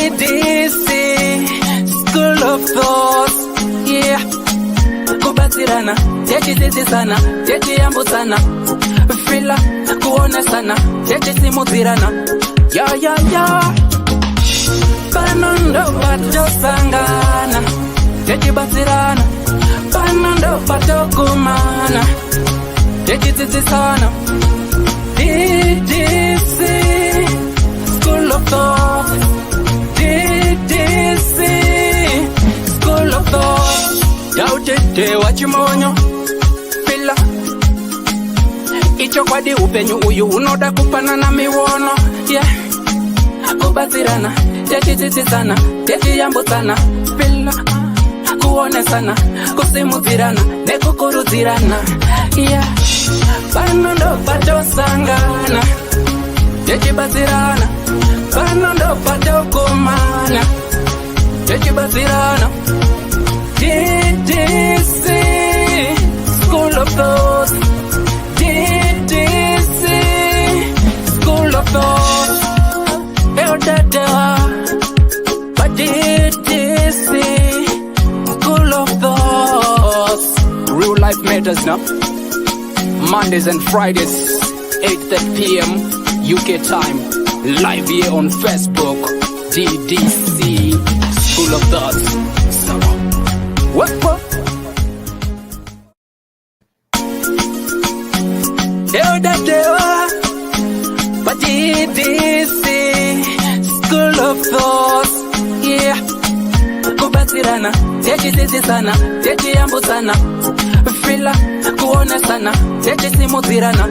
Ddc Skool of Thoughts, yeah. Kubatirana, sana, ambusana, fila, kuonesana, simutirana, ya. Panondo pato sangana, batirana, panondo pato kumana, sana. Ddc Skool of Thoughts, Ddc Skool of Thoughts. Yautete wachimonyo fila icho kwadi upenyu uyu unoda kupanana miwono, yeah. Kubatirana, sana, yambutana, fila kuonesana, kusimutirana, nekukurutirana, yeah. Panondo pato sangana, batirana, panondo pato kumana, batirana. Ddc Skool of Thoughts, Ddc Skool of Thoughts. Ddc Skool of Thoughts. Real life matters now. Mondays and Fridays, 8:30 p.m. UK time. Live here on Facebook. Ddc Skool of Thoughts. What? Ddc Skool of Thoughts, yeah. Kubatirana, sana, ambusana, fila, kuonesana, simutirana,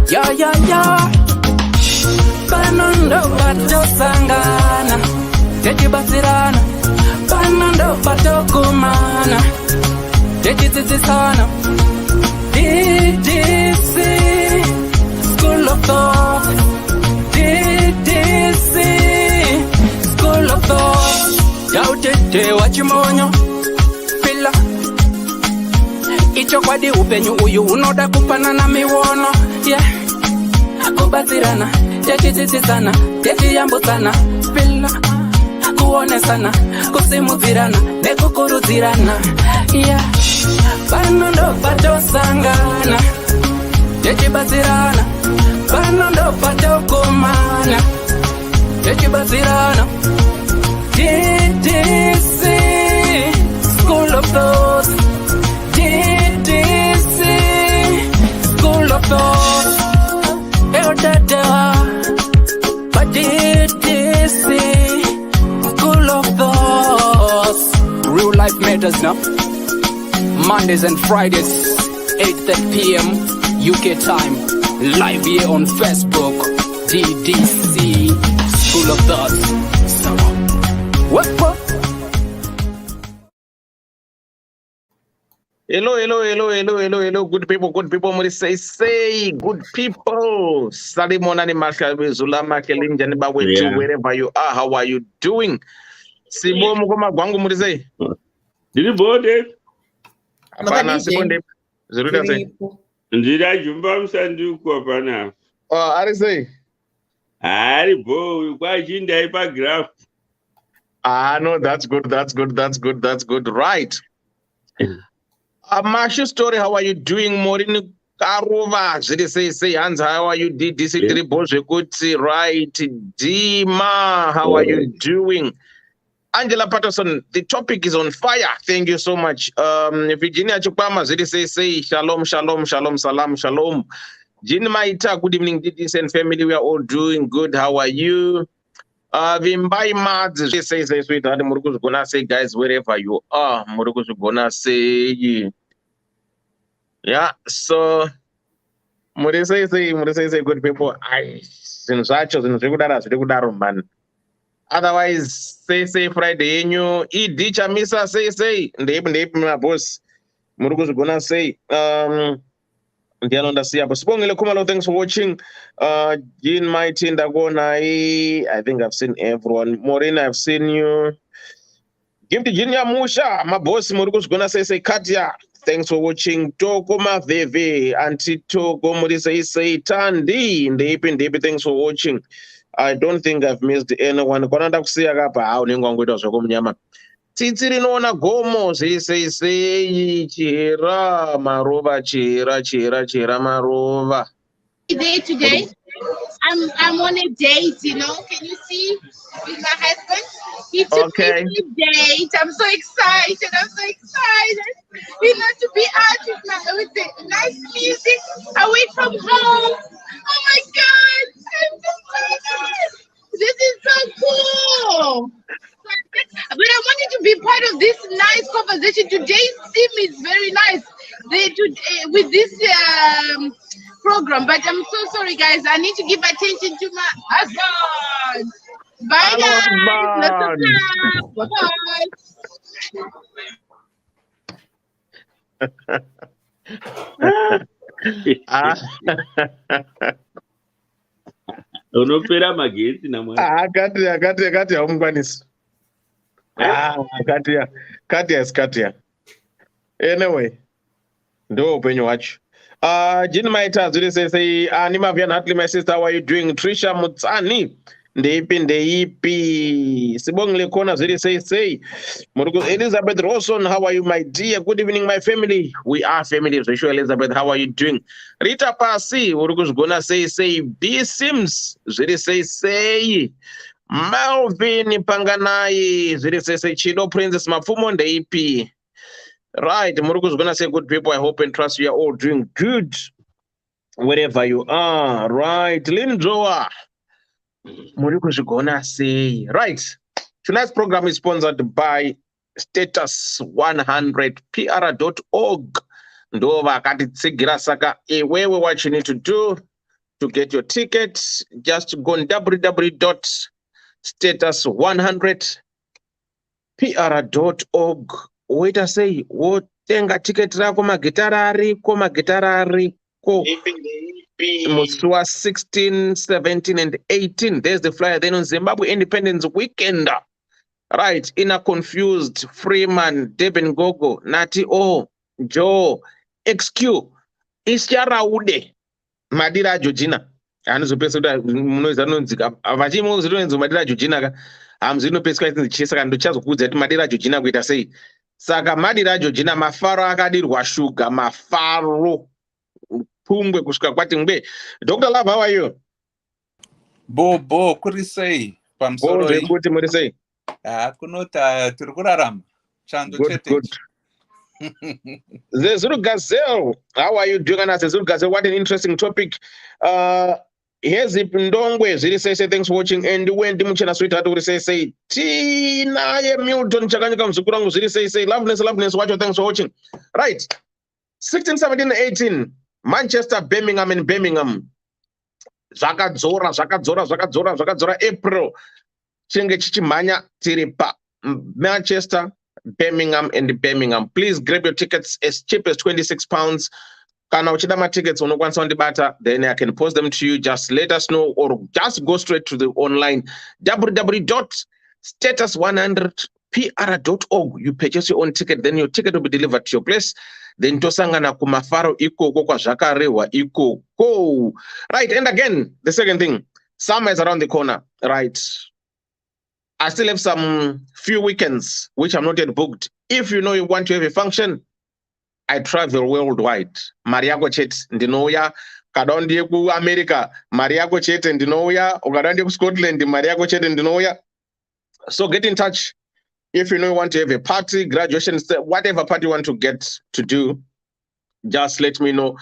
ya. Panondo pato sangana, batirana, panondo pato kumana, sana. Ddc Skool of Thoughts, Ddc Skool of Thoughts. Yautete wachimonyo fila icho kwadi upenyu uyu unoda kupanana miwono, yeah. Kubatirana, sana, yambutana, fila kuonesana, kusimutirana, nekukurutirana, yeah. Panondo pato sangana, batirana, panondo pato kumana, batirana. Ddc Skool of Thoughts, Ddc Skool of Thoughts. Ddc Skool of Thoughts. Real life matters now. Mondays and Fridays, 8:30 p.m. UK time. Live here on Facebook. Ddc Skool of Thoughts. What? Hello, good people, Muri say, good people. Salimona ni Marshall Zulama Kelim Janiba wherever you are, how are you doing? Sibo mukoma gwangu Muri say. Did you board it? Apana sibonde. Zeruda say. Ndira jumba msandu kwa pana. Oh, Ari say. Ari bo, kwa jinda ipa graph. No, that's good. Right. Mashu story, how are you doing? Morini Karova, say, Hans, how are you? Ddc 3 Boshekuti, right? Dima, how are you doing? Angela Patterson, the topic is on fire. Thank you so much. Virginia Chupama, say, shalom, salam, shalom. Jin Maita, good evening, Ddc and family. We are all doing good. How are you? Vimbai Mads, say, sweetheart, Muruku's gonna say, guys, wherever you are, Muruku's gonna say, yeah, so, Muri say, good people, since I chose in the man. Otherwise, say, Friday, you eat ditcha misa, say, name, my boss, Muruku's gonna say, thanks for watching. Jean Mighty Ndagona, I think I've seen everyone. Maureen, I've seen you. Give to Jinya Musha, my boss Murugus gonna say Katya. Thanks for watching. Tokoma Veve, Anti Toko Mori say Tandi, Deep, thanks for watching. I don't think I've missed anyone. Konanda kusiya kapa ha unenge wangoita zvekumnyama. Tsitsi rinoona gomo sei chera marova chera marova. Day today. I'm on a date, you know. Can you see with my husband? He took me Okay. to a date. I'm so excited. You know, to be out with the nice music away from home. Oh my God, I'm so excited. This is so cool. But I wanted to be part of this nice conversation. Today's theme is very nice. With this program, but I'm so sorry, guys. I need to give attention to my husband. Bye, guys. Lots of love. Bye. Unopera magetsi namwana. Akati haumukwanisi. Katia. Anyway, ndo upenyu wacho. Jini maita zuri sei Anima Vian Hartley, my sister, how are you doing? Trisha Mutsani ndeipi Sibongle Kona zuri sei Elizabeth Rawson, how are you, my dear? Good evening, my family. We are family. Risho Elizabeth, how are you doing? Rita Pasi urikuz gona sei B Sims zuri sei Melvin Panganai zuri sei Chido Princess Mafumo ndeipi. Right, Muruku's gonna say, good people, I hope and trust you are all doing good wherever you are. Right, Linjoa, Muruku's gonna say, right. Tonight's program is sponsored by status100pr.org. Ndova katitsigira saka iwewe, what you need to do to get your ticket, just go on www.status100pr.org. Wait, I say, wotenga ticket rako magitara ariko Musua 16, 17 and 18. There's the flyer. Then on Zimbabwe Independence Weekend. Right, Inner Confused, Freeman, Deben Gogo, Nati O, Joe, XQ, Isharaude, Madira Georgina. Anozopesa munoiza nonzika vachimu zvinonzi Madira Georgina amzinopeswa chisa kando chazokudza kuti Madira Georgina kuita sei. Saka Madira Georgina mafaro akadirwa shuga, mafaro pumbwe kusvika kwati ngwe. Dr. Love, how are you? Bo kuri sei pamsoro iyi kuti muri sei? Kunota tiri kurarama chando chete. Zezuru Gazelle, how are you doing? Zezuru Gazelle, what an interesting topic. Here's Ndongwe ziri say thanks for watching, and when Dimuchana sweetheart will say Tina Milton Chakanyaka Mzukurangu ziri say loveness, watch your thanks for watching. Right, 16, 17, 18, Manchester, Birmingham and Birmingham. Zvakadzora April chinge chichimhanya tiripa Manchester, Birmingham and Birmingham. Please grab your tickets as cheap as £26. Kana uchida ma tickets unokwanisa undibata, then I can post them to you. Just let us know, or just go straight to the online www.status100pr.org. You purchase your own ticket, then your ticket will be delivered to your place. Then tosangana kumafaro ikoko kwa zvakarewa ikoko. Right, and again, the second thing, summer is around the corner, right? I still have some few weekends which I'm not yet booked. If you know you want to have a function, I travel worldwide. Mariako chet ndinouya, kadondiye ku America, Mariako chet ndinouya, ukadondiye ku Scotland, Mariako chet ndinouya. So get in touch if you know you want to have a party, graduation, whatever party you want to get to do. Just let me know.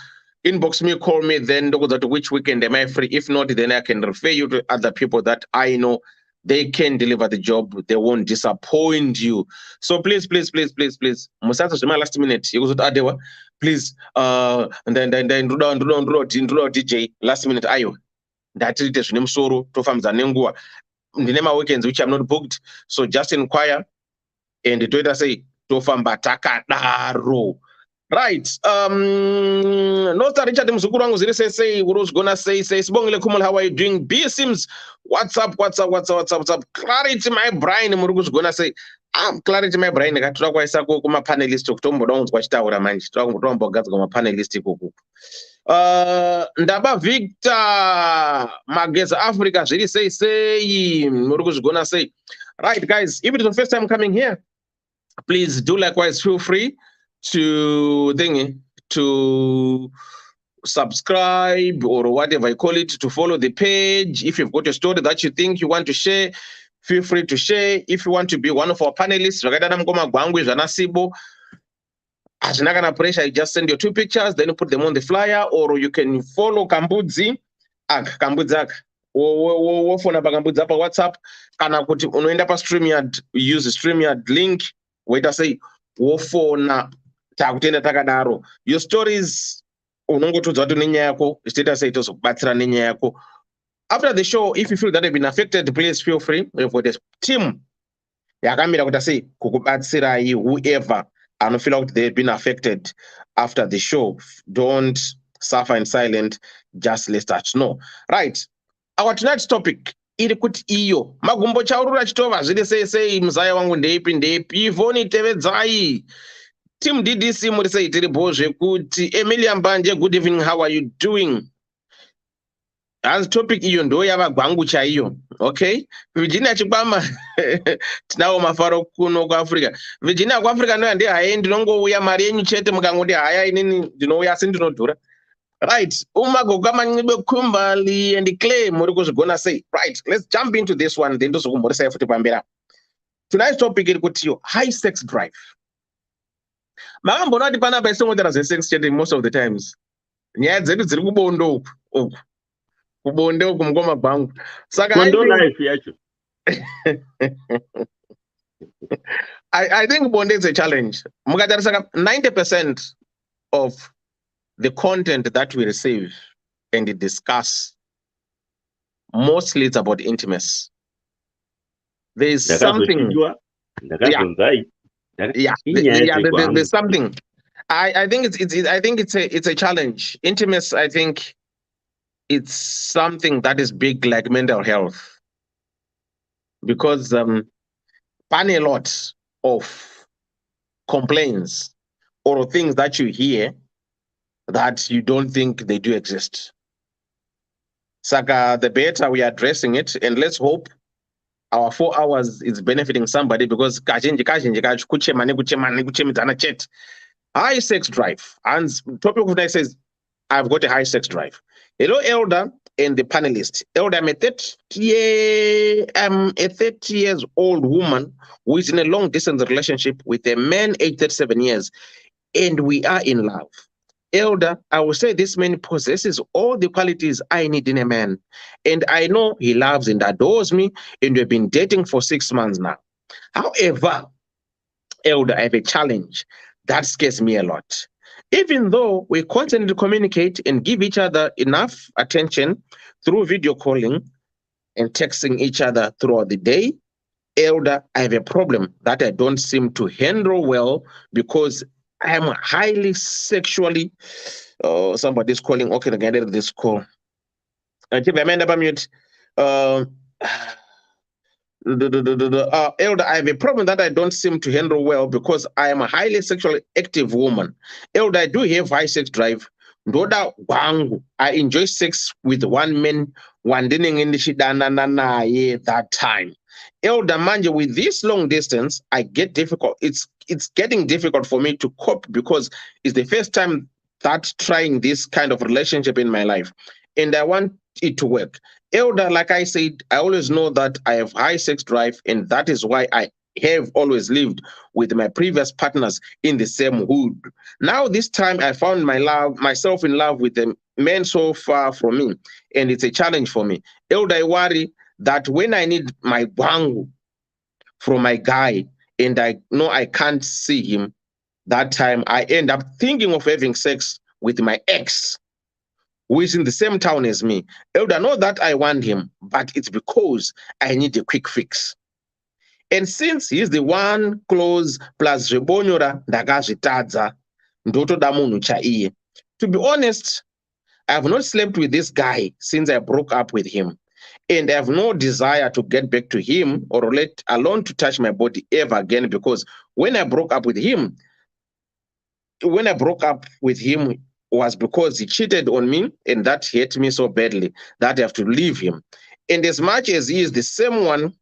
Inbox me, call me, then which weekend am I free. If not, then I can refer you to other people that I know. They can deliver the job. They won't disappoint you. So please. Musato my last minute. You go to Adewa. Please. And then DJ last minute. Ayo. That is the name Soro to Famza Nengua. The name of weekends which I'm not booked. So just inquire. And the Twitter say to Fambataka Daro. Right. Nota Richard Msukurangu zile say Uros gonna say Sibongile Kumal, how are you doing? B Sims, what's up? Clarity, my Brian Murugus gonna say clarity my brain ngatoda kwaisa kuma panelist kutomboda unzwa chitaura manje tombogadzwa kuma panelist ikuku ndaba Victor Mageza Africa zviri sei muri kuzvigona sei. Right guys, if it is the first time coming here, please do likewise feel free to subscribe or whatever you call it, to follow the page. If you've got a story that you think you want to share, feel free to share. If you want to be one of our panelists, hazvina kana pressure, you just send your 2 pictures, then you put them on the flyer, or you can follow Kambudzi aka wofona pakambudzi apa WhatsApp, kana kuti unoenda pa StreamYard, use StreamYard link, waita sei wofona takutenda takadaro. Your stories unongotudza kuti nenyaya yako, status sei tozokubatsira nenyaya yako. After the show, if you feel that you've been affected, please feel free. We've got a team yakamira kuti sei kukubatsirai, whoever anofeel like they've been affected after the show. Don't suffer in silence, just let us know. Right, our tonight's topic iri kuti iyo magumbo chaurura chitova zviri sei muzaya wangu ndeipi Ivoni tevedzai team DDC muri sei tiri bozve kuti Emilia Mbanje, good evening, how are you doing? As topic iyo ndo yava gwangu chaiyo. Okay, Virginia Chikwama tinawo mafaro kuno kwa Africa. Virginia kwa Africa no ndi haye ndinongouya mari yenyu chete mukangoti haya inini ndinouya sindinodhura. Right, umagoga manxibe Kumbali and Clay muri kuzvigona sei. Right, let's jump into this one then tozokumboresa futi pambera. Tonight's topic iri kuti high sex drive. Makambona kuti pana paisongotera sex chatting most of the times. Nyaya dzedu dziri kubondo uku. Kubonde uku mngoma bhangu. Saka I think bonde is a challenge. Mukatarisa 90% of the content that we receive and discuss, mostly it's about intimacy. There is something. There's something. I think it's a challenge. Intimacy, I think it's something that is big like mental health, because a lot of complaints or things that you hear that you don't think they do exist. Saka, the better we are addressing it, and let's hope our 4 hours is benefiting somebody, because high sex drive. And topic of tonight says, I've got a high sex drive. Hello, Elder and the panelist. Elder, I'm a 30 years old woman who is in a long distance relationship with a man aged 37 years, and we are in love. Elder, I will say this man possesses all the qualities I need in a man, and I know he loves and adores me, and we've been dating for 6 months now. However, Elder, I have a challenge that scares me a lot. Even though we constantly communicate and give each other enough attention through video calling and texting each other throughout the day, Elder, I have a problem that I don't seem to handle well, because I am highly sexually. Somebody's calling. Okay, I get this call. Elder, I have a problem that I don't seem to handle well, because I am a highly sexually active woman. Elder, I do have high sex drive. I enjoy sex with one man, that time. Elder Manje, with this long distance, I get difficult. It's getting difficult for me to cope, because it's the first time that trying this kind of relationship in my life, and I want it to work. Elder, like I said, I always know that I have high sex drive, and that is why I have always lived with my previous partners in the same hood. Now, this time I found myself in love with a man so far from me, and it's a challenge for me. Elder, I worry that when I need my bangu from my guy, and I know I can't see him, that time I end up thinking of having sex with my ex, who is in the same town as me. Elder, I know that I want him, but it's because I need a quick fix. And since he's the one close plus Rebonyora Ndagazitadza Ndoto Damunhu chaiye. To be honest, I have not slept with this guy since I broke up with him. and I have no desire to get back to him or let alone to touch my body ever again, because when I broke up with him, was because he cheated on me, and that hurt me so badly that I have to leave him. And as much as he is the same one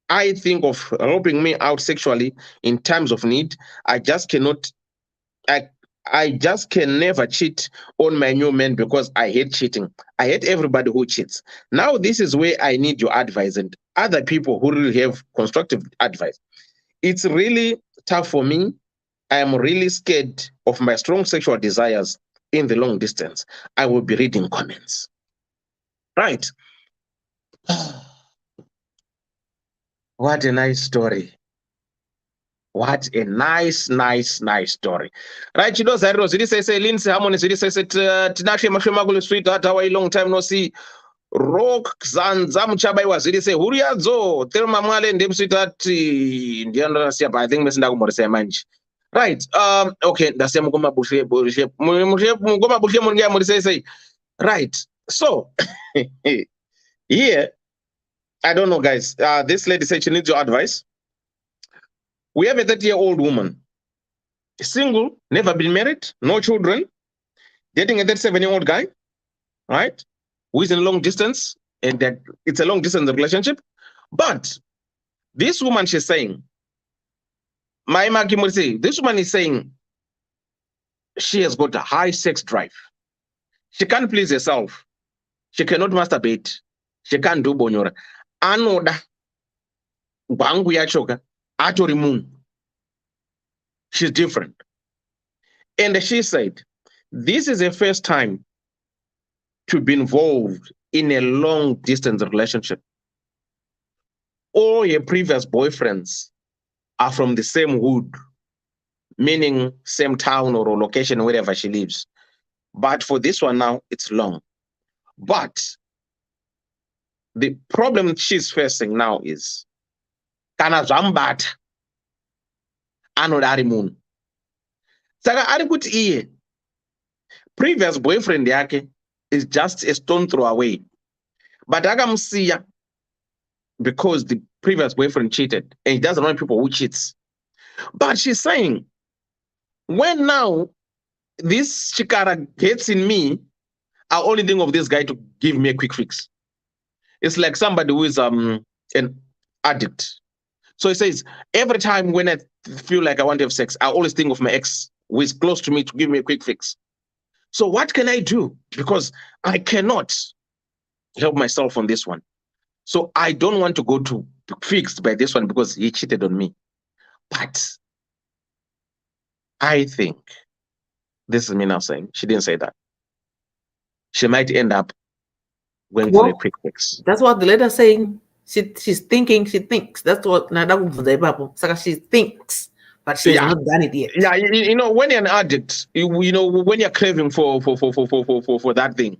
I think of helping me out sexually in times of need, I just cannot, I just can never cheat on my new man because I hate cheating. I hate everybody who cheats. Now, this is where I need your advice and other people who really have constructive advice. It's really tough for me. I am really scared of my strong sexual desires in the long distance. I will be reading comments. Right. What a nice story. What a nice story. Right, you know, Zairo, did say Lindsay Harmony, did say Tinashe Mashimagul sweetheart, how a long time no see. Rock Zanzam Chabai was did say Huriazo, tell Mamale and them sweetheart, Indiana, I think Miss Nagumor Manch. Right, okay, that's the Mugoma Bushe, Mugoma Bushe say. Right, so here, I don't know, guys. This lady said she needs your advice. We have a 30-year-old woman, single, never been married, no children, dating a 37-year-old guy, right? Who is in a long distance, and that it's a long distance relationship. But this woman, she's saying, this woman is saying she has got a high sex drive. She can't please herself. She cannot masturbate. She can't do bonyora. Anoda, bangu yachoka, atori moon. She's different. And she said, this is the first time to be involved in a long distance relationship. All her previous boyfriends are from the same hood, meaning same town or location, wherever she lives. But for this one now, it's long. But the problem she's facing now is, kana zambata anodari moon. Saka ari kuti iye previous boyfriend yake is just a stone throw away. But akamsiya because the previous boyfriend cheated and he doesn't want people who cheats. But she's saying, when now this chikara gets in me, I only think of this guy to give me a quick fix. It's like somebody who is an addict. So he says, every time when I feel like I want to have sex, I always think of my ex who is close to me to give me a quick fix. So what can I do? Because I cannot help myself on this one. So I don't want to go to fixed by this one because he cheated on me. But I think, this is me now saying, she didn't say that. She might end up going for a quick fix. That's what the letter saying. She's thinking, she thinks. That's what she thinks, but she's not done it yet. Yeah, you know, when you're an addict, you know, when you're craving for that thing,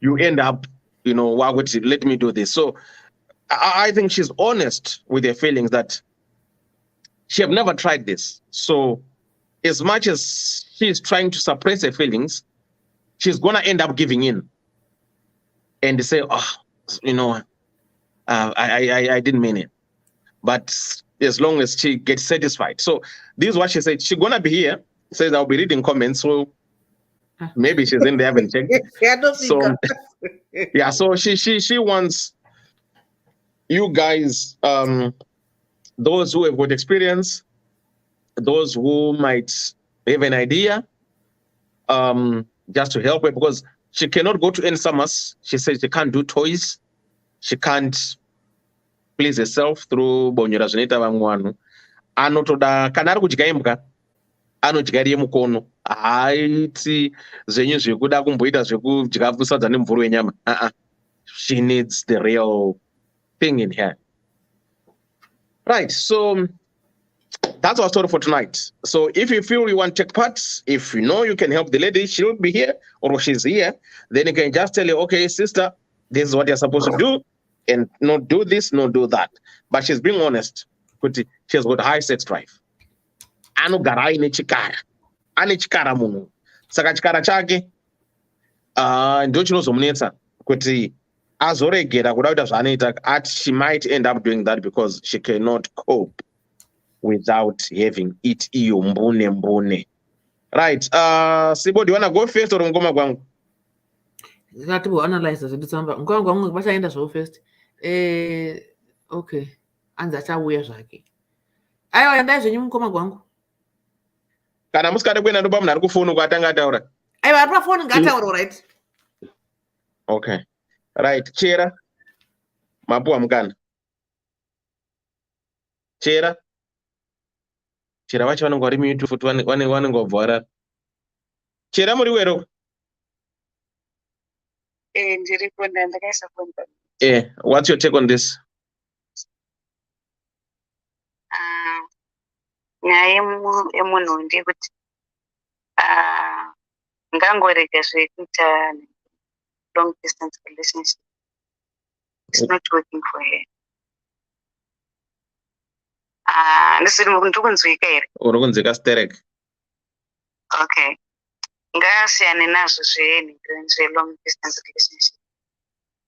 you end up, you know, why would you let me do this? So I think she's honest with her feelings that she have never tried this. So as much as she's trying to suppress her feelings, she's gonna end up giving in and say, oh, you know, I didn't mean it. But as long as she gets satisfied. So this is what she said. She's gonna be here. Says I'll be reading comments. So maybe she's in there, haven't checked. So yeah, so she wants you guys, those who have got experience, those who might have an idea, just to help her, because she cannot go to end summers. She says she can't do toys. She can't please herself through bonyora zvinoita vamwe anotoda kana ari kudya imbwa anodyariye mukono, haiti zvenyu zvekuda kumboita zvekudya sadza nemvuru wenyama. She needs the real thing in her. Right, so that's our story for tonight. So if you feel you want to take part, if you know you can help the lady, she'll be here or she's here, then you can just tell her, okay, sister, this is what you're supposed to do, and not do this, not do that. But she's being honest. She has got a high sex drive. Anogara ine chikara. Ane chikara munhu. Saka chikara chake ndo chinozomunetsa kuti azoregera kuda kuita zvaanoita at she might end up doing that because she cannot cope without having it iyo mbune. Right. Sibo, do you want to go first or ngoma kwangu? Ngati bo analyze zvinhu tsamba. Ngoma kwangu vachaenda zvo first. Okay. Anza achauya zvake. Aiwa endai zvenyu mukoma kwangu. Kana musikade kuenda ndopa munhu ari kufoni kwatanga ataura. Aiwa ari pafoni ngataura, right? Okay. Right. Chera. Mapuwa mukana. Chera vacho vanenge vari mute futi vanenge vabva varara. Chera muri wero? Ndiripo ndakaisa foni. What's your take on this? Nyaya yemunhu ndekuti ngangorega zvekuita long distance relationship. It's not working for her. Ndisiri ndikunzwika here? Uri kunzwika sterek. Okay. Ngasiyane nazvo zve-long distance relationship.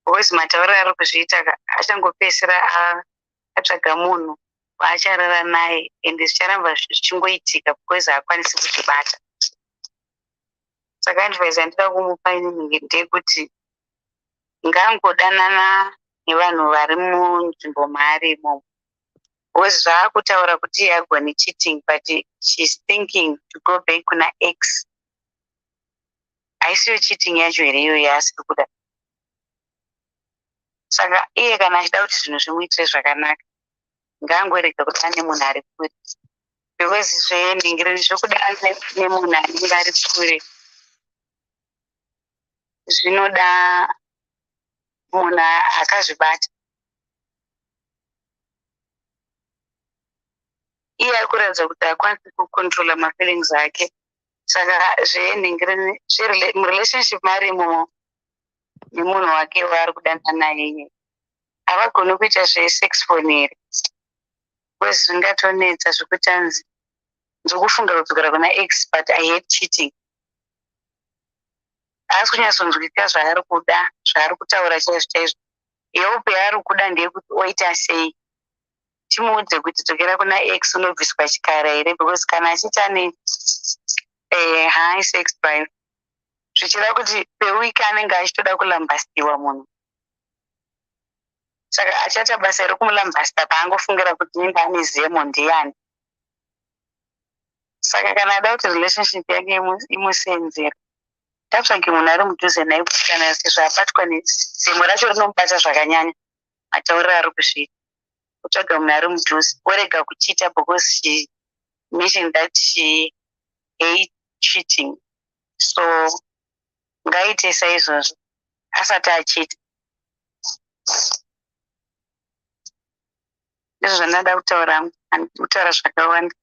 Because matauro ari kuzviita achangopedzisira atsvaga munhu waacharara naye ende zvicharamba zvichingoitika because haakwanisi kuzvibata. Saka advice yandida kumupa inini ndeyekuti ngangodanana nevanhu vari munzvimbo maari imomo. Because zvaakutaura kuti yagwa cheating but she's thinking to go back kuna ex. Haisiyo cheating yacho here iyo yaasiri kuda. Saka iye kana achida kuti zvinhu zvimuitire zvakanaka ngangorega kuti ane munhu ari kure. Because zvenhingiriro zvokuda nemunhu anenge ari kure zvinoda munhu akazvibata. Iye ari kuratidza kuti haakwanisi kucontrola mafeelings ake. Saka zvenhingiriro murelationship maari imomo nemunhu wake waari kudanana naye havagoni kuita zvesex phone here. Because zvingatonetsa zvekuti anzi ndikufunga kudzokera kuna ex but I hate cheating. Haasi kunyatsonzwika zvaari kuda, zvaari kutaura chaizvo chaizvo. Iyewo yaari kuda ndeyekuti oita sei. Timuudze kuti dzokera kuna ex unobviswa chikara here because kana achiita high sex drive zvichida kuti pewiki anenge achitoda kulambastiwa munhu. Saka achaita basa rekumulambasta paangofungira kuti nenge ane zemo ndiyani. Saka kana ada kuti relationship yake imusenzera tatsvage munhu ari mudhuze naye kuti kana sezvo abatwa nezemo racho rinomubata zvakanyanya matauriro ari kusvika. Kutsvaga munhu ari mudhuze orega kuchita because she mentioned that she hates cheating. So ngaite saizvozvo asati achita. Izvo zvandada kutaura, kutaura zvakawanda.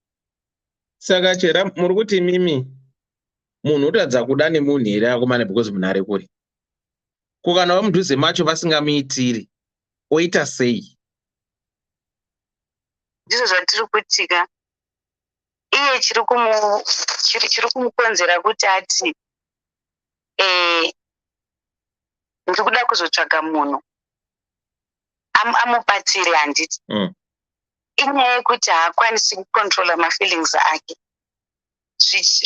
Saka Chera muri kuti mimi munhu unoratidza kuda nemunhu here akomana because munhu ari kure. Kukana vamudhuze macho vasingamuitiri oita sei? Ndizvo zvatiri kuitika. Iye chiri kumukonzera kuti ati ndiri kuda kuzotsvaga munhu amubatsire handiti. Inyaya yekuti haakwanisi kucontrola mafeelings ake.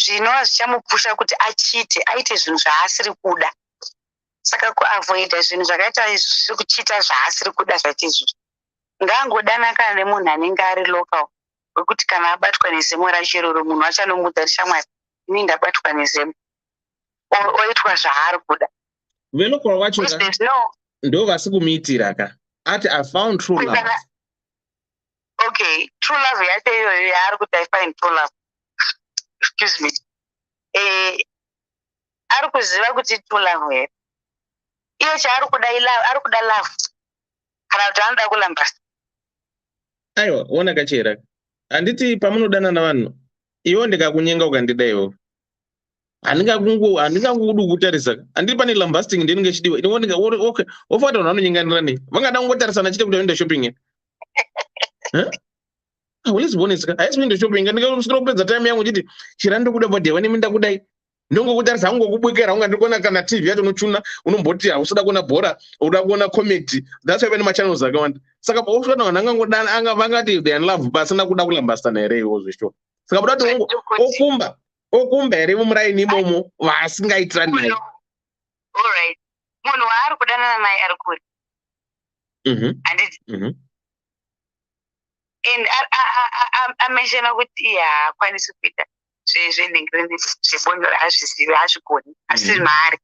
Zvinova zvichamupusha kuti achite, aite zvinhu zvaasiri kuda. Saka kuavoida zvinhu zvakaita zvekuchita zvaasiri kuda zvachizvo. Ngangodana kana nemunhu anenge ari local wekuti kana abatwa nezemo racho iroro munhu achanomudza kuti shamwari ini ndabatwa nezemo. Oitwa zvaari kuda. Velocal vacho ndo vasi kumuitira ka. Ati I found true love. Okay, true love yacho iyoyo yaari kuti I find true love. Excuse me. Ari kuziva kuti true love here. Iye chaari kuda ari kuda love. Kana kuti anoda kulambasa. Aiwa, ona Kachera. Handiti pamunodana navanhu iwo ndikakunyenga ukandida iwo. Handingakudu kutarisa. Handiti pane lambasting ndinenge chidiwa. Iwo ndinga okay, ofata vanhu vanonyenganira nei. Vangada kungotarisana chite kuti vaenda shopping. Let's be honest. Haisi kuenda shopping. Ndingasvika kupedza time yangu chiti Chera ndokuda but wani minda kudai. ndongokutarisa ngokubwekera ungandikona kana TV yacho unochuna unomboti usada kuona bhora unoda kuona comedy. That's why ma channels akawanda. Saka usona vanhu angangodana anga vangati they are in love basina kuda kulambasana here iwo zvisho. Saka buda okumba here mumuraini imomo vasingaitira naye. All right. Munhu waari kudanana naye ari kuri. And ameshana kuti haakwanisi kuita zvenhengireni zvebonyo hazvizivi hazvigoni asi mari.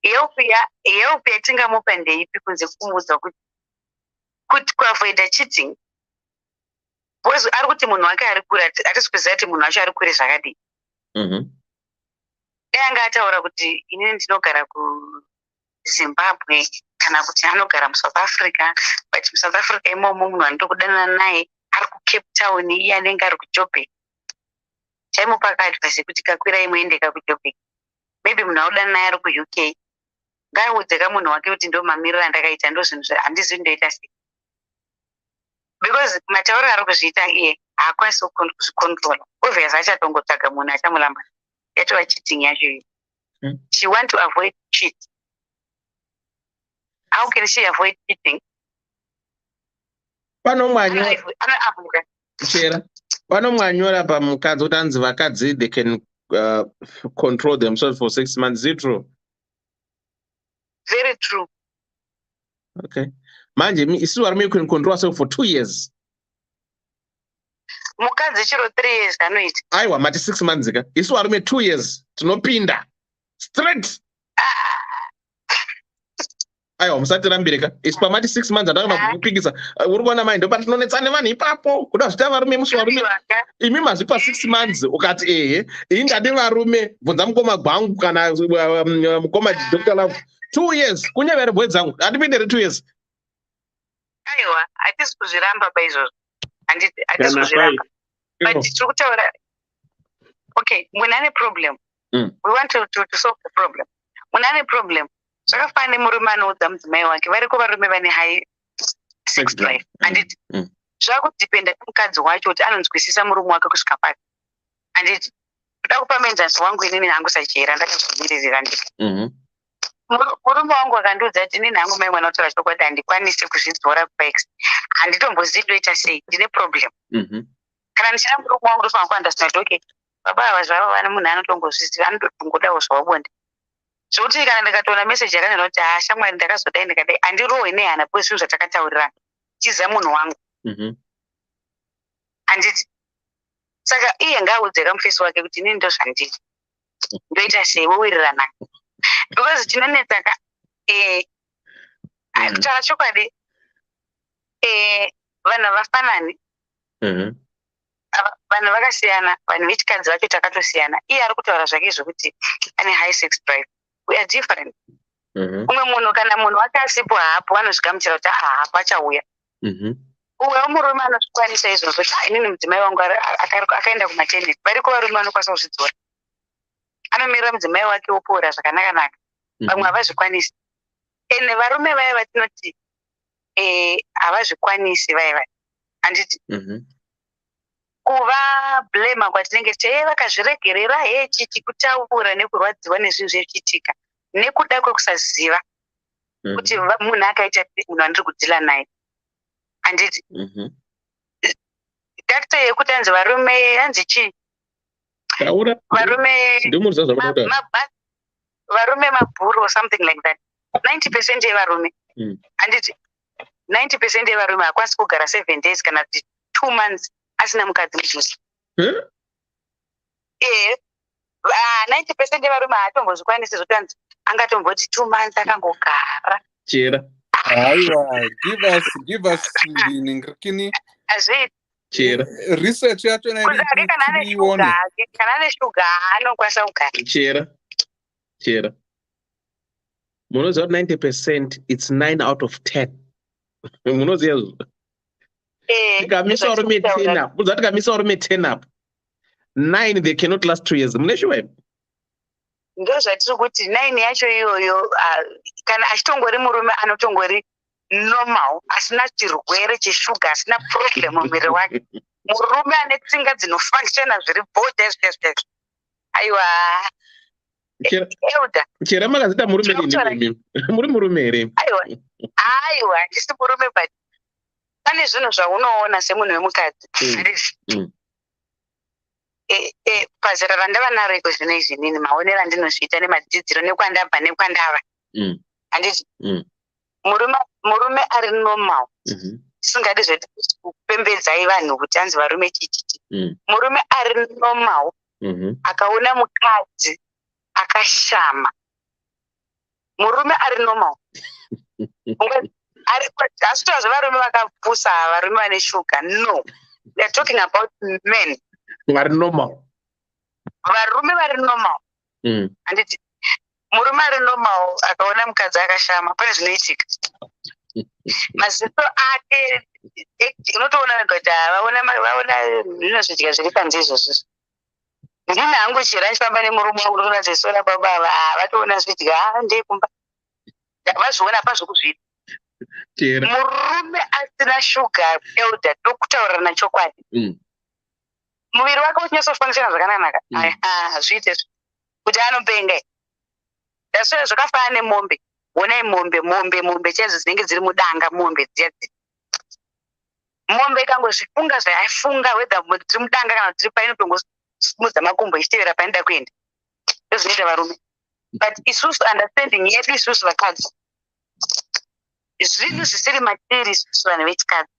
Help yatingamupa ndeipi kunze kumuudza kuti kuavoida cheating. Because ari kuti munhu wake ari kure hatisi kuziva kuti munhu wacho ari kure zvakadii. Dai anga ataura kuti inini ndinogara kuZimbabwe kana kuti anogara muSouth Africa, but muSouth Africa imomo munhu anoda kudanana naye ari kuCape Town iye anenge ari kuJoburg. Chaimupa kaadvise kuti kakwira muendeka kuJoburg. Maybe munhu audanana naye ari kuUK. Ngaiudzeka munhu wake kuti ndo mamiriro andakaita ndo zvinhu handizi ndoita sei. Because matauro ari kuzviita iye haakwanisi kuzvicontrola. Obviously achatongotsvaga munhu achamulamba. Yatova cheating yacho iyo. She want to avoid cheat. How can she avoid cheating? Panomwanyora pamukadzi kuti anzi vakadzi they can control themselves for 6 months. Is it true? Very true. Okay. Manje isi varume you can control yourself for 2 years. Mukadzi chiro 3 years anoita. Aiwa mati 6 months ka. Isi varume 2 years tinopinda straight. Aiwa musatirambire ka. Isi pamati 6 months andakana kupikisa. Uri kuona mai ndo patinonetsana vanhu ipapo. Kuda zvita varume musi varume. Imi mazvipa 6 months ukati iyi ndade varume bvunza mukoma gwangu kana mukoma Dr. Love 2 years kunyevere bwe dzangu handipindere 2 years. Aiwa hatisi kuzviramba paizvozvo. Hatisi kuzviramba. But tiri kutaura okay, munhu ane problem. We want to solve the problem. Munhu ane problem. Zvakafanana nemurume anoudza mudzimai wake variko varume vane high sex drive. Handiti zvakudhipenda kumukadzi wacho kuti anonzwisisa murume wake kusvika pari. Handiti kuda kupa menzansi wangu inini hangu sachera ndakazvimirira nditi. Murume wangu akandiudza kuti inini hangu mai mwana utora chokwadi handikwanisi kuzvidzora pax. Handitombozivi ndoita sei ndine problem. Kana ndichina murume wangu ndofanira kuandastandi okay baba ava zvava vane munhu anotongozviziva anotongodawo zvawabonda. Zvokuti kana ndikatoona meseji yakanyorwa kuti shamwari ndakazodai ndikadai handirohwe nehana kuve zvinhu zvatakataurirana chiziva munhu wangu. Handiti saka iye ngaaudze mufesi wake kuti inini ndo zvandiri ndoita sei wowirirana. Because chinonetsa ka kutaura chokwadi vanhu havafanani. Vanhu vakasiyana, vanhu vechikadzi vacho takatosiyana. Iye ari kutaura zvake zvokuti ane high sex drive. We are different. Umwe munhu kana munhu wake asipo hapo anozvigamuchira kuti hapo achauya. Uwe murume anozvikwanisa izvozvo kuti inini mudzimai wangu akaenda kumaternity. Variko varume vanokwanisa kuzvidzora. Anomirira mudzimai wake opora zvakanaka-naka. Vamwe havazvikwanisi. Ene varume vaya vatinoti havazvikwanisi vaya. Handiti kuva blame kwatinenge vakazviregerera chichi kutaura nekurwadziwa nezvinhu zvechiitika nekuda kwekusaziva kuti munhu akaita munhu andiri kudhila naye. Handiti dakta yekuti anzi varume anzi chii varume mabhuru or something like that. 90% yevarume handiti 90% yevarume hakwanisi kugara 7 days kana 2 months asina mukadzi mujusi. 90% yevarume haatombozvikwanisi zvotanzi angatomboti 2 months akangogara. Chera. Aiwa, give us ningirikini. Azviti. Chera. Research yacho na kana ane shuga anokwanisa kugara. Chera. Munoziva 90% it's 9 out of 10. Munoziva izvo. Tikamisa varume 10 up. Uzati kamisa varume 10 up. 9 they cannot last 2 years. Muneshuwa. Ndo zvatiri kuti 9 yacho iyoyo kana achitongori murume anotongori normal asina chirwere cheshuga asina problem mumwiri wake. Murume ane tsinga dzinofunctiona zviri bold. aiwa Euda chera makazita murume rini muri murume here aiwa ndisi murume but pane zvinhu zvaunoona semunhu wemukadzi pazera randava naro iko zvino izvi nini maonero andinozviita nemadzidziro nekwandabva nekwandava handiti murume ari normal tisingadi zvekupembedzai vanhu kuti anzi varume chichiti murume ari normal akaona mukadzi akashama murume ari normal asitova zvevarume vakapusa varume vane shuga no we are talking about men vari normal varume vari normal handiti murume ari normal akaona mukadzi akashama pane zvinoitika maziso ake unotoona kuti vaona zvino zvidya zviri panze izvozvo ndini hangu chira ndifamba nemurume wangu ndoona zesora baba vatoona zvidya ndekumba vazviona pazvokuzviita murume asina shuga elda tokutaurira nachokwadi muviri wake uchinyatsofanisana zvakanaka zviite kuti anopenga dasore zvakafanana nemombe onai mombe chaidzo dzinenge dziri mudanga mombe dziadzi mombe ikangozvifunga zvaifunga wedha dziri mudanga kana dziri painotongosimudza makumbo ichitevera painoda kuenda ndozvinoita varume but isusu understanding yedu isusu vakadzi zvinhu zvisiri matiri isusu vanhu vechikadzi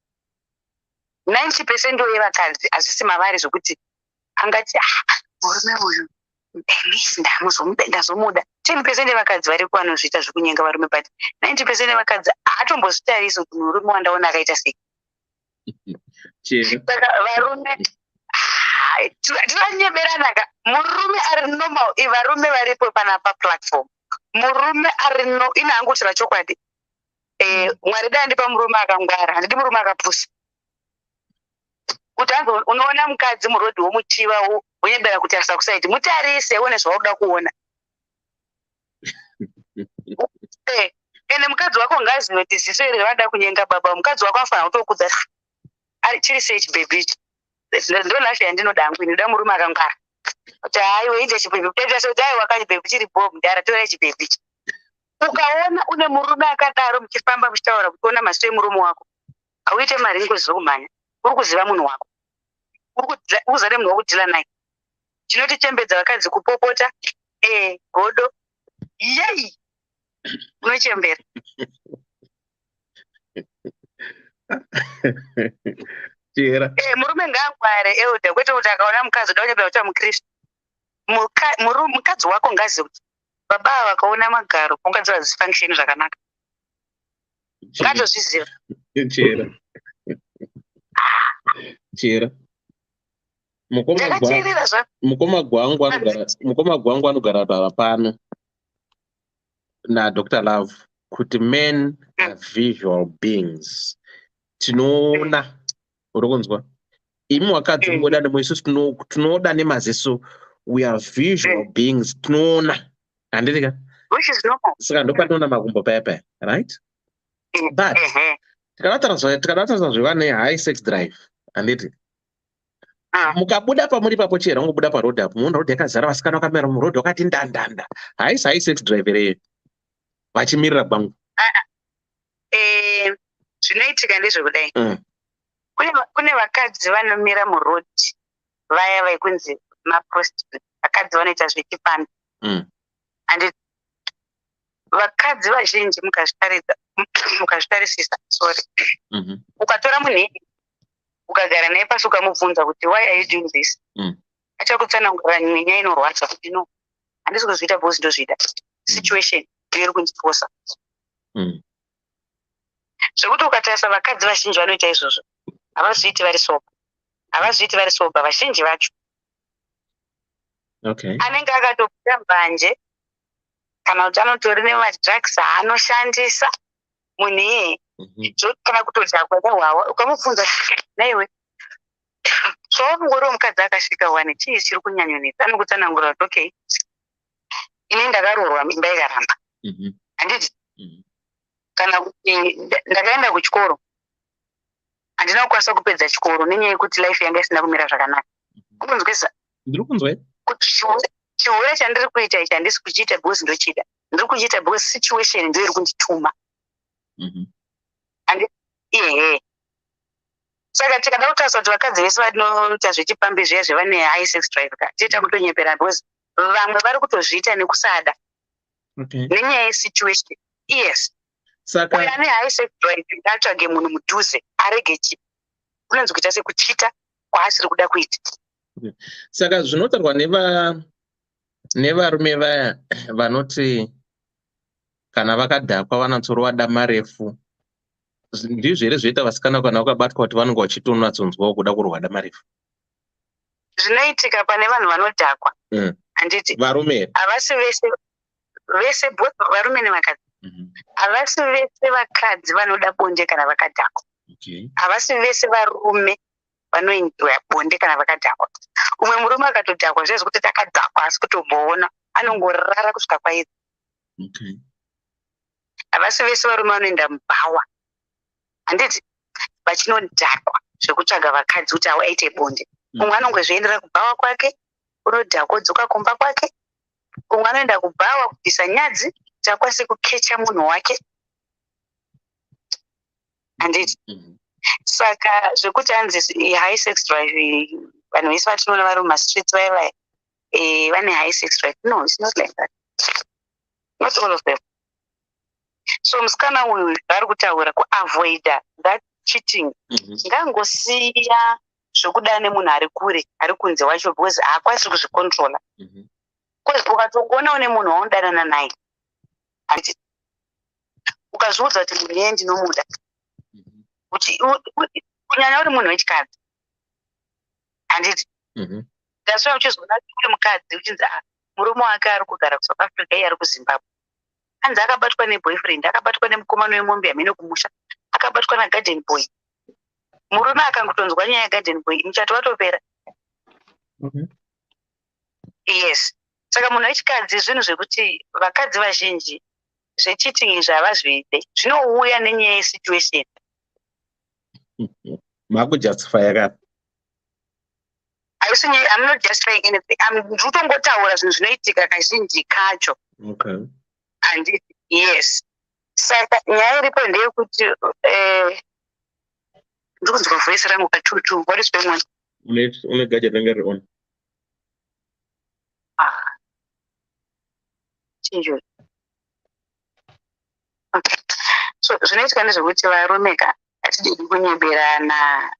90% wevakadzi hazvisi mavari zvokuti angati murume uyu misi ndazomuda 10% yevakadzi vari kuvanozviita zvokunyenga varume but 90% yevakadzi hatombozvitarisi kuti murume wandaona akaita sei saka varume tivanyeberanaka murume ari normal varume varipo panapa platform murume ari ine hangutira chokwadi mwari dandipa murume akangwara handidi murume akapusa kuti anzo unoona mukadzi murodhi womuchiva unyebera kuti asakusaiti mutarise uone zvauda kuona ene mukadzi wako ngazive kuti ziso iri vada kunyenga baba mukadzi wako afana kutokudza chiri sei chibebichi ndo life yandinoda hangu inoda murume akangwara kuti haiwe inde chibebi kutaita sekuti aiwa kachibebi chiri bomu ndara torai chibebichi ukaona une murume akadaro muchifamba muchitaura kuona maziso emurume wako hauite mari ngozizokumhanya uri kuziva munhu wako uzare munhu wokudhila naye chinotichembedza vakadzi kupopota godo yei unochembera murume ngaangware euda kwete kuti akaona mukadzi uda kunyembera kuti mukristu mukadzi wako ngazi kuti baba vakaona magaro ungadziva zisfunction zvakanaka ngatozviziva chera mukoma gwangu anogara pano naDr Love kuti men are visual beings tinoona uri kunzwa imi wakadzi munoda nemoisusu tinoda nemaziso we are visual beings tinoona handitika saka ndopatinoona makumbo paya right but tikadatarisa zvevane high sex drive handiti mukabuda pamuri papo chera ungobuda parodhi apo muona rodhi yakazara vasikana vakamera murodhi wakati ndandanda haisi high sex drive reyo vachimirira kwangu zvinoitika ndezvekudai kune vakadzi vanomira murodhi vaya vaikunzi maprostitute vakadzi vanoita zvechifambi and vakadzi vazhinji mukazvitarisisa ukatora munhu ukagara naye pasi ukamubvunza kuti why are you doing this achakutsanangurira nyaya inorwadza kuti no handisi kuzviita bhosi ndozviita situation iri kundiposa zvekuti ukatarisa vakadzi vazhinji vanoita izvozvo havazviiti vari soba vazhinji vacho anenge akatobuda mbanje kana kuti anotori nemadrugs aanoshandisa munhu iyeye kana kutodhakwa nehwawa ukamubvunza naiwe zvaunongoriwo mukadzi akasvika wane chii chiri kunyanyonetsa anokutsanangurira kuti okay ini ndakaroorwa mimba ikaramba handiti kana kuti ndakaenda kuchikoro handina kukwanisa kupedza chikoro nenyaya yekuti life yanga isina kumira zvakanaka ukunzwisa ndiri kunzwa kuti chihure chandiri kuita ichi handisi kuchiita because ndochida, ndiri kuchiita because situation ndio iri kundituma. Saka tikada kutaura kuti vakadzi vese vanoita zvechipambi zviya zvevane high sex drive ka tiita kutonyepera because vamwe vari kutozviita nekusada nenyaya yesituation. Yes, saka uyo ane high sex drive ngatsvage munhu mudhuze arege chipi, unonzi kuita sekuchita kwaasiri kuda kuita. Saka zvinotaurwa nevarume vaya vanoti kana vakadhakwa vanotsorwa dama refu, ndizvo here zvoita vasikana kana vakabatwa kuti vanenge vachitonatsonzwawo kuda kurwa dama refu? Zvinoitika pane vanhu vanodhakwa, handiti varume havasi vese both varume nevakadzi. Havasi vese vakadzi vanoda bonde kana vakadhakwa. Havasi vese varume vanoenjoya bonde kana vakadhakwa. Umwe murume akatodhakwa zviya zvekuti takadhakwa asi kutomboona anongorara kusvika kwairi. Havasi vese varume vanoenda mubhawa, handiti vachinodhakwa zvekutsvaga vakadzi kuti aite bonde. Umwe anongozviendera kubhawa kwake, unodhakwa odzoka kumba kwake. Umwe anoenda kubhawa kubvisa nyadzi kuti akwanise kukecha munhu wake, handiti. Saka zvekuti hanzi high sex drive, vanhu vese vatinoona vari mumastreets vaya vane high sex drive. No, it's not like that. Not all of them. So musikana uyu ari kutaura kuavoida that cheating, ngangosiya zvokuda nemunhu ari kure ari kunze wacho because haakwanisi kuzvikontrola. Ukatogonawo nemunhu waunodanana naye, handiti ukazviudza kuti munhu iye ndinomuda, kunyanya uri munhu wechikadzi, handiti ndasvika uchizoona uri mukadzi uchinzi murume wake ari kugara kuSouth Africa, iye ari kuZimbabwe, hanzi akabatwa neboyfriend, akabatwa nemukomana wemombe yamene kumusha, akabatwa nagarden boy. Murume akangotonzwa nyaya yagarden boy, muchato watopera. Yes, saka munhu wechikadzi zvinhu zvekuti vakadzi vazhinji zvecheating izvi havazviite, zvinouya nenyaya yesituation. Makujustify ka? I'm not justifying anything. Ndinotongotaura zvinhu zvinoitika kazhinji kacho. And yes, saka nyaya iripo ndeyekuti ndikunzwa voice rangu katutu. What is going on? Unegaja ranga on. Chinjuri. Okay. So zvinoitika ndezvekuti varume ka hatididi kunyeberana,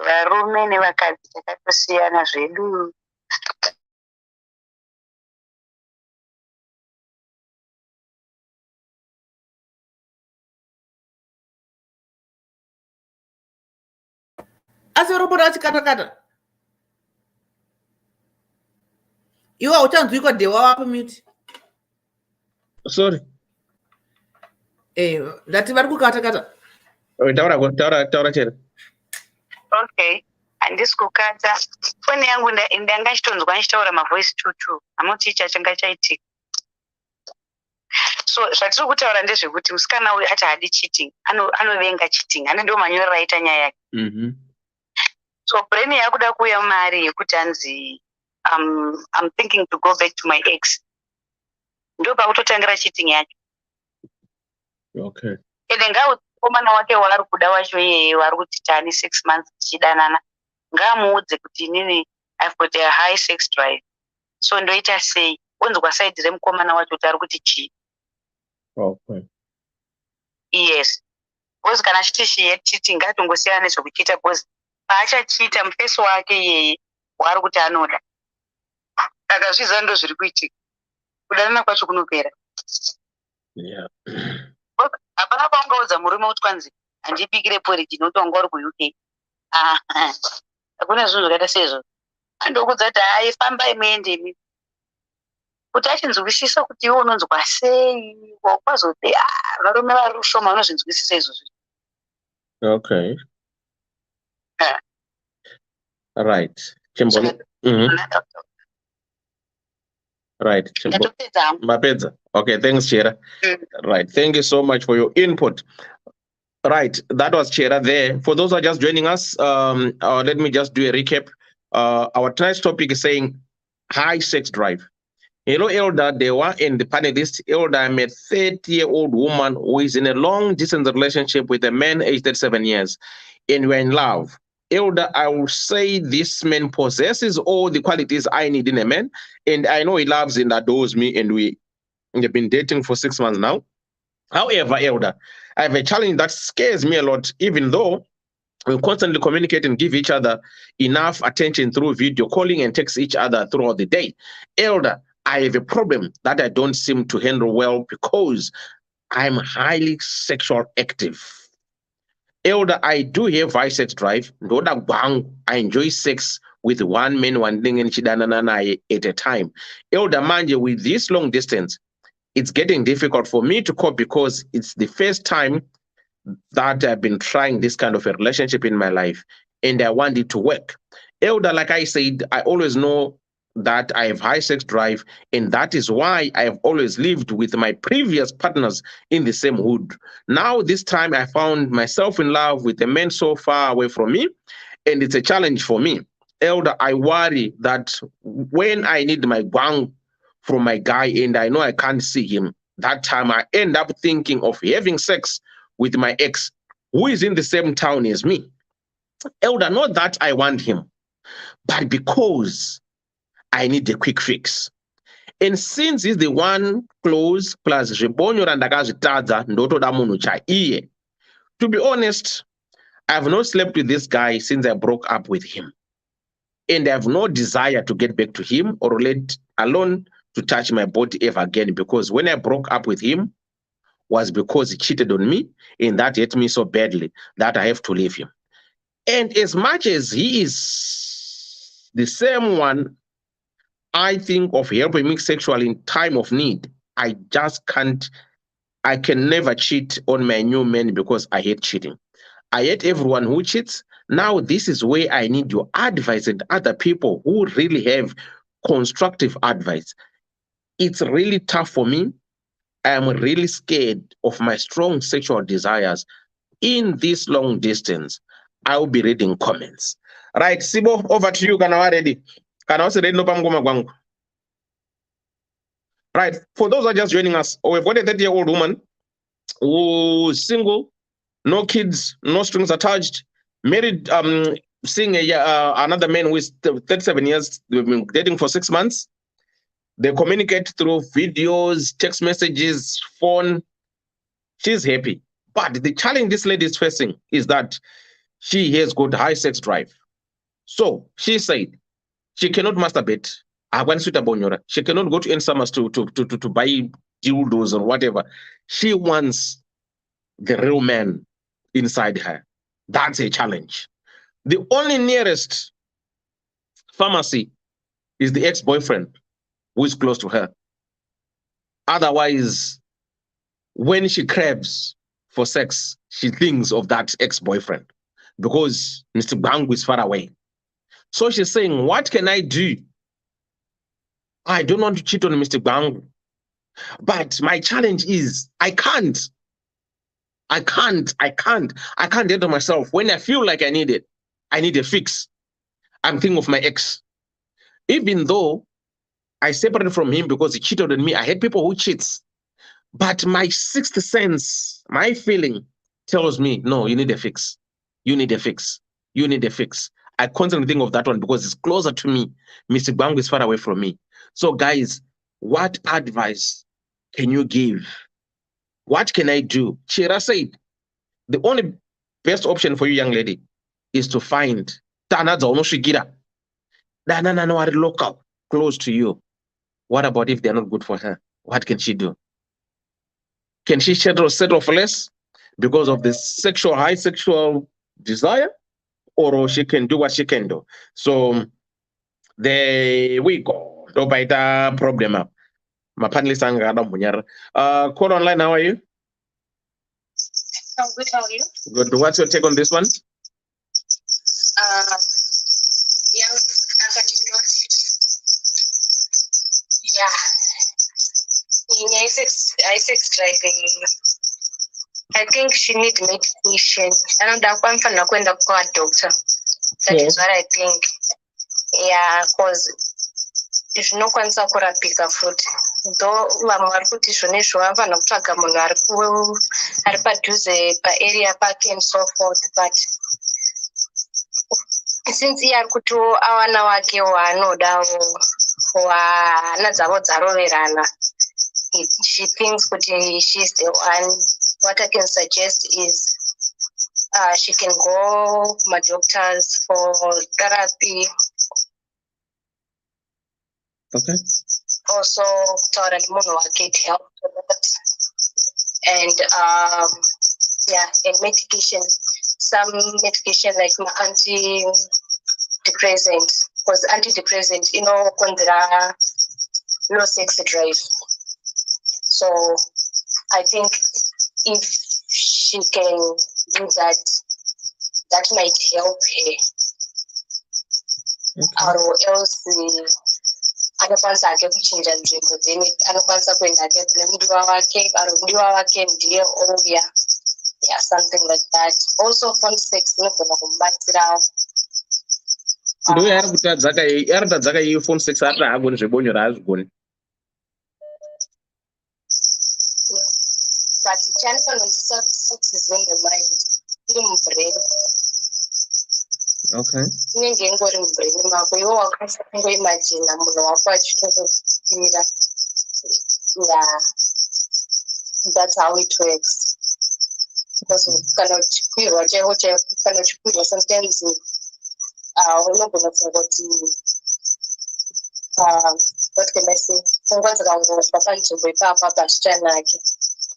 varume nevakadzi takatosiyana zvedu. Asi robot achikata-kata. Iwe hauchanzwikwa dewa wapo mute. Sorry. Ndati vari kukata-kata. Taura chero. Okay. Handisi kukata. Foni yangu ndanga chitonzwa ndichitaura mavoice tutu. Hamoti ichi changa chaitika. So zvatiri kutaura ndezvekuti musikana uyu ati hadi cheating, anovenga cheating, ndo manyorero aita nyaya yake. So brain yakuda kuuya mari yekuti hanzi I'm thinking to go back to my ex. Ndo pakutotangira cheating yacho. Okay. Ende ngamukomana wake waari kuda wacho iyeye wari kuti tani 6 months tichidanana, ngamuudze kuti inini I've got a high sex drive. So ndoita sei? Unzwa side remukomana wacho kuti ari kuti chii. Okay. Yes. Because kana chiti cheating ngatongosiyana nezvekuchiita because paachachita mufeso wake iyeye waari kuti anoda. Akazviziva ndo zviri kuitika. Kudanana kwacho kunopera. Yeah. Hapana paungaudza murume kuti kwanzi handibikire porridge nokuti wanga uri kuUK. Hakuna zvinhu zvakaita sezvo. Andokudza kuti hai fambai muende imi. Kuti achinzwisisa kuti iwe unonzwa sei, wakwazoti varume vari ushoma vanozvinzwisisa izvozvo. Okay. Right. Right. Mapedza. Okay, thanks, Chera. Right. Thank you so much for your input. Right. That was Chera there. For those who are just joining us, let me just do a recap. Our tonight's topic is saying high sex drive. Hello, Elder Dewa and the panelist. Elder, I'm a 30-year-old woman who is in a long-distance relationship with a man aged 37 years, and we're in love. Elder, I will say this man possesses all the qualities I need in a man, and I know he loves and adores me, and we have been dating for 6 months now. However, Elder, I have a challenge that scares me a lot, even though we constantly communicate and give each other enough attention through video calling and text each other throughout the day. Elder, I have a problem that I don't seem to handle well because I'm highly sexual active. Elder, I do have high sex drive. I enjoy sex with one man, one thing, and at a time. Elder, mind you, with this long distance, it's getting difficult for me to cope because it's the first time that I've been trying this kind of a relationship in my life, and I want it to work. Elder, like I said, I always know that I have high sex drive, and that is why I have always lived with my previous partners in the same hood. Now, this time I found myself in love with a man so far away from me, and it's a challenge for me. Elder, I worry that when I need my guang from my guy and I know I can't see him, that time I end up thinking of having sex with my ex, who is in the same town as me. Elder, not that I want him, but because I need a quick fix. And since he's the one close plus zvibonyo randakazvitadza ndotoda munhu chaiye. To be honest, I have not slept with this guy since I broke up with him. And I have no desire to get back to him or let alone to touch my body ever again, because when I broke up with him was because he cheated on me, and that hurt me so badly that I have to leave him. And as much as he is the same one I think of helping me sexually in time of need, I just can't, I can never cheat on my new man because I hate cheating. I hate everyone who cheats. Now, this is where I need your advice and other people who really have constructive advice. It's really tough for me. I'm really scared of my strong sexual desires in this long distance. I'll be reading comments. Right, Sibo, over to you. Kana ready? Kana also ready no pamgoma gwangu. Right, for those who are just joining us, we've got a 30-year-old woman who's single, no kids, no strings attached, married, seeing another man who is 37 years. They've been dating for 6 months. They communicate through videos, text messages, phone. She's happy. But the challenge this lady is facing is that she has got high sex drive. So she said she cannot masturbate. She cannot go to Ensamas to buy dildos or whatever. She wants the real man inside her. That's a challenge. The only nearest pharmacy is the ex-boyfriend who is close to her. Otherwise, when she craves for sex, she thinks of that ex-boyfriend because Mr. Bangu is far away. So she's saying, what can I do? I don't want to cheat on Mr. Bangu. But my challenge is I can't handle myself. When I feel like I need it, I need a fix. I'm thinking of my ex. Even though I separated from him because he cheated on me, I hate people who cheats. But my sixth sense, my feeling tells me, no, you need a fix. You need a fix. You need a fix. I constantly think of that one because it's closer to me. Mr. Bangu is far away from me. So guys, what advice can you give? What can I do? Chira said, the only best option for you, young lady, is to find local close to you. What about if they're not good for her? What can she do? Can she settle for less because of the high sexual desire? Or she can do what she can do. So there we go. No baita problem. My panelist call online, how are you? I'm good, how are you? Good. What's your take on this one? Yeah, I sex driving. I think she needs medication. And I'm going to go to doctor. That is what I think. Yeah, because zvinokwanisa kurapika futi. Though vamwe vari kuti izvonizvo vanofanira kutsvaga munhu ari padhuze paarea pake and so forth, but since iye ari kuti awana wake waanoda hana dzavo dzaroverana, she thinks kuti she's the one. What I can suggest is she can go to my doctors for therapy. Okay. Also, kutaura nemunhu wake to help with that. And and medication. Some medication like antidepressant, because antidepressant, konzera low sex drive. So I think if she can do that, that might help her. Okay. Or else anokwanisa hake kuchinja nzvimbo dzene, anokwanisa kuenda hake kune mudiwa wake, mudiwa wake ndiye ouya. Yeah, something like that. Also, phone sex inogona kumubatsirawo. Ndo yaratadzaka iyi phone sex ari hagoni zvebonyo raazvigoni. But chanofanonzisa kuti sex is in the mind, iri mubrain. Okay. Inenge ingori mubrain mako, iwo wakwanisa kungoimagina munhu wako achitokufira. Yeah, that's how it works. Because kana uchikwirwa chaiwo kana uchikwirwa sometimes unogona kufunga kuti what can I say, pfungwa dzikangobva panzvimbo ipapa hazvichanaki.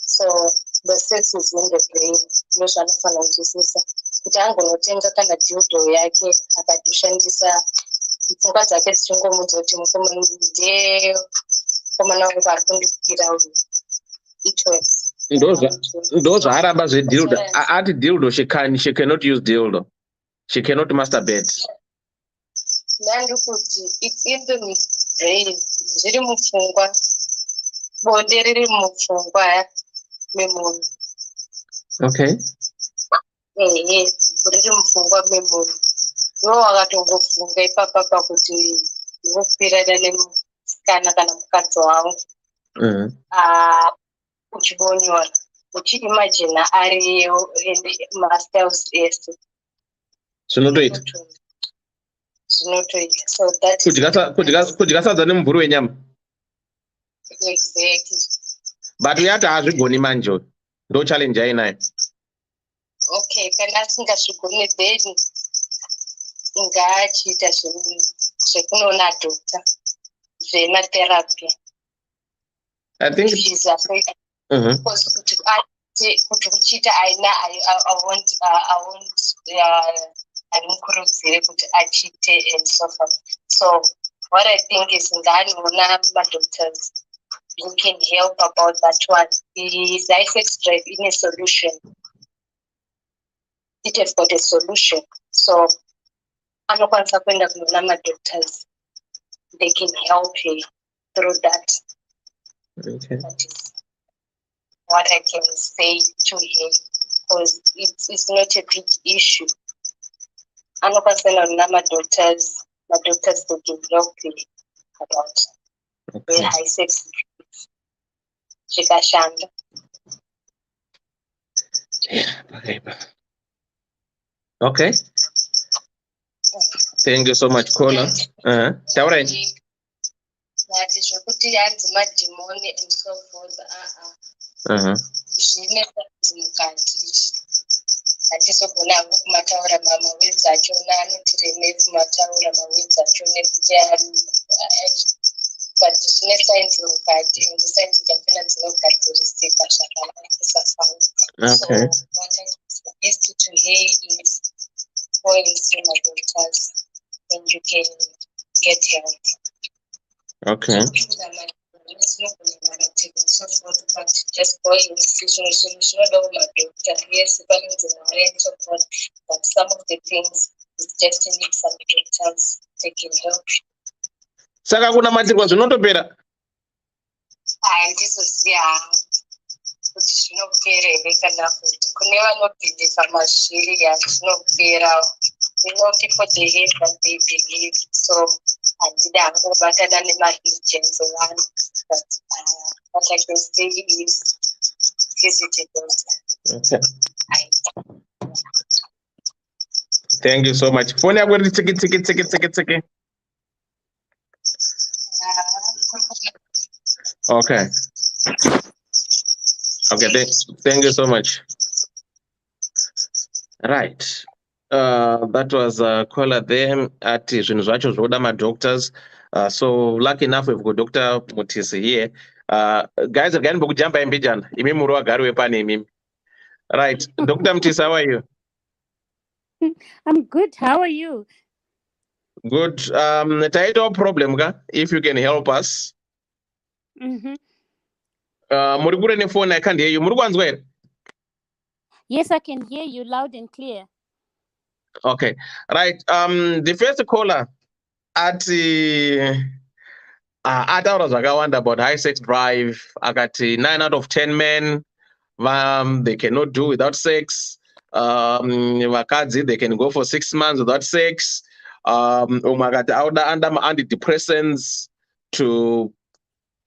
So the sex is in the brain. Ndozvaanofanira kunzwisisa kuti angonotenga kana dildo yake akatoshandisa, pfungwa dzake dzichingomudza kuti mukomana ndiye mukomana wangu ari kundikwira uyu. It works. Ndozvaaramba zvedildo. Ati dildo she cannot use dildo. She cannot masturbate. Ndandikuti it's in the brain, zviri mupfungwa, bonde riri mupfungwa memunhu. Okay. Riri mupfungwa memunhu. Iwo wakatongofunga ipapapa kuti ndinokwirana nemusikana kana mukadzi wangu. Uchibonyora, uchiimagina ariyo mastyles ese. Zvinotoita. So that kudya sadza nemumvuri wenyama. Exactly. But uyati hazvigoni manje, ndo challenge ainayo. Okay, kana asingazvigoni then ngaachiita zvekunoona doctor zvematherapy. I think she's afraid. Because kuti kuchiita I won't andimukurudzire kuti achite and so forth. So what I think is nganoona madoctors who can help about that one. The sex drive in a solution. It has got a solution. So anokwanisa kuenda kunoona madoctors. They can help her through that. Okay. That is what I can say to him, because it's not a big issue. I'm not concerned on my doctors. My doctors they can help me about the high sex. Okay. Thank you so much, caller. Taura. That is kuti hanzi madhimoni and so forth. Zvine mukati. Hatizogona hangu kumataura mawedzi achona anotireme kumataura mawedzi achona nekuti but zvine sainzi mukati and sainzi dzakona dzinogadzirisika zvakanakisa fana. So what I suggest to her is go and see my doctors and you can get help. Okay. So forth, but just go and see my doctor. Yes, and so forth. But some of the things is just need some doctors taking help. Saka kuna matirwa zvinotopera. Ndizosiya kuti zvinopera here kana kuti kune vanopindisa mazviri zvinopera. People they hate what they believe. So handida kubatana nema-agents around, but what I can say is visit a doctor. Okay. Thank you so much. Phone yako ri tiki. Okay. Okay, thank you so much. Right. That was caller there at zvinhu zvacho zvoda madoctors. So lucky enough we've got Dr. Mutisi here. Guys, again bokujamba imbijana. Imi muri wagari wepane imimi. Right. Dr. Mutisi, how are you? I'm good. How are you? Good. Taito problem ga, if you can help us. Mm-hmm. Muri kure ne phone, I can't hear you. Muri kwanzwa here? Yes, I can hear you loud and clear. Okay. Right. The first caller at ataura zvakawanda about high sex drive. Akati 9 out of 10 men they cannot do without sex. Vakadzi, they can go for 6 months without sex. Akati under antidepressants to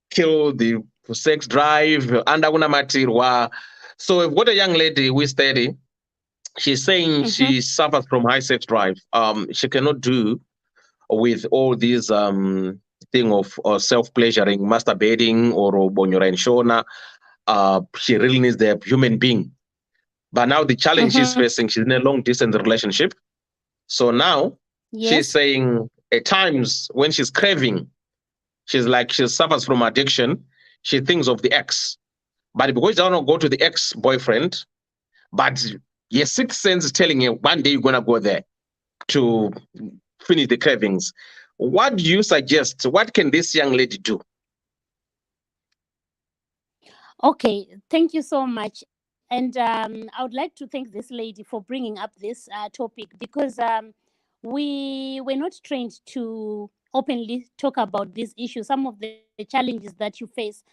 kill the sex drive. Anda kunamatirwa. So we've got a young lady who is steady. She's saying she suffers from high sex drive. She cannot do with all these thing of self-pleasuring, masturbating or bonyora and shona. She really needs the human being. But now the challenge she's facing, she's in a long-distance relationship. So now she's saying at times when she's craving, she's like she suffers from addiction. She thinks of the ex. But because she doesn't go to the ex-boyfriend, but your sixth sense is telling you one day you're going to go there to finish the cravings. What do you suggest? What can this young lady do? Okay, thank you so much. And I would like to thank this lady for bringing up this topic because we were not trained to openly talk about this issue, some of the challenges that you face.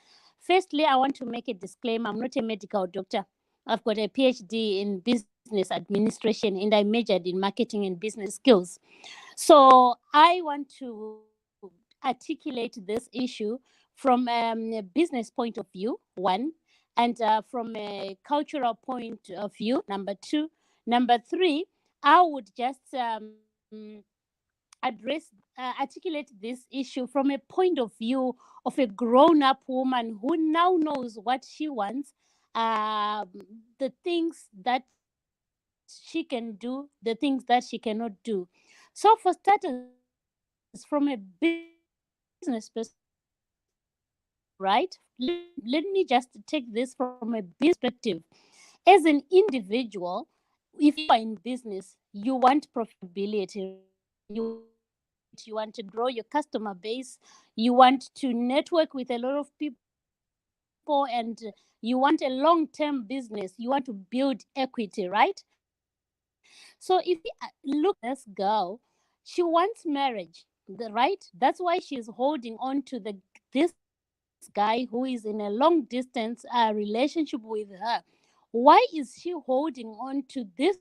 Firstly, I want to make a disclaimer. I'm not a medical doctor. I've got a PhD in business administration and I majored in marketing and business skills. So I want to articulate this issue from a business point of view, one, and from a cultural point of view, number two. Number three, I would just articulate this issue from a point of view of a grown-up woman who now knows what she wants, the things that she can do, the things that she cannot do. So for starters, from a business perspective, right? Let me just take this from a perspective. As an individual, if you are in business, you want profitability, you want to grow your customer base, you want to network with a lot of people, and you want a long-term business, you want to build equity, right? So if you look at this girl, she wants marriage, right? That's why she's holding on to this guy who is in a long distance relationship with her. Why is she holding on to this?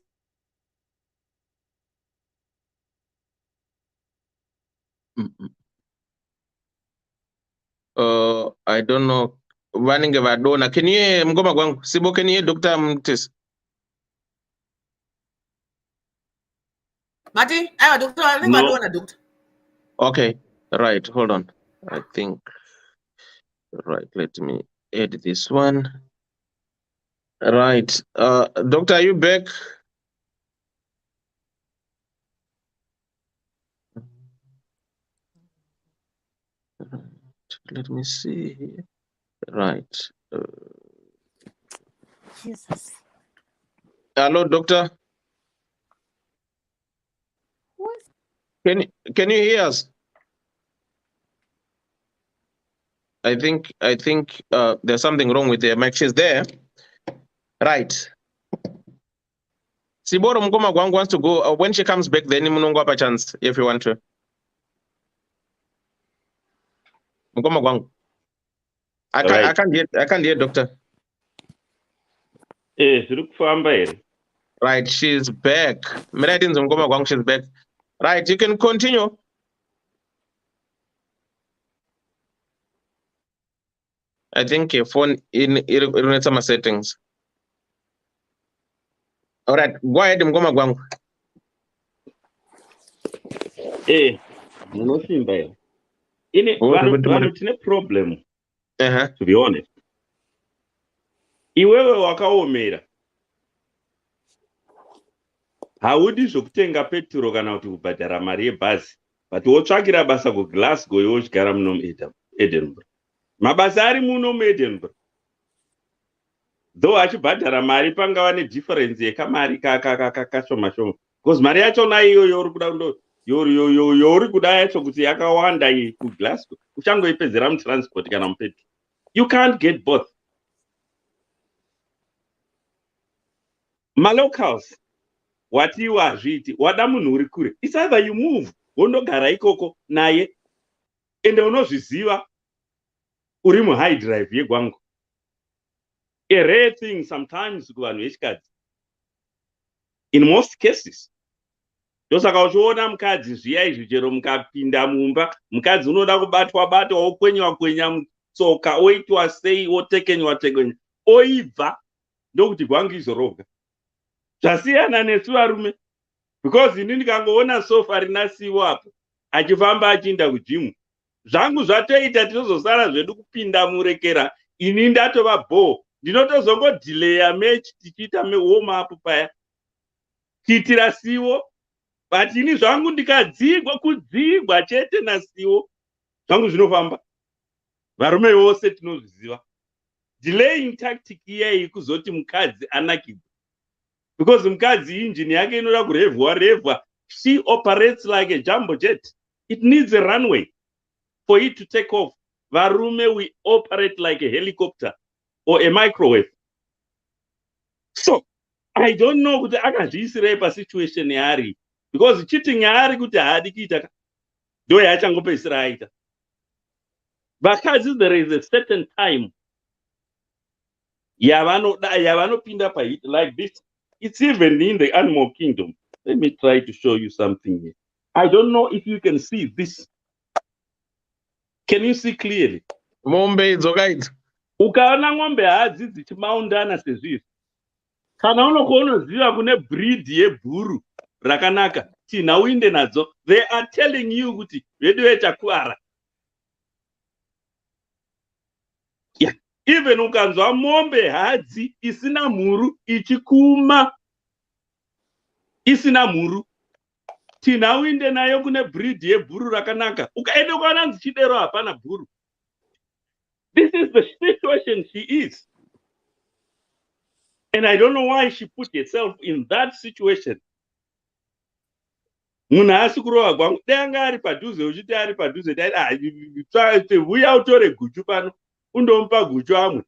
I don't know. Vanenge vadona. Can you hear mngoma gwangu? Sibo, can you hear Dr. Mutisi? Martin, doctor, I think No. I don't doctor. Okay, right. Hold on. I think. Right. Let me add this one. Right. Doctor, are you back? Right. Let me see here. Right. Jesus. Hello, doctor. What? Can you hear us? I think there's something wrong with the mic. She's there. Right. Siboro Mkoma Gwang wants to go. When she comes back, then Munongo have a chance if you want to. Mkoma Gwang. I can't hear doctor. Zviri kufamba here. Right, she's back. Mkoma Gwang, she's back. Right, you can continue. I think your phone in some settings. All right, go ahead, Mgoma Gwangu. Munosimba here. Vanhu tine problem, to be honest. Iwewe wakaomera. Haudi zvokutenga petro kana kuti kubhadhara mari yebhazi, but wotsvakira basa kuGlasgow iwe uchigara muno muEdinburgh. Mabasa ari muno muEdinburgh. Though achibhadhara mari pangava nedifference yekamari kakashoma shoma. Because mari yachona iyoyo uri kuda uri kuda yacho kuti yakawanda iyi kuGlasgow. Uchangoipedzera mutransport kana mupetro. You can't get both. Malocals, wati wazviti, wada munhu uri kure. It's either you move, wondogara ikoko naye, ende unozviziva uri muhigh drive yeGwangu. A rare thing sometimes kuvanhu vechikadzi. In most cases, ndosaka uchiona mukadzi zviya izvi chero mukapinda mumba, mukadzi unoda kubatwa okwenywa mutsoka, oitwa sei, otekenywa, oibva, ndokuti Gwangu izorovga. Zvasiyana nesu varume, because ini ndikangoona sofa rinasiwo apo achifamba achienda kujimu, zvangu zvatoita tinozosara zvedu kupinda murekera, ini ndatova bho, ndinotozongodhileya mechi tichiita warm up paya kuitira siwo, but ini zvangu kudzigwa chete nasiwo, zvangu zvinofamba. Varume vose tinozviziva. Delaying tactic iyei kuzoti mukadzi anakirwa. Because mukadzi engine yake inoda kurevhwa. She operates like a jumbo jet. It needs a runway for it to take off. Varume, we operate like a helicopter or a microwave. So, I don't know kuti akazviisirei pasituation yaari. Because cheating yaari kuti haadi kuita ndo yaachangopedzisira aita. Vakadzi, there is a certain time yavanopinda pahit like this. It's even in the animal kingdom. Let me try to show you something here. I don't know if you can see this. Can you see clearly? Mombe idzokaita. Ukaona ng'ombe hadzi dzichimaundana sezvizvi, kana unoziva kune breed yebhuru rakanaka, tina uinde nadzo, they are telling you kuti vedu vechakuara. Yeah. Even ukanzwa mombe hadzi isina mhuru ichikuma, isina mhuru, tina uinde nayo kune breed yebhuru rakanaka, ukaenda ukaona nzichidero hapana bhuru. This is the situation she is. And I don't know why she put herself in that situation. Munhu asi kurova Gwangu, dai anga ari padhuze, uchiti ari padhuze, uya utore guchu pano, undomupa guchu amwe.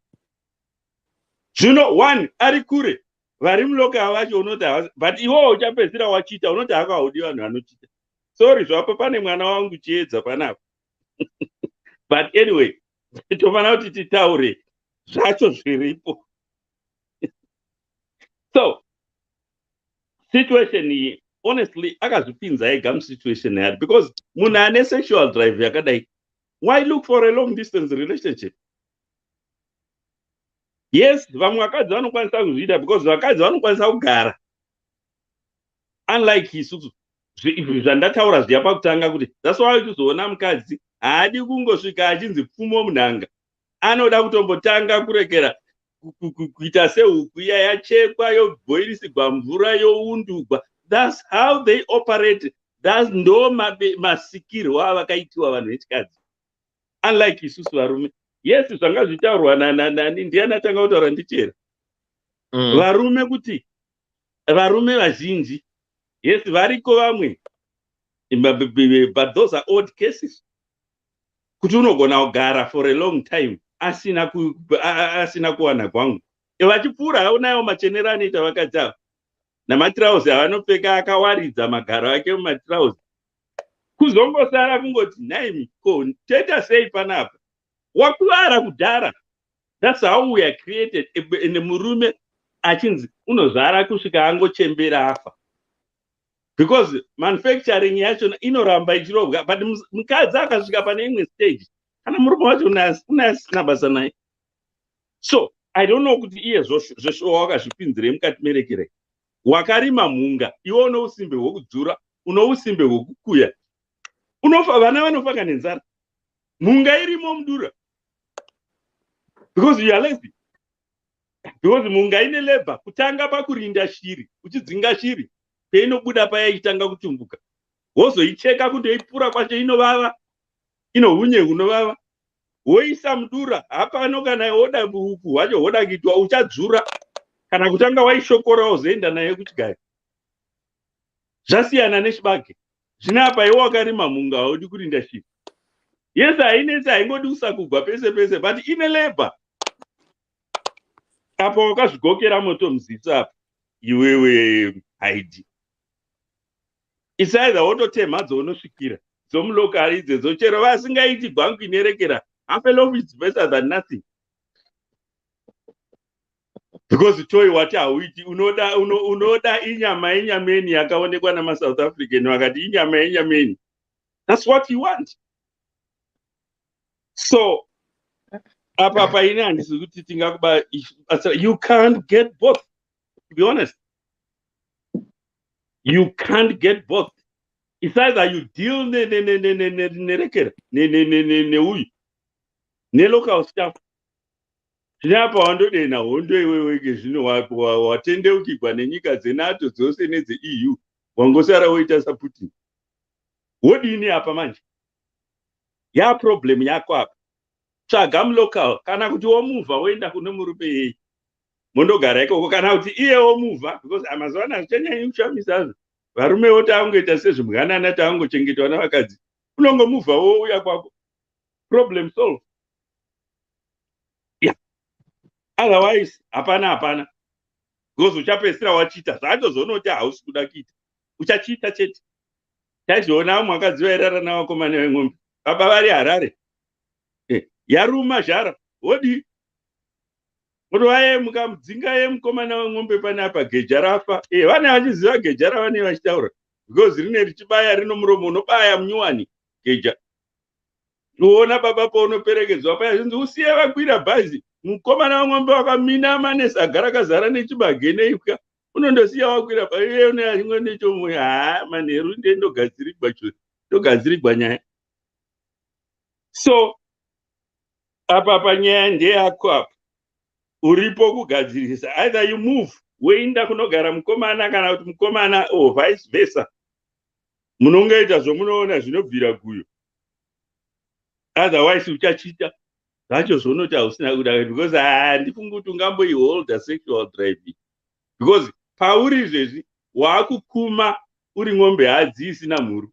Zvino one ari kure, vari muloka vacho unoti havasi, but iwewe uchapedzisira wachiita, unoti hakaudi vanhu vanochiita. Sorry, zvapo pane mwana wangu chiedza panapa. But anyway, tofana kuti titaure zvacho zviripo. So, situation iyi, honestly, akazvipinza ega musituation yari, because munhu ane sexual drive yakadai, why look for a long distance relationship? Yes, vamwe vakadzi vanokwanisa kuzviita, because vakadzi vanokwanisa kugara. Unlike isusu, zvandataura zviya pakutanga kuti, that's why uchizoona mukadzi haadi kungosvika achinzi pfumo munhanga. Anoda kutombotanga kurekera kuita sehuku iya yachekwa, yobhoirisigwa mvura, youndugwa. That's how they operate. That's ndo masikirwo avakaitiwa vanhu vechikadzi. Unlike isusu varume. Yes, zvanga zvitaurwa nani ndiani atanga kutaura ndichera. Varume kuti, varume vazhinji, yes, variko vamwe, but those are odd cases. Kuti unogona kugara for a long time asina kuwana Gwangu. Vachipfuura unayo machenero anoita vakadzi ava, namatirauzi avanopfeka akawaridza magaro ake mumatirauzi, kuzongosara kungoti nhai ko toita sei panapa, wakuvara kudhara. That's how we are created. Ende murume achinzi unozara kusvika angochembera afa, because manufacturing yacho inoramba ichirovwa. But mukadzi akasvika pane imwe stage, kana murume wacho unasina basa naye, So I don't know kuti iye zveshowa wakazvipinzire mukati merekere. Wakarima mhunga, iwe uno usimbe hwekudzura, uno usimbe hwekukuya. Unofa, vana vanofanga nenzara. Mhunga irimo mudura. Because you are lazy. Because mhunga ine labor, kutanga pakurinda shiri, uchidzinga shiri, peinobuda paya ichitanga kutumbuka. Wozoicheka kundoipura kwacho inovava, inohunye hunovava. Woisa mudura, hapano kana woda uku hwacho hoda kuitwa uchadzura. Kana kutanga waishokora wozoenda naye kuchigaya. Zvasiyana nechibage. Zvinapa iwe wakarima mhunga haudi kurinda shiri. Yes, hainetsi haingodi kusakugwa pese pese, but ine labor. Apa wakazvigokera moto muzitsa apa, iwewe haidi. It's either wototemha dzaunosvikira, dzomulokari idzedzo, chero vasingaiti gwangu inerekera, half a loaf is better than nothing. Because choi wati hauiti, unoda inyama yenyameni yakaonekwa nama-South African, wakati inyama yenyameni. That's what you want. So, apa ine handisi kuti tingakuba, you can't get both, to be honest. You can't get both. It's either you deal nerekera, neuyu, ne-local staff. Zvinapa wandodena hondo iweweke zvino watendeukirwa nenyika dzeNATO dzose nedze-EU, wangosara woita saPutin. Wodini apa manje? Ya problem yako apa. Tsvaga mulocal, kana kuti womuvha woenda kune murume yei. Mondogara ikoko, kana kuti iye womuvha, because amazuva ano hazvichanyanyi kushamisa. Varume wotaangoita sezvimwanana taangochengetwa navakadzi. Unongomuvha wouya kwako. Problem solved. Yeah. Otherwise, hapana. Because uchapedzisira wachita, zvatozonoti hausi kuda kuita. Uchachita chete. Tazviona vamwe vakadzi vairara navakomana veng'ombe. Baba vari Harare. Yaruma zhara. Wodi. Muruvaye mukamudzinga yemukomana weng'ombe panapa, geja rafa. Vane vachiziva geja ravane vachitaura. Because rine richibaya rino muromo unobaya munyuwani geja. Uona baba paunoperekedzwa paya zvinzi usiye vakwira bhazi. Mukomana weng'ombe wakaminama nesaga rakazara nechibage neipwa. Unondosiya wakwira bhazi. Iye une nechomoyo. Manheru ndogadzirigwa nyaya. So, apa nyaya ndeyako apa. Uripo kugadzirisa. Either you move, woinda kunogara mukomana kana kuti mukomana or vice versa. Munongoita zvomunoona zvinobvira guyo. Otherwise uchachita. Zvacho zvonoti hausina kuda, because handifungi kuti ungamboiholda sexual drive. Because pauri izvezvi wakukuma uri ng'ombe hadzi isina mhuru.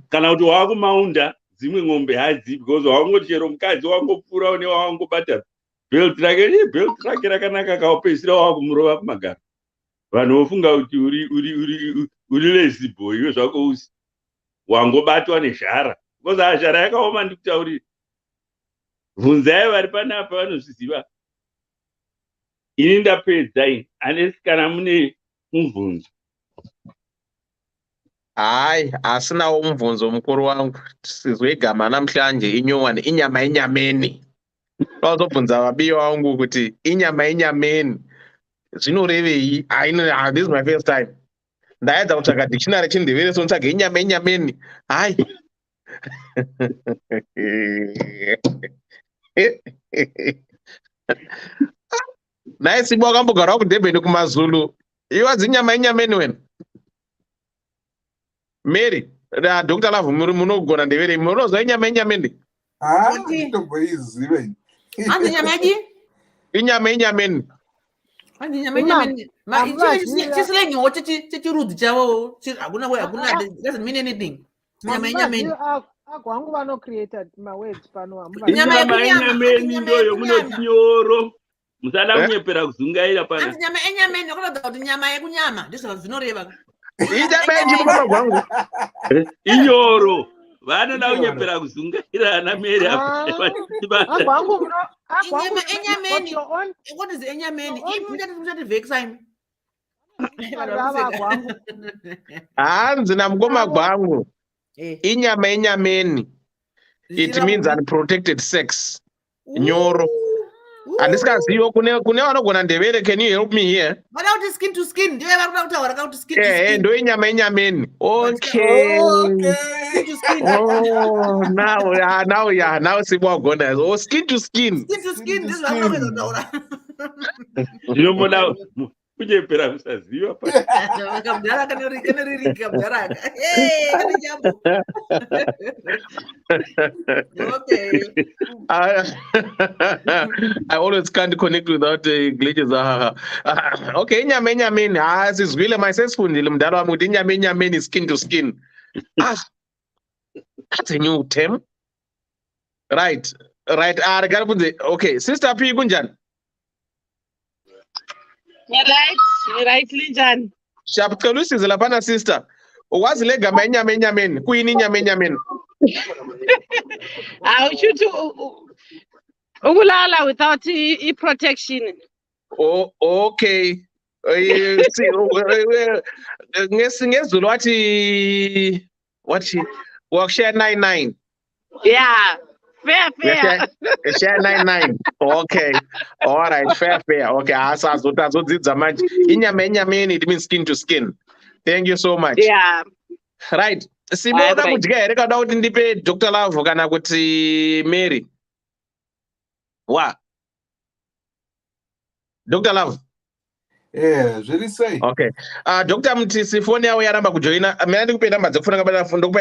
Kana kuti wakumaunda dzimwe ng'ombe hadzi, because wangoti chero mukadzi wangopfuura une wangobata belt rake rakanaka kaupedzisira wakumurova kumagara. Vanhu vofunga kuti uri lazy boy, iwe zvako usi wangobatwa nezhara. Because zhara yakaoma ndikutaurira. Bvunzai vari panapa vanozviziva. Ini ndapedza ini, unless kana mune mubvunzo. Hai, asinawo mubvunzo mukuru wangu. Sizwe gama namhlanje inyowani, inyama yenyameni. Wazobvunza vabiyo vangu kuti inyama yenyameni zvinorevei? This is my first time. Ndaedza kutsvaga dictionary chindevere so ntsvage inyama yenyameni. Hai. Naye Sibu wakambogarawo kuDurban kumaZulu. Iwa zinyama yenyameni wena. Mary, Dr. Love munogona ndevere munozwa inyama yenyameni? Ndomboiziva. Andi nyamaji? Inyama yenyameni. Andi nyamaji. Chislengi wote chichirudhi chavo. Hakuna, doesn't mean anything. Nyama. Kwangu vano created my words pano. Nyama yenyameni ndoyo munoti nyoro. Musada kunyepera kuzungaira pana. Nyama yenyameni yakunoda kuti nyama yekunyama. Ndizvo zvinoreva. Inyameni mukoma gwangu. Inyoro. Vanoda kunyepera kuzungaira ana Mary apa. Inyama yenyameni. What is enyameni? Imutati vexime. Hanzi namukoma gwangu. Inyama yenyameni. It means unprotected sex. Nyoro. Andisikazivo kune vanogona ndevere. Can you help me here? Vanokuti skin to skin. Ndiye varikuda kutaura kuti skin to skin. Ndo inyama enyameni. Okay. Skin to skin. Oh, now sibwagona. Oh, skin to skin. Skin to skin. Ndizvo vakuda kutaura. Ndinomona kuchepera kusaziva pa. Kamudhara kanorika kamudhara. Hey, kanijambo. Okay. I always can't connect without glitches. Okay, inyama enyameni. Sizwile myself-fundile mdala wami ukuthi inyama enyameni skin to skin. That's a new term. Right. Okay, Sister P kunjani? Right, Linjan. Siyacela usize laphana sister. Wazi le gama enyama enyameni. Kuyini inyama enyameni? Awushuthi ukulala without protection. Oh, okay. Ngezulu wathi share 99. Yeah. Fair. Share 99. Okay. All right. Fair. Okay. Asazodzidza manje. Inyama enyameni, it means skin to skin. Thank you so much. Yeah. Right. Siboda kudya here kada kuti ndipe Dr. Love kana kuti Mary. Wa. Dr. Love. Yeah, zviri sei. Okay. Dr. Mtisi phone yawo yaramba kujoina. Mina ndikupe namba dzekufona kabana ndokupa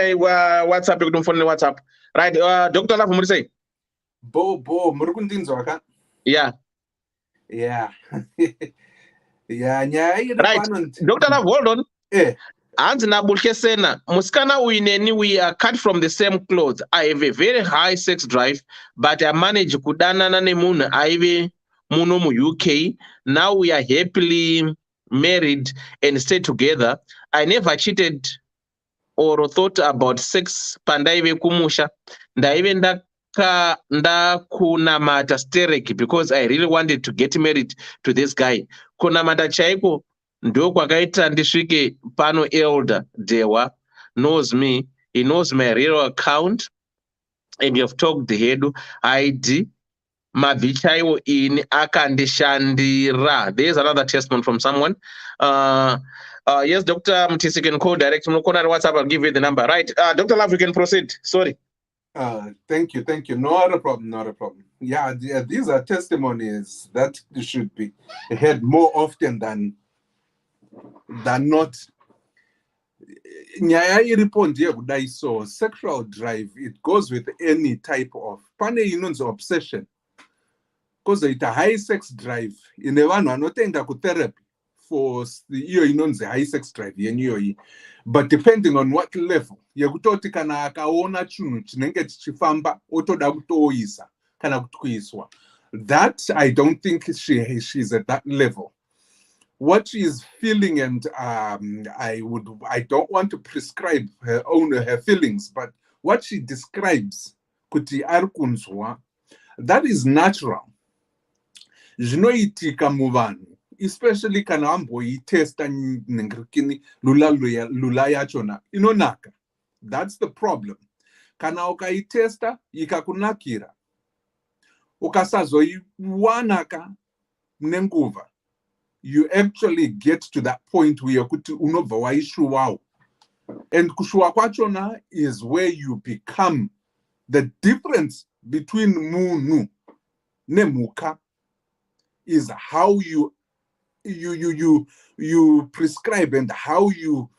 WhatsApp kuti mufone WhatsApp. Right. Dr. Love muri sei? Bo muri kundinzwa ka? Yeah. Yeah. Yeah, nyaya iri right. pano. Dr. Love, hold on. Hanzi nabulke sena musikana uyineni we are cut from the same clothes. I have a very high sex drive, but I manage kudanana nemunhu aive muno mu UK. Now we are happily married and stay together. I never cheated or thought about sex pandaive kumusha. Ndaive ndakunamata stereki because I really wanted to get married to this guy. Kunamata chaiko ndo kwakaita ndisvike pano. Elder Dewa knows me. He knows my real account and you have talked hedu ID mabvichaiwo ini akandishandira. There is another testimony from someone. Yes, Dr. Mtisi can call direct. Mukona WhatsApp, I'll give you the number. Right. Dr. Love, you can proceed. Sorry. Thank you. Not a problem. Yeah, these are testimonies that should be heard more often than not. Nyaya iripondi yekudai so sexual drive, it goes with any type of pane inonzi obsession. Because it's a high sex drive. In the one anotenga ku therapy for iyo inonzi high sex drive yenyoyi. But depending on what level, yekutoti kana akaona chunhu chinenge chichifamba otoda kutoisa kana kutwiswa. That I don't think she's at that level. What she is feeling, and I don't want to prescribe her feelings, but what she describes, kuti arkunzwa, that is natural. Zvinoitika muvanhu, especially kana amboitesta nengirikini lula yachona inonaka. That's the problem. Kana ukaitesta ikakunakira, ukasazoiwanaka nenguva, you actually get to that point where kuti unobva waishuwawo. And kushuwa kwachona is where you become the difference between munhu nemuka is how you prescribe and how you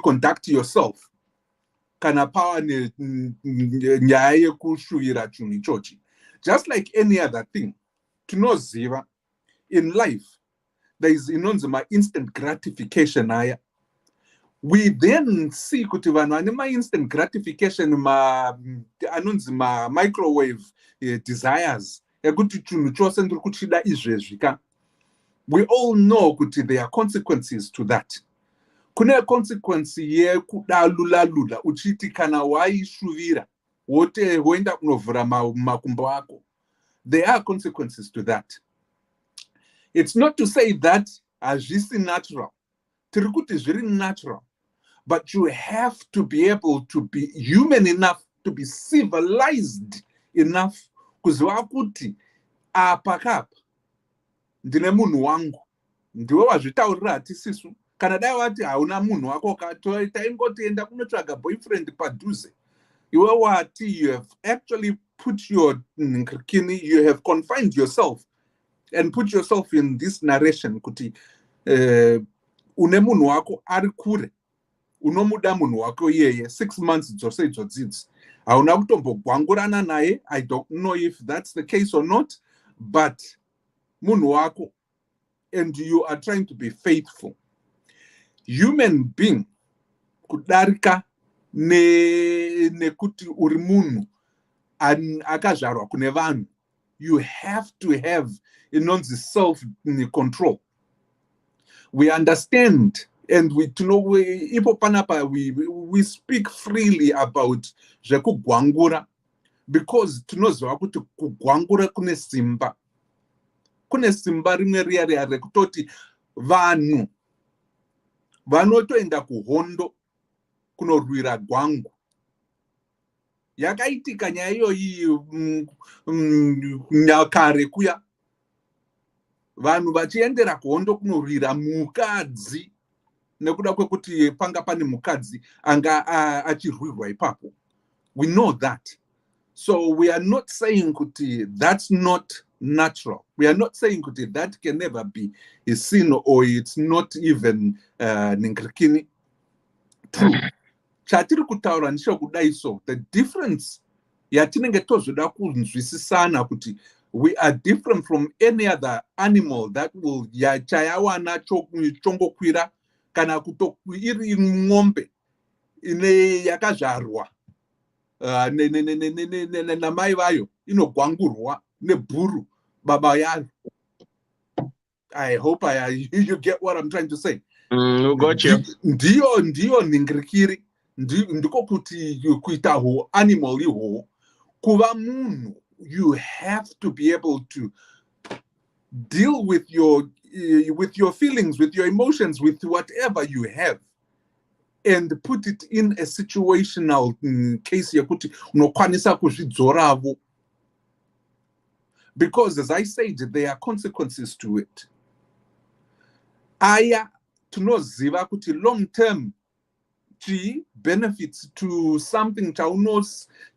conduct yourself. Kana pawa nyaya yekushuvira chinhu ichochi. Just like any other thing, tinoziva in life, there is inonzima instant gratification aya. We then see kuti vanhu vane instant gratification anonzima microwave desires. Ekuti chinhu chose ndiri kuchida izvezvi ka. We all know kuti there are consequences to that. Kune consequence yekuda lula uchiti kana waishuvira wote woenda kunovhura makumbo ako. There are consequences to that. It's not to say that hazvisi natural. Tiri kuti zviri natural. But you have to be able to be human enough, to be civilized enough, kuziva kuti apakapa ndine munhu wangu, ndiwe wazvitaurira hatisisu. Kana dai wati hauna munhu wako taingotienda kunotsvaga boyfriend padhuze, iwe wati you have actually put you have confined yourself and put yourself in this narration kuti une munhu wako ari kure, unomuda munhu wako iyeye 6 months dzose idzodzidzi, hauna kutombogwangurana naye. I don't know if that's the case or not, but munhu wako, and you are trying to be faithful. Human being kudarika nekuti uri munhu akazvarwa kune vanhu, you have to have inonzi self control. We understand, and we speak freely about zvekugwangura because tunoziva kuti kugwangura kune simba rimwe riya rekutoti vanhu vanotoenda kuhondo kunorwira gwangu. Yakaitika nyaya iyoyi nyakare kuya, vanhu vachiendera kuhondo kunorwira mukadzi nekuda kwekuti panga pane mukadzi anga achirwirwa ipapo. We know that. So we are not saying kuti that's not natural. We are not saying kuti that can never be a sin, or it's not even true. Chatiri kutaura nisho kudai so. The difference yatinenge tozoda kunzwisisana kuti we are different from any other animal that will chayawana chongokwira kana iri ng'ombe ine yakazvarwa namai vayo inogwangurwa nebhuru baba yayo. I hope you get what I'm trying to say. You got you. Ndiyo ningirikiri, ndiko kuti kuita animal iho kuva munhu. You have to be able to deal with your feelings, with your emotions, with whatever you have, and put it in a situational case yakuti unokwanisa kuzvidzoravo. Because as I said, there are consequences to it. Aya tunoziva kuti long term benefits to something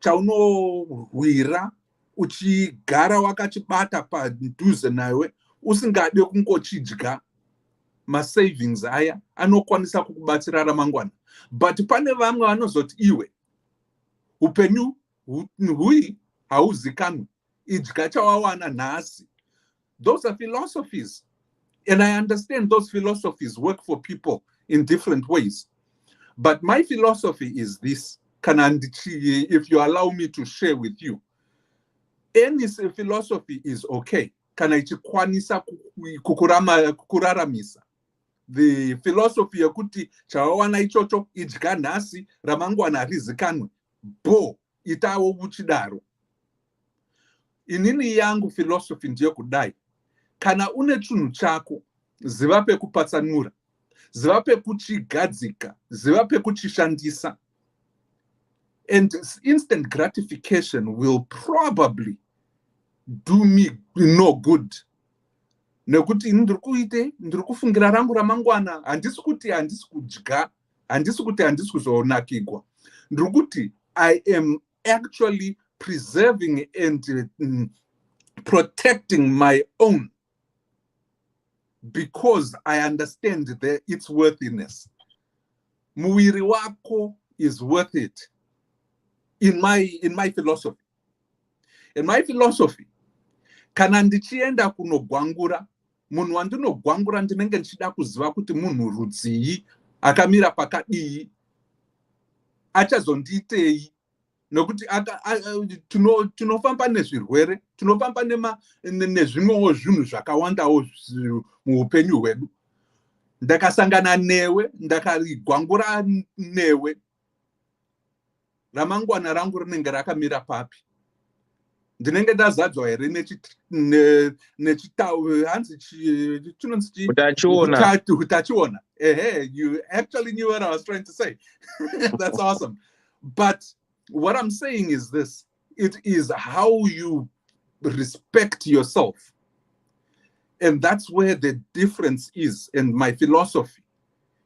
chaunohwira uchigara wakachibata padhuze nawe usingade kungochidya. Savings aya anokwanisa kukubatsira ramangwana. But pane vamwe vanozoti iwe upenyu hui hauzikanwi, idya chawawana nhasi. Those are philosophies, and I understand those philosophies work for people in different ways. But my philosophy is this, if you allow me to share with you. Any philosophy is okay. Kana ichikwanisa kukuraramisa. The philosophy yakuti chawawana ichocho idya nhasi ramangwana rizikanwe, itawo buchidaro. Inini yangu philosophy ndiyo kudai, kana une chunhu chako ziva pekupatsanura, ziva pekuchigadzika, ziva pekuchishandisa. And instant gratification will probably do me no good. Nekuti ndiri kufungira rangu ramangwana, handisi kuti handisi kudya, handisi kuti handisi kuzonakigwa. Ndiri kuti I am actually preserving and protecting my own, because I understand its worthiness. Muwiri wako is worth it. In my philosophy. In my philosophy, kana ndichienda kunogwangura, munhu wandinogwangura ndinenge ndichida kuziva kuti munhu rudzii, akamira pakadii, achazondiitei. Nokuti tunofamba nezvirwere, tunofamba nezvimwewo zvinhu zvakawandawo muupenyu hwedu. Ndakasangana newe, ndakarigwangura newe, ramangwana rangu rinenge rakamira papi? Ndinenge ndazadzwa here utachiona. You actually knew what I was trying to say. That's awesome. But what I'm saying is this: it is how you respect yourself. And that's where the difference is. And my philosophy,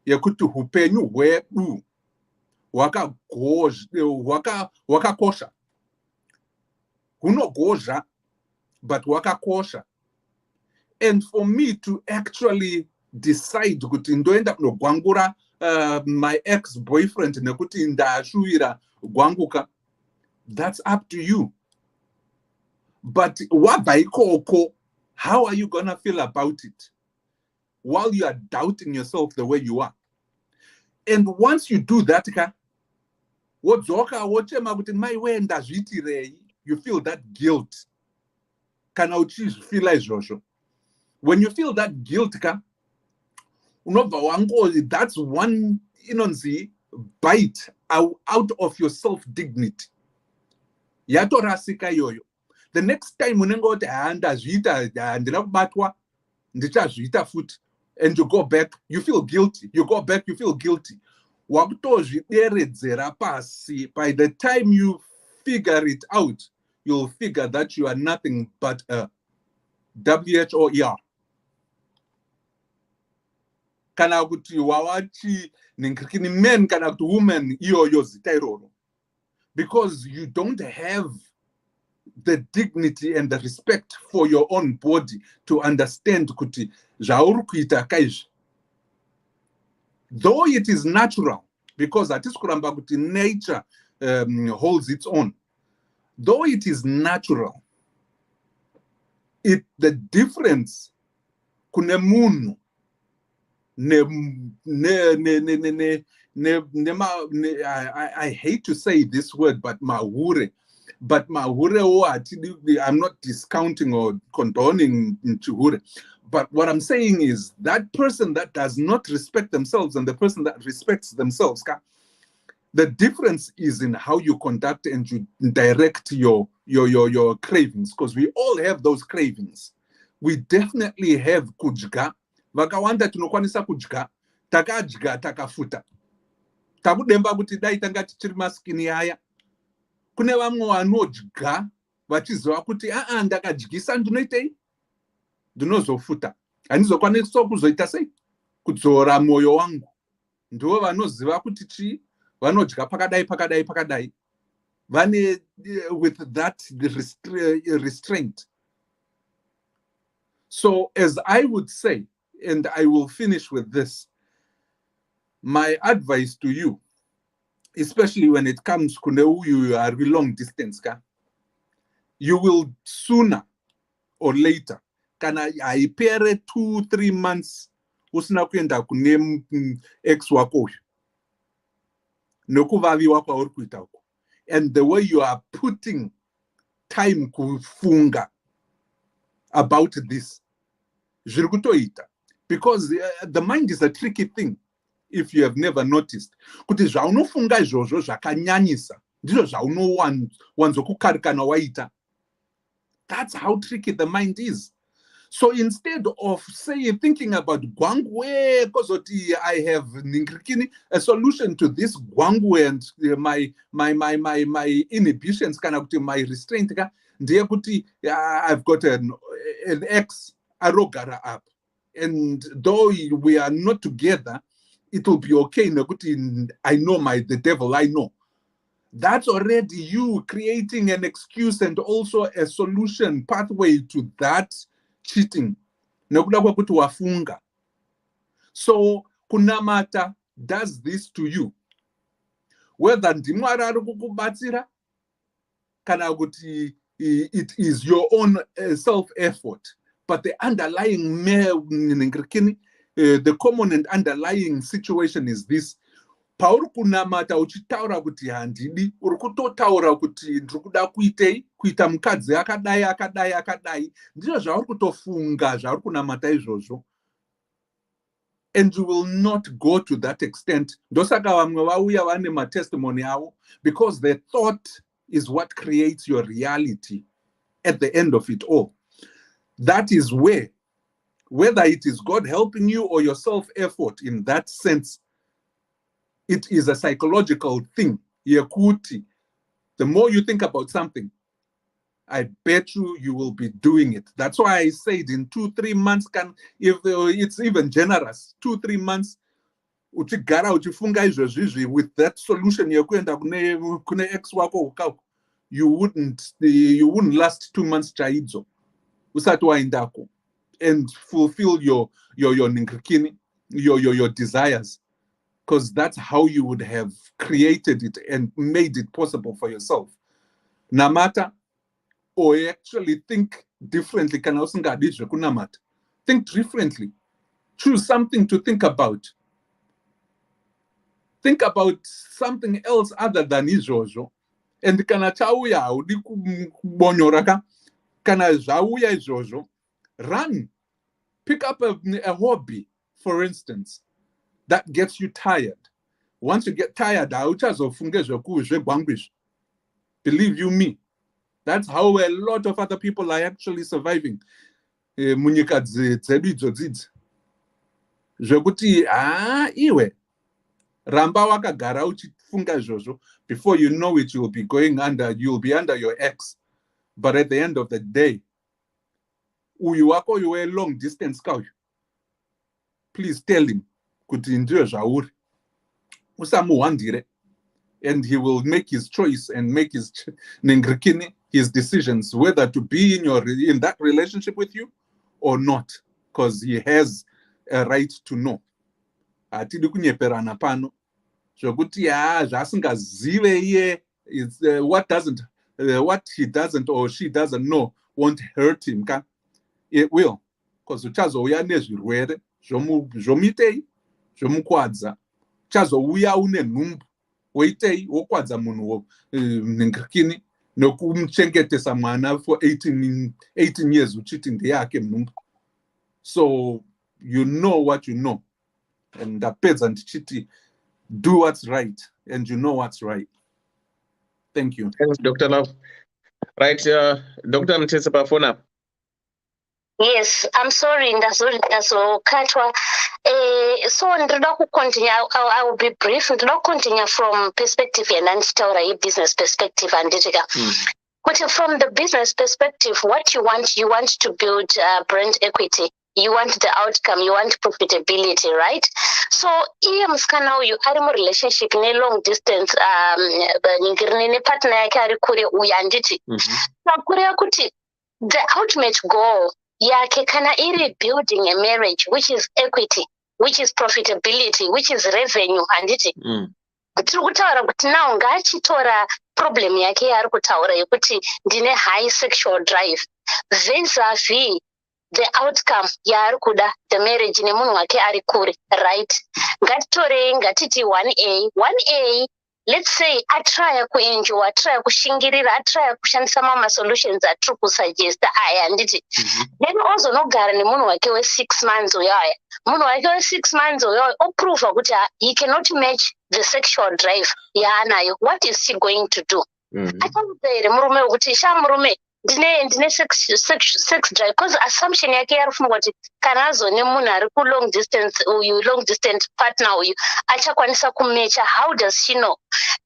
yakuti hupenyu hwedu hwakakosha, hunogozha, but hwakakosha. And for me to actually decide kuti ndoenda kunogwangura my ex-boyfriend nekuti ndashuvira gwanguka, that's up to you. But wabva ikoko, how are you gonna feel about it while you are doubting yourself the way you are? And once you do that, you feel that guilt. When you feel that guilt, that's one bite out of your self-dignity. The next time and you go back, you feel guilty. You go back, you feel guilty. By the time you figure it out, you'll figure that you are nothing but a WHOER. Kana kuti wawachi ninkirikini men kana kuti women iyo zitairoro, because you don't have the dignity and the respect for your own body to understand kuti zvauri kuita kaizvi. Though it is natural, because hatisi kuramba kuti nature holds its own. Though it is natural, the difference kune munhu I hate to say this word, but mahure. But I'm not discounting or condoning chuhure. But what I'm saying is that person that does not respect themselves and the person that respects themselves, the difference is in how you conduct and you direct your cravings, because we all have those cravings. We definitely have kudya. Vakawanda tunokwanisa kudya, takadya takafuta. Takudemba kuti dai tanga tichiri maskini aya. Kune vamwe vanodya vachiziva kuti ndakadyisa ndinoitei, ndinozofuta. Handizokwanisa kuzoita sei kudzora mwoyo wangu. Ndivo vanoziva kuti chii, vanodya pakadai. Vane with that restraint. So as I would say, and I will finish with this, my advice to you, especially when it comes to you are long distance, you will sooner or later, I pair 2-3 months usina kuenda kune ex wako nokuvavi wako auri kuita uko, and the way you are putting time kufunga about this zviri kutoita, because the mind is a tricky thing. If you have never noticed, kuti zvaunofunga izvozvo zvakanyanyisa ndizvo zvaunowanzokukarikana waita. That's how tricky the mind is. So instead of thinking about gwangwe, kozoti I have a solution to this gwangwe and my inhibitions, kana kuti my restraint, ndiye kuti I've got an ex arogara up, and though we are not together, it will be okay. I know the devil I know. That's already you creating an excuse and also a solution pathway to that cheating. So kunamata does this to you. Whether ndimwari ari kukubatsira kana kuti it is your own self-effort, but the underlying the common and underlying situation is this. Pauri kunamata uchitaura kuti handidi, uri kutotaura kuti ndiri kuda kuita mukadzi akadai, ndizvo zvauri kutofunga zvauri kunamata izvozvo. And you will not go to that extent. Ndosaka vamwe vauya vane matestimony avo, because the thought is what creates your reality at the end of it all. That is where, whether it is God helping you or your self-effort, in that sense, it is a psychological thing. The more you think about something, I bet you will be doing it. That's why I said in 2-3 months, if it's even generous, 2-3 months, uchigara uchifunga izvozvizvi with that solution yekuenda kune ex wako ukako, you wouldn't last 2 months chaidzo usati waendako and fulfill your ninkrikini, your desires, because that's how you would have created it and made it possible for yourself. Namata, or actually think differently, kana usingadizve kunamata. Think differently. Choose something to think about. Think about something else other than izvozvo. And kana chauya udi kubonyoraka, kana zvauya izvozvo, run. Pick up a hobby, for instance, that gets you tired. Once you get tired, believe you me, that's how a lot of other people are actually surviving. Munyika dzedu idzodzidzi zvekuti iwe ramba wakagara uchifunga izvozvo, before you know it, you'll be under your ex. But at the end of the day, uyu wako iwe long distance kauyu, please tell him kuti ndiwe zvauri, usamuhwandire, and he will make his choice and make his decisions whether to be in that relationship with you or not, because he has a right to know. Atidi kunyeperana pano zvokuti zvasingazive iye, what he doesn't or she doesn't know won't hurt him. It will, because uchazouya nezvirwere zvomuitei zvomukwadza, uchazouya une nhumbu woitei wokwadza munhu ninkrikini nokumuchengetesa mwana for 18 years uchiti ndeyake nhumbu. So you know what you know, and ndapedza ndichiti do what's right, and you know what's right. Thank you. Thanks, Dr. Love. Right, Dr. Mtesapa Fona. Yes, I'm sorry, ndazokatwa. So ndoda kucontinue, I will be brief. Ndoda continue from perspective and business perspective and But from the business perspective, what you want to build brand equity. You want the outcome, you want profitability, right? So iye musikana uyu ari relationship ne long distance ne partner yake ari kure uyu anditi. Kure kuti the ultimate goal yake kana iri building a marriage which is equity, which is profitability, which is revenue anditi. Tiri kutaura kuti nawo ngaachitora problem yake yaari kutaura yekuti ndine high sexual drive vis-a-vis the outcome yaari kuda the marriage nemunhu wake ari kure, right? Ngatiti 1A, let's say atraya kuenjoy, atraya kushingirira, atraya kushandisa mama solutions atiri kusuggesta aya anditi. Then also nogara nemunhu wake we6 months uyaya. Munhu wake we6 months uyaya oprove kuti he cannot match the sexual drive yaanayo. What is she going to do? Achamudzere murume wekuti murume ndine sex drive, because assumption yake yarifunga kuti kana azone munhu ari long distance partner uyu achakwanisa kumecha. How does she know?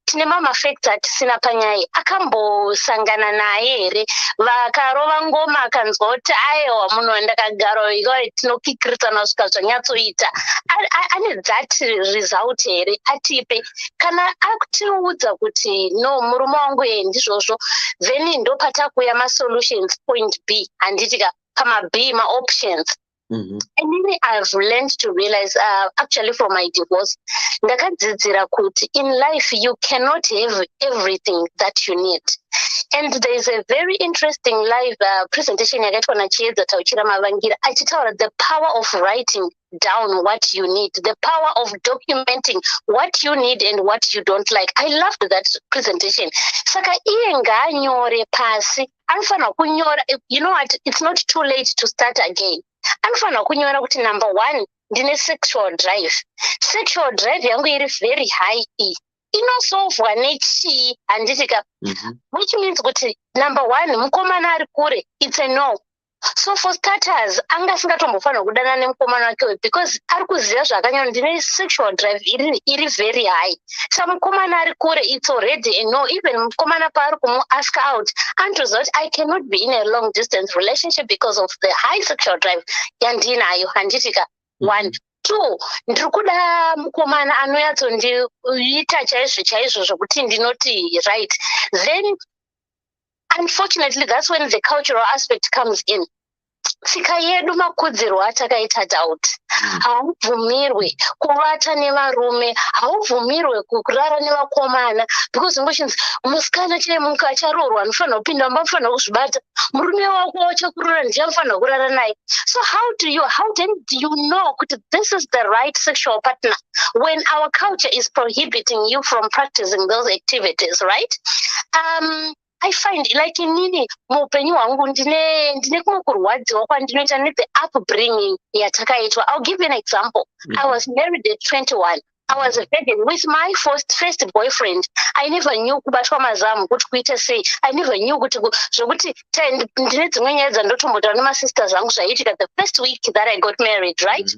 Tine mama factor atisina panyaya. Akambosangana naye here, vakarova ngoma akanzwa kuti aiwa munhu wandakagara ikare tinokikirisana kusvika zvanyatsoita. Ane that result here atipe. Kana akutiudza kuti no murume wangu ndizvozvo, then ndopatakuya solutions point B anditika pama B ma options. And then I've learned to realize, actually from my divorce, ndakadzidzira kuti in life you cannot have everything that you need. And there is a very interesting live presentation yakaitwa naChiedza Tauchira Mavangira achitaura the power of writing down what you need, the power of documenting what you need and what you don't like. I loved that presentation. Saka iye ngaanyore pasi, anofana kunyora, you know what, it's not too late to start again. Anofana kunyora kuti number 1, ndine sexual drive. Sexual drive yangu iri very high E. Inosolvwa nechi anditika, which means kuti number 1, mukomana ari kure, it's a no. So for starters, anga singatombofanira kudana nemukomana wake because ari kuziva zvakanyanya ndine sexual drive iri very high. So mukomana ari kure, it's already a no. Even mukomana paari kumu-ask out, antoziva kuti I cannot be in a long distance relationship because of the high sexual drive yandinayo. Handitika 1. 2, ndiri kuda mukomana anoyatsondiita chaizvo zvokuti ndinoti right. Then unfortunately, that's when the cultural aspect comes in. Tsika yedu makudzirwo atakaita doubt. Haubvumirwe kuvata nevarume, haubvumirwe kurara nevakomana, because ngoshinzi musikana chiremuka acharoorwa anofanira kupinda anofanira kuzvibata, murume wako wachakurora ndiye anofanira kurara naye. So how do you know that this is the right sexual partner when our culture is prohibiting you from practicing those activities, right? I find like inini muupenyu hwangu ndine kumwe kurwadziwa kwandinoita the upbringing yatakaitwa. I'll give you an example. I was married at 21. I was a virgin with my first boyfriend. I never knew kubatwa mazamu kuti kuita sei. I never knew kuti zvokuti ndine dzimwe nyaya dzandotombotaura nemasisters angu zvaiitika the first week that I got married, right?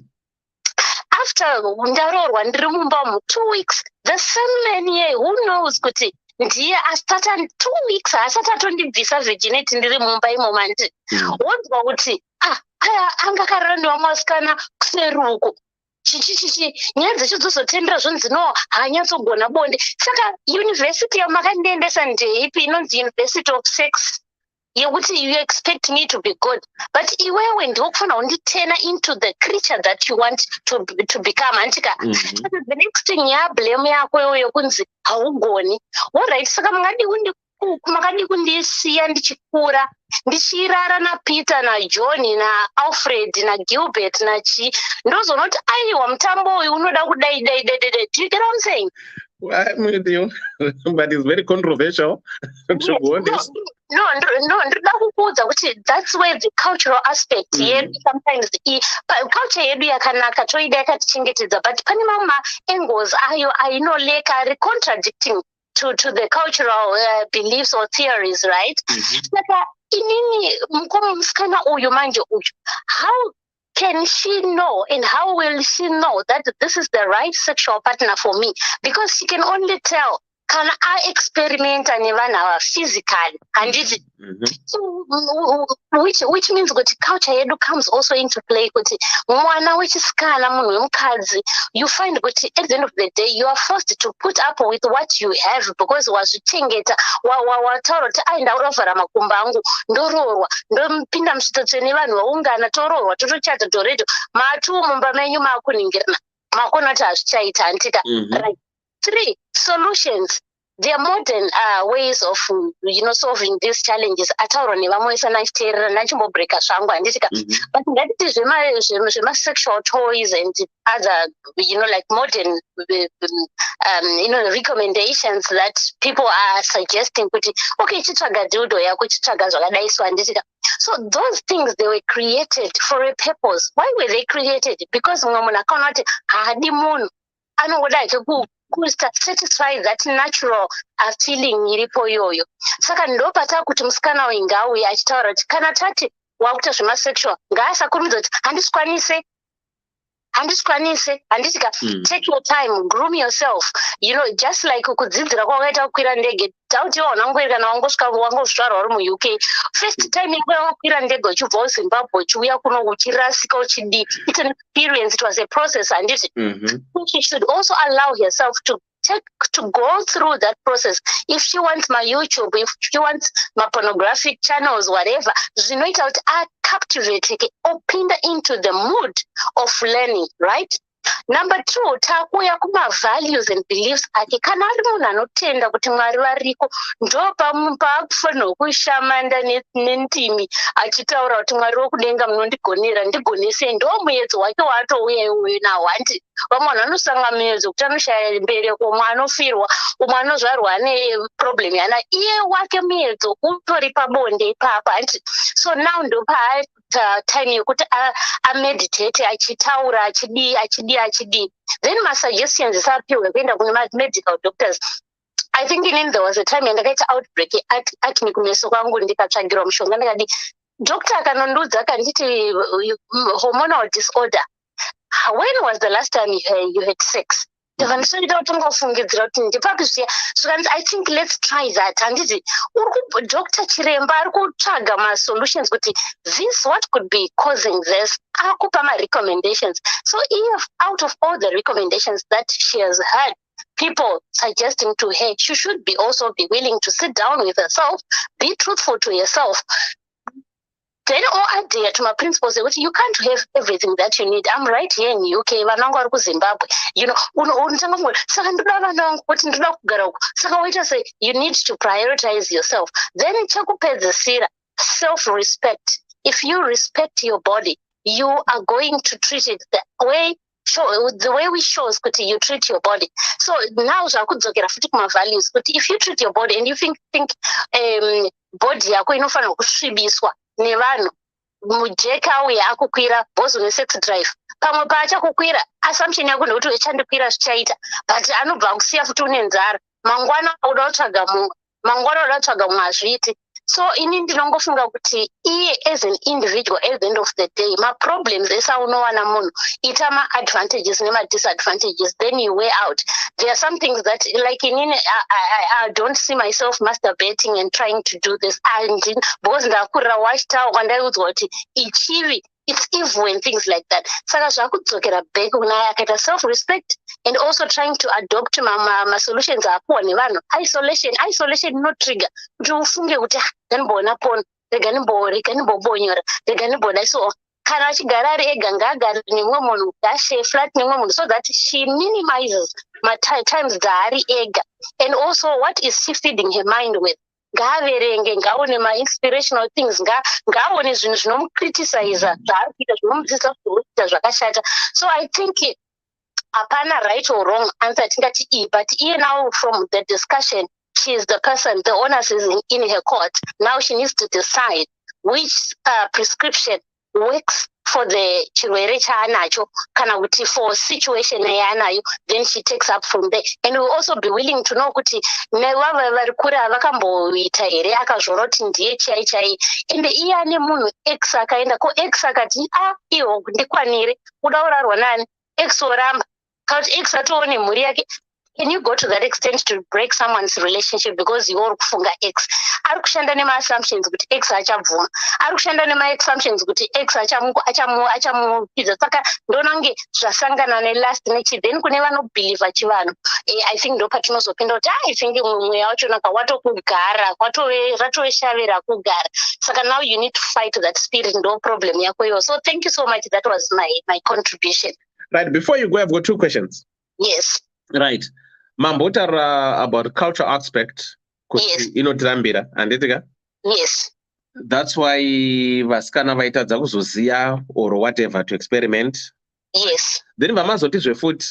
After ndaroorwa ndiri mumba umu 2 weeks, the same man here who knows kuti ndiye asitata 2 weeks asati atondibvisa virginity ndiri mumba imomo nditi wonzwa kuti anga akarara nevamusikana kuseruko chichichichi nyaya dzechizozotendera zvonzi no haanyatsogona bonde. Saka university yamakandiendesa ndeipi inonzi University of Sex yekuti you expect me to be good, but iwewe ndokufanira kunditena into the creature that you want to become. Antika the next thing yablame yako yokunzi haugoni. Alright, saka makadi kundisiya ndichikura ndichirara naPeter naJohn naAlfred naGilbert ndozonoti aiwa mutambo uyu unoda kudai. Do you get what I'm saying? Well, I'm with you, but it's very controversial to be honest. No, that's where the cultural aspect sometimes culture yedu yakanaka toida yakatichengetedza, but pane mamwe angles ayo ainoleka ari contradicting to the cultural beliefs or theories, right? Saka inini musikana uyu manje uyu, how can she know and how will she know that this is the right sexual partner for me? Because she can only tell kana experiment nevanhu ava physically, handiti? So which means kuti culture yedu comes also into play kuti mwana wechisikana munhu wemukadzi, you find kuti at the end of the day you are forced to put up with what you have because wazvichengeta, wataura kuti ndavhara makumbo angu ndoroorwa ndopinda musvitotso nevanhu vaungana toroorwa totochata toreto matu mumba menyu makuningirana makona kuti hazvichaita antika. 3 solutions. There are modern ways of solving these challenges. Atauro nevamwe sanachiteerera nachimbobreka zvangu handitika. But ngatiti zvema sexual toys and other like modern recommendations that people are suggesting kuti okay chitsvaga dildo yako chitsvaga zvakadaiswa handitika. So those things, they were created for a purpose. Why were they created? Because mumwe munhu akaona kuti haadi munhu anoda satisfy that natural feeling iripo yoyo. Saka ndopata kuti musikana uyu ngauye achitaura kuti kana tati wakuita zvemasexual ngaasakurumidza kuti handikwanise handitika. Take your time, groom yourself, just like kudzidzira kwakaita kukwira ndege. Tauti wanangwiri kana wangosvarwa uri muUK, first time yako yakwira ndege uchibva kuZimbabwe uchiuya kuno uchirasika uchidii, it's an experience, it was a process, handiti? She should also allow herself to go through that process. If she wants my YouTube, if she wants my pornographic channels, whatever, zvinoita kuti captivate, opinda into the mood of learning, right? Number 2, takuya kuma values and beliefs ake kana ari munhu anotenda kuti Mwari variko ndo paakufanira kushamanda nendimi achitaura kuti Mwari wokudenga munondigonera ndigonesei, ndo muedzo wake waatouya iwoyo nawo. Hanti vamwe vanhu vanosanga muedzo kuti anoshaya mbereko, umwe anofirwa, umwe anozvarwa ane problem yana iye wake muedzo utori pabonde ipapa. Hanti so now ndo time yekuti ameditate achitaura achidii. Then masuggestions isapiwe kuenda kune medical doctors. I think there was a time yandakaita outbreak ati nikumeso kwangu ndikatsvagirwa mushonga ndikadi doctor akanondudza akanditi hormonal disorder. When was the last time you had sex? I think let's try that. And Dr. Chiremba arikutsvaga ma solutions kuti this what could be causing this. Akupa ma recommendations. So if out of all the recommendations that she has had, people suggesting to her, she should be also be willing to sit down with herself, be truthful to yourself. Then all idea to my principals say, you can't have everything that you need. I'm right here in UK. Zimbabwe. You know, say you need to prioritize yourself. Then self-respect. If you respect your body, you are going to treat it the way we show you treat your body. So now values. But if you treat your body and you think body yako inofana kusvibiswa nevanhu mujeka uye akukwira boss une sex drive pamwe pacha kukwira assumption yako ndekuti wechandikwira zvichaita but anobva kusiya futi une nzara mangwana uda kutsvaga mumwe hazviiti. So ini ndinongofunga kuti iye as an individual at the end of the day ma problems esaunowana munhu ita ma advantages nema disadvantages, then you weigh out. There are some things that like I don't see myself masturbating and trying to do this, and because ndakurira wachitaura kwandaiudzwa kuti ichivi it's evil and things like that. Saka zvakudzokera back kunaya akaita self-respect and also trying to adopt ma solutions apuwa nevanhu. Isolation no trigger kuti ufunge kuti ndanimbona pona rega nimbobonyora rega nimbodai. So kana achigara ari ega ngaagare nemumwe munhu ashare flat nemumwe munhu so that she minimizes my times dzaari ega. And also what is she feeding her mind with? Ngaaverenge, ngaone ma-inspirational things, ngaone zvinhu zvinomukriticiza zvaarikuita zvinomudzidzisa kuti urikuita zvakashata. So I think hapana right or wrong answer tingati iyi, but now from the discussion, she is the person, the onus is in her court. Now she needs to decide which prescription works for the chirwere chaanacho kana kuti for situation yaanayo, then she takes up from there. And we'll also be willing to know kuti nevava vari kure avakamboita here akazvoroti ndiye chai ende iye ane munhu x akaenda ko x akati iwo ndikwanire uda urarwa nani x oramba kuti x atoone mhuri yake. Can you go to that extent to break someone's relationship because you are kufunga x? Ari kushanda nema assumptions kuti x achabvuma, ari kushanda nema assumptions kuti x achamupidza. Saka ndonange zvasangana nelast nechi, then kune vanobhilivha chivanhu. I think ndo patinozopinda kuti I think mweya wacho naka watokugara ratoshavira kugara. Saka now you need to fight that spirit, ndo problem yako iyo. So thank you so much. That was my contribution. Right, before you go, I've got two questions. Yes. Right. Mambotar about culture aspect. Yes. Inotirambira andetiga. Yes. That's why vasikana vaitadza kuzoziya or whatever to experiment. Yes. Then vamazotizve futi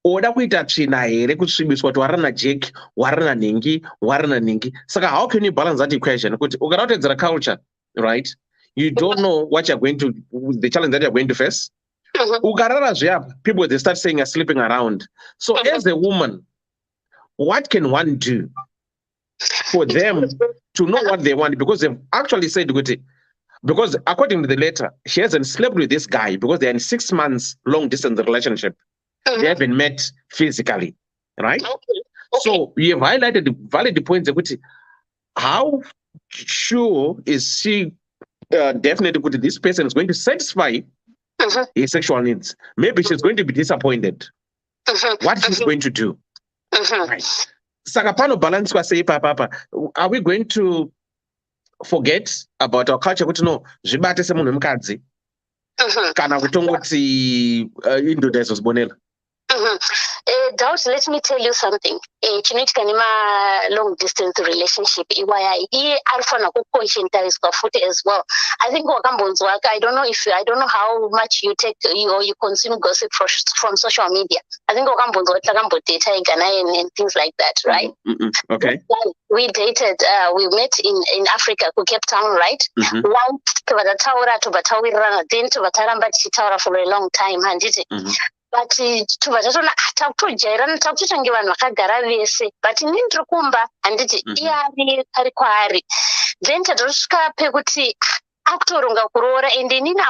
oda kuita tsvina here kusvibiswa kuti warana jeki warana ningi. Saka how can you balance that equation? Kuti ukada kutedzera culture, right? You don't know what you're going to, the challenge that you're going to face. Ukarara zviya, people they start saying you're sleeping around. So as a woman, what can one do for them to know what they want? Because they've actually said, because according to the letter, she hasn't slept with this guy because they're in 6 months long distance relationship. They haven't met physically, right? Okay. So you have highlighted valid points. How sure is she definitely this person is going to satisfy his sexual needs? Maybe she's going to be disappointed. What she's going to do? Right. Sakapano balance kwa say papa. Are we going to forget about our culture? No, zvibate se munhu mukadzi. Kana kutongoti indodezo zibonela. Doubt, let me tell you something. Chinoitika nema long distance relationship iwaya arifana kuconscientizwa futi as well. I think wakambonzwa, I don't know how much you take or you consume gossip from social media. I think wakambonzwa takambodata igana and things like that, right? Okay. We dated, we met in Africa, Cape Town, right? Once tubatawirirana, then tubataramba tichitaura for a long time, handiti. But tuvatotona takutojairana takutotange vanhu vakagara vese, but inini ndiri kumba handiti iye ari kwaari. Then tatosvika pekuti akutoronga kuroora and inini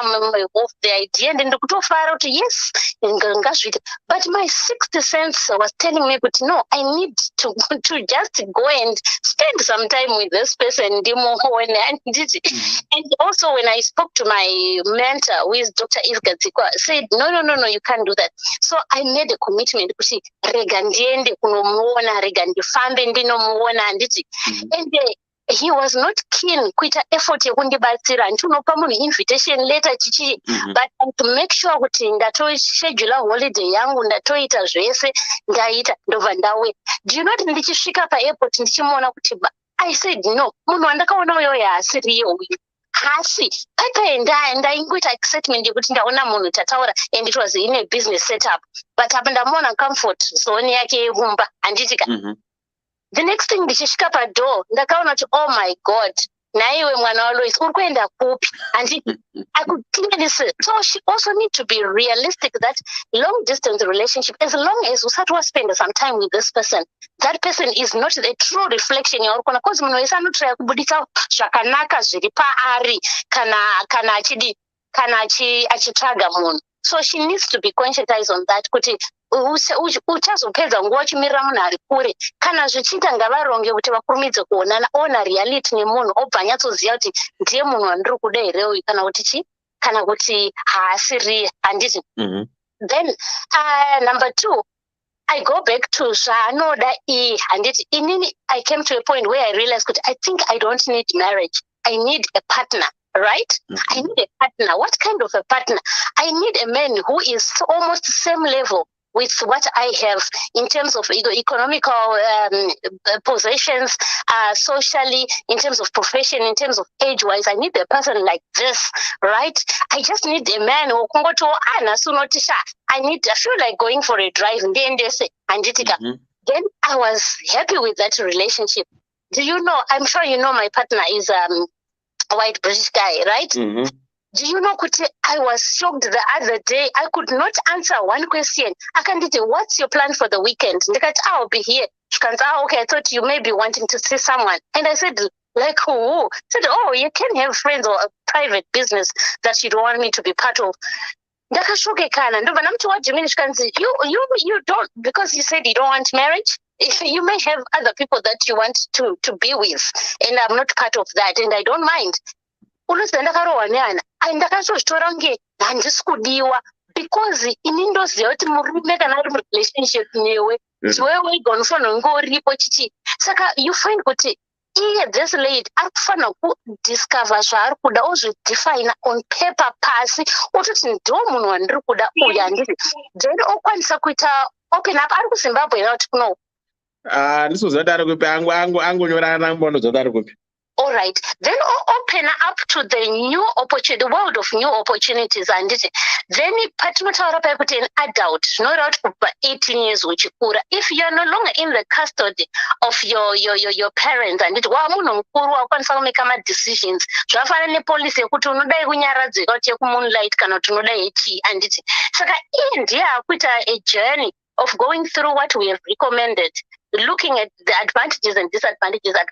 of the idea and ndikutofara kuti yes ngazviite, but my sixth sense was telling me kuti no, I need to just go and spend some time with this person ndimuone anditi. And also when I spoke to my mentor, who is Dr. Ilka Tsikwa, said no, you can't do that. So I made a commitment kuti rega ndiende kunomuona, rega ndifambe ndinomuona anditi. And he was not keen kuita effort yekundibatsira ndinopa munhu invitation letter chichi, but to make sure kuti ndatoschedule holiday yangu, ndatoita zvese ndaita ndobva ndawe. Do you know kuti ndichisvika paairport ndichimuona kuti I said no, munhu wandakaona uyoyo haasiriyo uyu, hasi ndaingoita excitement yekuti ndaona munhu tataura, and it was in a business setup, but apa ndamuona comfort zone yake yekumba handitika. The next thing ndichisvika padoor ndakaona kuti oh my god, naiwe mwana waLois uri kuenda kupi? And I could clearly see. So she also need to be realistic that long distance relationship, as long as usati waspend some time with this person, that person is not the true reflection yauri kuona, because munhu wese anotraya kubudisa zvakanaka zviri paari kana achitsvaga munhu. So she needs to be conscientized on that kuti uchazopedza nguva uchimirira munhu ari kure, kana zvichiita ngavaronge kuti vakurumidze kuona reality nemunhu obva anyatsoziva kuti ndiye munhu wandiri kuda here uyu kana kuti haasiri handiti. Then number 2, I go back to zvaanoda handiti. Inini I came to a point where I realized kuti I think I don't need marriage, I need a partner. Right? I need a partner. What kind of a partner? I need a man who is almost the same level with what I have in terms of economical possessions, socially, in terms of profession, in terms of age-wise. I need a person like this, right? I just need a man who can go to I feel like going for a drive and then Then I was happy with that relationship. Do you know, I'm sure you know my partner is a white British guy, right? Do you know, Kuti, I was shocked the other day. I could not answer one question. I can tell you, what's your plan for the weekend? I'll be here. She can say, okay, I thought you may be wanting to see someone. And I said, like who? I said, oh, you can have friends or a private business that you don't want me to be part of. You don't, because you said you don't want marriage. You may have other people that you want to be with, and I'm not part of that, and I don't mind. Because in indoziva kuti murume kana ari relationship newe wewe gonofana ngoripo chichi, saka you find kuti this lady arikufana kudiscover zvaari kuda ozvidefine on paper pasi, ototi ndo munhu wandiri kuda uyu handiti, then okwanisa kuita open up. Ari kuZimbabwe here kuti kuno ndisizoziva kuti ari kupi, angonyorana mbondoziva kuti ari kupi. All right, then open up to the new opportunity, the world of new opportunities. And then patinotaura pakuti an adult, not out for 18 years uchikura, if you are no longer in the custody of your parents, and wamunhu mukuru wakwanisa kumeka ma decisions zvafana nepolisi yekuti unodai kunyaradzika kuti yekumoonlight kana kuti unodai chii anditi. Saka iye ndiye akuita a journey of going through what we have recommended, looking at the advantages and disadvantages. And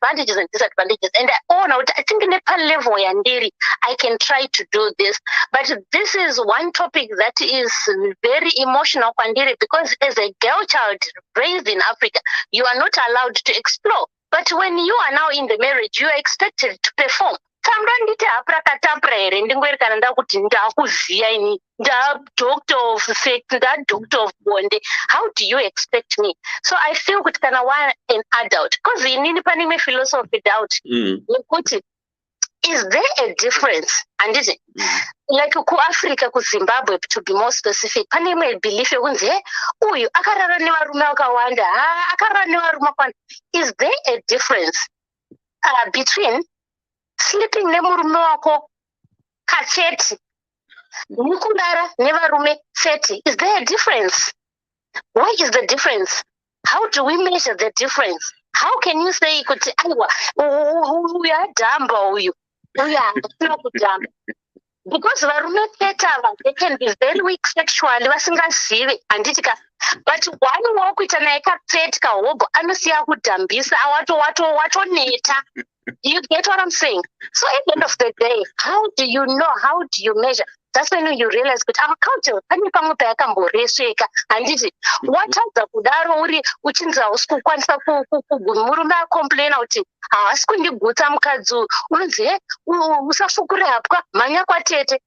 I think in a level yandiri, I can try to do this. But this is one topic that is very emotional, Kwandiri, because as a girl child raised in Africa, you are not allowed to explore. But when you are now in the marriage, you are expected to perform. Doctor of sex, that doctor of bonde. How do you expect me? So I feel with an adult, because in any philosophy doubt, is there a difference? And is it like ku Africa, ku Zimbabwe, to be more specific? Panime belief is there a difference between sleeping nemurume wako kacheti nikudara nevarume 30? Is there a difference? Why is the difference? How do we measure the difference? How can you say kuti aiwa uyadhamba uyu uyandisina kudhamba? Because varume 30 they can be very weak sexually vasingazivi handitika, But one walk with an eka hobo, anosiya kudhambisa, watoneta. You get what I'm saying? So at the end of the day, how do you know? How do you measure? That's when you realize that our culture, pani pamwe payakamboresveka handiti watadza kudaro uri uchinzi usikukwanisa murume akomplaina kuti haasi kundigutsa mukadzi uyu unonzi usafukure hapwa mhanya kwatete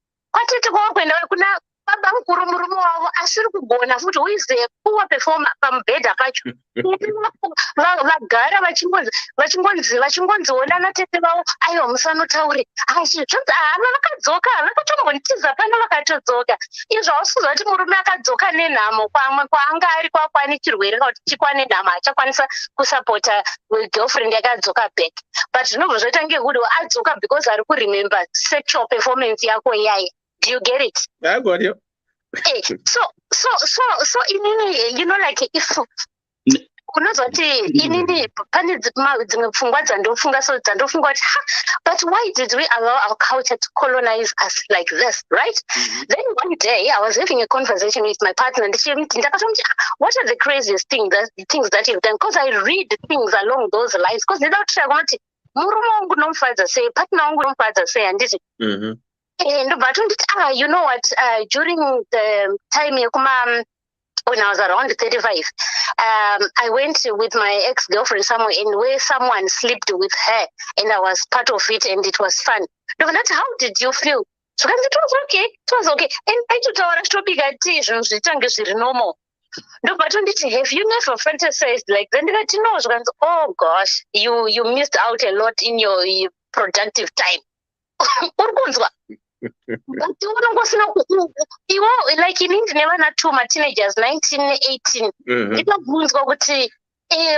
kwawakuenda kuna baba mukuru murume wavo asiri kugona futi uize poor performer pamubhedha pacho vagara vachingonziona tete vavo aiwa musanotaure hama vakadzoka vakatongonditiza pano vakatodzoka izvo hausikunzwa kuti murume akadzoka nenhamo kwamwe kwaanga ari kwakwane chirwere kana kuti chikwane nhamo achakwanisa kusapota girlfriend yakadzoka back but zvinobva zvaita ngekuti adzoka because ari kuremember sexual performance yako iyaye. Do you get it? I got you. So inini, you know, like if unozwa kuti inini pane dzimwe pfungwa dzandofunga kuti but why did we allow our culture to colonize us like this, right? Then one day I was having a conversation with my partner and what are the craziest things that you've done? Because I read things along those lines because without kuti murume wangu nomufadza sei, partner wangu nomufadza sei handiti. But you know what, during the time when I was around 35, I went with my ex-girlfriend somewhere and where someone slept with her and I was part of it and it was fun. How did you feel? So it was okay. And I told her, normal. No, but have you never fantasized like that? Oh gosh, you missed out a lot in your productive time. Like in India, never not two teenagers, 19, 18. Ikabvunzwa kuti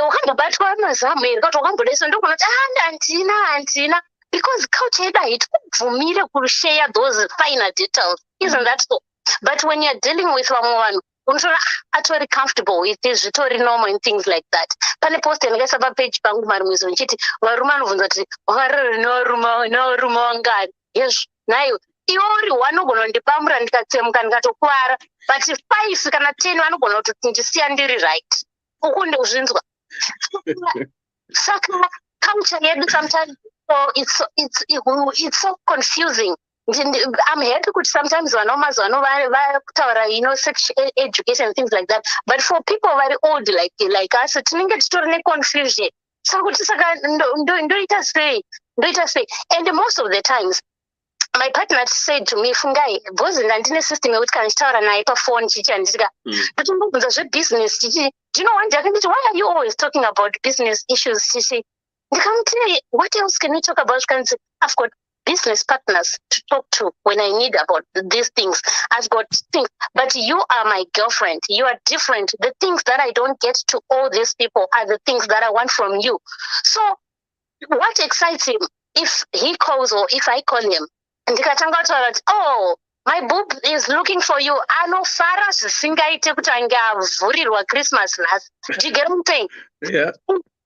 wakambobatwa mazamu ere kuti wakambodesa ndokunoti handina because culture yedu haitibvumire kushare those finer details, isn't that so? But when you're dealing with vamwe vanhu atori comfortable with this, zvitori normal and things like that. Pane post ndakaisa papage pangu marimwizo ndichiti varume vanobvunza kuti wakarara nevarume wangani. Yes, nayo iori wanogona kundipamura ndikatsemuka ndikatokuvara but 5 kana 10 vanogona kuti ndisiya ndiri right. Uku ndikuzvinzwa. Saka culture yedu sometimes it's so confusing. I'm happy kuti sometimes vanomazano vakutaura sexual education and things like that, but for people very old like us tinenge titori neconfusion. Saka ndoita sei. And most of the times my partner said to me, fungai bhozi ndandine system yekuti kana chitaura naye pafoni chichi handisika ndatombobvunza zvebusiness chichi. Do you know one day akanditi, why are you always talking about business issues chichi? Ndikamuti, what else can we talk about? I've got business partners to talk to when I need about these things. I've got things, but you are my girlfriend. You are different. The things that I don't get to all these people are the things that I want from you. So what excites him if he calls or if I call him? And oh, my boob is looking for you. Anofara zvisingaite kuti ange avhurirwa Christmas nhasi. Do you get what I'm saying? Yeah.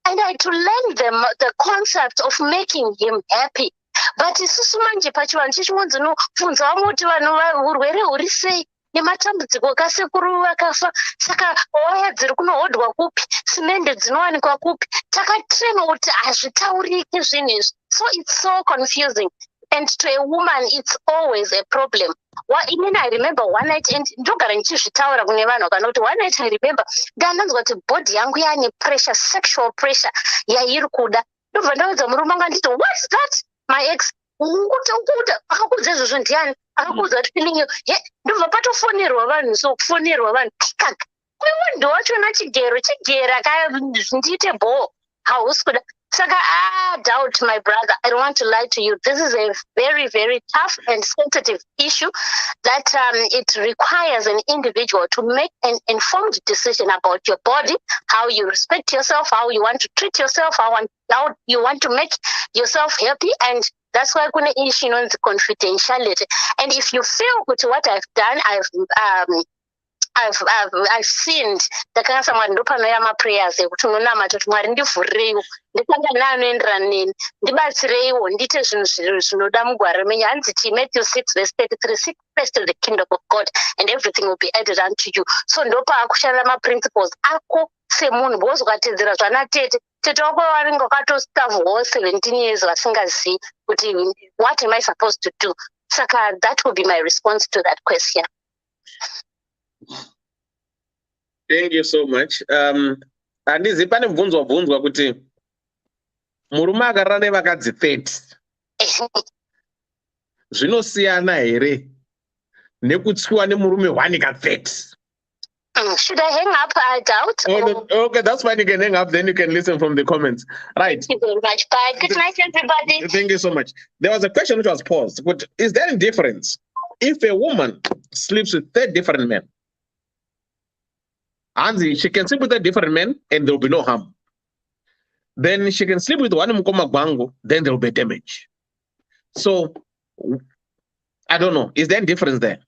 And I had to learn them the concept of making him happy. But isusu manje pachivanhu chichingonzonobvunza vamwe kuti vanhu urwere huri sei nematambudziko kasekuru vakafa, saka waya dziri kunohodhwa kupi, simende dzinowanikwa kupi, takatrema kuti hazvitaurike zvinhu izvi. So it's so confusing. And to a woman, it's always a problem. I remember one night, and ndogara ndichizvitaura kune vanhu kana kuti one night I remember ndanzwa kuti body yangu yaane pressure, sexual pressure yairi kuda. Ndobva ndaudza murume wangu nditi, what's that? My ex, ukuta akakuudza izvozvo ndiani? Akakuudza kuti feeling ndobva patofonerwa vanhu, so kufonerwa vanhu kaka kwewe ndowachona chigera ndiite bho hausi kuda. Saka doubt, my brother, I don't want to lie to you. This is a very, very tough and sensitive issue that it requires an individual to make an informed decision about your body, how you respect yourself, how you want to treat yourself, how you want to make yourself happy. And that's why kuna issue on the confidentiality. And if you feel with what I've done, I've sinned. Ndakanga samwari ndopanoya maprayers ekuti unonamata kuti Mwari ndivhurireiwo ndisangane neanoenderana neni ndibatsireiwo ndiite zvinhu zvinoda mugwara remenyu. Hanziti Matthew 6:33, seek first the kingdom of God and everything will be added unto you. So ndopaakushanda maprinciples ako semunhu because ukatedzera zvana tete wako vanenge vakatostarvawo 17 years vasingazivi kuti what am I supposed to do. Saka that will be my response to that question. Thank you so much. Handizi pane bvunzwa kuti murume akarara nevakadzi 30 zvinosiyana here nekutsiwa nemurume 1 ka30? Should I hang up? I doubt. Okay, that's fine. You can hang up, then you can listen from the comments. Right. Thank you very much. Bye. Good night, everybody. Thank you so much. There was a question which was posed. But is there a difference if a woman sleeps with 3 different men? Anzi, she can sleep with 3 different men and there will be no harm. Then she can sleep with one mukoma gwangu, then there will be damage. So, I don't know. Is there a difference there?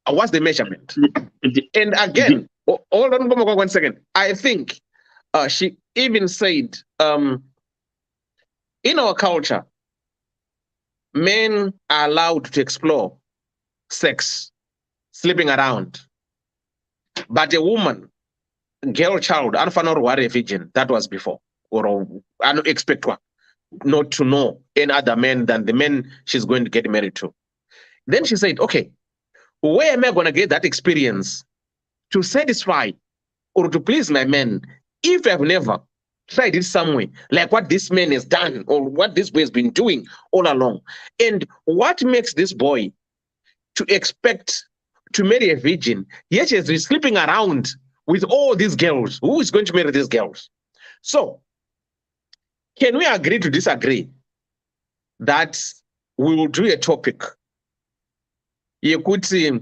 What's the measurement? And again, hold on 1 second. I think she even said, in our culture, men are allowed to explore sex, sleeping around. But a woman, girl child, a virgin, that was before. Or I don't expect her not to know any other man than the men she's going to get married to. Then she said, okay, where am I going to get that experience to satisfy or to please my men if I've never tried it somewhere, like what this man has done or what this boy has been doing all along? And what makes this boy to expect to marry a virgin, yet he's sleeping around with all these girls? Who is going to marry these girls? So, can we agree to disagree that we will do a topic? You could see,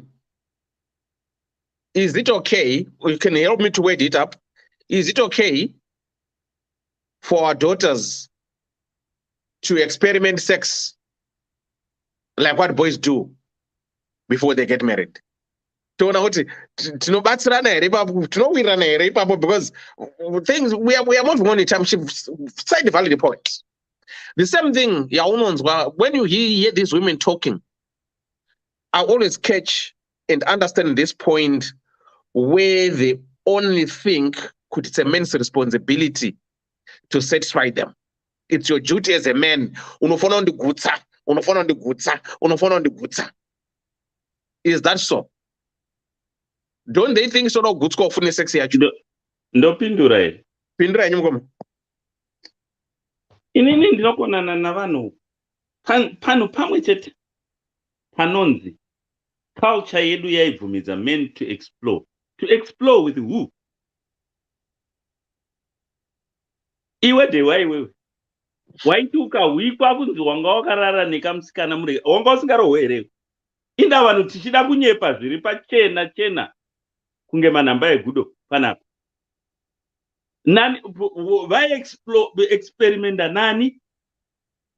is it okay? You can help me to word it up. Is it okay for our daughters to experiment sex like what boys do before they get married? Because things we are moving on in time. Side the valid point. The same thing, when you hear these women talking, I always catch and understand this point where they only think it's a man's responsibility to satisfy them. It's your duty as a man. Is that so? Don't they think so? Good score for sex here. No pindura here. Pindura nyumko. Inini ndinokonana navanhu pano pamwe chete panonzi culture yedu yaibvumidza men to explore. To explore with who? Iwe dewa iwewe. Waiti ukahwikwa kunzi wanga wakarara nekamusikana murege. Wanga usingarohwe here. Inda vanhu tichida kunyepa zviri pachena kunge manhamba egudo panapa. Nani experimenta nani?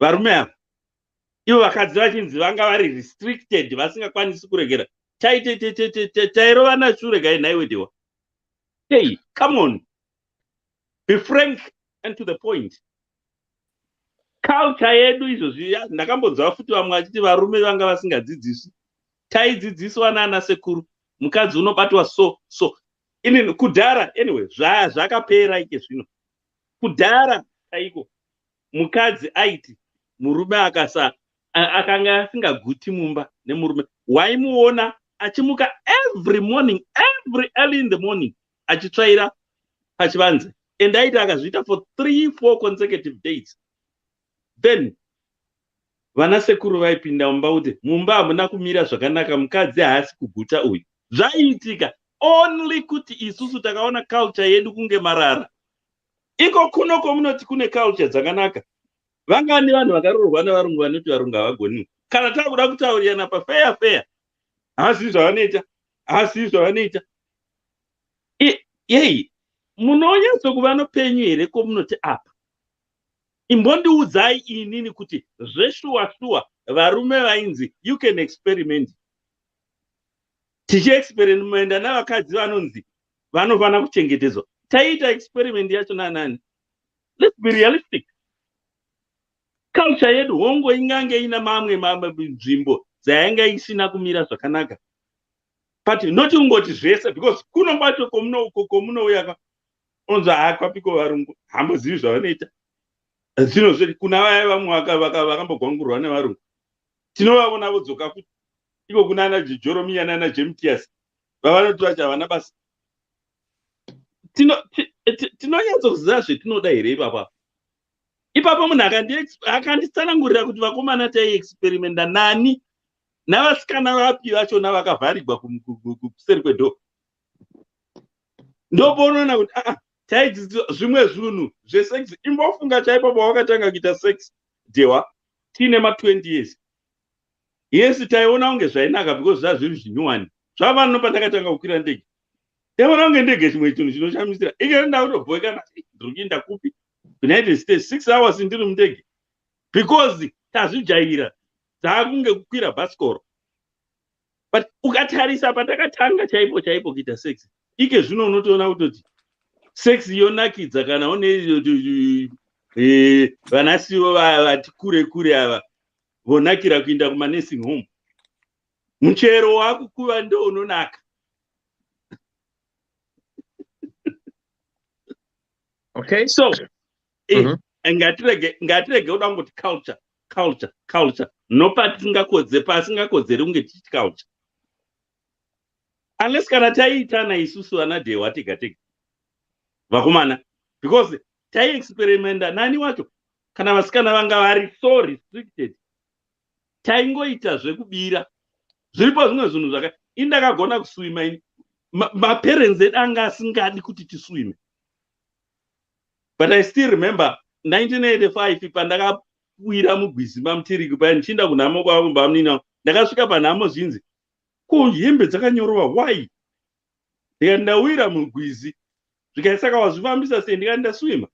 Varume ava. Ivo vakadzi vachinzi vanga vari restricted, vasingakwanisi kuregera. Chairova nashure gai naiwe dewa. Hey, come on. Be frank and to the point. Culture yedu izvozvi ndakambonzwa futi vamwe vachiti varume vanga vasingadzidziswi. Taidzidziswa nana sekuru. Mukadzi unobatwa so. Inini kudhara anyway, zvakapera ike zvino. Kudhara chaiko. Mukadzi aiti murume akanga asingaguti mumba nemurume. Waimuona achimuka every morning, every early in the morning, achitsvaira pachivanze. And aiti akazviita for 3-4 consecutive days. Then vana sekuru vaipinda mumba kuti mumba hamuna kumira zvakanaka, mukadzi haasi kuguta uyu. Zvaiitika only kuti isusu takaona culture yedu kunge marara. Iko kunoko munoti kune culture dzakanaka. Vanga ni vanhu vakarorwa nevarungu vanoti varungu havagoni. Kana takuda kutaurirana fair. Hasi zvavanoita. Yei, munonyatso kuva nopenyu here ko munoti apa. Imbondiudzai inini kuti zveshuwa varume vainzi you can experiment. tichiexperimenta navakadzi vanonzi vanofana kuchengetedzwa. Taita experiment yacho nanani. Let's be realistic. Culture yedu hongo ingange ina mamwe nzvimbo dzainga isina kumira zvakanaka. But not ungoti zvese, because kunobato komunouya onzi kwapiko varungu hambozivi zvavanoita. Zvinozveri kuna vaya vamwe vakambogwangurwa nevarungu. Tinovavona vodzoka kuti iko kuna ana Jeromia nana Jemtias vavanoti vacho havana basa. Tinonyatsokuziva zvetinoda here ipapa. Ipapo munhu akanditsanangurira kuti vakomana taiexperimenta nani navasikana vapi vachona vakavharirwa kuseri kwedho. Ndoponoona kuti taidzidziswa zvimwe zvinhu zvesex. Imbofunga chaipo pawakatanga kuita sex dewa tiine ma20 years. Yes, taiona unge zvainaka because zvazviri zvinyuwani. Zvavano pandakatanga kukwira ndege. Taiona unge ndege chimwe chinhu chinoshamisira. Ikaenda kutobhoeka nati ndiri kuenda kupi? United States 6 hours ndiri mundege. Because tazvijaira dzakunge kukwira bhasikoro. But ukatarisa patakatanga chaipo kuita sex. Ike zvino unotoona kutoti sex yonakidza kana une vanasiwo vati kure ava vonakira kuinda kuma nursing home. Muchero wakukuva ndo unonaka. Okay, so ngatirege kuda ngoti culture pasingakodzeri kunge tichiti culture, unless kana taiitana isusu vana dewa tega vakomana, because taiexperimenta nani wacho kana vasikana vanga vari so restricted taingoita zvekubira. Zviripo zvimwe zvinhu zvaka indakagona kuswima ini maparents edu anga asingadi kuti tiswime. But I still remember 1985 pandakawira mugwizi mamutiriki paya ndichinda kunhamo kwangu bamunina, ndakasvika panhamo zvinzi ko hembe dzakanyorwa why, ndikati ndawira mugwizi zvikaisaka wazvifambisa sei, ndikati ndaswima.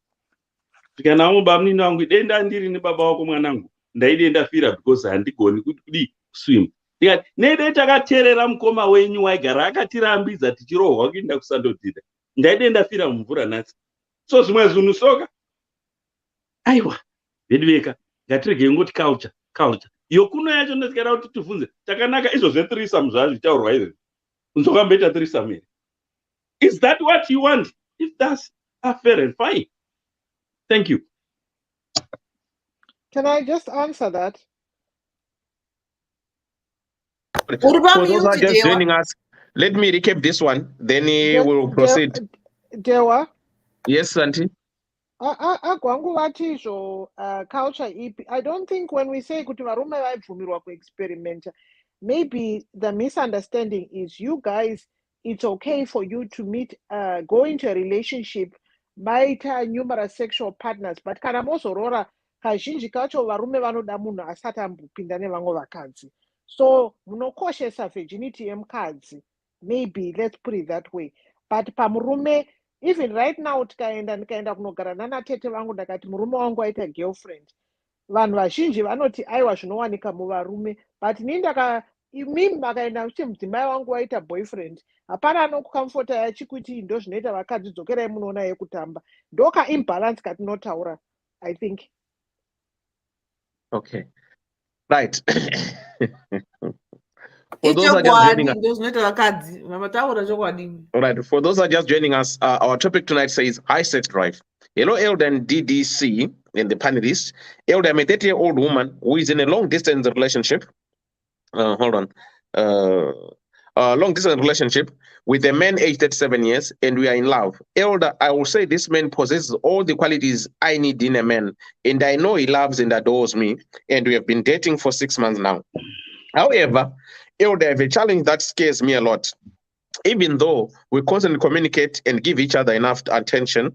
Zvikanhamo bamunina wangu denda ndiri nebaba wako mwanangu, ndaide ndafira because handigoni kudi kuswima. Ndikati nede takateerera mukoma wenyu waigara akatirambidza tichirohwa kuenda kusandodzidza, ndaide ndafira mumvura nhasi. So zvimwe zvinhu soka aiwa vediveka ngatirege ngoti culture yokuno yacho ndatikada kuti tibvunze takanaka izvo zve-threesome zvazvitaurwa izvi unzokamboita threesome here. Is that what you want? If that's fair and fine. Thank you. Can I just answer that? For those who are just joining us, let me recap this one, then we'll proceed. Dewa? Yes, Auntie. Agwangu vati izvo culture ipi. I don't think when we say kuti varume vaibvumirwa kuexperimenta, maybe the misunderstanding is you guys, it's okay for you to meet, go into a relationship, maita numerous sexual partners, but kana mozorora kazhinji kacho varume vanoda munhu asati ambopinda nevamwe vakadzi. So munokoshesa virginity yemukadzi, maybe, let's put it that way. But pamurume, even right now ndikaenda kunogara nanatete vangu ndakati murume wangu aita girlfriend, vanhu vazhinji vanoti aiwa zvinowanika muvarume, but mimi vakaenda kuti mudzimai wangu waita boyfriend, hapana anokukamfota yachikuti ndo zvinoita vakadzi dzokerai munoona yekutamba. Ndoka imbalance katinotaura, I think. Okay, right. For those who are just joining us, our topic tonight says high sex drive. Hello, Elder and DDC and the panelists. Elder, I'm a 30-year-old woman who is in a long-distance relationship. Long-distance relationship with a man aged 37 years, and we are in love. Elder, I will say this man possesses all the qualities I need in a man, and I know he loves and adores me, and we have been dating for 6 months now. However, Elder, I have a challenge that scares me a lot. Even though we constantly communicate and give each other enough attention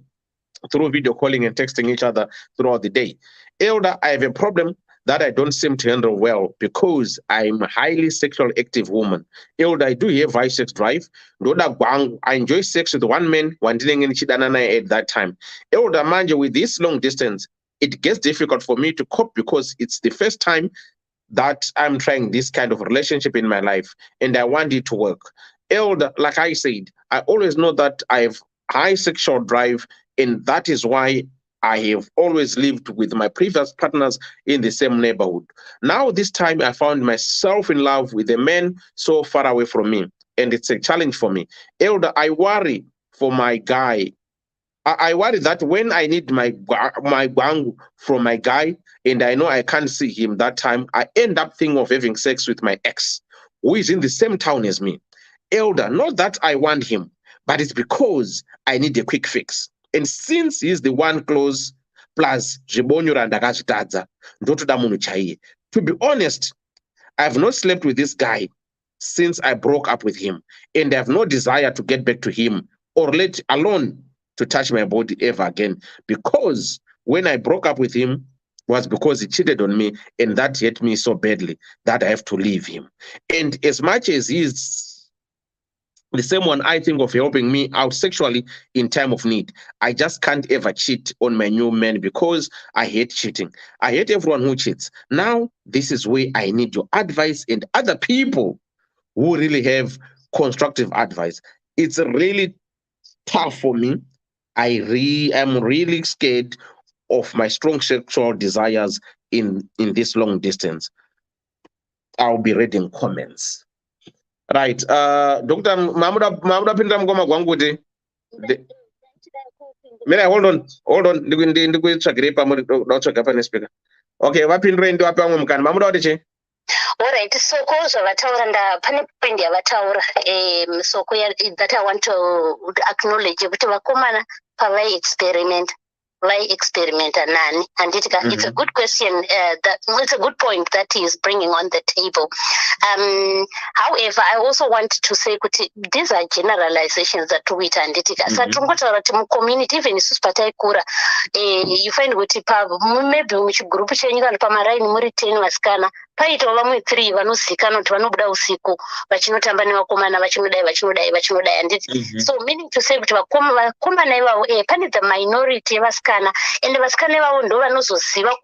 through video calling and texting each other throughout the day. Elder, I have a problem that I don't seem to handle well because I'm a highly sexually active woman. Elder, I do have high sex drive. I enjoy sex with one man at that time. Elder, mind you, with this long distance, it gets difficult for me to cope because it's the first time that I'm trying this kind of relationship in my life and I want it to work. Elder, like I said, I always know that I have high sexual drive, and that is why I have always lived with my previous partners in the same neighborhood. Now, this time I found myself in love with a man so far away from me, and it's a challenge for me. Elder, I worry for my guy. I worry that when I need my guangu from my guy and I know I can't see him that time, I end up thinking of having sex with my ex, who is in the same town as me. Elder, not that I want him, but it's because I need a quick fix. And since he's the one close, plus Jibonyura and Dakashitaza, to be honest, I have not slept with this guy since I broke up with him, and I have no desire to get back to him or let alone to touch my body ever again, because when I broke up with him was because he cheated on me, and that hurt me so badly that I have to leave him. And as much as he's the same one I think of helping me out sexually in time of need, I just can't ever cheat on my new man because I hate cheating. I hate everyone who cheats. Now, this is where I need your advice and other people who really have constructive advice. It's really tough for me. am really scared of my strong sexual desires in this long distance. I'll be reading comments. Right. Dr. Mamuda Pindam Goma Gwangute. Hold on. Okay, wapindre ndo apa mumkana. Mamuda wadiche. Alright, so cause vataura nda pane point yavataura soko that I want to acknowledge kuti vakomana pavai experiment nani, and it's a good question, it's a good point that he is bringing on the table. However, I also want to say kuti these are generalizations that we tanditika satungotaura kuti community even isusu pataikura you find kuti maybe muchigroup chenyu kana pamaraini muri 10 vasikana paitawo vamwe 3 vanozikanwa kuti vanobuda usiku vachinotamba nevakomana vachinodai handiti. So meaning to say kuti vakomana ivavo pane the minority yevasikana, and vasikana ivavo ndo vanozoziva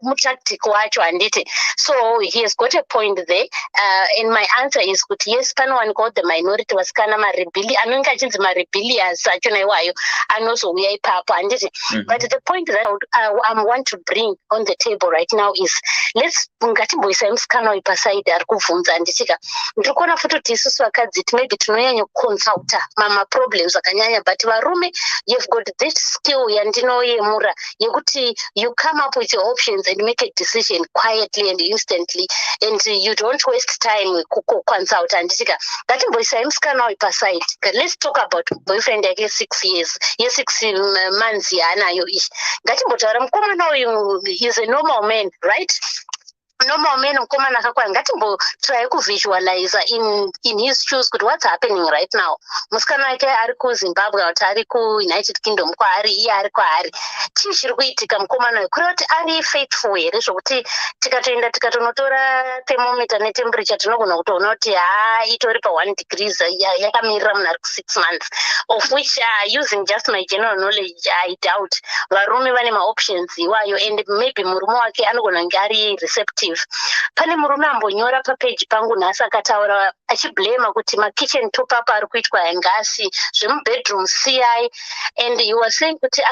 mutactic wacho handiti. So he has got a point there, and my answer is kuti yes, panowanikwawo the minority vasikana anenge achinzi marebellious achona iwayo anozouya ipapo handiti. But the point that I want to bring on the table right now is let's ngatimboisa musikana uyu pasaidi ari kubvunza handitika ndiri kuona futi kuti isusu vakadzi maybe tinonyanya kuconsulta problems akanyanya, but varume you've got that skill yandinoyemura yekuti you come up with your options and make a decision quietly and instantly, and you don't waste time kuconsult handitika. Ngatimboisa musikana uyu pasaidi. Let's talk about boyfriend yake 6 years 6 months yaanayo ishi. Ngatimbotaura mukomana uyu is a normal man, right? Normal men mukomana akakwana. Ngatimbo try kuvisualize in his shoes kuti what's happening right now. Musikana wake ari kuZimbabwe kuti ari kuUnited Kingdom kwaari, iye ari kwaari. Chii chiri kuitika mukomana uyu? Kuri kuti ari faithful here zvokuti tikatoenda tikatonotora thermometer netemperature tinogona kutoona kuti itori pa1 degrees yakamirira munhu ari ku6 months, of which using just my general knowledge I doubt varume vane maoptions iwayo, and maybe murume wake anogona kunge ari receptive. Pane murume ambonyora papage pangu nhasi akataura achiblema kuti makitchen top up ari kuitwa ngasi zvemubedroom CI, and he was saying kuti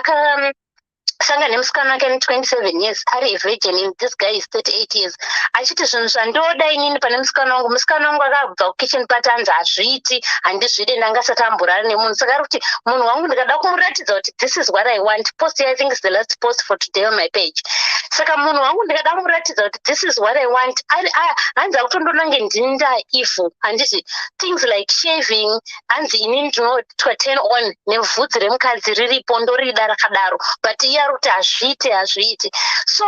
sanga nemusikana wake 27 years ari a virgin, and this guy is 38 years. Achiti zvinhu zvandoda inini pane musikana wangu akabva kukitchen patanzi hazviiti, handizvide ndangasati amborara nemunhu. Saka ari kuti munhu wangu ndikada kumuratidza kuti this is what I want. Post I think is the last post for today on my page. Saka munhu wangu ndikada kumuratidza kuti this is what I want. Hanzi akutondonange ndinda ifu handiti things like shaving, hanzi inini ndinotwa turn on nevhudzi remukadzi riripo ndorida rakadaro, but iye ari kuti hazviiti. So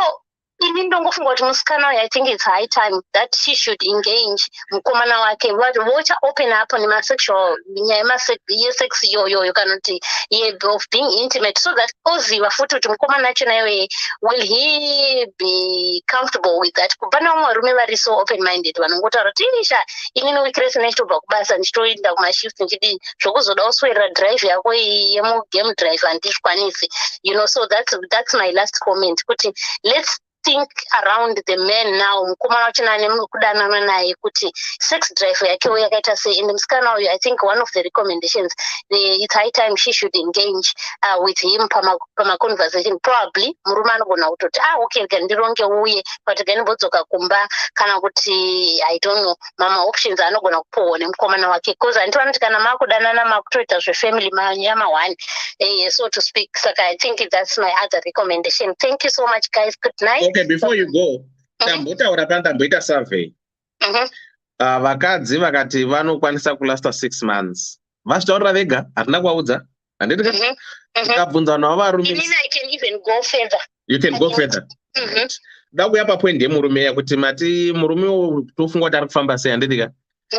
ini ndongofunga kuti musikana uyu I think it's high time that she should engage mukomana wake vocha open up nemasexual nyaya yesex yoyo kana kuti of being intimate, so that oziva futi kuti mukomana achona iwe will he be comfortable with that. Pana vamwe varume vari so open minded vanongotaura kuti inisha inini weekiresi nechitobva kubasa ndichitoenda kumashift ndichidii zvokuzoda uswera drive yako yemugame drive handizvikwanisi, so that's my last comment kuti let's think around the men now. Mukomana wachinane mukudanana naye kuti sex drive yake yakaita sei, and musikana uyu, I think one of the recommendations, it's high time she should engage with him pama conversation. Probably murume anogona kutoti okay gandironge uye but ganibodzoka kumba kana kuti I don't know mama options anogona kupuwa nemukomana wake, because anditi vanoti kana makudanana makutoita zvefamily manyama one, so to speak. So I think that's my other recommendation. Thank you so much, guys. Good night. Okay, before you go, tambotaura pandamboita survey. Vakadzi vakati vanokwanisa kulasta 6 months. Vachitaurira vega, hatina kuvaudza. Handiti tikabvunza navo varume. I can even go further. You can go further. Da kuuya papoint yemurume yakuti mati murume tofunga kuti ari kufamba sei, handitika.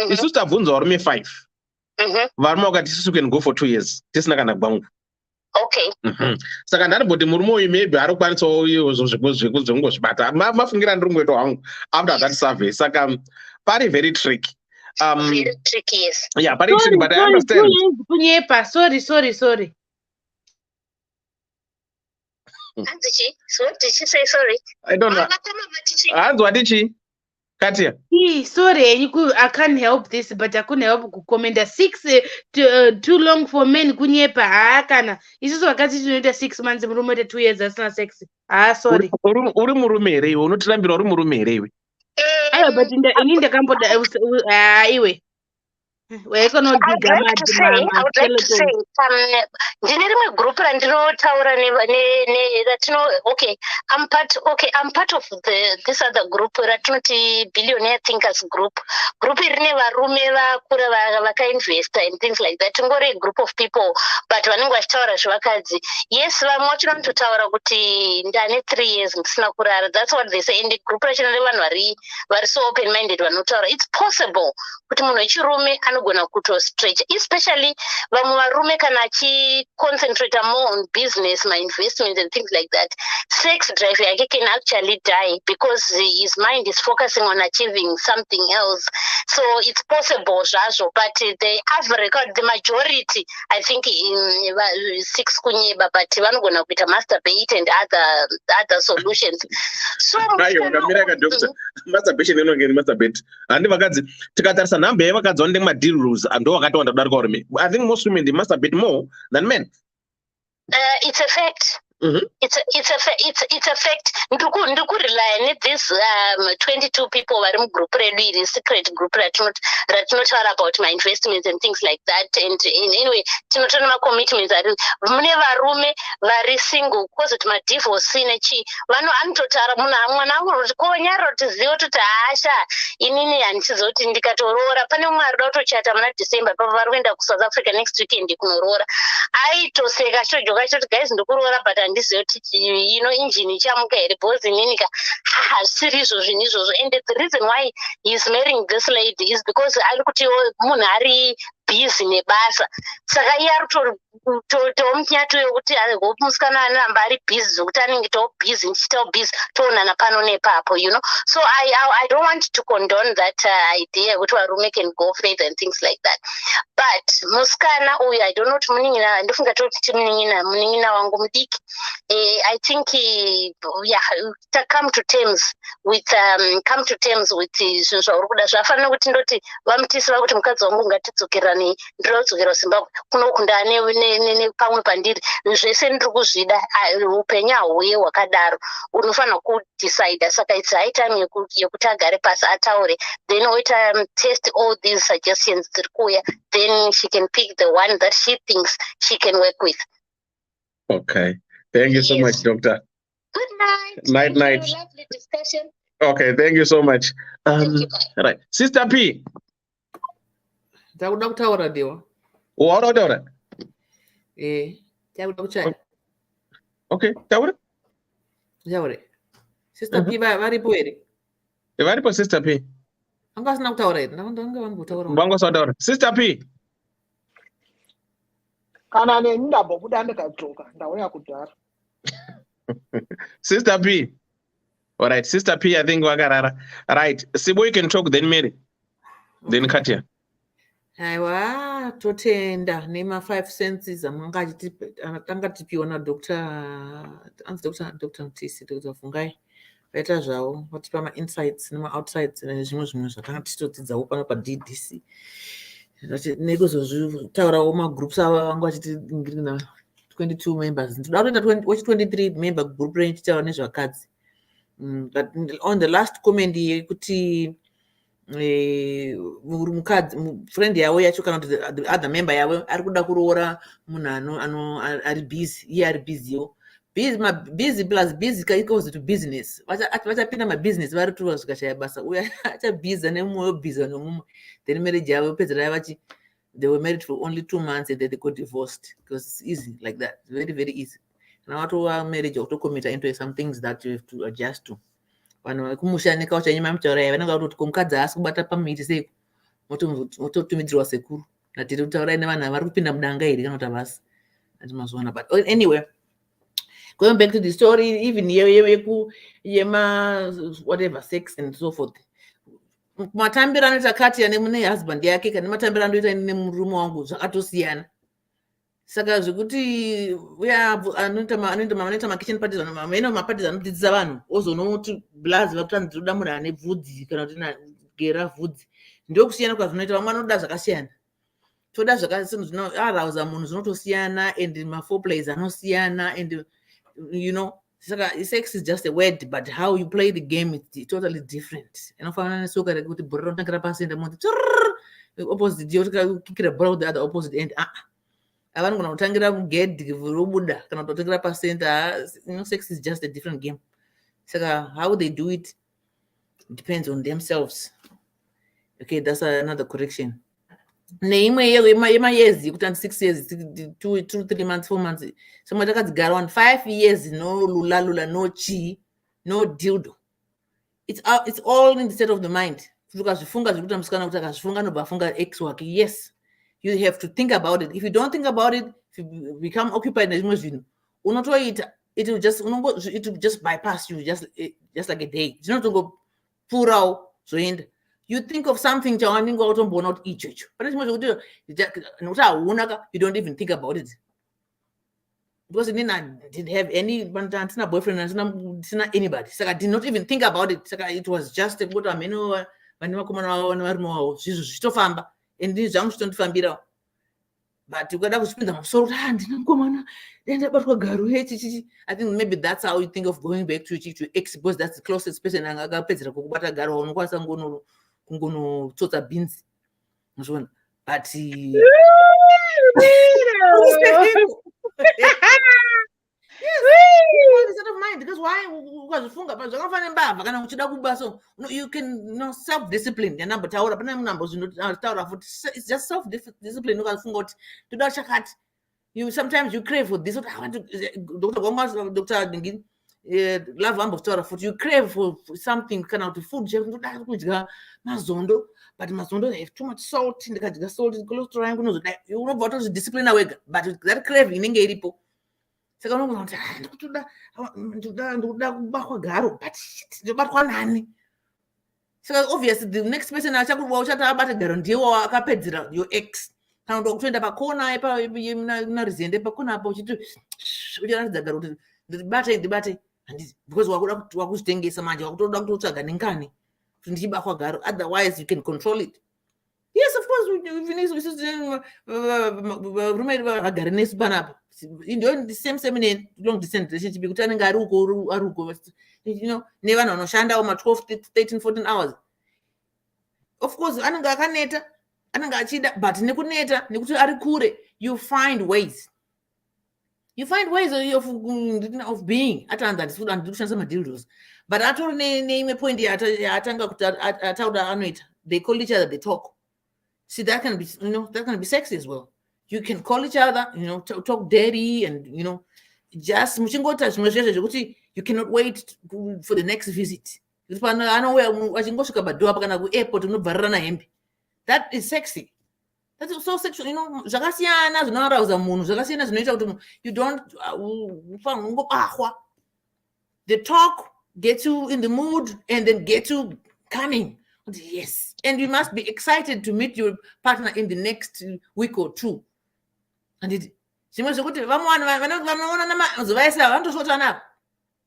Isusu tabvunza varume 5. Varume vakati isusu can go for 2 years. Tisina kana gwangu. Okay. Saka ndariboti murume uyu maybe ari kukwanisawo zvekungozvibata. Mafungira ndiri kungoita hangu after that survey. Saka pari very tricky. Very tricky, yes. Yeah, but tricky, but I understand. Sorry. What did she say? Sorry. I don't know. What did she? Katia. Sorry, I can't help this, but I couldn't help to comment. 6 too long for men. Kunyepa kana. Isu wakati tunaita 6 months, murume 2 years, that's not sexy. Sorry. Uri murume ere iwe, unotirambira uri murume ere iwe. But in the camp iwe. I would like to say, ndine rimwe group randinotaura okay, I'm part of this other group ratinoti billionaire thinkers group irine varume vakura vakainvesta and things like that. Ngori a group of people but vanenge vachitaura zvevakadzi. Yes, vamwe vacho vanototaura kuti ndane 3 years ndisina kurara. That's what they say. And the group rachina revanhu vari so open minded vanotaura it's possible kuti munhu wechirume anogona kutostretch, especially vamwe varume kana achiconcentrate more on business, my investments and things like that. Sex drive yake can actually die because his mind is focusing on achieving something else. So it's possible zvazvo, but the average, the majority, I think in 6 kunyeba, but vanogona kuita masturbate and other solutions. So masturbation inongeni masturbate. Handi vakadzi tikatarisa nhambe yevakadzi vanenge ma-deal rules ndo vakatowanda kudarika varume. I think most women they masturbate more than men. It's a fact. It's a fact. Ndikurely this 22 people vari mugroup redu iri secret group ratinotaura about my investments and things like that, and anyway tinotora ma-commitments ari mune varume vari single because kuti madivorce nechi anototaura mwana wangu konyara tizive kuti hasha inini handichizive kuti ndikatoroora pane mumwe ari kuda kutochata muna December papa vari kuenda kuSouth Africa next weekend kunoroora. Aitoseka chojoka choti guys ndikuroora but handizive kuti injini ichamuka here bhozi ninika hasiri izvozvo. And the reason why he's marrying this lady is because ari kuti munhu ari busy nebasa. Saka iye ari kutomunyatu yokuti hope musikana anamba ari busy zvokuti anenge busy ndichitawo busy toonana pano nepapo, So I don't want to condone that idea kuti varume can go further and things like that. But musikana uyu I don't know kuti munin'ina, ndofunga kuti munin'ina wangu mudiki. I think come to terms with zvinhu zvauri kuda. Zvafanira kuti ndoti vamutisira kuti mukadzi wangu ngatidzokerane ndirodzokera kuZimbabwe kuno kunda nepamwe pandiri zvese ndiri kuzvida. Upenyu hauye hwakadaro, unofanira kudecide. Saka it's high time yekuti agare pasi ataure, then oita test all these suggestions dziri kuuya, then she can pick the one that she thinks she can work with. Okay, thank you so much, Doctor. Good night. Night. Lovely discussion. Okay, thank you so much. Right, Sister P. Takuda kutaura ndiwa. Waura kutaura? Takuda kuchaya. Okay, taura? Taure. Sister P varipo here? Varipo Sister P. Anga asina kutaura here. Ndanga vanhu kutaura. Vangu sautaura. Sister P. Kana ndambobuda ndikadzoka ndauya kudhara. Sister P. All right, Sister P, I think wakarara. Right, Sibo, you can talk, then Mary. Then Katia. Aiwa, totenda nema 5 cents amanga tipiwa na Dr. Ddc Dr. Fungai vaita zvavo vatipa ma-insights nema-outsides nezvimwe zvinhu zvakanga tichitodzidzawo pano paDDC nekuzozvitaurawo magroups ava vanga vachitingirina 22 members ndoda kutoita wachi 23 member group range tichitaura nezvakadzi. But on the last comment yekuti mukadzi friend yavo yacho kana kuti the other member yavo ari kuda kuroora munhu ari busy iye ari busywo busy plus busy equals to business vachapinda mabusiness vari tuva zvikashaya basa uye achabhiza nemumwewo bhiza nemumwe then marriage yavo pedzera vachi they were married for only 2 months and then they got divorced because it's easy like that. It's very very easy. Now watova marriage autocommit into some things that you have to adjust to. Vanhu kumushanika uchanyima mutaura vanenge kuti kumukadzi asi kubata pamiti sei mototumidzirwa sekuru natiri kutaurai nevanhu vari kupinda mudanga here kana kuti havasi atimazoona. But anyway, going back to the story, even yema whatever sex and so forth, matambiro anoita Katia nemune husband yake kana matambiro anoita nemurume wangu zvakatosiyana. Saka zvekuti anoita makitchen parties mameno maparties anodzidzisa vanhu ozonoti blazi vakutanzi toda munhu ane bvudzi kana kuti gera bvudzi ndokusiyana kwazvinoita. Vamwe vanoda zvakasiyana, toda zvakasiyana zvinoarauza munhu zvinotosiyana and maforeplays anosiyana and you know, sex is just a word, but how you play the game is totally different. Inofanana nesoka rekuti bhora rinotangira pasi ende moti opposite yokikira bhora the other opposite end. Avanhu kana kutangira kugedhi robuda kana kutangira pasenta. You know, sex is just a different game. Saka how they do it depends on themselves. Okay, that's another correction. Neimwe yemayezi kutani 6 years 2 3 months 4 months somwe takadzigara 5 years no lula no chi no dildo. It's all in the state of the mind. Ukazvifunga zvikuti musikana kuti akazvifunga nobva afunga ex wake. Yes, you have to think about it. If you don't think about it, if you become occupied nezvimwe zvinhu unotoita, it will just bypass you just like a day. Zvinotongopfuurawo zvoenda. You think of something chawaninga utomboona kuti ichocho pane chimwe zvekuti nokuti hauna, you don't even think about it because inini I didn't have any handina boyfriend handina anybody, saka I did not even think about it. Saka it was just kuti ameno vane vakomana vavo nevarume wavo zvizvo zvichitofamba and ndini zvangu zvichitondifambirawo. But ukada kuzvipinza musoro kuti ndina mukomana ndabatwa garu chichichi. I think maybe that's how you think of going back to ex because that's the closest person akapedzera kukubata garu unokwanisa kungonotsotsa beans. But because why ukazvifunga zvakafanana mbavha kana uchida kuba, so you can self discipline yanamba taura pana munambo zvinotaura futi it's just self discipline. Ukafunga kuti toda chakati, you sometimes you crave for this. I want to Dr. Dingi love ambo taura futi you crave for something kana kuti food ndoda kudya mazondo, but mazondo have too much salt, ndikadya salt cholesterol yangu inozodai. Unobva watozvidisciplina wega, but that craving inenge iripo. Saka unogona kuti ndikuda kubatwa garo, but ndobatwa nani? Saka obviously the next person achakuwa uchati abata garo ndiwo akapedzera your ex. Kana ndo kutoenda pakona na rizende pakona apo uchiti ucharatidza garo kuti ndibate handisi because wakuzvitengesa manje wakutoda kutotsvaga nengani kuti ndichibatwa garo, otherwise you can control it. Yes, of course, rume vagare nesu panapa ndio same long distance relationship kuti anenge ari uko you know, nevanhu vanoshandawo ma 12 13 14 hours. Of course anenge akaneta, anenge achida, but nekuneta nekuti ari kure, you find ways of being. Atanda ndiri kushandisa madildos, but atori neimwe point atanga kuti ataura anoita, they call each other, they talk. See, that can be, you know, that can be sexy as well. You can call each other, you know, talk dirty and, you know, just you cannot wait for the next visit. That is sexy. That's so sexual, you know. You don't the talk gets you in the mood and then get you coming. Yes, and you must be excited to meet your partner in the next week or two. And it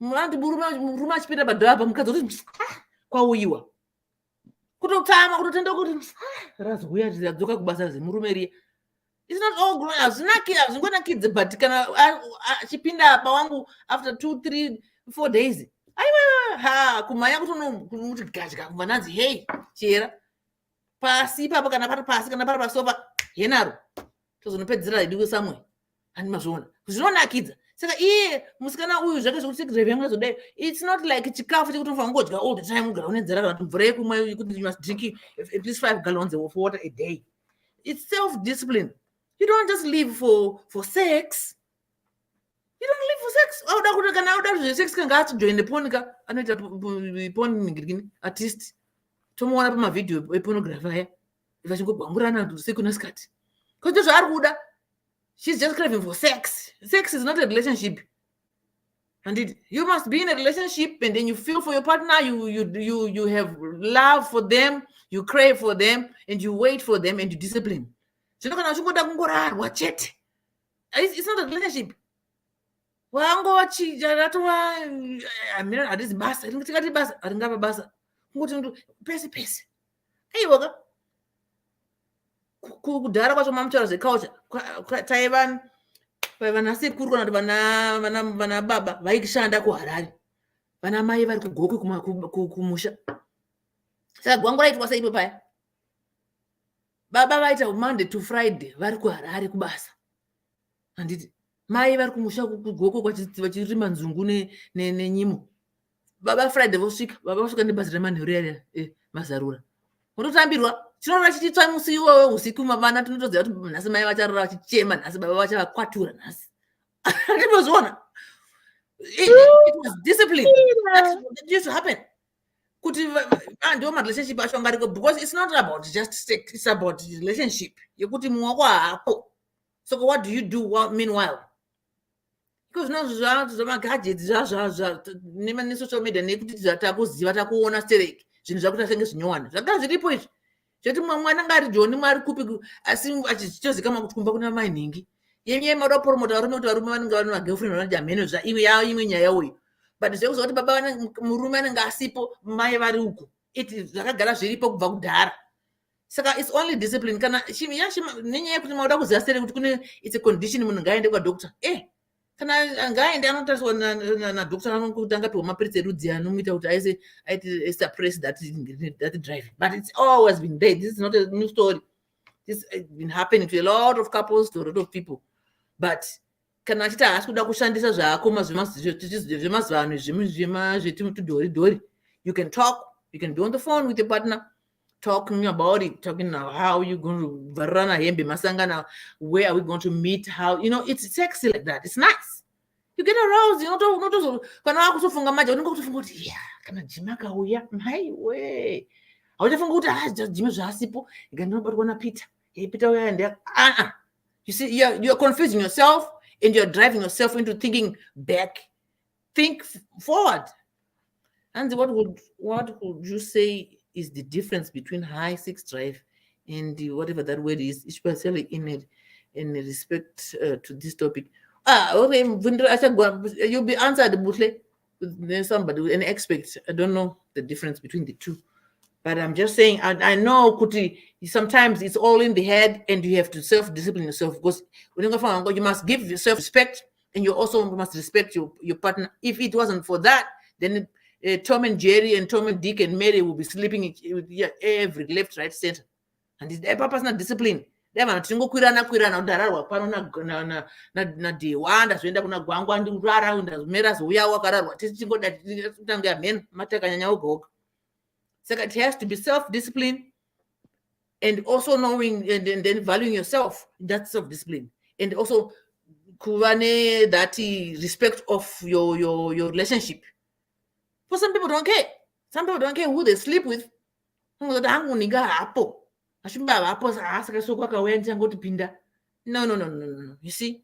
Muranti murume achipinda padhaba mukadzi kuti kwauyiwa. Kutotama kutotenda kuti razouya radzoka kubasa murume riye. It's not all grown. Hazvingonakidze but kana achipinda apa wangu after 2, 3, 4 days. Aiwa kumanya kuti gadya kumananzi hey chera. Pasi papa kana pari pasi kana pari pasofa yenaro. Tozonopedzera idiwe somewhere. Ani mazvona. Zvinonakidza. Saka iye musikana uyu zvake zvokuti drive yangu yazodai. It's not like chikafu chekuti unofanira kungodya all the time ugara unenzara kana kuti mvura yekumwa kuti you must drink at least 5 gallons of water a day. It's self-discipline. You don't just live for sex. You don't live for sex. Auda kuti kana auda sex kanga join the porn ka anoita porn ngirigini artist. Tomuona pa video pornography aya. Vachingogwamburana usiku nasikati. Because zvari kuda. She's just craving for sex. Sex is not a relationship. And you must be in a relationship, and then you feel for your partner. You have love for them. You crave for them, and you wait for them, and you discipline. It's not a relationship. Kudhara kwacho mamuchara zveculture taiva vanasekuru kana kuti vana baba vaishanda kuHarare, vana mai vari kugokwe kumusha. Saka gwangu raitwa seipo paya. Baba vaita Monday to Friday vari kuHarare kubasa. Handiti mai vari kumusha kugokwe vachirima nzungu nenyimo. Baba Friday vosvika, baba vasvika nebhazi remanheru mazarura. Unotambirwa chinoona chichitsva musi iwowe usiku mavana tinotoziva kuti nhasi mai vacharora vachichema, nhasi baba vachavakwatura nhasi. Ndinozviona. It was discipline. That used to happen. Kuti ndio relationship ashongariko because it's not about just sex, it's about relationship. Yekuti muwako hapo. So what do you do meanwhile? Because now zvama gadgets nema social media nekuti zvatakuziva takuona stereki. Zvinhu zvakuita senge zvinyowani. Zvakanga zviripo izvi. Zvoti mwana ngari John mwari kupi asi achichitozikama kuti kumba kuna mai nhingi. Yeye mara promoter varume kuti varume vanenge vane magirlfriend vanoita mheno zva iwe yawo imwe nyaya uyu. But zvekuti kuti baba murume anenge asipo mai vari uko. Zvakagara zviripo kubva kudhara. Saka it's only discipline kana nenyaya yekuti mauda kuziva sere kuti kune it's a condition munhu ngaende kwadoctor. Kana ngaende anotariswa nadoctor anokuti angapiwa mapiritsi erudzi anomuita kuti aite suppress that drive. But it's always been there. This is not a new story. This has been happening to a lot of couples, to a lot of people. But kana achiti haasi kuda kushandisa zvaakoma zvemazivano zvetimudhori. You can talk, you can be on the phone with your partner, talking about it, talking about how you're going to varana hembe masangana, where are we going to meet, how, it's sexy like that. It's nice. You get aroused, kana wakutofunga maja unenge kutofunga kuti kana jima kauya mai we auchafunga kuti jima zvasipo ikandinobatwa naPeter Peter uya and you see you're confusing yourself and you're driving yourself into thinking back. Think forward. And what would you say is the difference between high sex drive and whatever that word is, especially in respect to this topic? Okay, you'll be answered with somebody, an expert. I don't know the difference between the two, but I'm just saying I know Kuti sometimes it's all in the head, and you have to self-discipline yourself because when you must give yourself respect, and you also must respect your partner. If it wasn't for that, then Tom and Jerry and Tom and Dick and Mary will be sleeping every left, right, center, and it's their personal discipline. Vanhu tingokwirana udararwa pano na D1 ndazoenda kuna gwangwa ndikurara ndazomera zouya wakararwa tichingoda titanga men matakanyanya ogoka. Saka it has to be self-discipline and also knowing and then valuing yourself. That's self-discipline, and also kuva that respect of your relationship. For some people don't care. Some people don't care who they sleep with. No. You see,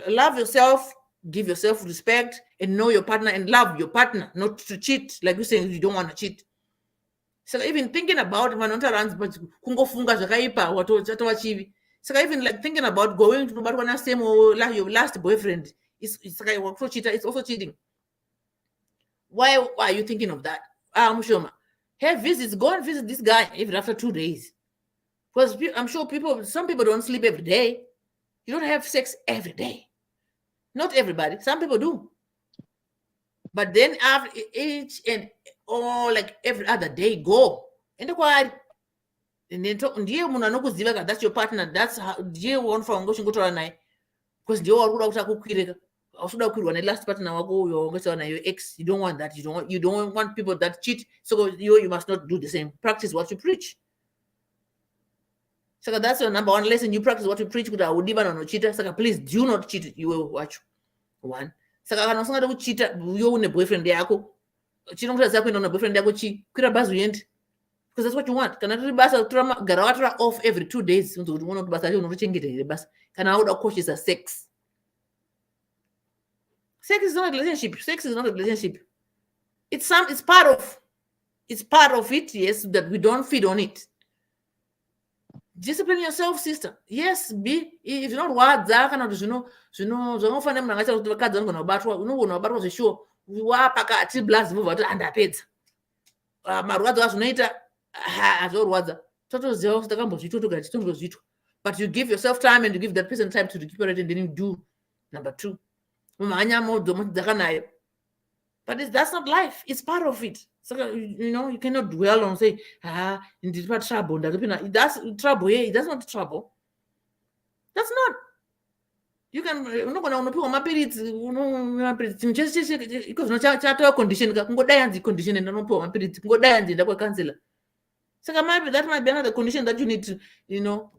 love yourself, give yourself respect, and know your partner and love your partner, not to cheat. Like you saying, you don't want to cheat. So even thinking about so even like thinking about going to your last boyfriend, it's also cheating. Why are you thinking of that? Mushoma, have visits, go and visit this guy even after 2 days. Because I'm sure some people don't sleep every day. You don't have sex every day. Not everybody. Some people do. But then after each and all, like every other day, go. And the quiet. And then that's your partner. That's how you want from go to night. Because you are also last partner your ex. You don't want that. You don't want people that cheat. So you must not do the same. Practice what you preach. So that's your number one lesson. You practice what you preach. So please do not cheat. You will watch one. So I can also cheat. You own a boyfriend. She don't have a boyfriend. Because that's what you want. Can I bus off every 2 days? Can I order coaches a sex? Sex is not a relationship. Sex is not a relationship. It's part of it, yes, that we don't feed on it. Discipline yourself, sister. Yes, if you're not what that kind of sure we were packed blast underpaid. But you give yourself time and you give that person time to recuperate and then you do number 2. But that's not life. It's part of it. So you cannot dwell on say in this part trouble. That's trouble. Yeah, that's not trouble. That's not. You can condition and cancel. So that might be another condition that you need to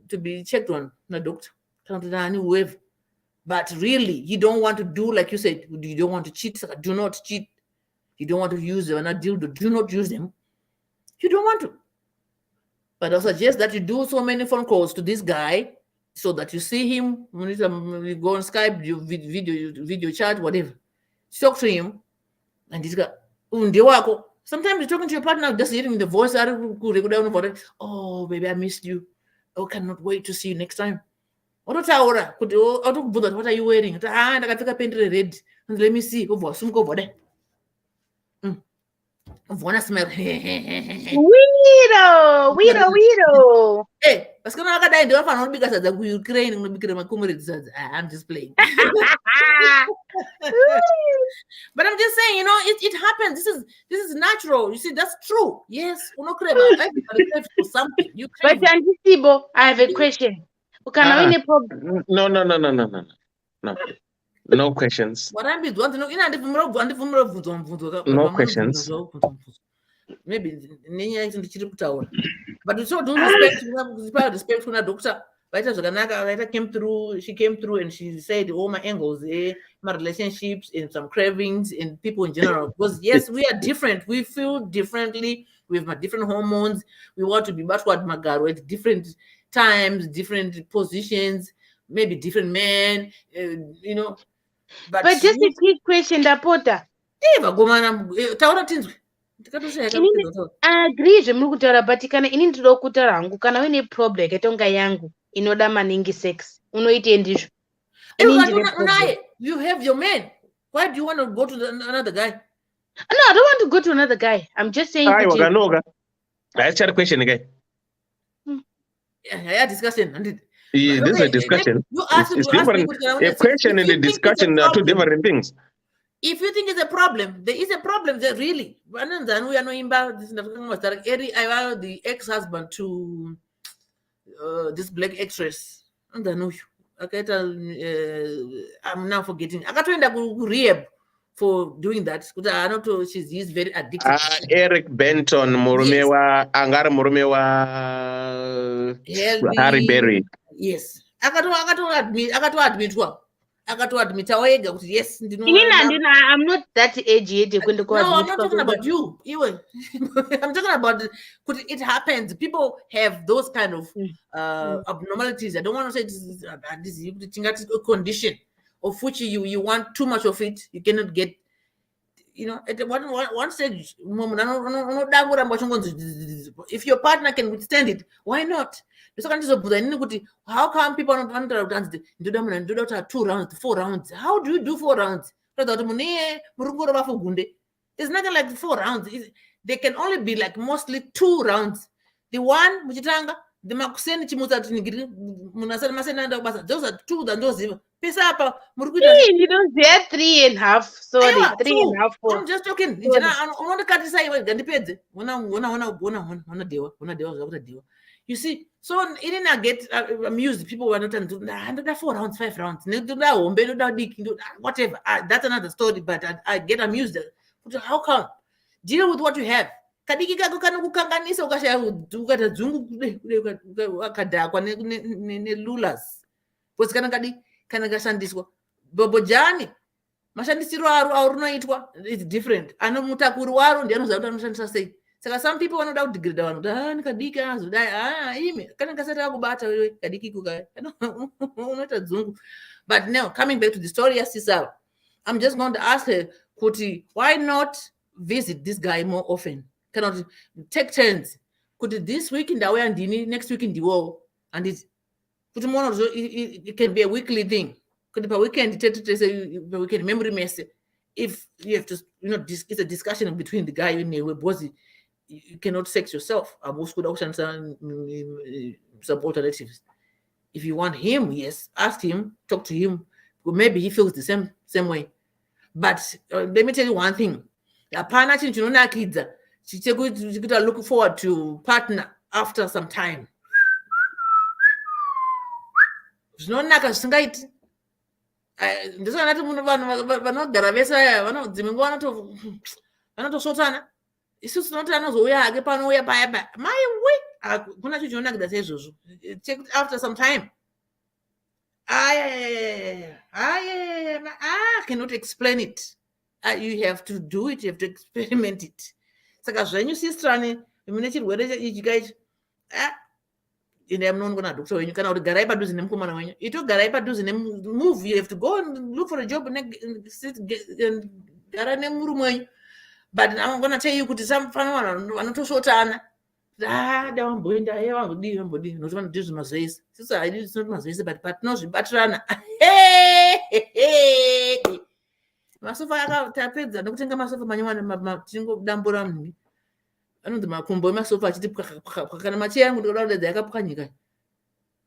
to be checked on the doctor. But really, you don't want to do like you said. You don't want to cheat. So do not cheat. You don't want to use them and do not use them. You don't want to. But I suggest that you do so many phone calls to this guy so that you see him when you go on Skype, you video chat, whatever. Talk to him, and this guy. Sometimes you're talking to your partner, just hearing the voice. Oh, baby, I missed you. Oh, cannot wait to see you next time. What are you wearing? Red. Let me see. Smell. Weirdo. Hey, I'm just playing. But I'm just saying, it happens. This is natural. You see, that's true. Yes, everybody craves for something. You crave. But Auntie Sibo, I have a question. No questions. What I'm want to know, No questions. Maybe but it's so do respect from the doctor. She came through and she said all my angles, my relationships and some cravings and people in general. Because yes, we are different. We feel differently. We have different hormones. We want to be backward at different times, different positions, maybe different men, But just a quick question, Dapota. I agree zvemuri kutaura, but kana ini ndinoda kutaura hangu, kana uine problem yakaita yangu inoda maningi sex, unoite ndizvo. You have your man. Why do you want to go to another guy? No, I don't want to go to another guy. I'm just saying. Let's chat a question again. Yeah, discussion. This is a discussion. It's different. A question and a discussion are two different things. If you think it's a problem, there is a problem there, really. We are not the ex-husband to this black actress. I'm now forgetting. I got to end up rehab for doing that. I don't know, he's very addicted. Eric Benton, Murumewa, Angara Murumewa, Harry Berry. Yes. I got to admit yes. I'm not that age yet. No, I'm not talking about you. I'm talking about it happens. People have those kind of abnormalities. I don't want to say this is a condition of which you want too much of it. You cannot get, at one stage, if your partner can withstand it, why not? How come people don't want to dance? Do 2 rounds, 4 rounds? How do you do 4 rounds? It's not like 4 rounds. They can only be like mostly 2 rounds. The one muchitanga, the makuseni chimuza tinigiri munasana masena enda kubasa. Those are 2 that those even. Pesa apa murikuita. You don't say 3.5. Sorry, Aiwa, 3.5. I'm just talking. Sorry. Unaona kati sai ngandipedze. Una dewa zakuta dewa. You see, so it didn't get amused. People were not under 4 rounds, 5 rounds. Whatever. That's another story, but I get amused. How come? Deal with what you have. Kadiki kako kana kukanganisa ukashaya ukata dzungu akadhakwa ne lulas. Because kana kashandiswa. Bobojani. Mashandisiro arunoitwa it's different. Anomutakuri waro ndiye anoziva kuti anoshandisa sei. Saka some people vanoda kudegrade vanhu nikadiki azodai ime kana kasati akubata wewe kadiki kuka unoita dzungu. But now coming back to the story yasisava, I'm just going to ask her kuti why not visit this guy more often, cannot take turns kuti this week ndauya ndini next week ndiwo, and it kuti mono it can be a weekly thing kuti pa weekend pa weekend memory mess if you have to it's a discussion between the guy and the boss. You cannot sex yourself. Some alternatives. If you want him, yes, ask him, talk to him. Well, maybe he feels the same way. But let me tell you one thing. She's looking forward to partner after some time. Isusu tinoti anozouya hake panouya paya mai kuna chichionakidza saizvozvo. Check after some time. I cannot explain it. You have to do it, you have to experiment it. Saka zvenyu sisterani mune chirwere ichi kaichi ende munongona doctor wenyu kana kuti garai padhuze nemukomana wenyu itogarai padhuze move. You have to go and look for a job gara nemurume wenyu. But I'm going to tell you, some fun one to short on. Don't bring the hair on the body. Not one to do my face. Sister, I did not my face, but no, she but run. Hey, myself, I got taped. I don't think myself, my single damburam. I don't know, combo myself. I did my chair with all the Dagapanica.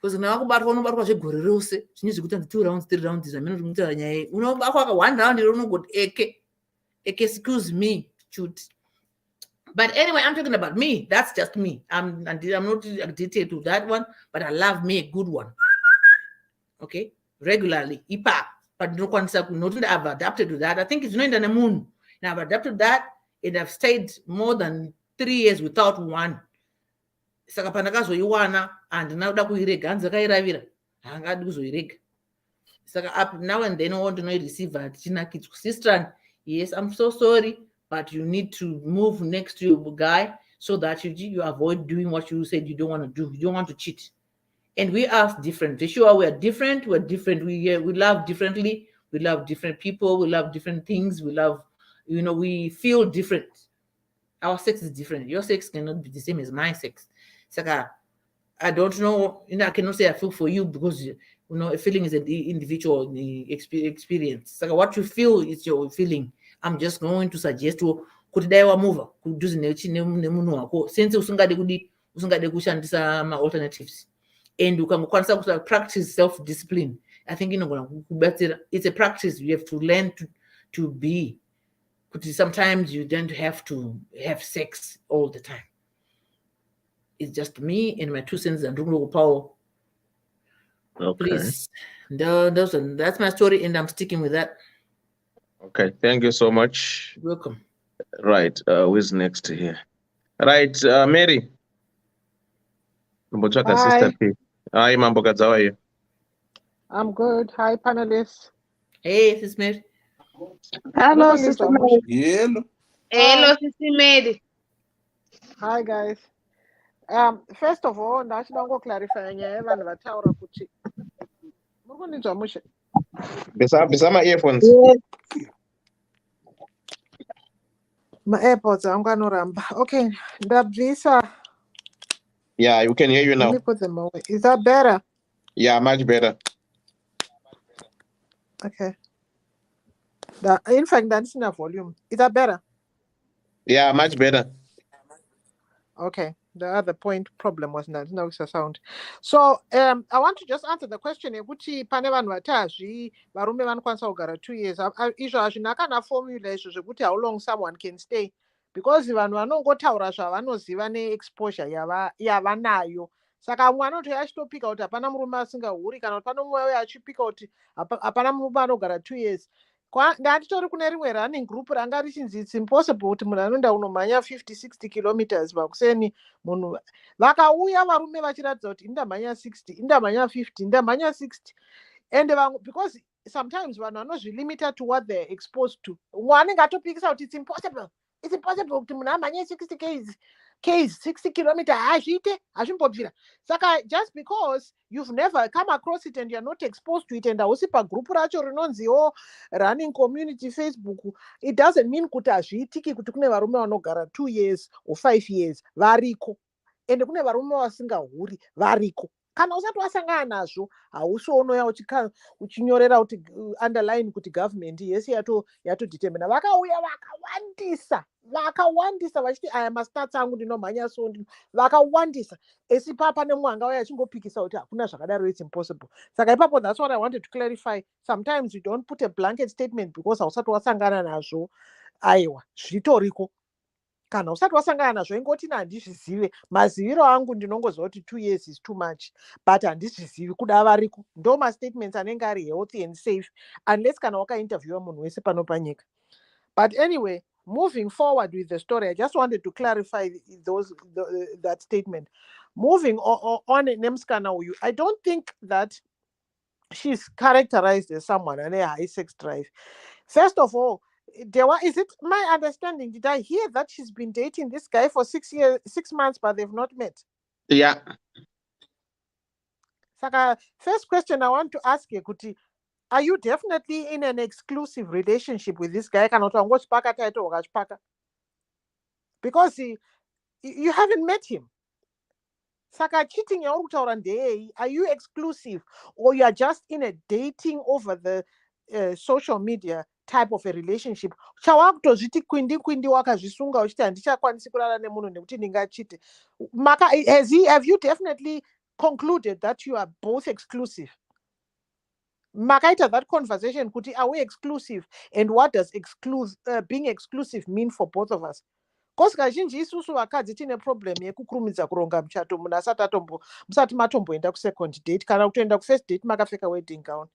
Because now about one about a good rose. She needs to go to 2 rounds, 3 rounds. I mean, you know, about 1 round, you don't know what excuse me. But anyway, I'm talking about me. That's just me. I'm not addicted to that one, but I love me a good one. Okay, regularly. But no concept. Not I've adapted to that. I think it's not in the moon. And I've adapted to that, and I've stayed more than 3 years without one. Saka you wanna and now that we reganza kairavira. Hanga duzo irega. Saka up now and then I want to know receiver. Sister. Yes, I'm so sorry, but you need to move next to your guy so that you avoid doing what you said you don't want to do. You don't want to cheat. And we are different. Sure, we are different. We're different. We love differently. We love different people. We love different things. We love, we feel different. Our sex is different. Your sex cannot be the same as my sex. Saka, I don't know. I cannot say I feel for you because a feeling is an individual experience. So what you feel is your feeling. I'm just going to suggest you kuti dai wamuva kuduze nemunhu wako since usingade kushandisa alternatives and ukangokwanisa kuti practice self discipline. I think it's a practice you have to learn to be. Sometimes you don't have to have sex all the time. It's just me and my 2 cents and Paul. Okay. Please, that's my story, and I'm sticking with that. Okay, thank you so much. Welcome. Right, who's next here? Right, Mary. Hi. Hi, Mamboka, how are you? I'm good. Hi, panelists. Hey, Sis Mary. Hello, Sister Mary. Hello, Sister Mary. Hi, guys. First of all, ndachida clarify nyaya vanhu vataura kuti muri kundinzwa mushe Bisa ma-earphones. Ma-airpods angu anoramba. Okay, ndabvisa. Yeah, you can hear you now. Let me put them away. Is that better? Yeah, much better. Okay. In fact, that's enough volume. Is that better? Yeah, much better. Okay. The other problem was not no sound. So I want to just answer the question yekuti pane vanhu vati varume vanokwanisa kugara 2 years. Izvo hazvina kana formula izvo zvekuti how long someone can stay, because vanhu vanongotaura zvavanoziva neexposure yavanayo. Saka mumwe anotouya achitopika kuti hapana murume asingahuri, kana kuti pano mumwe uya achipika kuti hapana murume anogara 2 years. Ndanditori kune rimwe running group ranga richinzi it's impossible kuti munhu anoenda kunomhanya 50-60 kilometers pakuseni. Munhu vakauya varume vachiratidza kuti indamhanya 60, indamhanya 50, indamhanya 60, and because sometimes vanhu vanozvilimita to what they're exposed to. Umwe anenge atopikisa kuti it's impossible kuti munhu amhanye 60 k's 60 kilometer hazviite, hazvimbobvira. Saka just because you've never come across it and you're not exposed to it, and hausi pagroup racho rinonziwo running community Facebook, it doesn't mean kuti hazviitiki kuti kune varume vanogara 2 years or 5 years variko, ende kune varume vasingahuri variko. Kana usati wasangana nazvo hausonoya uchinyorera kuti underline kuti government yese yatodetermina. Vakauya vakawandisa vachiti aya mastats angu ndinomhanya so vakawandisa. Esi papa nemwanga uya achingopikisa kuti hakuna zvakadaro, it's impossible. Saka ipapo that's what I wanted to clarify. Sometimes you don't put a blanket statement because hausati wasangana nazvo. Aiwa, zvitoriko. Kana usati wasangana nazvo ingoti handizvizive. Maziviro angu ndinongoziva kuti 2 years is too much, but handizvizivi kuda variko. Ndo mastatements anenge ari healthy and safe, unless kana wakainterviewa munhu wese pano panyika. But anyway, moving forward with the story, I just wanted to clarify that statement. Moving on, Nemskana uyu, I don't think that she's characterized as someone and a high sex drive. First of all, is it my understanding? Did I hear that she's been dating this guy for 6 months, but they've not met? Yeah. Saka, first question I want to ask you, Kuti, are you definitely in an exclusive relationship with this guy? Because you haven't met him. Saka, cheating, are you exclusive, or you are just in a dating over the social media type of a relationship? Chawakutozviti kwindi wakazvisunga uchiti handichakwanisi kurara nemunhu nekuti ndingachite. Have you definitely concluded that you are both exclusive? Makaita that conversation kuti are we exclusive, and what does being exclusive mean for both of us? Because kazhinji isusu vakadzi tine problem yekukurumidza kuronga muchato munhu musati matomboenda second date, kana kutoenda first date makapfeka wedding gown.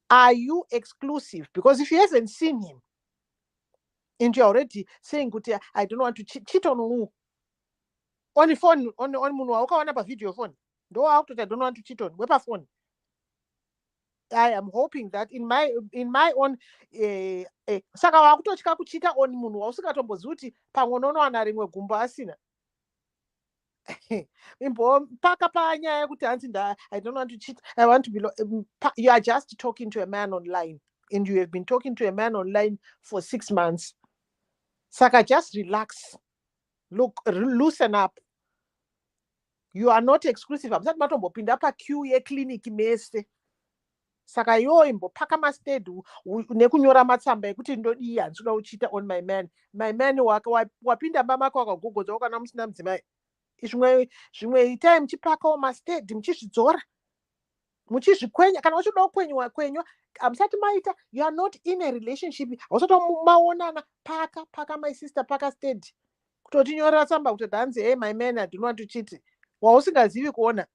Are you exclusive? Because if you haven't seen him and you're already saying kuti I don't want to cheat on who, on the phone, on munhu waukaona pavideo phone ndo wakutoti I don't want to cheat on wepa phone. I am hoping that in my own saka wakutotya kuchita on munhu wausingatombozivi kuti pamwe unowana rimwe gumbo asina. Paka panyaya yekuti hanzi I don't want to cheat, I want to be you are just talking to a man online, and you have been talking to a man online for 6 months. Saka, just relax, loosen up. You are not exclusive. Hamsati matombopinda pa queue yeclinic mese. Saka iwo imbopaka masted nekunyora matsamba ekuti ndodii handinoda kuchita on my man wapinda mamako wakagogodza wakana musina mudzimai. Zvimwe itai muchipakawo masted muchizvidzora muchizvikwenya. Kana uchidawo kwenywa hamsati maita, you are not in a relationship, hausati maonana, paka my sister, paka sted kutotinyorera tsamba kuti hanzi hey my man I don't want to cheat, wausingazivi kuona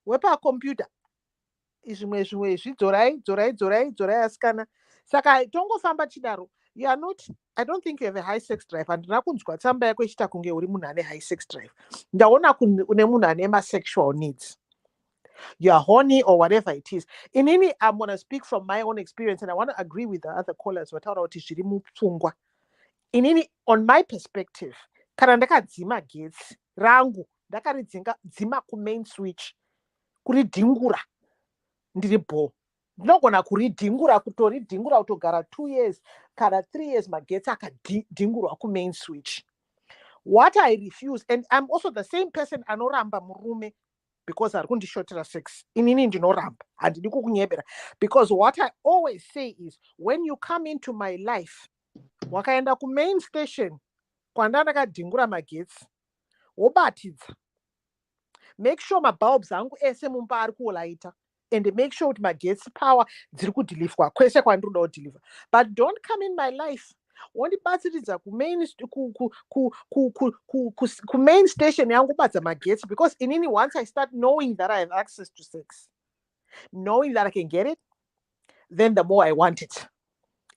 wepa computer. Zvimwe zvidzorai asikana. Saka tongofamba chidaro. You are not, I don't think you have a high sex drive. Handina kunzwa tsamba yako ichita kunge uri munhu ane high sex drive. Ndaona une munhu ane ma-sexual needs. You are horny or whatever it is. Inini, I'm going to speak from my own experience, and I want to agree with the other callers. Inini, on my perspective, kana ndakadzima gets rangu ndakaridzima ku main switch kuridhingura ndiri bo. Ndinogona kuridhingura kutogara 2 years kana 3 years magetsi akadhingurwa ku main switch. What I refuse, and I'm also the same person anoramba murume because ari kundishotera sex. Inini ndinoramba, handidi kukunyebera. Because what I always say is, when you come into my life, wakaenda kumain station kwandandakadhingura magetsi wobatidza, make sure mabulbs angu ese mumba ari kuolaita, and make sure kuti magetsi power dziri kudhilivhwa kwese kwandinoda kudhilivha. But don't come in my life wondibatsiridza kumain station yangu badza magetsi, because inini once I start knowing that I have access to sex, knowing that I can get it, then the more I want it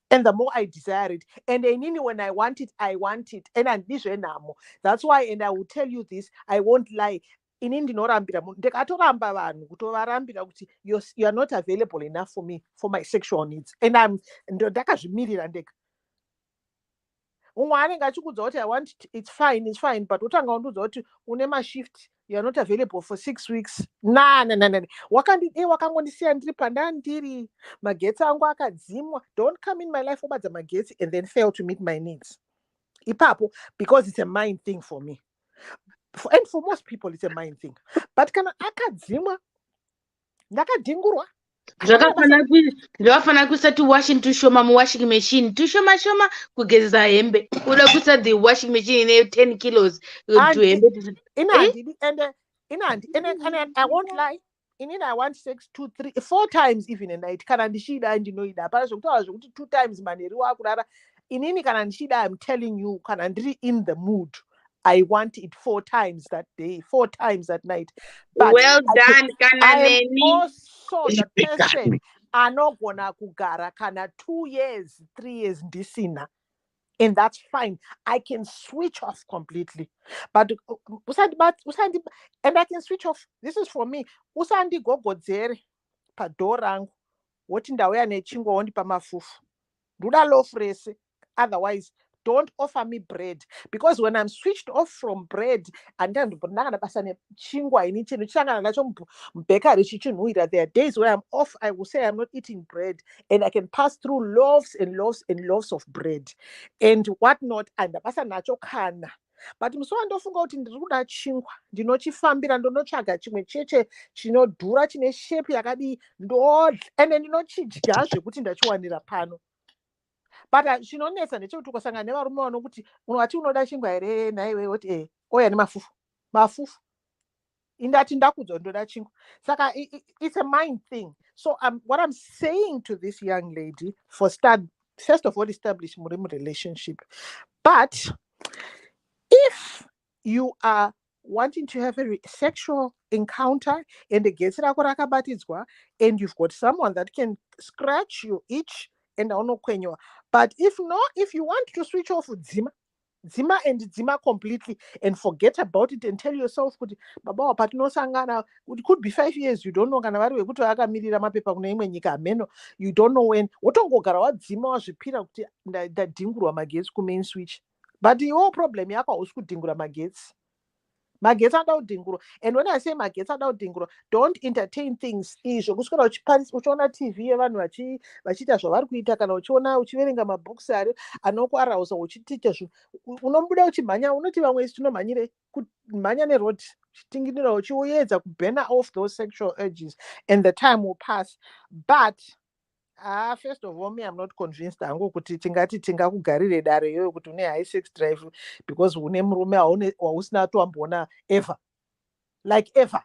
and the more I desire it, and inini when I want it, and andizvenamo. That's why, and I will tell you this, I won't lie, inini ndinorambira munhu, ndikatoramba vanhu kutovarambira kuti you are not available enough for me for my sexual needs, and ndakazvimirira ndega. Umwe anenge achikudza kuti I want it, it's fine, but utanga undiudza kuti une mashift, you are not available for 6 weeks. Wakangondisiya ndiri pandandiri, magetsi angu akadzimwa. Don't come in my life wobadza magetsi and then fail to meet my needs ipapo, because it's a mind thing for me, and for most people it's a mind thing. But kana akadzimwa ndakadhingurwa, zvakafanira kuisa tuwashing tushoma muwashing machine, tushoma shoma kugezesa hembe, uda kuisa the washing machine ine 10 kilos tuhembe and I won't lie, inini I want sex 2, 3, 4 times even a night. Kana ndichida ndinoida, hapana zvekutaura zvekuti 2 times manheru wakurara. Inini kana ndichida, I'm telling you, kana ndiri in the mood, I want it 4 times that day, 4 times that night. But well done, I am also the person anogona kugara kana 2 years, 3 years ndisina, and that's fine. I can switch off completely. But and I can switch off. This is for me. Usandigogodzere padhoo rangu woti ndauya nechingwa wondipa mafufu, ndoda loaf rese. Otherwise, don't offer me bread, because when I'm switched off from bread, and then ndakadabasa nechingwa ini chino chichangana nacho mubhekari chichinhuhwira, there are days where I'm off, I will say I'm not eating bread, and I can pass through loaves and loaves and loaves of bread and whatnot, and ndabasa nacho kana. But musi wandofunga kuti ndiri kuda chingwa, ndinochifambira ndonotsvaga chimwe cheche chinodhura chine shape yakadii, ndodya, and ndinochidya zvekuti ndachiwanira pano. But chinonetsa ndechekuti ukasangana nevarume vanokuti wati unoda chingwa here, naiwe woti oya nemafufu, indati ndakudzwa ndoda chingwa. Saka it's a mind thing. So what I'm saying to this young lady, first of all, establish a relationship. But if you are wanting to have a sexual encounter and and you've got someone that can scratch you itch and but if not, if you want to switch off with Zima completely and forget about it and tell yourself baba patinosangana, it could be 5 years, you don't know kana vari vekuti vakamirira mapepa kune imwe nyika ameno, you don't know when wotongogara wadzima wazvipira kuti ndadhingurwa magetsi kumain switch. But your problem yako hausi kudhingura magetsi anoda kudhingurwa. And when I say magetsi anoda kudhingurwa, don't entertain things izvo kuswera uchiona TV yevanhu vachiita zvavari kuita, kana uchiverenga mabhooks anokuarausa uchiticha unobuda uchimhanya, unoti vamwe tinomhanyire kumhanya nerod chitinginira uchiedza kuburn off those sexual urges and the time will pass. But first of all, me, I'm not convinced hangu kuti tingakugarire dare yoyo kuti une high sex drive because une murume wausina toambona ever, like ever,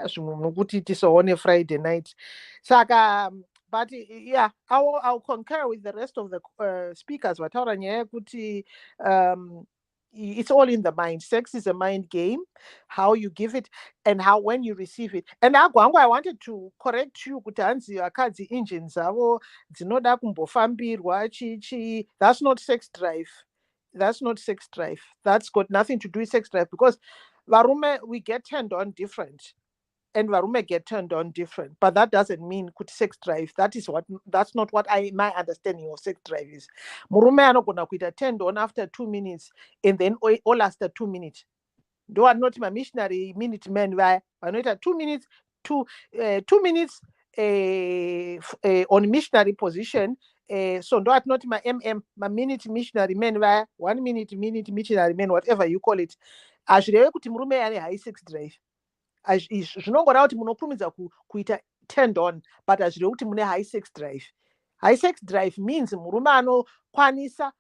zvimwe munokuti tisaone Friday night. Saka but yeah, I'll concur with the rest of the speakers vataura nyaya yekuti it's all in the mind. Sex is a mind game, how you give it and how when you receive it. And I wanted to correct you kuti hanzi akadzi engine dzavo dzinoda kumbofambirwa chichi. That's not sex drive. That's got nothing to do with sex drive, because varume, we get turned on different and varume get turned on different, but that doesn't mean sex drive. That's not what my understanding of sex drive is. Murume anogona kuita turned on after 2 minutes and then all after 2 minutes. Though I'm not my missionary minute men where vanoita 2 minutes, 2 minutes on missionary position. So that's not my my minute missionary men where 1 minute missionary men, whatever you call it. Azvireve kuti murume ane high sex drive. Zvinongora kuti munokurumidza kuita turned on, but azvireve kuti mune high sex drive. High sex drive means murume anokwanisa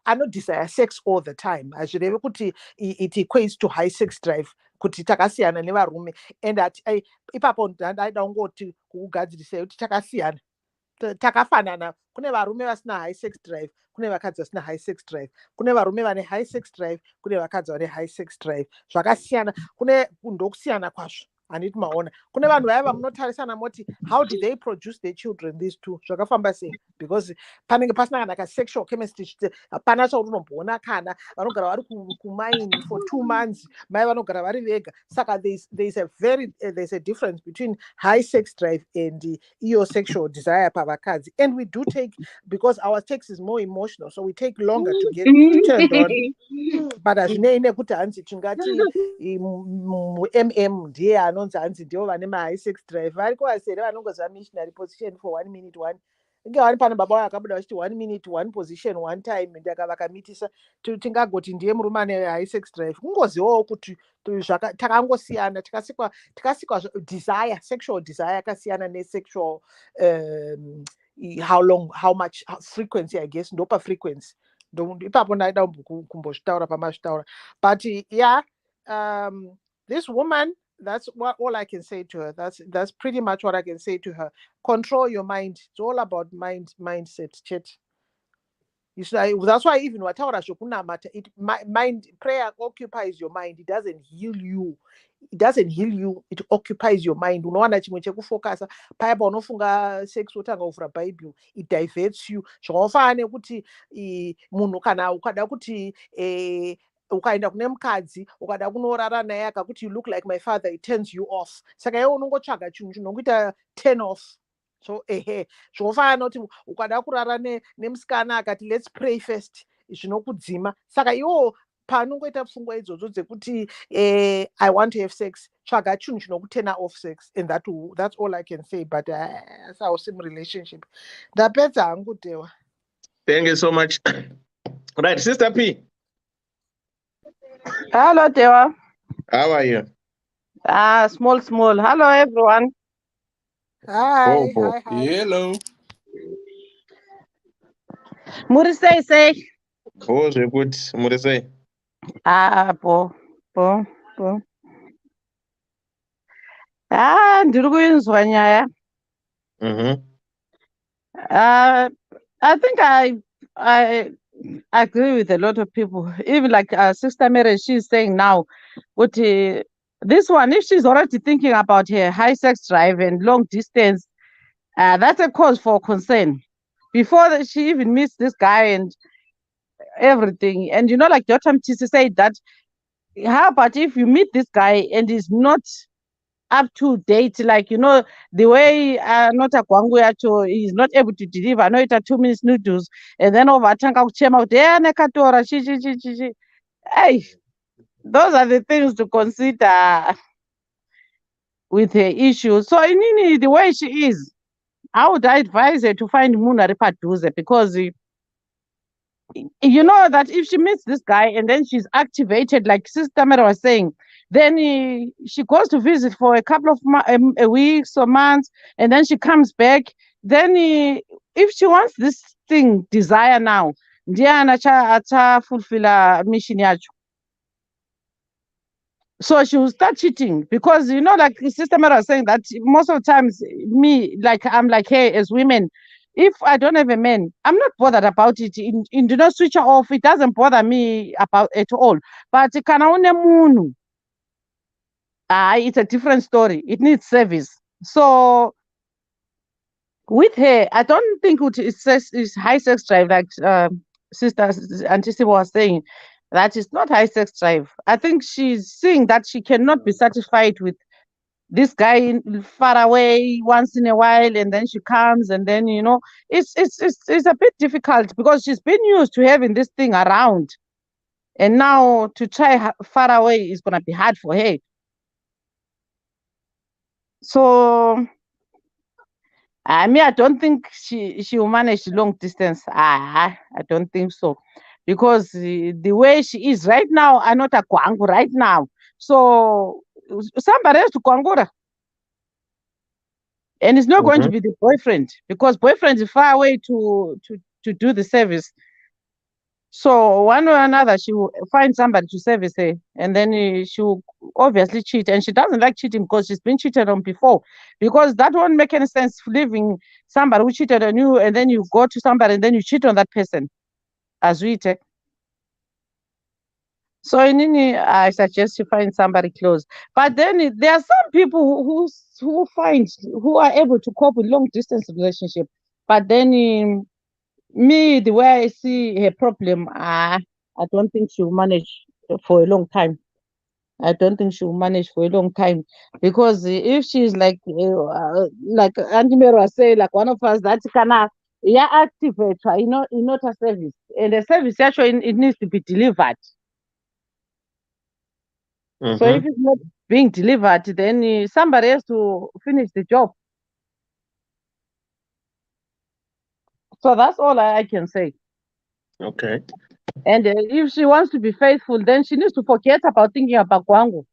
anodesire sex all the time. Hazvireve kuti it equates to high sex drive kuti takasiyana nevarume. And ipapo ndaida kungoti kukugadzirisai kuti takasiyana, takafanana. Kune varume vasina high sex drive, kune vakadzi vasina high sex drive, kune varume vane high sex drive, kune vakadzi vane high sex drive. Zvakasiyana, kune ndokusiyana kwazvo. Handiti maona kune vanhu vaya vamunotarisana moti how did they produce their children, these two, zvakafamba sei? Because panenge pasina kana ka-sexual chemistry, hapana chaunomboona kana vanogara vari kumaini for 2 months, mai vanogara vari vega. Saka there's a difference between high sex drive and iyo sexual desire pavakadzi. And we do take, because our sex is more emotional, so we take longer to get turned on. But hazvinei nekuti hanzi tingati mm ndiye anonzi hanzi ndivo vane ma-high sex drive. Variko vasere vanongoziva missionary position for 1 minute 1. Inge vari pane baba vakabuda vachiti 1 minute 1 position 1 time, vakamiitisa. Tingagoti ndiye murume ane high sex drive. Kungozivawo kuti takangosiyana, takasikwa desire, sexual desire yakasiyana ne-sexual how much frequency, I guess, ndopa frequency. Ipapo ndaida kumbozvitaura pamazvitaura. But yeah, this woman, that's all I can say to her. That's pretty much what I can say to her. Control your mind. It's all about mindset, chat. That's why even wataura zvokunamata, mind prayer occupies your mind. It doesn't heal you. It doesn't heal you. It occupies your mind. Unowana chimwe chekufokasa paya paunofunga sex wotanga kuvhura Bible. It diverts you. Zvinofanana nekuti munhu kana ukada kuti ukaenda kune mukadzi ukada kunorara naye akakuti you look like my father, it turns you off. Saka iwe unongotsvaga chinhu chinongoita turn off. So zvinofanana kuti ukada kurara nemusikana akati let's pray first, zvinokudzima. Saka iwo panongoita pfungwa idzodzo dzekuti I want to have sex, tsvaga chinhu chinokutena off sex. And that's all I can say. But same relationship. Ndapedza hangu Dewa. Thank you so much. Right, Sister P. Hello, Dewa. How are you? Small. Hello, everyone. Hi. Hello. Murisei say. Oh, very good. Murisei. Po. Ndiri kuinzwa nyaya. I think I agree with a lot of people. Even like Sister Mary, she's saying now, but this one, if she's already thinking about her high sex drive and long distance, that's a cause for concern. Before she even meets this guy and everything. And like Dr. Mtisi said that, how about if you meet this guy and he's not up to date, like the way not a Kwangu yacho, he's not able to deliver. No, it's a 2 minutes noodles, and then over tanka kuchema nekatora chi. Hey, those are the things to consider with her issue. So Inini, the way she is, I would advise her to find Muna Ripaduze, because that if she meets this guy and then she's activated, like Sister Mera was saying, then she goes to visit for a couple of weeks or months, and then she comes back. Then if she wants this thing, desire now, Diana acha fulfill mission yacho. So she will start cheating, because like Sister Mera was saying that most of the times I'm like, hey, as women, if I don't have a man, I'm not bothered about it. Do not switch off. It doesn't bother me about at all. But munu, it's a different story. It needs service. So with her, I don't think it's high sex drive, like Sister Antisi was saying. That is not high sex drive. I think she's seeing that she cannot be satisfied with this guy far away once in a while, and then she comes, and then it's a bit difficult, because she's been used to having this thing around, and now to try far away is gonna be hard for her. So I don't think she will manage long distance. I don't think so, because the way she is right now, I'm not a Kwangu right now. So somebody has to Kwangura. And it's not going to Mhm. be the boyfriend, because boyfriend is far away to do the service. So one or another, she will find somebody to service her, and then she will obviously cheat. And she doesn't like cheating because she's been cheated on before. Because that won't make any sense, leaving somebody who cheated on you, and then you go to somebody and then you cheat on that person. As we take. So in any, I suggest you find somebody close. But then there are some people who are able to cope with long distance relationship. But then me, the way I see her problem, I don't think she'll manage for a long time. I don't think she'll manage for a long time, because if she's like Auntie Mary was saying, like one of us that can yeah, activate, not a service, and the service actually it needs to be delivered. So if Mhm. it's not being delivered, then somebody has to finish the job. So that's all I can say. Okay. And if she wants to be faithful, then she needs to forget about thinking about Kwangu.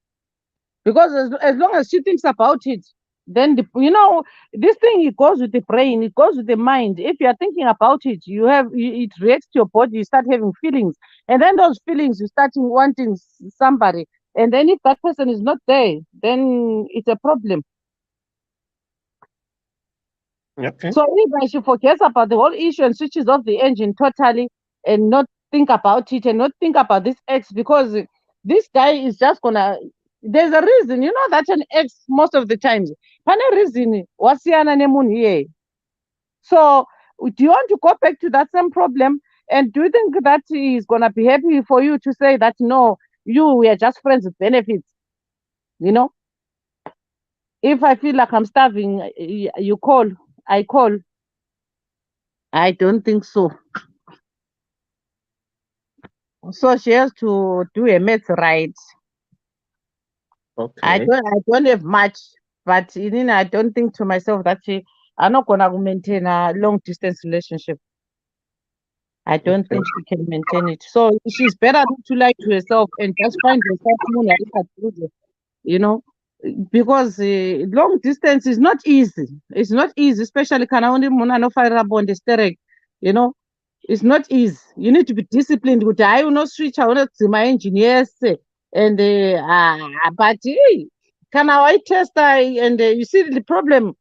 Because as long as she thinks about it, then this thing, it goes with the brain, it goes with the mind. If you are thinking about it, it reacts to your body, you start having feelings, and then those feelings you start wanting somebody, and then if that person is not there, then it's a problem. Okay. So if she forgets about the whole issue and switches off the engine totally, and not think about it, and not think about this ex, because this guy is just gonna. There's a reason, that an ex most of the times. Pane reason wasiyana nemunhu here. So do you want to go back to that same problem? And do you think that he's gonna be happy for you to say that no, we are just friends with benefits? If I feel like I'm starving, you call, I call. I don't think so. So she has to do a math right. I Okay. don't have much, but I don't think to myself that I'm not gonna maintain a long distance relationship. I don't Okay. think she can maintain it. So she's better not to lie to herself and just find herself more like a loser, you know, because long distance is not easy. It's not easy, especially kana only muna no fire on the stereo, you know. It's not easy. You need to be disciplined. With I will not switch. I will not see my engineers and but can I test? And you see the problem.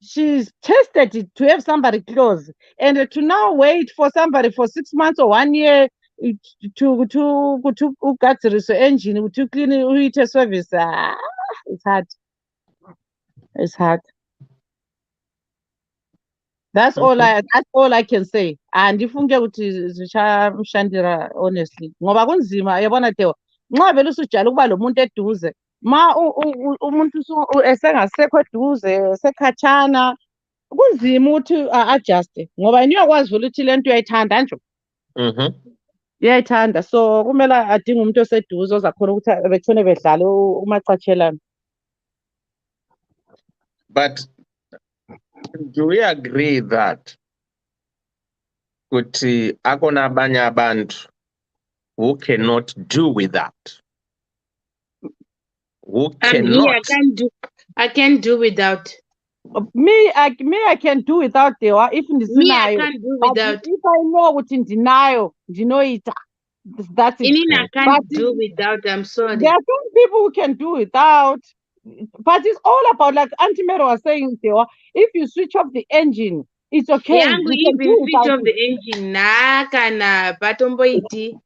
She's tested it to have somebody close, and to now wait for somebody for 6 months or 1 year to get the engine to clean it service. It's hard. It's hard. That's all Okay. I can say. And if unge ukuthi zishamshandira honestly. Ngoba kunzima yabona Theo. Nxa vele usujala ukuba lo muntu eduze. Umuntu esengasekho eduze, sekhatshana. Kunzima ukuthi adjust. Ngoba yena uyakwazi vele ukuthi lento uyayithanda nje. Mhm. Uyayithanda. So kumele adinge umuntu oseduze ozakhona ukuthi betshone bedlala umacatshelana. But do we agree that kuti akona abanye abantu who cannot do without? Who I'm here. cannot? I can't do without. I can do without the if Me, I ndisinayo. can't do But without. if I know what in denial, it. That's it. Inina, I But can't do without. I'm sorry. there are some people who can do without. But it's all about, like Auntie Mary was saying, Theo, if you switch off the engine, it's okay. Yangu You can even do switch without off it. the engine. Kana batomboiti.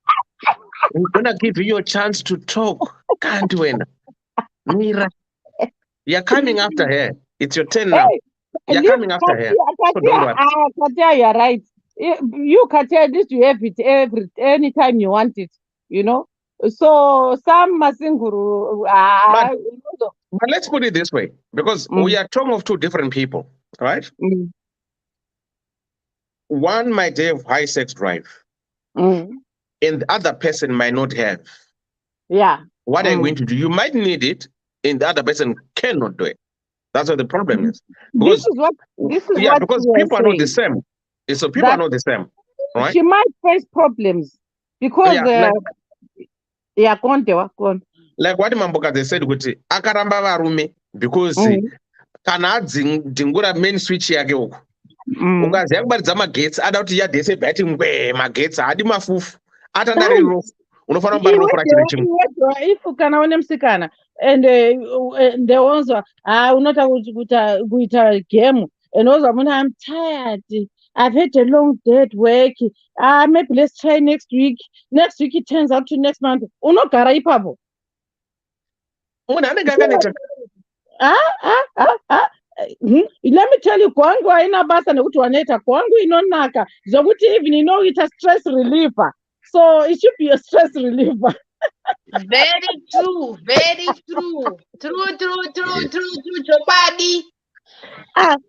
We're gonna give you a chance to talk. Can't win. Mira, you're coming after her. It's your turn now. Hey, You're leave coming after her. So don't worry. Katia, you're right. You Katia, this you have it anytime you want it, So some Masinguru But let's put it this way, because we are talking of two different people, right? One might have high sex drive, and the other person might not have. Yeah. What are you going to do? You might need it, and the other person cannot do it. That's what the problem is. Because because people are not the same. So people are not the same, right? She might face problems because go on. Like what Mamboka they said, akaramba varume because kana adzingura main switch yake uko ukaziya kubaridza magetsi ada kuti yadhese bhati ngwe magetsi haadi mafufu atanda riri rofu unofanira kumbari rofu rachiri chimwe if kana une musikana and ndewonzwa unota kuita game and also I'm tired, I've had a long day at work, maybe let's try next week it turns out to next month, unogara ipapo munhu anenge akaneta. Let me tell you, kwangu haina basa nekuti waneta, kwangu inonaka zokuti even it's a stress reliever, so it should be a stress reliever. Very true, very true. True, chokwadi.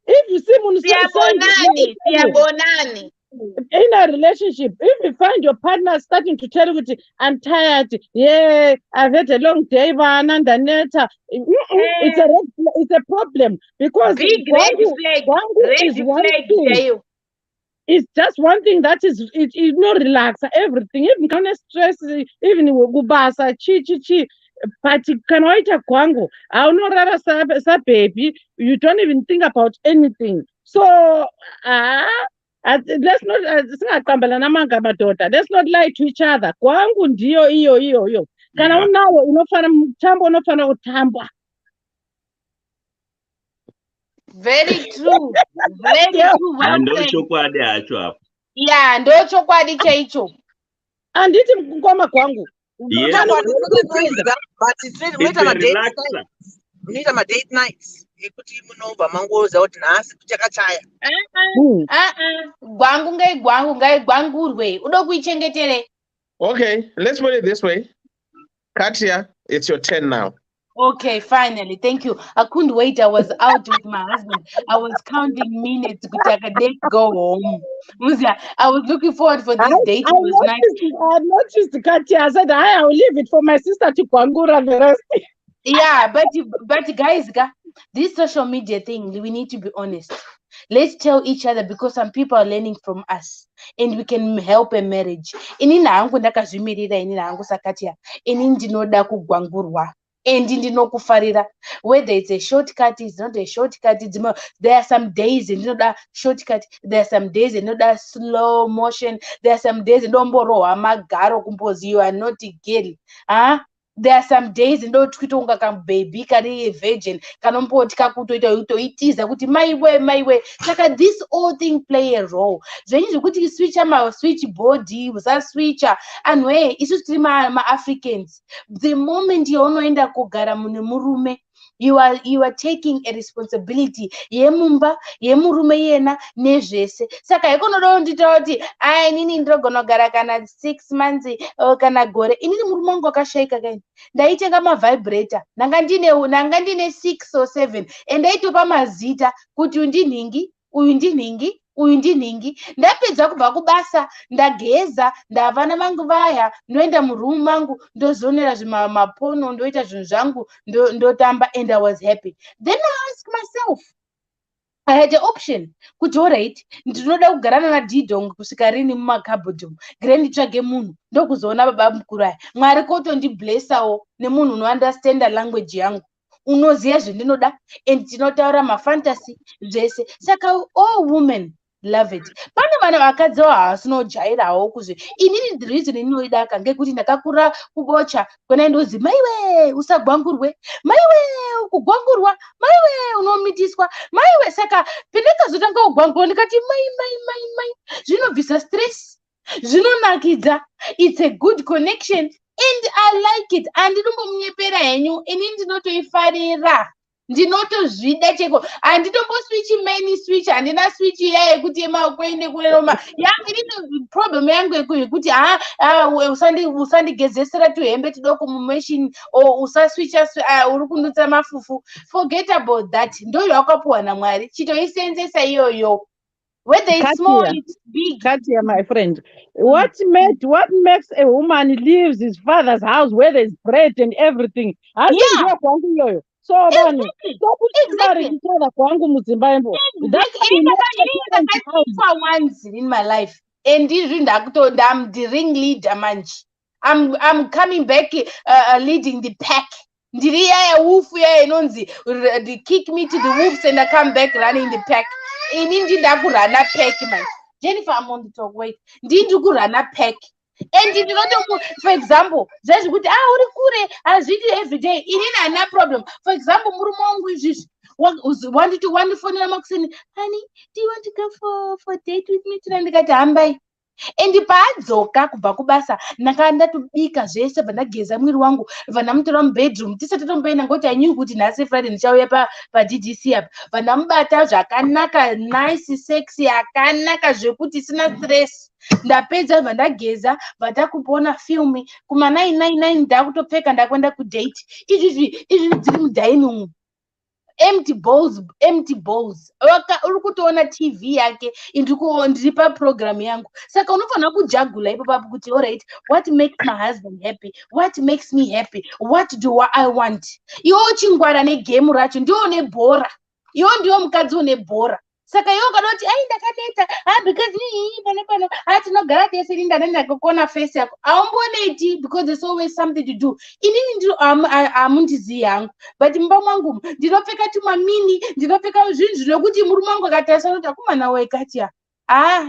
If you see Siyabonani. In a relationship, if you find your partner starting to tell you, I'm tired, I've had a long day, it's a problem, because big red flag. It's just one thing that is not relax everything, even kind of stress, even gubasa chi, but kanoita kwangu aunora sa baby, you don't even think about anything. So let's not let's not lie to each other. Kwangu ndio iyo kana unawo unofana mutambo unofana kutambwa. Very true. Very true. Ndo chokwadi hacho hapo. Yeah, ndo chokwadi chaicho. Anditi mkoma kwangu. Yes. Unoita ma-date nights ekuti munobva mangoza kuti nhasi kuchakachaya. Gwangu ngaigwangurwe. Udo kuichengetere. Okay, let's put it this way. Katia, it's your turn now. Okay, finally, thank you. I couldn't wait. I was out with my husband. I was counting minutes to take a date go home. I was looking forward for this date. It was nice. I noticed Katia. I said, I will leave it for my sister to Kwangura the rest. Yeah, but guys, this social media thing, we need to be honest. Let's tell each other, because some people are learning from us and we can help a marriage. Inini hangu ndakazvimirira inini hangu Sakatia. Inini ndinoda kugwangurwa. And ndinokufarira, whether it's a shortcut, it's not a shortcut. There are some days in that shortcut. There are some days in that slow motion. There are some days in domboroa magaro kumpozi. You are not a girl. There are some days in don't tweet unga kam baby kari a virgin kanompoti kakutoita utoitiza kuti my way. Saka this all thing play a role. Zvenyi zvekuti switcha ma switch body usa switcha and way isu tiri ma Africans. The moment you unoenda kugara mune murume, you are taking a responsibility yemumba yemurume yena nezvese. Saka ikonodo ndita kuti inini ndogona kugara kana 6 months kana gore. Inini murume wangu akashaika kaini ndaitenga ma vibrator nanga ndine 6 or 7 and ndaitopa mazita kuti uyu ndinhingi ndapedza kubva kubasa ndageza ndavana vangu vaya ndoenda murumu mangu ndozonera mapono ndoita zvinhu zvangu ndotamba and I was happy. Then I asked myself, I had the option kuti alright ndinoda kugarana nadidong kusvika rini mumakabhodhi gire nditsvage munhu ndokuzoona baba mukuru aya Mwari kotondiblessawo nemunhu unounderstanda language yangu unoziva zvendinoda and tinotaura mafantasy zvese. Saka all women love it. Pane vana vakadzi havasinojairawo kuzve inini the reason inoidaka ngekuti ndakakura kubocha kwena ndozi maiwe usagwangurwe, maiwe kugwangurwa, maiwe unomitiswa, maiwe. Saka pendakazotanga kugwangurwa ndikati mai zvinobvisa stress, zvinonakidza, it's a good connection and I like it. Andinombonyepera henyu ini ndinotoifarira, ndinotozvida cheko. Handitomboswichi main switch, handina switch iya yekuti yemakwende kuneroma yangu. Inini problem yangu yekuti usandigezesera tuhembe tudoko mumachine or usaswicha uri kundutsa mafufu. Forget about that. Ndo yawakapuwa naMwari, chitoisenzesa iyoyo. Whether it's small, it's big. Katia, my friend, what makes a woman leaves his father's house where there's bread and everything? Yeah. So Exactly. Once in my life, and I'm the ring leader, man. I'm coming back leading the pack. ndiri yaya wolf yaya inonzi kick me to the wolves and I come back running the pack. Ini ndakurana pack man. Jennifer, I'm on the talk. Wait, ndiri kurana pack. And you know, for example, just with uri kure as we do every day. Ini na problem. For example, murumo wangu is wanted to phone Maxine, honey, do you want to go for a date with me tonight? Ndikati hambai. And paadzoka kubva kubasa ndakanda tubika zvese vandageza mwiri wangu vandamutora mubedroom tisati tomboenda ngoti I knew kuti nhasi Friday ndichauya paDDC apa vandamubata zvakanaka nice sexy akanaka zvekuti sina stress ndapedza vandageza vandakupona filmi kuma 999 ndakutopfeka ndakwenda kudate izvi dziri mudining empty bowls uri kutoona TV yake ndiri paprogram yangu saka unofanira kujagula ipo papo kuti alright, what makes my husband happy, what makes me happy, what do I want. Iwo uchingwara negame racho ndiwo nebhora, iwo ndiwo mukadzi une bhora saka iwo kanoti ai ndakadeta because pano tinogara tese ndakakona face yako aumboneti because there's always something to do. Inini ndiro amundizivi yangu but mumba mwangu ndinopfeka tumamini ndinopfeka zvinhu zvinokuti murume wangu akatarisa kuti akomana wekatia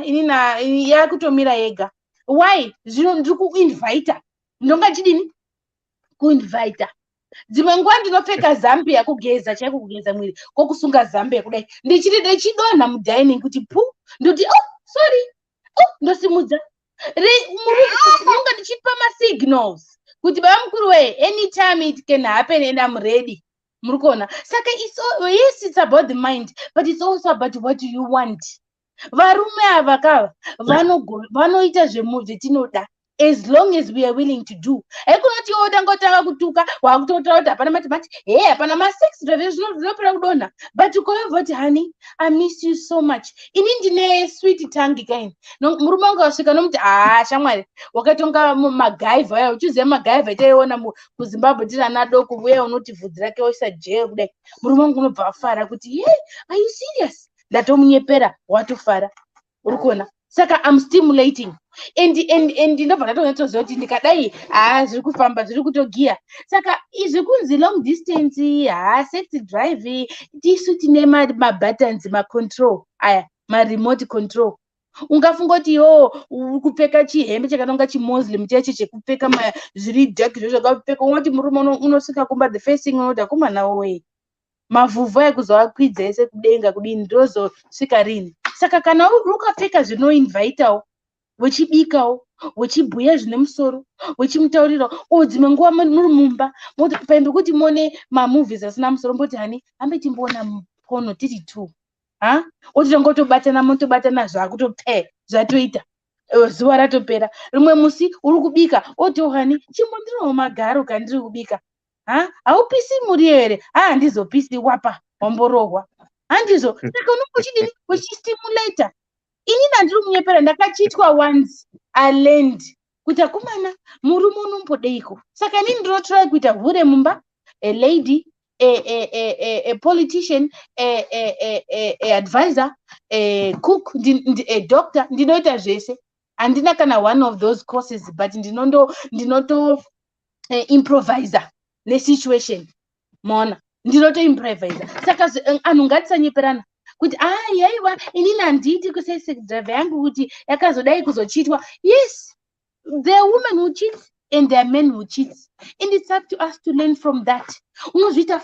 inini yakutomira yega. Why? Zvino ndiri kuinvita ndonga chidini kuinvita dzimwe nguva ndinopfeka zambia kugeza chaiko kugeza mwiri kokusunga zambia kudai ndichidonha mudining kuti pu ndoti sorry ndosimudza munga ndichipa masignals kuti baba mukuru weye anytime it can happen and I'm ready. Muri kuona saka yes, it's about the mind but it's also about what do you want. Varume ava kava vanoita zvetinoda as long as we are willing to do. Aikunoti wotanga kutuka wakutotaura kuti hapana matimati hapana ma6 drive zvinopera kudonha but ukaeva kuti honey I miss you so much. Ini ndine sweet tongue kaini murume wangu asvika nomuti shamwari wakatonga magaiva ya uchiziva magaiva taiona kuZimbabwe tiri ana adoko uye unoti vhudzi rake oisa jee kudai murume wangu unobva afara kuti are you serious ndatomunyepera watofara uri kuona saka I'm stimulating and ndinobva ndatozoziva kuti ndikadai zviri kufamba zviri kutogiya saka izvi kunzi long distance sexy drive tisu tine mabuttons macontrol aya maremote control ungafunga kuti uri kupfeka chihembe chakatonga chimuslim cheche chekupfeka zviri dark zvakapfeka unoti murume unosvika kumba the first thing unoti akomana weye mavhuvhu ekuzoakwidza ese kudenga kudini ndozosvika rini. Saka kana ukapfeka zvinoinvitawo wechibikawo wechibhuya zvine musoro wechimutaurirawo dzimwe nguva muri mumba paimbe kuti muone mamovies asina musoro mboti hani hambe timboona pono tiri 2 otitongotobatana motobatana zvakutope zvatoita zuva ratopera. Rimwe musi uri kubika oti hani chimbondirawo magaro kandiri kubika haupisi muri here handizopisi wapa wamborohwa handizvo saka unongochidini wechistimulator. Ini ndandiri munyepera ndakachiitwa once aland kuti akomana murume unombodeiko saka inini ndinotrai kuita vhure mumba a lady a politician a advisor a cook a doctor ndinoita zvese handina kana one of those courses but ndinoto improviser nesituation mona ndinotoimproviser saka anhu ngatisanyeperana kuti yaiwa inini handiti kusese drive yangu kuti yakazodai kuzochitwa. Yes, there are women who cheat and there are men who cheat and it's up to us to learn from that. Unozviita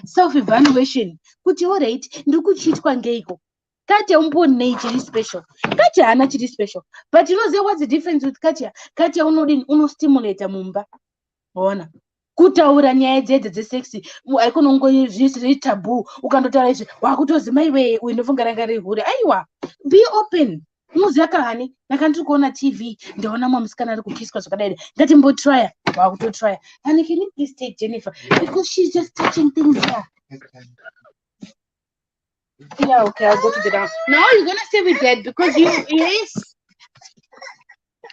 self evaluation kuti alright ndiri kuchitwa ngeiko Katia umbonei chiri special Katia hana chiri special but you know what's the difference with Katia unostimulate mumba ona kutaura nyaya dzedze dzesexy aikonongo zviri taboo ukandotaura izvi wakutozi maiwe uyu ndofunga ranga rihuri aiwa be open unoziva kahani ndakandiri kuona TV ndaona mwamusikana ari kukiswa zvakadai ngatimbotrya wakutotrya and can you please take Jennifer because she's just touching things here. Yeah, okay, I'll go to the down. Now you're gonna stay with that because yes.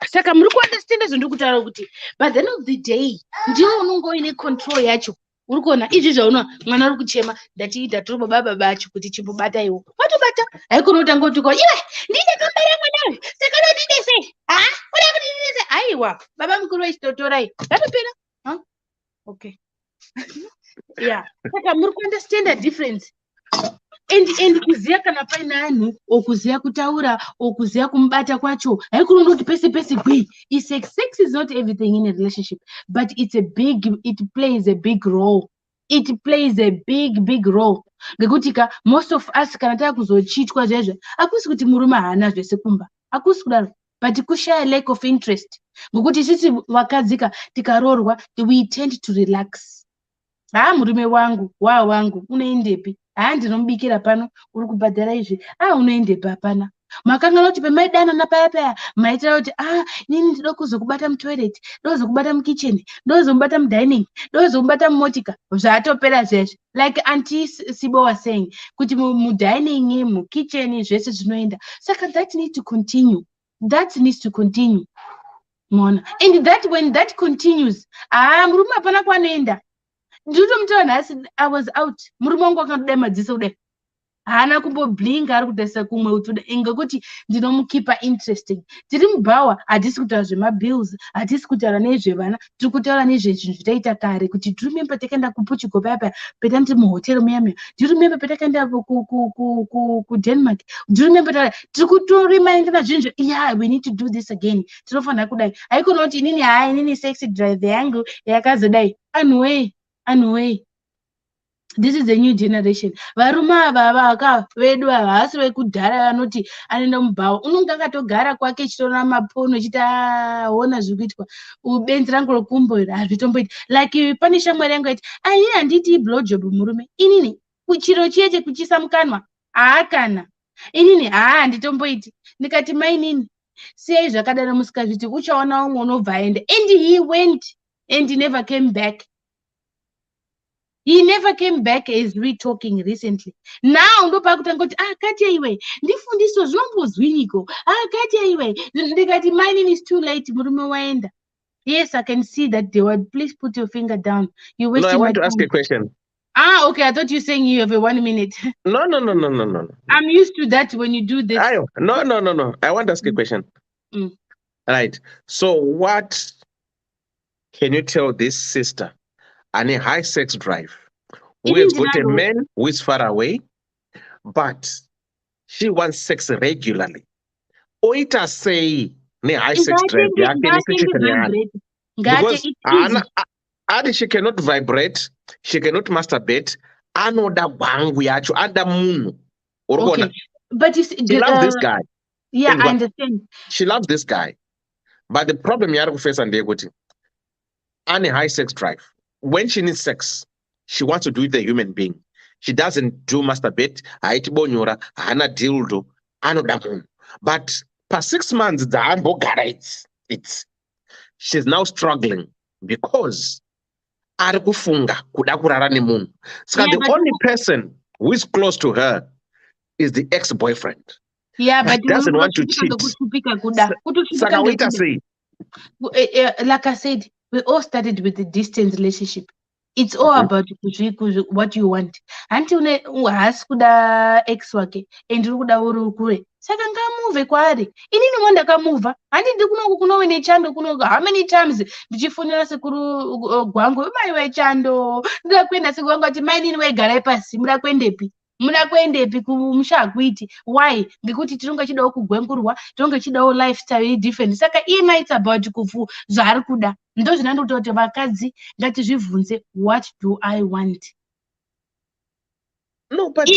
Saka muri kuunderstand zvindiri kutaura kuti by the end of the day ndiwe unongoine control yacho. Uri kuona izvi zvauna mwana ari kuchema ndatiita tiri baba bacho kuti chimbobata iwo watobata haikona utanga kuti iwe ndine kambara mwana saka ndidese uda kuti ndidese aiwa baba mukuru wechitotorai ngatopera Okay. Yeah. Saka muri understand the difference. And kuziya kana paine anhu okuziya kutaura okuziya kumubata kwacho haikuri kuti pese pese gwi sex is not everything in a relationship, but it plays a big role. It plays a big role. Ngekuti most of us kana takuzochitwa zvezvo akusi kuti murume haana zvese kumba, akusi kudaro, but kushaya lack of interest. Ngekuti sisi vakadzika tikaroorwa we tend to relax. Murume wangu wangu unoendepi? Ndinomubikira pano, uri kubhadhara izvi. Unoendepi hapana? Makanga kuti pemaidanana paya maitira kuti nini ndoda kuzokubata mutoilet, ndoda kuzokubata mukitchen, ndoda kuzomubata mudining, ndoda kuzomubata mumotika. Zvatopera zveshe. Like Auntie Sibo was saying, kuti mudining, mukitchen zvese zvinoenda. Saka that needs to continue. That needs to continue. Mona. And that when that continues, murume hapana kwanoenda. I was out. Murume wangu akandodai madziso kudai. Haana kumboblinga ari kutarisa kumwe utuda ngekuti ndinomukipa interesting. Tiri mubhawa hatisi kutaura zvemabills, hatisi kutaura nezvevana, tiri kutaura nezvezvinhu zvataita kare kuti do you remember takaenda kuPortugal paya peta tiri muhoteri muya. Do you remember petakaenda kuDenmark? Do you remember tiri kutoremindana zvinhu yeah, we need to do this again. Tinofanira kudai. Haikona kuti inini sexy drive yangu yakazodai. Anyway, this is the new generation. Varume ava vedu havasi vekudhara vanoti anoenda mubhawa. Unonga akatogara kwake chitora mapono chitaona zvikuitwa. Benzi rangu rokumbo hazvitomboiti. Like pane shamwari yangu yaiti, inini handiti blowjob murume. Inini chiro chiye kuchisa mukanwa. Kana. Inini handitomboiti. Ndikati mainini. Siyai zvakadaro musikazviti uchaona umwe unobva aenda. And he went and he never came back. He never came back as we talking recently. Now ndopa kutanga kuti Katia iwe ndifundiswa zvinombozwiniko. Katia iwe ndikati my name is too late murume waenda. Yes, I can see that they would. Please put your finger down. You wasting my time. No, I want to ask a question. Okay. I thought you were saying you have a 1 minute. No. I'm used to that when you do this. No. I want to ask a question. Right. So what can you tell this sister and a high sex drive who has got a man who is far away, but she wants sex regularly? Oita say ne high sex drive because she cannot vibrate, she cannot masturbate. Anoda wangu yacho ada munu. Okay. But you see, she loves this guy. Yeah, I understand. She loves this guy, but the problem you face and a high sex drive. When she needs sex, she wants to do it with a human being. She doesn't do masturbate. Hana dildo. But for 6 months, she's now struggling because the only person who is close to her is the ex-boyfriend. Yeah, but doesn't want to cheat. Like I said, we all started with a distant relationship. It's all about what you want. Until has kuda ex wake and kuda urukure. Saka ngamove kwari. Inini mwanda kamuva. Andi kuno wene chando kuno how many times ndichifonera sekuru gwangu mai chando. Ndakwenda sekuru ati mai nini wegara pasi mudakwendepi? Munakwendepi kumushagwiti? Why? Ngekuti tinonga chidawo kugwengurwa, tinonga chidawo lifestyle different. Saka ina it's about kufu zvari kuda. Ndo zvinandoti kuti vakadzi ngatizvibvunze, what do I want? No, but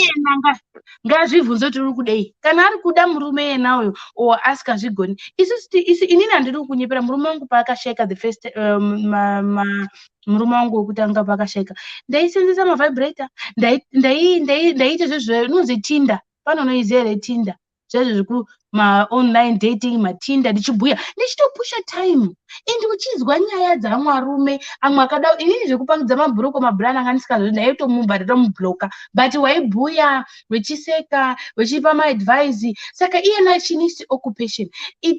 ngazvibvunze kuti uri kudei. Kana ari kuda murume yenayo or asikazvigoni. Inini handiri kunyepera murume wangu paakasheka the first murume wangu wekutanga pakasheka. Ndaisenzesa mavibrator, ndaita zvinonzi Tinder. Panonoiziva here Tinder. Zvezvo zvikuru ma-online dating, maTinder, ndichibhuya, ndichitopusha time. And uchizwa nyaya dzamwarume, amwe akada, inini zvekupangidza mabhuruko mabhurana anga ndisikazvo, ndaitomubva ndatomubhloka. But waibhuya, wechiseka, wechipa ma-advice. Saka iyena she needs occupation.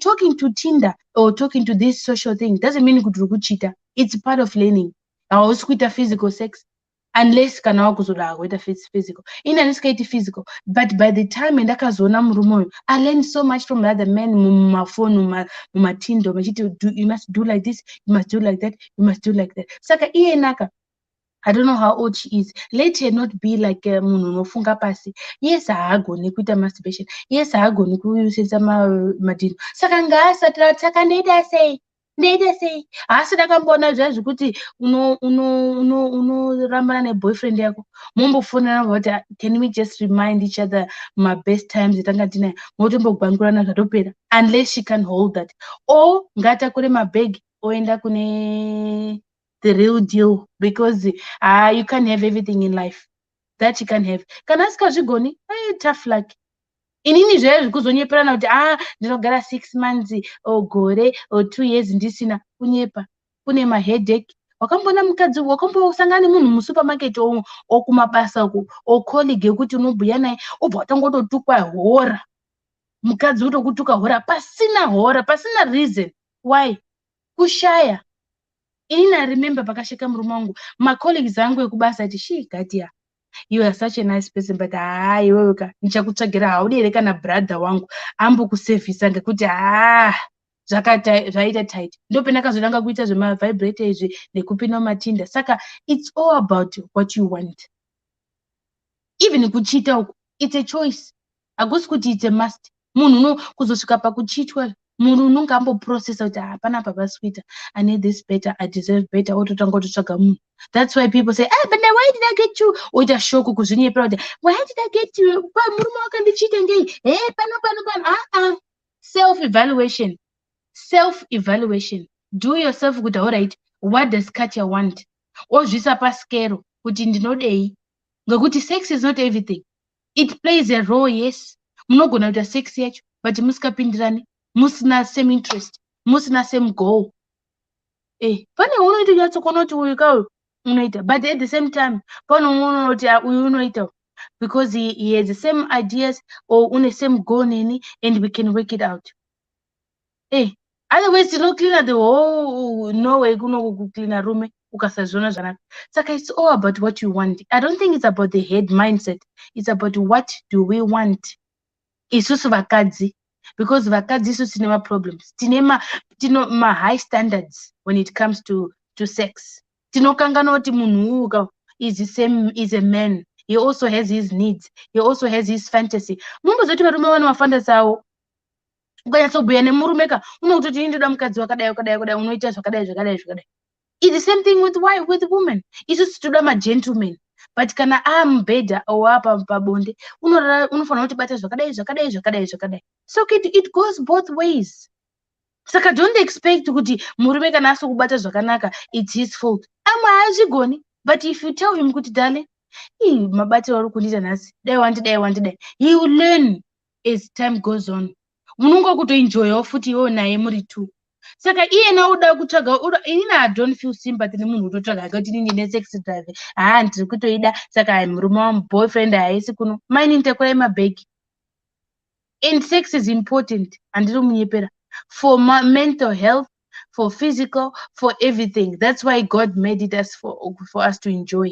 Talking to Tinder or talking to this social thing doesn't mean kuti uri kuchita. It's part of learning. Hausi kuita physical sex. unless kana wakuzoda kuita physical. Inaniskaiti physical, but by the time ndakazoona murume uyu, I learned so much from the other men mumafoni mumatindo machiti you must do like this, you must do like that, you must do like that. Saka iye naka, I don't know how old she is. Let her not be like munhu unofunga pasi. Yes, haagoni kuita masturbation. Yes, haagoni kusenza madino. Saka ngaasatira saka ndoita sei? Ndoita sei? Haasi ndakamboona zviya zvekuti unorambana neboyfriend yako. Mombofonana kuti can we just remind each other my best times etanga tinayo. Motombogwangurana zvatopera. Unless she can hold that. Or ngatakure mabhegi oenda kune the real deal, because you can't have everything in life that you can have. Kana asikazvigoni, tough luck. Inini zvaiye zvekuzonyeperana kuti ndinogara 6 months or gore or 2 years ndisina kunyepa. Kune maheadache. Wakambona mukadzi, wakambosangana nemunhu musupermarket okumabasa uko, ocolleague ekuti unobhuya naye, obva watongototukwa hora. Mukadzi utokutuka hora, pasina reason. Why? Kushaya. Inini I remember pakasheka murume wangu, my colleagues angu ekubasa ati, Gadia, you are such a nice person, but iwewe ndichakutsvagira haudi here kana brother wangu ambokusevhisa ngekuti zvaita tight. Ndopendakazodanga kuita zvemavibrator izvi nekupinda mumatinda. Saka it's all about what you want. Even kuchita uku, it's a choice. Hakusi kuti it's a must. Munhu kuzosvika pakuchitwa, munhu unonge amboprocessa kuti panapa pasweeter, I need this better, I deserve better, ototanga kutotsvaga munhu. That's why people say, but why did I get you? Oita shoko kuzvinyepera kuti, why did I get you? Murume wakandichita ngei? Pano. Self-evaluation. Self-evaluation. Do yourself kuti, all right, what does Katya want? Ozvisa paskero kuti ndinodei. Ngekuti sex is not everything. It plays a role, yes. Munogona kuita sex yacho, but musikapindirani, musina same interest, musina same goal. Pane unoita yatsokona kuti uyu kauyu unoita, but at the same time, pane unoona kuti uyu unoita, because he has the same ideas or une same goal neni, and we can work it out. Otherwise, you don't clean the whole no way to clean a room. Saka it's all about what you want. I don't think it's about the head mindset. It's about what do we want. Isusu vakadzi, because vakadzi isu tinema problems. Tinema ma high standards when it comes to sex. Tinokangana kuti munhu is the same, is a man. He also has his needs. He also has his fantasy. Mumbozoti varume vane mafantasy awo. Ukanyatsobhuya nemurumeka unototi ndoda mukadzi wakadai unoita zvakadai. It's the same thing with women. Isusu toda magentlemen. But kana mubhedha or pabonde unofanira kuti bata zvakadai. So it goes both ways. Saka don't expect kuti murume kana asokubata zvakanaka it's his fault. Amwe haazvigoni, but if you tell him kuti darling, mabatiro ari kundiita nhasi, dai wandidai, he will learn as time goes on. Munonga kutoenjoyawo futi iwo naye muri two. Saka iyena uda kutsvaga, I don't feel sympathy nemunhu utotsvaga kuti ndine sex drive. Ndiri kutoida saka murume wangu boyfriend haisi kuno. Mine nditakurai mabhegi. And sex is important, andiri munyepera, for mental health, for physical, for everything. That's why God made it us for us to enjoy.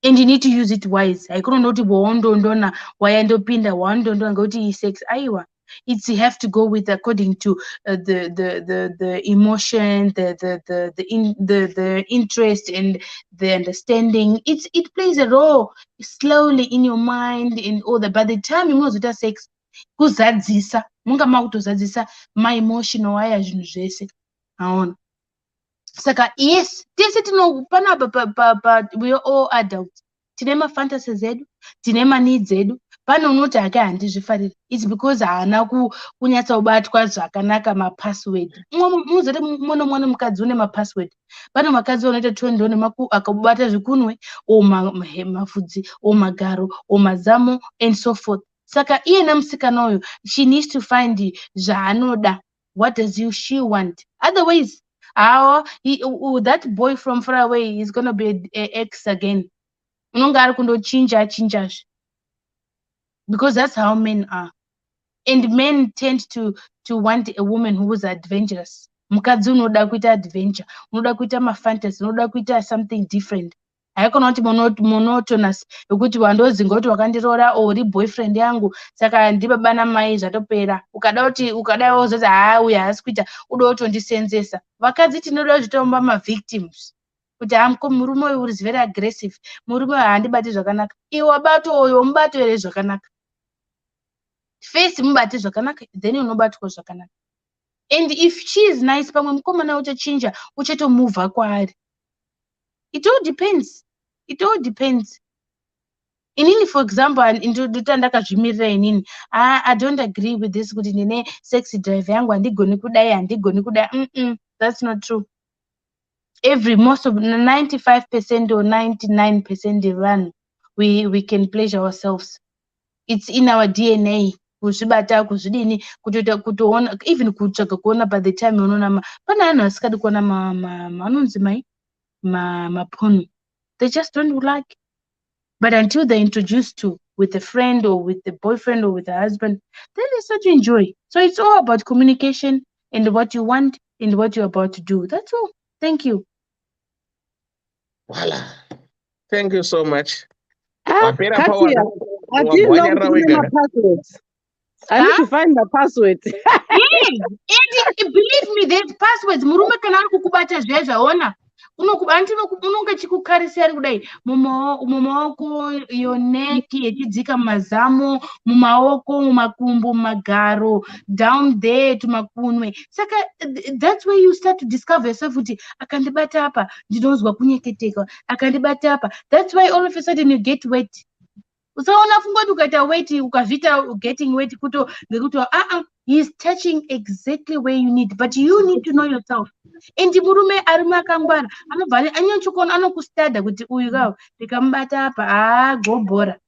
And you need to use it wise. I couldn't know why wayandopinda wandondona ngoti sex aiwa. It's you have to go with according to the emotion, the interest and the understanding. It plays a role slowly in your mind and all that. By the time you know that sex, kuzadzisa, munga makutozadzisa my emotional waya zvinhu zvese. Aona. Saka yes, tese panapa we are all adults. Tine ma fantasies zedu, tine ma needs zedu. Pano unoti handizvifariri. It's because haana kunyatsobatwa zvakanaka mapassword. Muzoti mwana mukadzi une mapassword. Pano makadzi anoita 20 akabata zvikunwe, mavhudzi, magaro, mazamo and so forth. Saka iyena musikana uyu, she needs to find zvaanoda. What does she want? Otherwise, that boy from far away is going to be an ex again. Unonga ari kundochinja. Because that's how men are. And men tend to want a woman who is adventurous. Mukadzi unoda kuita adventure, unoda kuita ma fantasy, unoda kuita something different. haikona kuti monotonous yokuti wandozi ngoti wakandiroora uri boyfriend yangu saka ndibaba namai zvatopera. Ukada wozoti uyu haasi kuita uda kutondisenzesa. Vakadzi tinoda zvitomba ma-victims kuti murume uyu is very aggressive, murume uyu handibati zvakanaka. Iwe wabato uyu mubato here zvakanaka, first mubate zvakanaka then unobatwa zvakanaka. And if she is nice, pamwe mukomana uchachinja uchatomuvha kwaari. It all depends. It all depends. Inini, for example, ndakazvimirira inini, I don't agree with this kuti ndine sexy drive yangu handigoni kudai. That's not true. Most of 95% or 99% evanhu we can pleasure ourselves. It's in our DNA. Kuzvibata kuzvidini kutoona even kutsvaga kuona by the time unoona pane anhu asikadi kuona anonzi maporno. They just don't like. But until they're introduced to with a friend or with a boyfriend or with a husband, then they start to enjoy. So it's all about communication and what you want and what you're about to do. That's all. Thank you. Voila. Thank you so much. Katia, I didn't know my passwords. I need to find my password. And believe me, there's passwords. Murume kana kukubata zvezvaona. Unonga chikukarisa ari kudai mumaoko, your neck yechidzika mazamo, mumaoko, mumakumbo, mumagaro, down there to makunwe. Saka that's where you start to discover yourself kuti akandibata apa ndinozwa kunyeketeka, akandibata apa. That's why all of a sudden you get wet. Usaona fungwa ukaita wet, ukavita getting wet kuto ngekuti he's touching exactly where you need, but you need to know yourself. And murume arima akangwara anobva anyachokona anokustada kuti uyu kawo ndikamubata apa gobhora.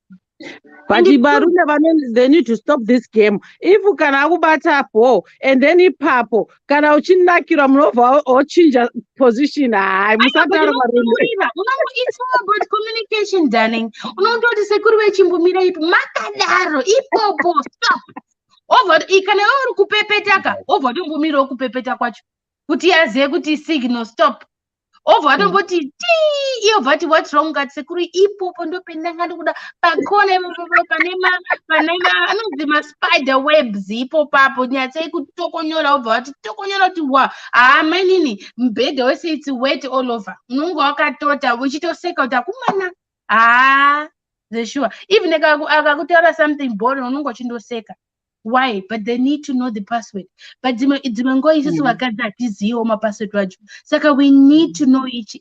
But barume they need to stop this game. If you can akubata apo and then ipapo kana uchinakira munobva ochinja position musatara varume. It's all about communication, darling. Unondoti sekuru vechimbumira ipo makadaro ipopo stop. Over ikana uri kupepetaka over ndombumira okupepeta kwacho kuti aziye kuti signal stop. Over anomboti ti iyo vati what's wrong ngati sekuru ipopo ndopenda kuda pakona panema anonzi ma-spider webs ipopo apo nyatsai kutokonyora obva wati tokonyora kuti mainini mbhedha wese it's wet all over. Unonga wakatota uchitoseka kuti akumana the sure even akakutaura something boring unonga uchindoseka. Why? But they need to know the password. But dzimango isusu vakadzi hatiziwo mapassword wacho. Saka we need to know each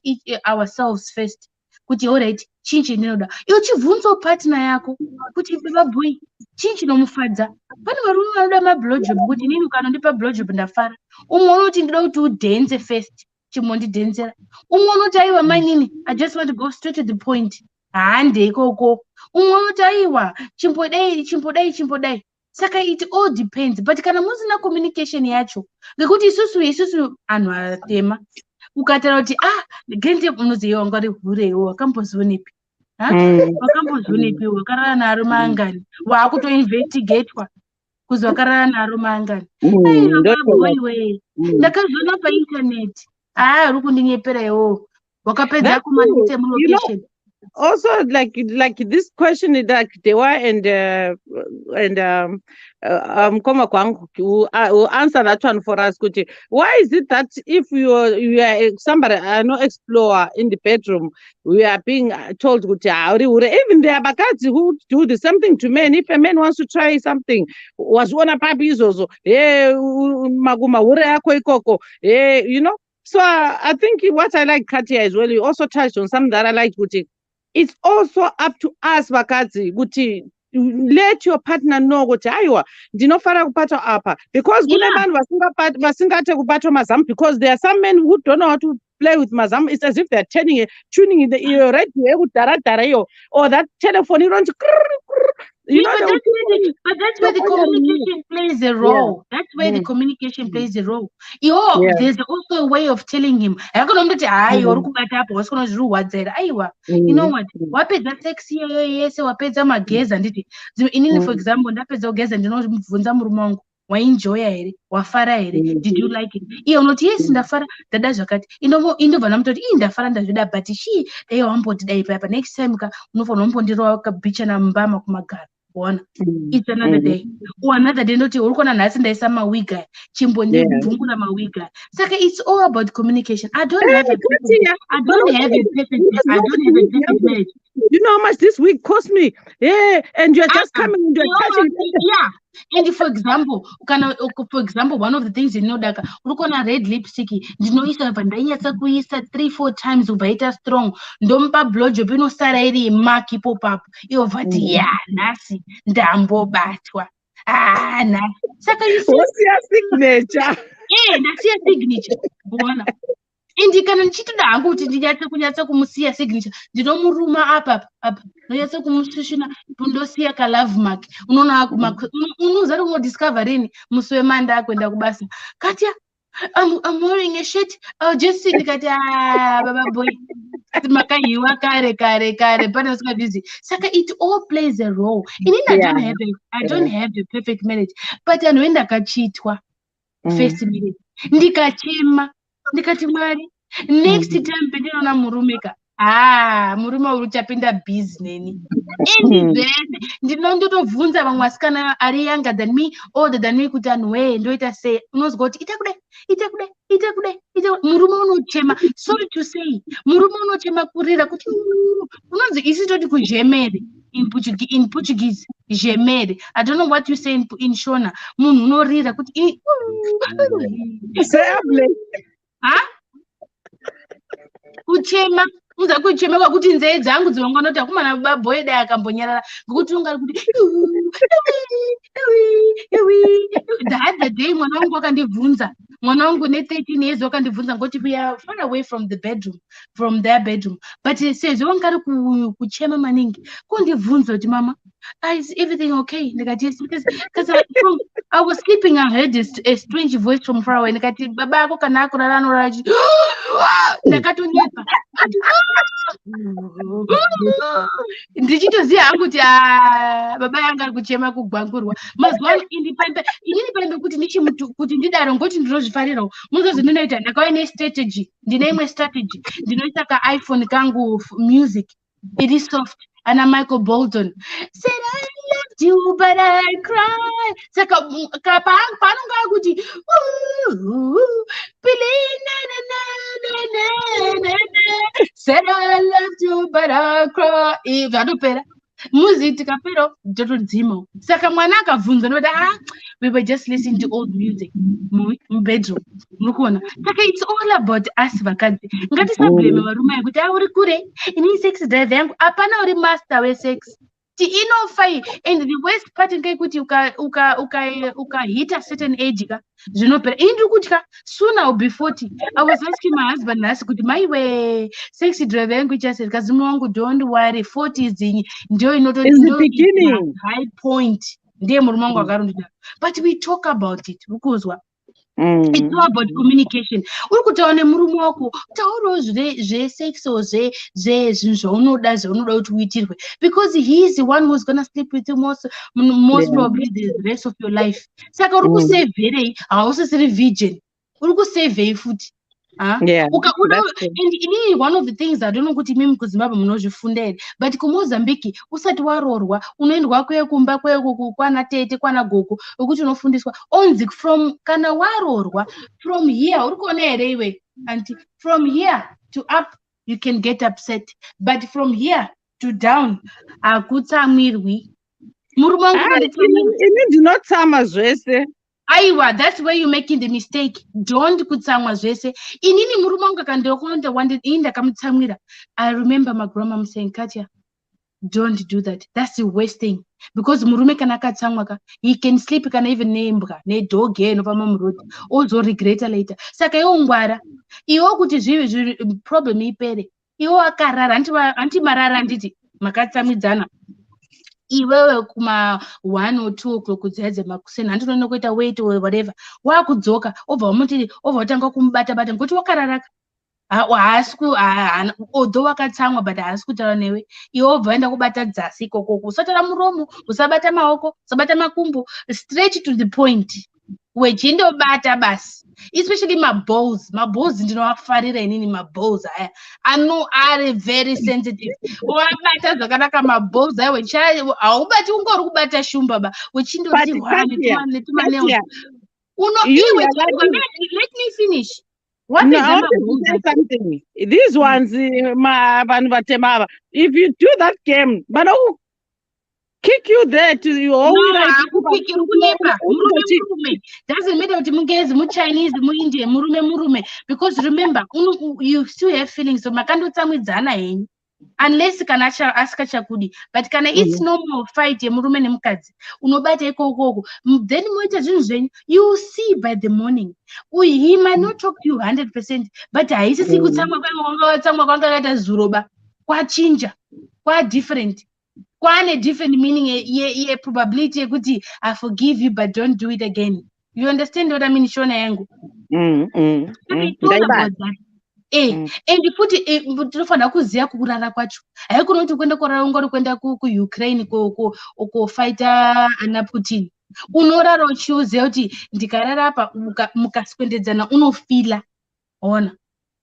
ourselves first. Kuti alright, chinchi ndinoda. Iwe chivhunzo partner yako kuti babboy chinchi nomufadza. Pane varume vanoda mablowjob kuti nini ukanondipa blowjob ndafara. Umwe unoti ndinoda kuti udhenze first. Chimondidhenzera. Umwe unoti aiwa mainini, I just want to go straight to the point. Hande ikoko. Umwe unoti aiwa chimbodai. Saka it all depends. But kana musina communication yacho ngekuti isusu anhu atema ukatara kuti gente unoziva ngari hurewo wakambozvonepi wakarara naro mangani wakutoinvestigatewa kuzi wakarara naro mangani aiwe ndakazviona painternet uri kundinyepera iwo wakapedza kumanite mulocation. Also, like this question, like Dewa and Koma Kwangu will answer that one for us. Why is it that if you are somebody no explorer in the bedroom, we are being told even there are bakadzi who do the same thing to men. If a man wants to try something, was one of puppies also, maguma you know. So I think what I like, Katia, as well, you also touched on something that I like, it's also up to us vakadzi kuti let your partner know kuti aiwa ndinofara kupata apa, because kune vanhu vasingate kubata mazam, because there are some men who don't know how to play with mazam. It's as if they're tuning in the ear right here or that telephone you know, but that's where the communication plays a role. That's where the communication plays a role. There's also a way of telling him, you know what? Wapedza sexy yese wapedza mageza nditi inini for example ndapedza kugeza ndinovhunza murume wangu waenjoya here, wafara here, did you like it? Iye unoti yes ndafara, dada zvakati. Indobva namutoti ndafara ndazvida, but dai wamboti dai papa next time unofanira kumbondirowa kabhichana mumbama kumagara. It's another day. Or another day, not all gonna nice and there's some wigger, chimbonye mawigger. Saka it's all about communication. I don't have a perfect marriage. You know how much this week cost me? Yeah, and you're just coming and you're touching. Yeah. And for example, one of the things that look on a red lipstick, you know, it's a vandaya kuisa 3-4 times ubaita strong. Dompa blowjob, you know, sarari maki pop up. You vatia nasi dambo batwa. Nasi. Saka you see, what's your signature? Yeah, that's your signature. Buona. Indikana nchitoda hangu kuti ndinyatse kumusiya signature ndinomuruma apa ndonyatse kumusvishina ndosiya ka love mark unoona unoza kuti discover rini musi wemanda akuenda kubasa kati I'm wearing a shirt just ndikati baba boy makahiwa kare pana sika busy saka it all plays a role I don't have a perfect marriage but anoenda kachitwa first minute ndikachema ndikati Mwari next time pendinoona murume murume uchapinda business ndinondotobvunza vamwe vasikana ari younger than me older than me kuti anhu wee ndoita sei unozwa kuti ita kude murume unochema sorry to say murume unochema kurira kuti unonzi isi toti kujemere in Portuguese jemere I don't know what you say in Shona munhu unorira kuti kuchema unza kuchema kwakuti nzee dzangu dzinongonoti akumana baboy dai akambonyarara ngokuti ungari kuti the other day mwana wangu akandibvunza mwana wangu ne13 years wakandibvunza ngoti we are far away from their bedroom but sezvo wangari kuchema maningi kundibvunza kuti mama is everything okay ndikati yes because I was sleeping I heard a strange voice from far away ndikati baba yako kana akurara anorara achiti ndakatonyepa ndichitoziva hangu kuti baba yangu ari kuchema kugwangurwa mazuva inini paimbe kuti ndidaro ngoti ndinozvifarirawo muzozi ndinoita ndakauya nestrategy ndine imwe strategy ndinoisa kaiphone kangu music iri soft ana Michael Bolton said I loved you but I cried saka paanonga kuti said I loved you but I cried zvadopera music tikapera totodzima saka mwana akabvunza noti we were just listening to old music mubedroom munokuona saka it's all about us vakadzi ngatisablame varume kuti uri kure ini sex drive yangu apana uri master wesex ti inofai and the worst part ngekuti ukahita certain age zvinopera ini ndiri kutya soon I'll be 40 I was asking my husband nhasi kuti maiwe sex drive yangu ichaseri kazimu wangu don't worry 40 zinyi ndio inototi high point ndiye murume wangu akarundira but we talk about it ukuzwa it's all about communication uri kutaura nemurume wako taurawo zvesexo zvinhu zvaunoda kuti uitirwe because he is the one who's going to sleep with you most probably the rest of your life saka uri kusevherei hausisiri virgin uri kusevhei futi and one of the things I don't know kuti mimi kuzimbabwe munozvifunda here but kuMozambique usati waroorwa unoendwa kumba kwana tete kwana gogo ukuthi unofundiswa onzi from kana waroorwa from here uri kuona here iwe anti from here to up you can get upset but from here to down akutsamwirwi murume wangu ini ndinotsamwa zvese aiwa that's where you're making the mistake don't kutsamwa zvese inini murume wangu akandikonda ndakamutsamwira I remember my grandma saying Katya don't do that that's the worst thing because murume kana akatsamwa he can sleep kana even nembwa nedog enofamba murodi ozoregreta later saka iwo ngwara iwo kuti zvivi problem ipere iwo akarara anti marara nditi makatsamwidzana iwewe kuma 1 or 2 o'clock kudzadze makuseni handinoona kuita weight or whatever wakudzoka obva watanga kumubata ngokuti wakararaka although wakatsamwa but haasi kutaura newe iwe obva waenda kubata dzasi ikoko usatara muromo usabata maoko usabata makumbo straight to the point wechindobata basi, especially maballs ndinoafarira inini maballs aya ari very sensitive. Wabata zvakanaka maballs aya haubati ungori kubata shumba ba wechindoti Katia, let me finish. What no, is I wanted to say something. These ones, if you do that game, but kick you there to your own murume. Doesn't matter kuti mungezi, muchinese, muindia, murume. Because remember, you still have feelings, so makandotsamwidzana henyu. Unless kana asikachakudi, but kana it's normal fight yemurume nemukadzi unobata ikoko, then moita zvinhu zvenyu, you will see by the morning. He might not talk to you 100%, but haisisi kutsamwa kwanga kaita zuroba kwachinja, different. Kwane different meaning ye probability yekuti I forgive you but don't do it again. You understand what I mean, Shona yangu? It's all about that. And futi tinofanira kuziva kurara kwacho. Haikona kuti kuenda korara ungori kuenda kuUkraine kofighta ana Putin. Unorara uchiuziva kuti ndikarara apa mukaswendedzana unofila. Ona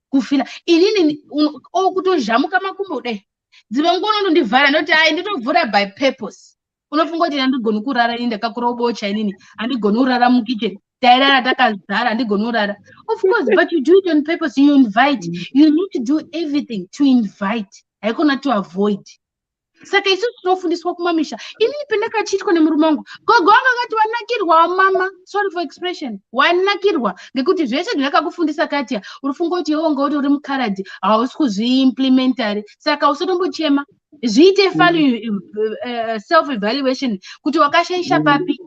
kufila inini kutozhamuka makumbo kudai. Dzimwe nguva unondivhara ndoti nditovhura by purpose. Unofunga kuti handigoni kurara ini ndakakurobocha inini, handigoni kurara mukicheni, tairara takazara, handigoni kurara. Of course, but you do it on purpose. You invite. You need to do everything to invite. Haikona to avoid. Saka isu tinofundiswa kumamisha. Inini pendakachitwa nemurume wangu, gogo wanga akati wanakirwa mama, sorry for expression, wanakirwa ngekuti zvese ndakakufundisa Katia, urufunga kuti iwe ngauti uri mukaradhi hausi kuzviimplementari, saka usatombochema. Zviite self evaluation kuti wakashaisha papi,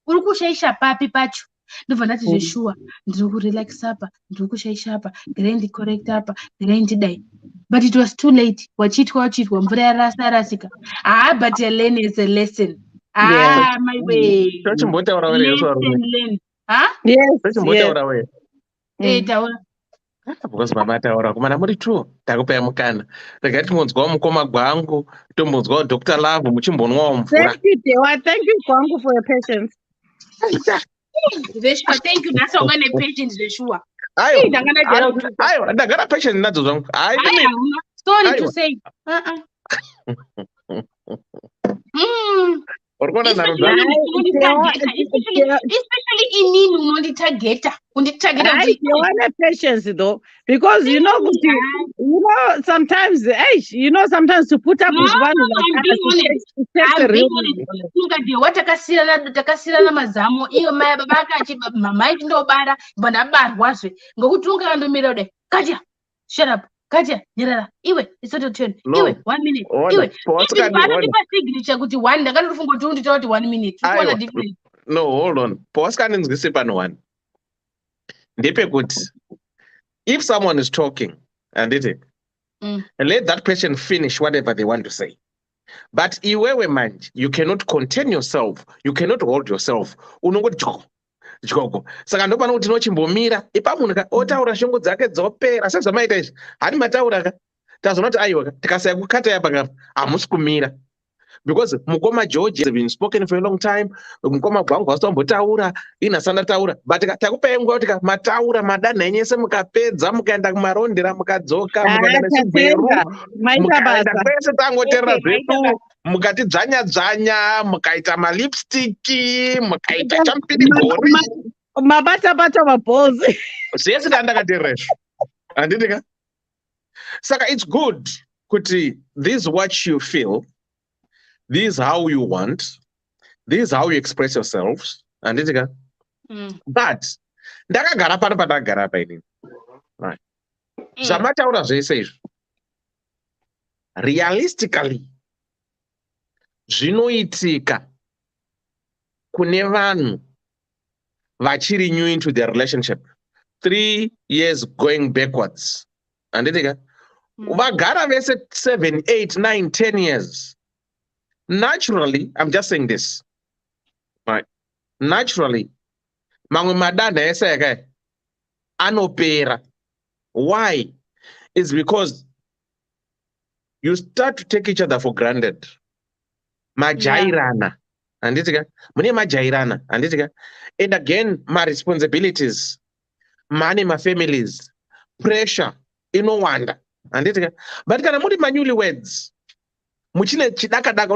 uri kushaisha papi pacho. Ndobva ndati zveshuwa ndiri kurelax apa, ndiri kushaisha apa, ndirai ndicorrect apa, ndirai ndidai. But it was too late. Wachitwa mvura yarasika. But a learn is a lesson. My way. Lesson learn. Yes. Taura. Because mama taura kumana muri true takupa mukana. Regai timbonzwa mukoma gwangu, tombonzwa Dr. Love muchimbonwa mvura. Thank you Kwangu for your patience. Thank you. That's all when patience Veshua. Ayo, ndagara patient nadzo zvangu. Sorry to say. Especially inini unonditargeta. Unditargeta patience though, because you know sometimes to put up with one takasirana mazamo iyo mai baba akachi mama ndobara bana barwazve ngokuti ungandomira kudai Katia shut up Katia nyerera iwe it's not your turn iwe 1 minute iwe bana signature kuti 1 ndakandofunga kuti unditaura kuti 1 minute unaona difference. No, hold on. Pauskanenzwise pano 1 ndepekuti if someone is talking and let that person finish whatever they want to say. But iwewe manje, you cannot contain yourself, you cannot hold yourself. Unongoti joko. Saka ndopano kuti tinochimbomira, ipapo munhu otaura shongo dzake dzopera. Sezvamaita izvi, hani mataura ka. Tazona kuti aiwa tikasaya kukata yapa hamusi kumira. Because Mukoma George has been spoken for a long time. Mukoma Gwangu wasombotaura, inasana taura. But takupa nguva kuti mataura madana enyese mukapedza mukaenda kumarondera mukadzoka mukaenda nesibweru. Mukaenda kwese tangoterera zvedu. Mukati dzanya mukaita malipstick, mukaita champiri gori. Mabata mabhozi. Siyesi ndandakaterera. Andidika. Saka it's good kuti this is what you feel. This is how you want. This is how you express yourselves. And but ndakagara pano pandakagara apa inini. Right. Zvamataura zvese izvi. Realistically zvinoitika kune vanhu vachiri new into their relationship 3 years going backwards. Anditika? Vagara vese 7, 8, 9, 10 years. Naturally, I'm just saying this. Right. Naturally, mamwe madana ese anopera. Why? It's because you start to take each other for granted. Majairana. handitika mune majairana handitika, and again my responsibilities, money, my families, pressure inowanda handitika. But kana muri manewlyweds muchine chidaka-daka,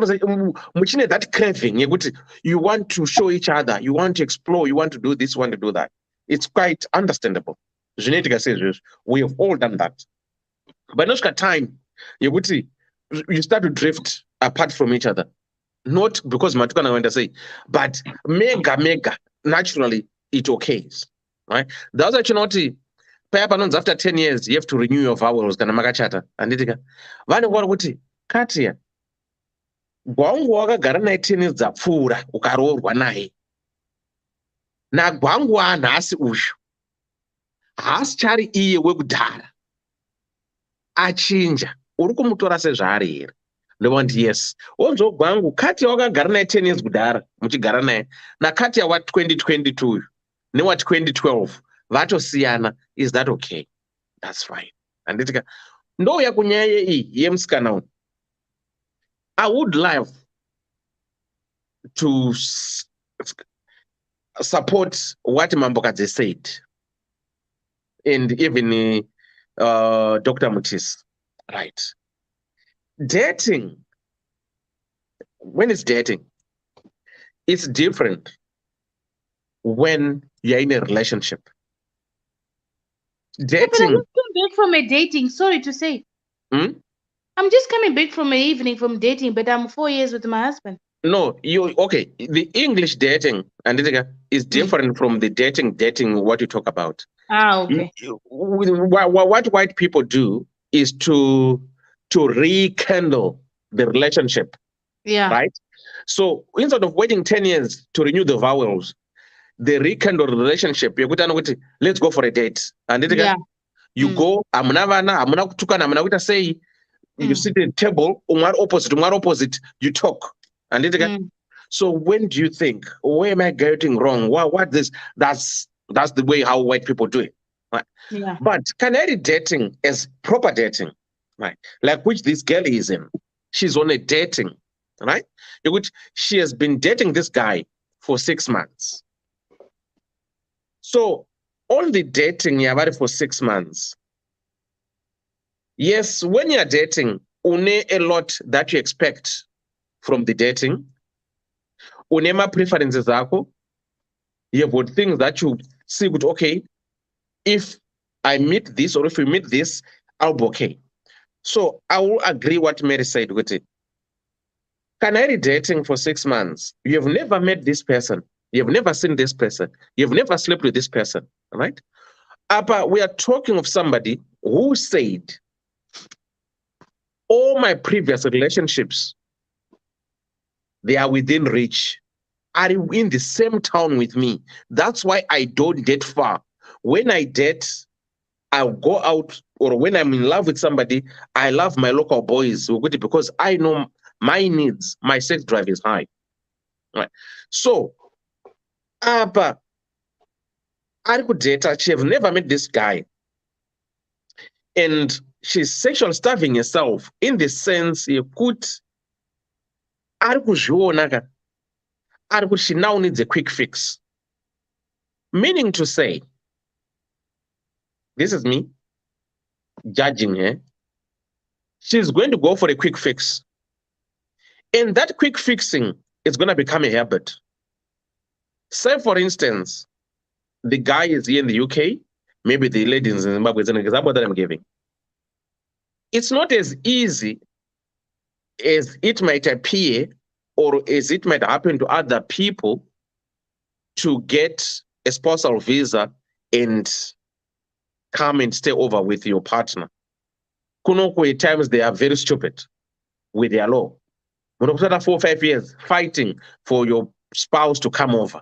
muchine that craving yekuti you want to show each other, you want to explore, you want to do this, you want to do that, it's quite understandable. Zvinoitika seizvozvo, we have all done that. But nosvika time yekuti you start to drift apart from each other, not because matukana wenda say, but mega naturally it okays, right? That's why chinoti paya panonzi after 10 years you have to renew your vowels kana makachata handitika. Vanongora kuti Katia, gwangu wakagara naye 10 years dzapfuura ukaroorwa naye, nagwangu anhasi uyu haasichari iye wekudhara, achinja, uri kumutora sezvaari here? Ndova kuti yes. Onzo gwangu Katia wakagara naye 10 years kudhara muchigara naye, naKatia wa2022 newa2012 vatosiyana. Is that okay? That's fine. Handitika ndouya kunyaya iyi yemusikana uyu. I would love to support what Mambokadze said, and even Dr. Mutis, right? Dating, when it's dating, it's different when you're in a relationship. But I Dating. just came back from a dating, sorry to say. I'm just coming back from an evening from dating, but I'm 4 years with my husband. No, okay. The English dating and is different from the dating what you talk about. Okay. What white people do is to rekindle the relationship. Yeah. Right? So instead of waiting 10 years to renew the vowels, they rekindle the relationship. Let's go for a date. And you go, say, you sit at a table, umar opposite, you talk. And so when do you think, where am I getting wrong? What this? That's the way how white people do it. Right? Yeah. But Canary dating as proper dating, right? Like which this girl is in. She's on a dating, right? In which she has been dating this guy for 6 months. So all the dating you have for 6 months. Yes, when you're dating, une a lot that you expect from the dating. Unema preferences zako. You have got things that you see good, okay, if I meet this or if we meet this, I'll be okay. So I will agree what Mary said with it. Canary dating for 6 months. You have never met this person. You have never seen this person. You have never slept with this person, right? But we are talking of somebody who said, all my previous relationships, they are within reach, are in the same town with me. That's why I don't date far. When I date, I'll go out, or when I'm in love with somebody, I love my local boys because I know my needs, my sex drive is high. Right. So, but I could date her. She have never met this guy. And she's sexual starving herself in the sense you could she now needs a quick fix. Meaning to say, this is me judging her. She's going to go for a quick fix. And that quick fixing is going to become a habit. Say, for instance, the guy is here in the UK, maybe the lady in Zimbabwe is an example that I'm giving. It's not as easy as it might appear or as it might happen to other people to get a spousal visa and come and stay over with your partner. Kunoko, at times they are very stupid with their law. 4 or 5 years fighting for your spouse to come over.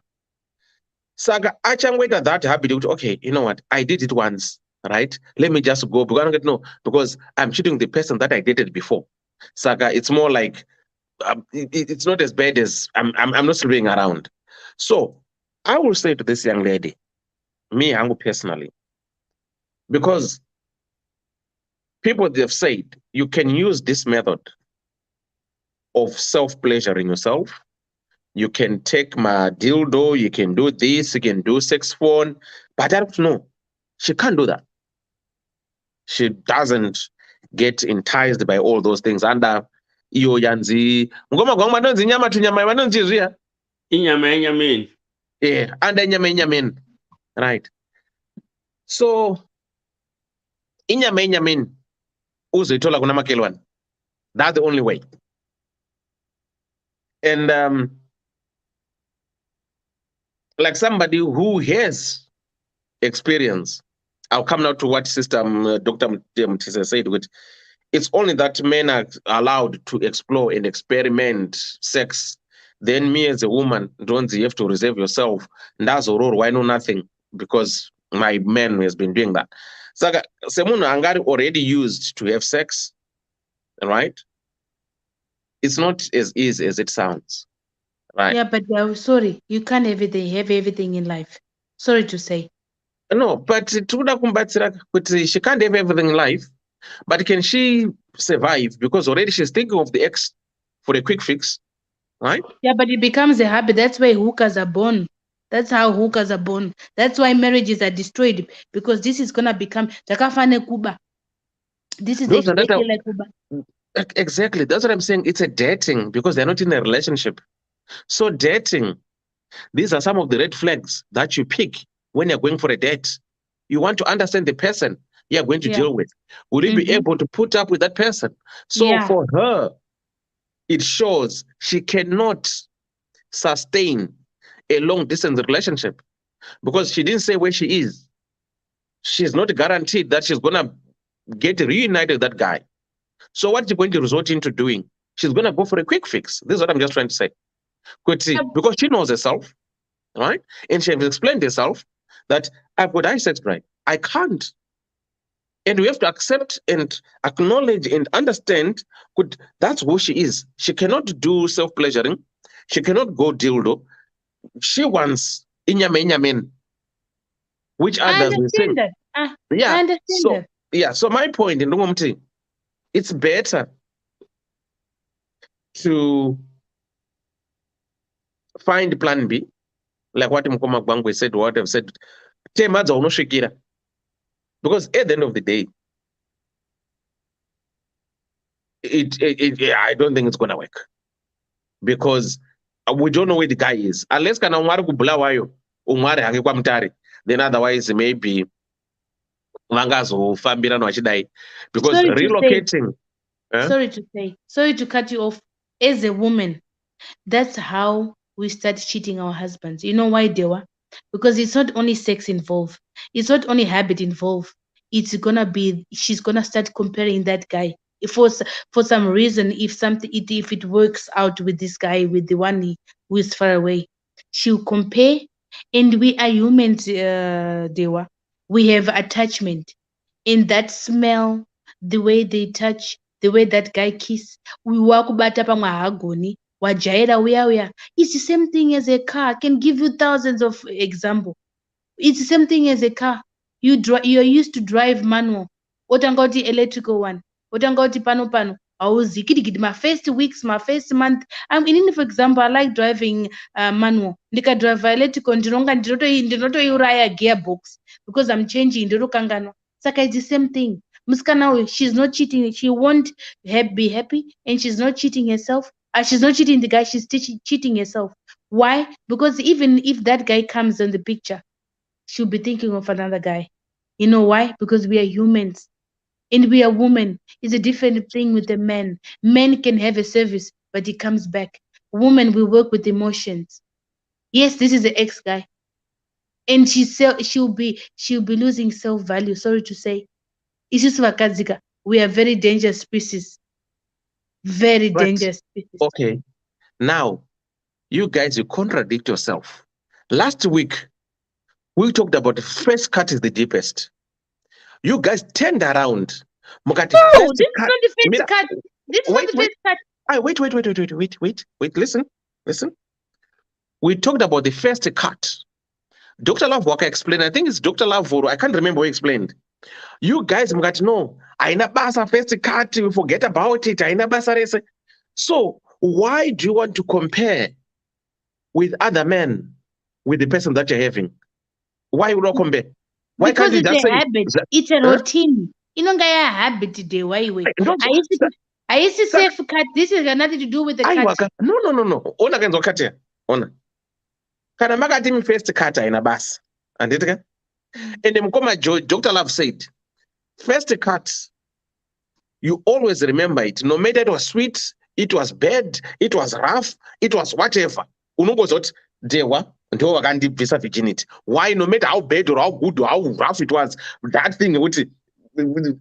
Saga, achangweta that habit. Okay, you know what? I did it once, right? Let me just go because I'm cheating the person that I dated before. Saga, it's more like it's not as bad as I'm not sleeping around. So I will say to this young lady, me, Angu personally, because people have said you can use this method of self-pleasuring yourself you can take my dildo, you can do this, you can do sex phone. But I don't know. She can't do that. She doesn't get enticed by all those things. And iyo yanzi ngoma gwangu manonzi nyama tunyama manonzi zviya. Inyama yenyameni. Yeah, and inyama yenyameni. Right. So inyama yenyameni uzoitola kuna makelwane. That's the only way. And like somebody who has experience, I'll come now to what Sister Dr. Mtisa said, which it's only that men are allowed to explore and experiment sex. Then me as a woman, don't you have to reserve yourself? And that's a role. Why know nothing? Because my man has been doing that. So Semuna Angari already used to have sex, right? It's not as easy as it sounds, right? Yeah, but sorry, you can't have everything in life. Sorry to say. No, but she can't have everything in life. But can she survive? Because already she's thinking of the ex for a quick fix, right? Yeah, but it becomes a habit. That's why hookers are born. That's how hookers are born. That's why marriages are destroyed, because this is gonna become Takafane Kuba. This is Those are exactly like Kuba. exactly. That's what I'm saying. It's a dating because they're not in a relationship. So dating, these are some of the red flags that you pick when you're going for a date. You want to understand the person you're going to deal with. Will you be able to put up with that person? So for her, it shows she cannot sustain a long distance relationship because she didn't say where she is. She's not guaranteed that she's going to get reunited with that guy. So what she's going to resort into doing, she's going to go for a quick fix. This is what I'm just trying to say. Because she knows herself, right? And she has explained herself that I've got high sex drive. I can't. And we have to accept and acknowledge and understand that's who she is. She cannot do self-pleasuring. She cannot go dildo. She wants inyamen, which others will say. I understand that. Yeah, so my point in Lumumti, it's better to find plan B, like what Mkoma Gbangwe said, what I've said, because at the end of the day, I don't think it's going to work. Because we don't know where the guy is. Unless kana umwari kubulawayo, umwari hange kwa mtari, then otherwise maybe vangazofambira vachidai. Because relocating. Sorry to cut you off. As a woman, that's how we start cheating our husbands. You know why, Dewa? Because it's not only sex involved. It's not only habit involved. It's gonna be, she's gonna start comparing that guy. For some reason, if it works out with this guy, with the one who is far away, she'll compare. And we are humans, Dewa. We have attachment. In that smell, the way they touch, the way that guy kiss, we walk kubata pamwe hagoni, wajaira uya. It's the same thing as a car. I can give you thousands of examples. It's the same thing as a car. You're used to drive manual. Otangoti electrical one. Otangoti pano. My first weeks, my first month. For example, I like driving manual. Nika drive electrical ndinotoiuraya gearbox because I'm changing ndinokangano. Saka it's the same thing. Muskana, she's not cheating. She won't be happy, and she's not cheating herself. She's not cheating the guy. She's cheating herself. Why? Because even if that guy comes in the picture, she'll be thinking of another guy. You know why? Because we are humans and we are women. It's a different thing with the men. Men can have a service, but he comes back. Women will work with emotions. Yes, this is the ex guy, and she'll be losing self-value. Sorry to say, we are very dangerous species. Very dangerous species. Okay, now you guys, you contradict yourself. Last week we talked about the first cut is the deepest. You guys turned around. No, this is not the first cut. This is not the first cut. Wait, listen. We talked about the first cut. Dr. Love Walker explained, I think it's Dr. Love Voro, I can't remember who explained. You guys got to know, aina basa first cut, we forget about it, aina basa rese. So why do you want to compare with other men, with the person that you're having. Why would not compare? Why Because can't you it's just a say habit. that- It's a Huh? routine. Inonga ya habit de waiwe. No, I used to say cut. This has got nothing to do with the cut. no. Ona kenzo kati. Ona. Kana makati mi first cut ina basi. Anditi ka? And mkoma Dr. Love said, first cut, you always remember it. No matter it was sweet, it was bad, it was rough, it was whatever. Unongozoti dewa ndio wakandibvisa virginity. Why? No matter how bad or how good or how rough it was, that thing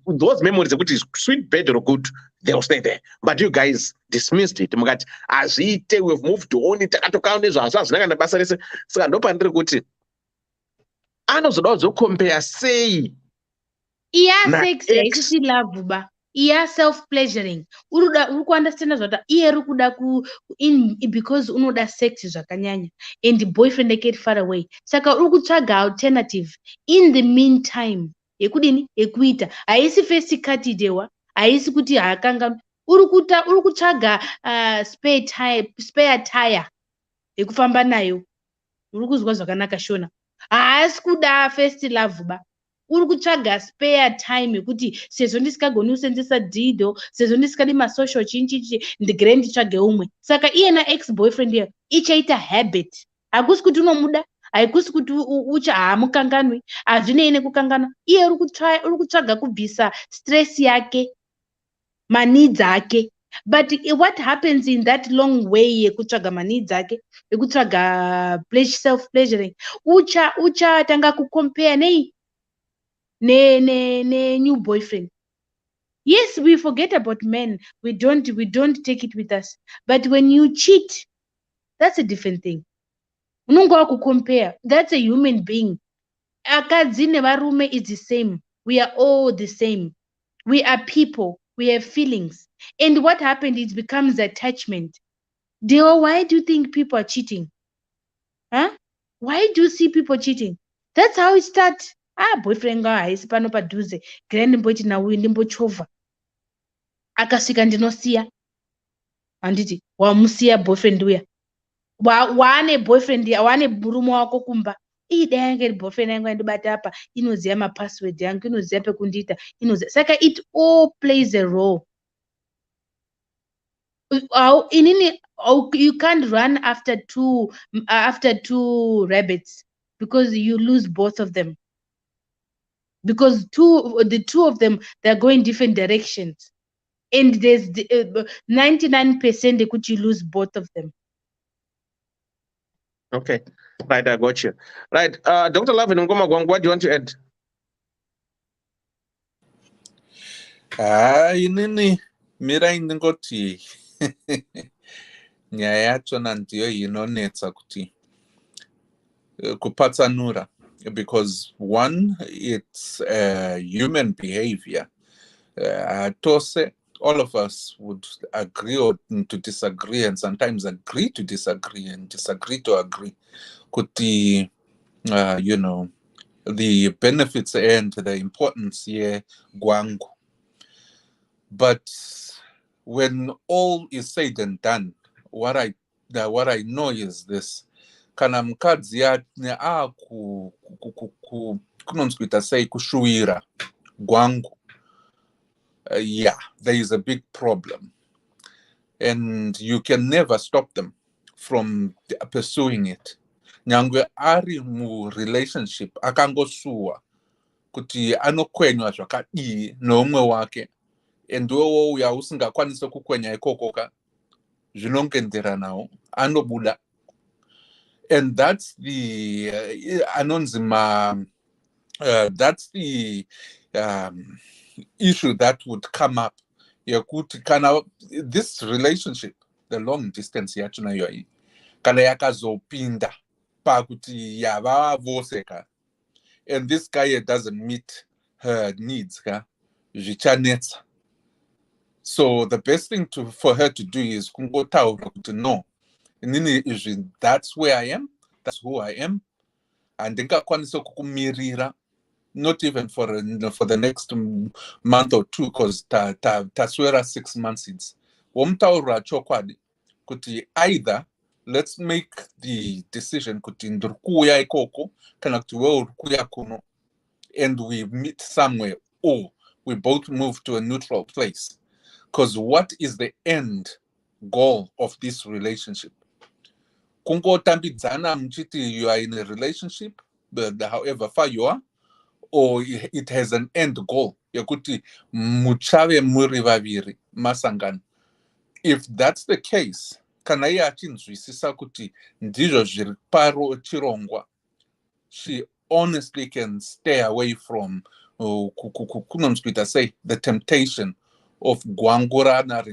those memories which is sweet, bad or good, they'll stay there. But you guys dismissed it. Mukati azite, we've moved on. Takatoka nezvo azvinakanda basa rese. Saka ndopandiri kuti anozoda kuzocompare sei Iya na sex X. haisisi love ba. Iya self pleasuring. Uri understand zvata iye uri kuda because unoda sex zvakanyanya and the boyfriend get far away. Saka uri kutsvaga alternative in the meantime. Yekudini yekuita. Haisi first cut dewa. Haisi kuti hakanga uri kutsvaga spare tire yekufamba nayo. Uri kuzwa zvakanaka shona. Haasi kuda first love ba. Uri kutsvaga spare time yekuti sezvo ndisikagoni kusenzesa dhido, sezvo ndisikadi masocial chinchichi, ndigere nditsvage umwe. Saka iye na-ex boyfriend iye ichaita habit. Hakusi kuti unomuda, haikusi kuti hamukanganwi, hazvinei nekukanganwa. Iye uri kutsvaga kubvisa stress yake, maneeds ake. But what happens in that long way yekutsvaga maneeds ake, yekutsvaga self pleasuring, uchatanga kucompare ne new boyfriend. Yes, we forget about men. We don't take it with us. But when you cheat, that's a different thing. Unongoa kucompare. That's a human being. Akadzi nevarume is the same. We are all the same. We are people. We have feelings. And what happened, it becomes attachment. Deo, why do you think people are cheating? Huh? Why do you see people cheating? That's how it starts. Boyfriend nga haisi pano padhuze, gira ndimboti nauyu ndimbochovha. Akasvika ndinosiya. Handiti wamusiya boyfriend uya. Waane boyfriend ya, waane murume wako kumba. Dai yange boyfriend yangu yandibata apa, inoziya mapassword yangu, inoziya pekundiita, inoziya. Saka it all plays a role. You can't run after two rabbits because you lose both of them. Because the two of them, they're going different directions, and there's 99% they could you lose both of them. Okay, right, I got you. Right, Dr. Lavin Ngoma Gwang, what do you want to add? Inini mira ndingoti nyaya yachona ndiyo inonetsa kuti kupatsanura, because one, it's human behavior. Tose, all of us would agree or to disagree, and sometimes agree to disagree and disagree to agree. Kuti, the benefits and the importance here, Gwangu. But when all is said and done, what I know is this: kana mukadzi kunonzi kuita sei kushuwira Gwangu, yeah, there is a big problem, and you can never stop them from pursuing it. Nyangwe ari mu relationship akangosuwa kuti anokwenywa zvakadii nomwe wake, and wewo uya usingakwanisa kukwenya ikokoka zvinongenderanawo anobuda. And that's the that's the issue that would come up. This relationship, the long distance yachona yoi, kana yakazopinda pakuti yava voseka, and this guy doesn't meet her needs, zvichanetsa. So the best thing for her to do is kungotaura kuti no, that's where I am, that's who I am, and ndingakwanisa kukumirira, not even for the next month or two, because taswera 6 months. Womtaura chokwadi kuti either let's make the decision kuti ndiri kuuya ikoko kana kuti wewe uri kuuya kuno, and we meet somewhere, or we both move to a neutral place. Because what is the end goal of this relationship? Kungotambidzana mchiti you are in a relationship, but however far you are, or it has an end goal. Yakuti muchave muri vaviri masangana. If that's the case, kana iye achinzwisisa kuti ndizvo zviri paro chirongwa, she honestly can stay away from say the temptation of gwangurana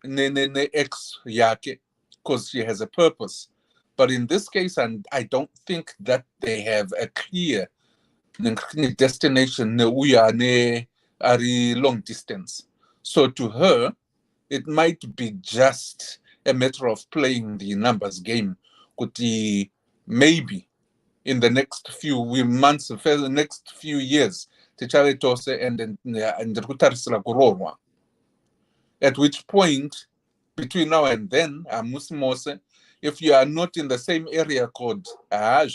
ne ex yake, because she has a purpose. But in this case, and I don't think that they have a clear destination ari long distance. So to her, it might be just a matter of playing the numbers game. Kuti maybe in the next few months, the next few years, tichave tose and kutarisira kurorwa. At which point, between now and then, amusimose, if you are not in the same area code, but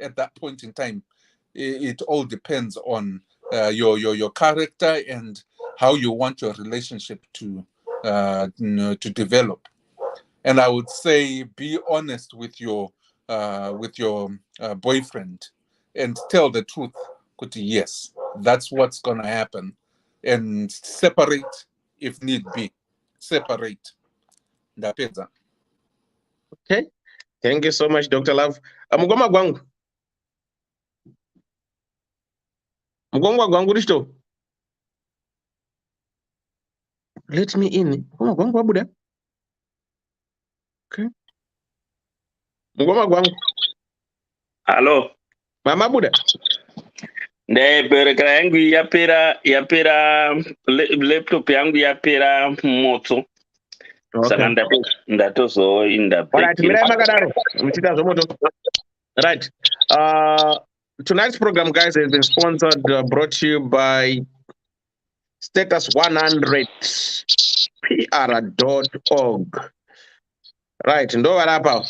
at that point in time, it all depends on your character and how you want your relationship to develop. And I would say be honest with your boyfriend and tell the truth. Yes, that's what's going to happen, and separate if need be. Separate. Ndapedza. Okay, thank you so much, Dr. Love. Mugoma gwangu. Mugoma gwangu risto. Let me in. Mugoma gwangu wabuda. Okay. Mugoma gwangu. Hello. Mama buda. Bereka yangu yapera laptop yangu yapera moto. Saka ndatozoinda. Alright, mirai makadaro. Mchita zomoto. Right. Tonight's program, guys, has been sponsored, brought to you by Status 100 PR.org. Right, ndo varapa.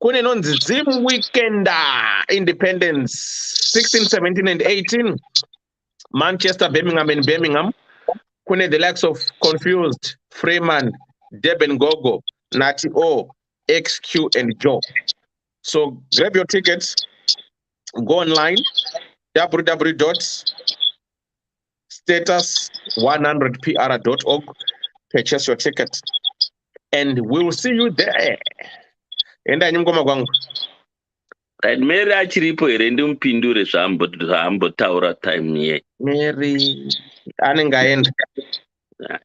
Kune nonzi Zim Weekender Independence 16, 17 and 18. Manchester, Birmingham and Birmingham. Kune the likes of Confused, Freeman, Deben Gogo, Nati O, XQ and Joe. So grab your tickets, go online, www.status100pr.org, purchase your ticket, and we will see you there. And I know right, Mary achiripo here ndimpindure zvaambotaura time here. Mary anengaenda.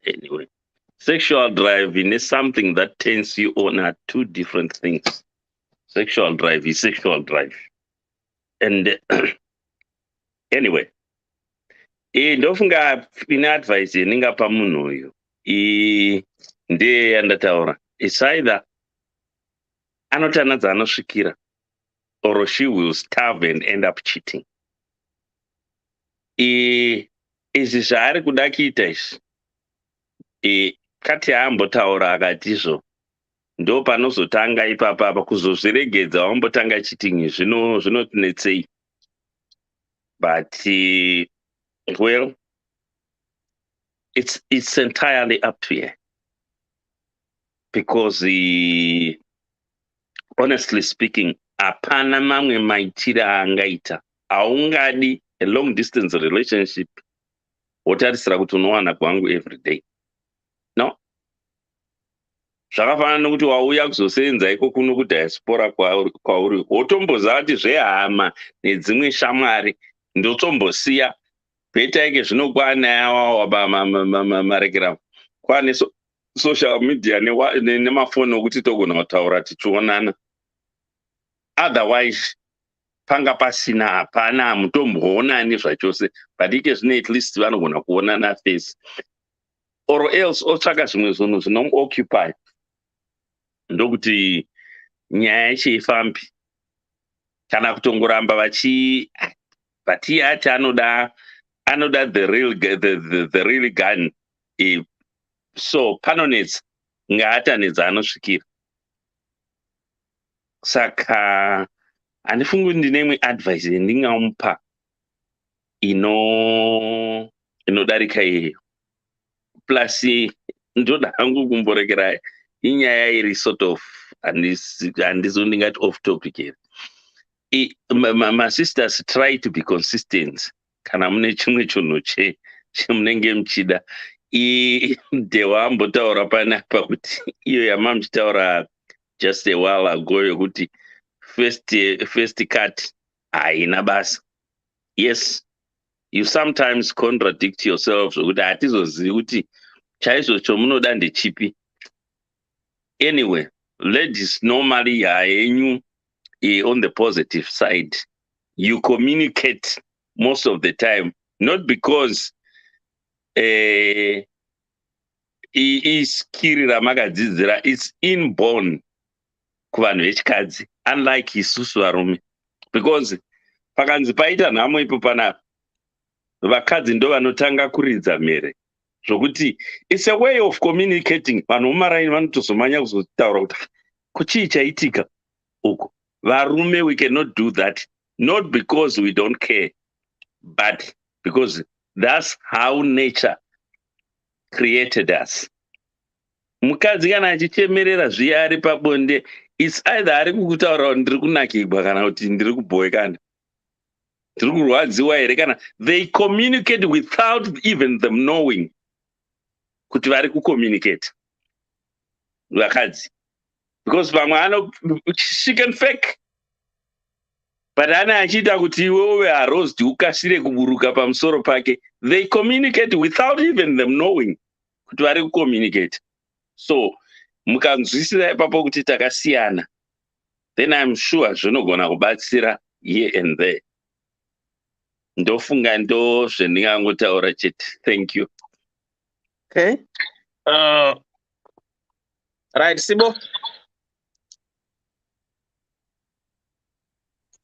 Anyway, sexual drive is something that turns you on are two different things. Sexual drive is sexual drive. And anyway, ndofunga ine advice yeningapa munhu uyu ndiye yandataura. It's either anotanadza anosvikira, or she will starve and end up cheating. Izvi zvaari kuda kuita izvi, kati aambotaura akatizvo, ndo panozotanga ipapa kuzozviregedza wambotanga cheating zvinotinetsei. But well, it's entirely up to you, because honestly speaking, apana mamwe maitira aangaita. Haungadi a long distance relationship wotarisira kuti unowana kwangu every day. No. Zvakafanana nokuti wauya kuzosenza iko kuno kudiaspora kwauri, wotomboziva kuti zvehama nedzimwe shamwari ndotombosiya. Beta ike zvinokwana yawa marekera kwane social media nemafoni okuti togona kutaura tichionana. Otherwise, panga pasina hapana hamutomboonani zvachose, but ike zvino at least vanogona kuonana face. Or else otsvaka zvimwe zvinhu zvinomuoccupy, ndokuti nyaya ichifambi. Kana kutongoramba but iye ati anoda the real gun So panonetsa ngaatanedza anosvikira. Saka handifungi kuti ndine imwe advice yandingamupa inodarika iyeyo. Plus ndoda hangu kumborekera inyaya iri sort of handizo ndingati off topic here. My sisters try to be consistent kana mune chimwe chinhu chemunenge muchida. Dewa ambotaura panapa kuti iyo yamamuchitaura just a while ago yokuti first cut haina basa. Yes, you sometimes contradict yourself zvokuti hatizozivi kuti chaizvo chomunoda ndechipi. Anyway, ladies normally yenyu on the positive side. You communicate most of the time, not because iskiri ramakadzidzira, it's inborn kuvanhu vechikadzi, unlike isusu varume. Because pakanzi paita nhamo ipo panapa, vakadzi ndo vanotanga kuridza mhere. Zvokuti it's a way of communicating. Vanhu vomaraini vanotozomanya kuzotaura kuti kuchii chaitika uko. Varume, we cannot do that, not because we don't care, but because that's how nature created us. Mukadzi kana achichemerera zviya ari pabonde, it's either ari kukutaura kuti ndiri kunakirwa kana kuti ndiri kuboekana, ndiri kurwadziwa here, kana they communicate without even them knowing kuti vari kucommunicate vakadzi. Because vamwe she can fake, but ana achiita kuti iwewe arosed ukasire kuburuka pamusoro pake, they communicate without even them knowing kuti vari kucommunicate. So mukanzwisisa ipapo kuti takasiyana, then I'm sure zvinogona kubatsira here and there. Ndofunga ndo zvendingangotaura chete. Thank you. Okay. Right, Sibo.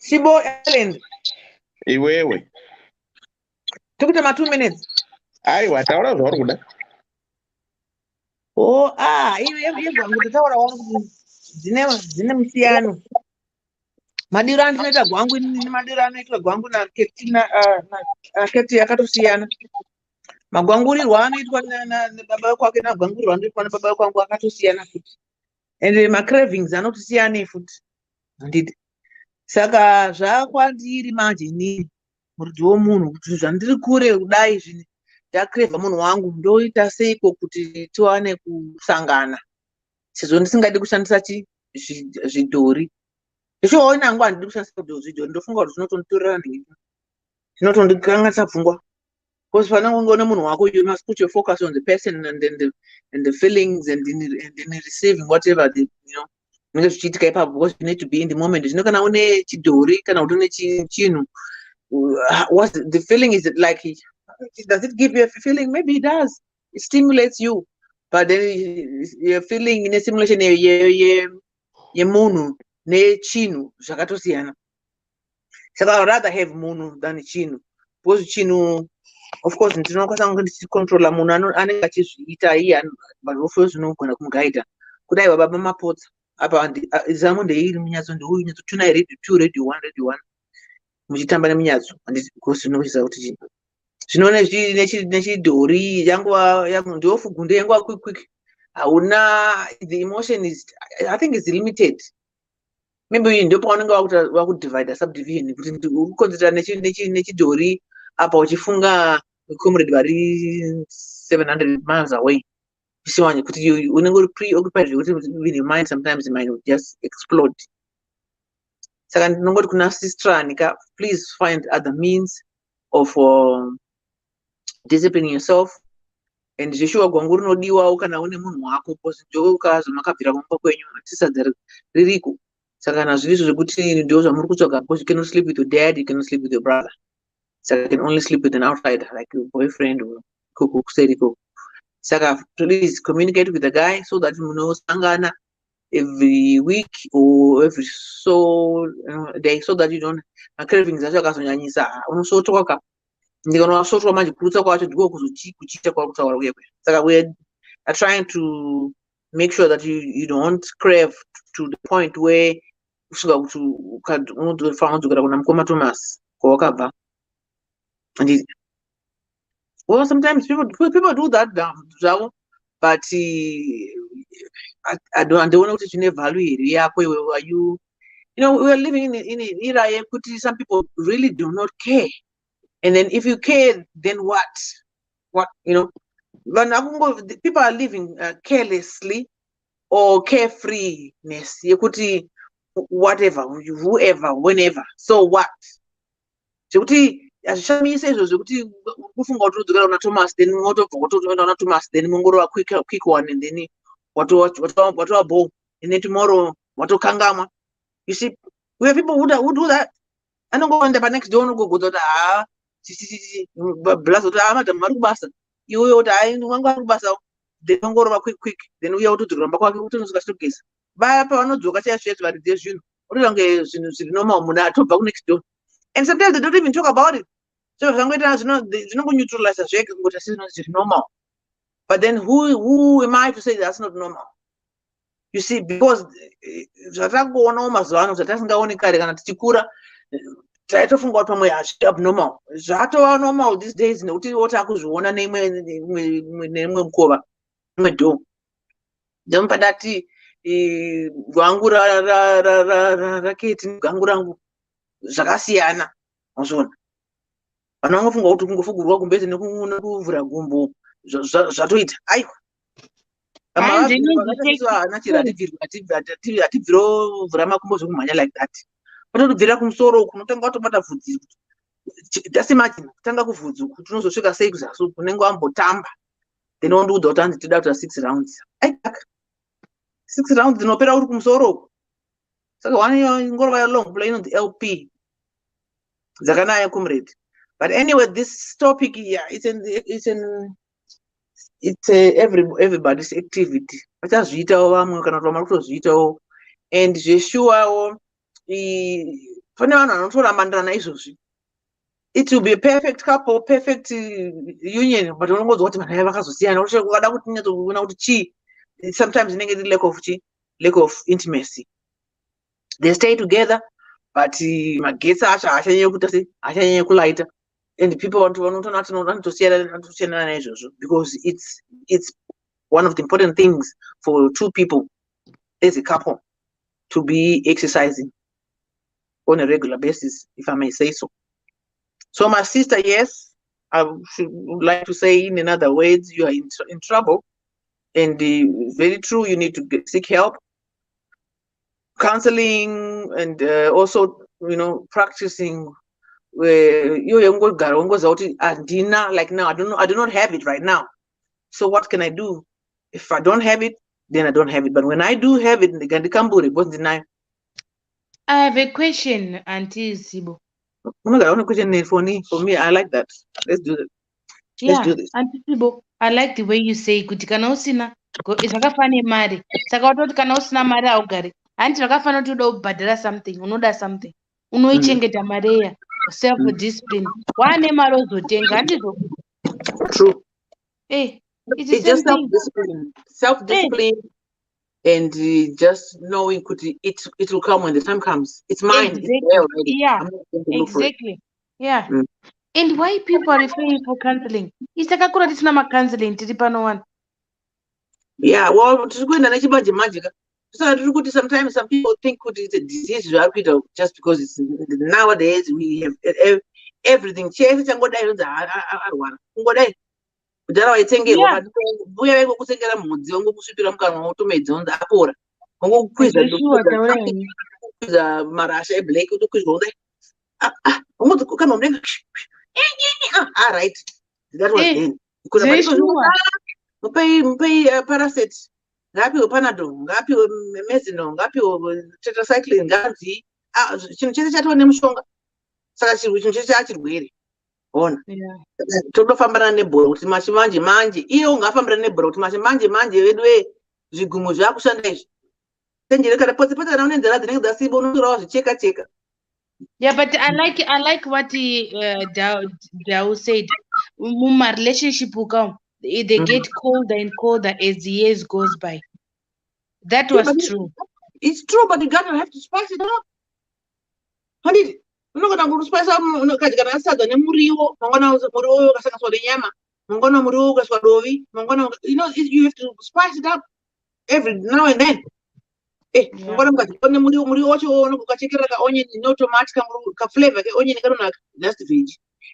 Sibo Ellen. Iwewe. Took my 2 minutes. Aiwa, taura zvauri kuda. Oh, iye ngutaura wangu dzine musiyano. Madiro andinoita gwangu ini madiro anoitwa gwangu na keti yakatosiyana. Magwangurirwa anoitwa nababa kwake nagwangurirwa anoitwa nababa kwangu akatosiyana futi. And my cravings anotosiyana futi. Ndidi. Saka zvakwandiri manje inini muridzi womunhu kuti zvandiri kure kudai zvini ndakrevha munhu wangu ndoita seiko kuti tiwane kusangana sezvo ndisingadi kushandisa zvidhori. Ndichoona nguva handidi kushandisa zvidhori, ndofunga kuti zvinotonditorera ndingi, zvinotondikanganisa pfungwa. Because panenge une munhu wako, you must put your focus on the person and the feelings and in receiving whatever zvinenge zvichiitika ipapo, because you need to be in the moment. Zvino kana une chidhori kana kuti une chinhu, what the feeling is, like, does it give you a feeling? Maybe it does. It stimulates you, but then you're feeling in a simulation yemunhu nechinhu zvakatosiyana. Saka I would rather have munhu than chinhu, because chinhu, of course, ndinokwanisa kunge ndichicontrola munhu anenge achizviita iye vanhu vofo zvinogona kumugaita. Kudai baba mapotsa apa zamu ndeiri munyatso ndeuyu nyatso tuna radio 2 radio 1 radio 1 muchitamba nemunyatso, because zvinokuchisa kuti chinhu zvinoona nechidhori yangu ndiofu gunde yangu quick. Hauna, the emotion is, I think it's limited. Maybe ndio paunenge wakudivide subdivision kuti ukukonzera nechidhori apa uchifunga comrade vari 700 miles away. Isiwanye kuti unenge uri preoccupied kuti even your mind sometimes it might just explode. Saka ndinongoti kuna sister Nika, please find other means of disciplining yourself. And zveshuwa gwangu rinodiwawo kana une munhu wako, because ndio ukazo makabvira kumba kwenyu atisadza ririko. Saka nazvizvo zvekuti ndio zvamuri kutsvaga, because you cannot sleep with your dad, you cannot sleep with your brother. Saka you can only sleep with an outsider like your boyfriend or kuseriko. Saka please communicate with the guy so that you know sangana every week or every day, so that you don't cravings acho akazonyanyisa unosotwaka ndikana wasotwa manje kurutsa kwacho ndiko kuzochita kwa kutaura kuyekwe. Saka are trying to make sure that you don't crave to the point where kusvika kuti unofanira kudzokera kuna mukoma Thomas kwawakabva. And well, sometimes people do that zvavo, but I don't know kuti chine value yako iwewe. Are you know, we are living in an era yekuti some people really do not care, and then if you care, then what you know, people are living carelessly or carefreeness yekuti whatever, whoever, whenever, so what, zvekuti hazvishamisa izvo zvekuti kufunga kuti udzokera kuna Thomas then motobva kutoenda kuna Thomas then mongorova quick one and then watova bow and then tomorrow watokangamwa. You see, we have people who do that. I don't go on the next door and go to blast madam marubasa. You want to basa, they don't go over quick, then we have to run back to case. Buy up on Joga shares, but there's you no more next door. And sometimes they don't even talk about it. So somebody does not neutralize a shake, but it's normal. But then who am I to say that's not normal? You see, because zvatakuona mazuva ano zvatasingaoni kare kana tichikura taitofunga kuti pamwe abnormal, zvatova normal these days nekuti wotakuzviona neimwe mukova imwe door. Ndomupa ndati gwangu raketi gwangu rangu zvakasiyana. Mazvona vanhu vangofunga kuti kungofugurwa kumbezi nekuvhura gumbo zvatoita aiwa. Hatibviro makumbo zvekumhanya like that. Patotobvira kumusoro kunotanga watobata vhudzi. Just imagine kutanga kuvhudzi kuti unozosvika sei kuzasi unenge wambotamba. Then wondoudza kuti hanzi tida kuita 6 rounds. Aitaka 6 rounds dzinopera uri kumusoro. Saka ngorova long play inonzi LP. Dzakanaya comrade. But anyway, this topic here, it's everybody's activity. Vachazviitawo vamwe kana kuti vamwe kutozviitawo, and zveshuwawo pane vanhu vanotorambandirana izvozvi. It will be a perfect couple, perfect union, but unongodzwa kuti vanhu ava vakazosiyana ukada kuti nyatsokuona kuti chii. Sometimes inenge iri lack of intimacy. They stay together, but magetsi acho haachanyanya kulaita. And people want to see that because it's one of the important things for two people as a couple to be exercising on a regular basis, if I may say so. So my sister, yes, I would like to say in other words, you are in trouble, and very true. You need to seek help, counseling, and also practicing. Where like now, I do not have it right now. So what can I do? If I don't have it, then I don't have it. But when I do have it, I have a question, Auntie Sibo. Question for me, I like that. Let's do it. Let's do this. Auntie Sibo, I like the way you say kuti kana usina zvakafane mari. Saka watoti kana usina mari augari. Anti zvakafana kuti unoda kubhadhara something, unoda something. Unoichengeta mariya. Self-discipline. One mari ozotenga handizvo? True. It's just self-discipline, and just knowing it will come when the time comes. It's mine. Exactly. It's there already. Yeah, exactly. Yeah. And why people are referring for counseling? It's like a counseling tiri pano one. Yeah, well, sometimes some people think it's a disease just because it's nowadays we have everything. Kudhara waitsengerwa uya kusengera mudzi wangokusvipira mukanwa wotomedza apora wangokwiza marasha eblack utokwizwa unde kana mudenga right, that was then. Mupei paracet, ngapiwe panadol, ngapiwe mezinol, ngapiwe tetracycline, nganzi chinhu chese chatova nemushonga. Saka chinhu chese chachirwere. Ona totofambirana nebhora kuti manje iye ungafambirana nebhora kuti manje vedu zvigumo zvakushanda izvi tenjere kana potse kana une nzira dzinenge dzasiba unotorawo zvicheka. Yeah, but I like what Dao said. Muma relationship ukam they get colder and colder as the years goes by. That was true. It's true, but you gotta have to spice it up. Honey, unogona kuspice up unokadya sadza nemuriwo, mangwana muriwo ukasanganiswa nenyama, mangwana muriwo ukaiswa dovi, mangwana you have to spice it up every now and then. Mangwana mukadya muriwo wacho ukachekera kaonyeni notomati kaflavor keonyeni kanonaka, just veg.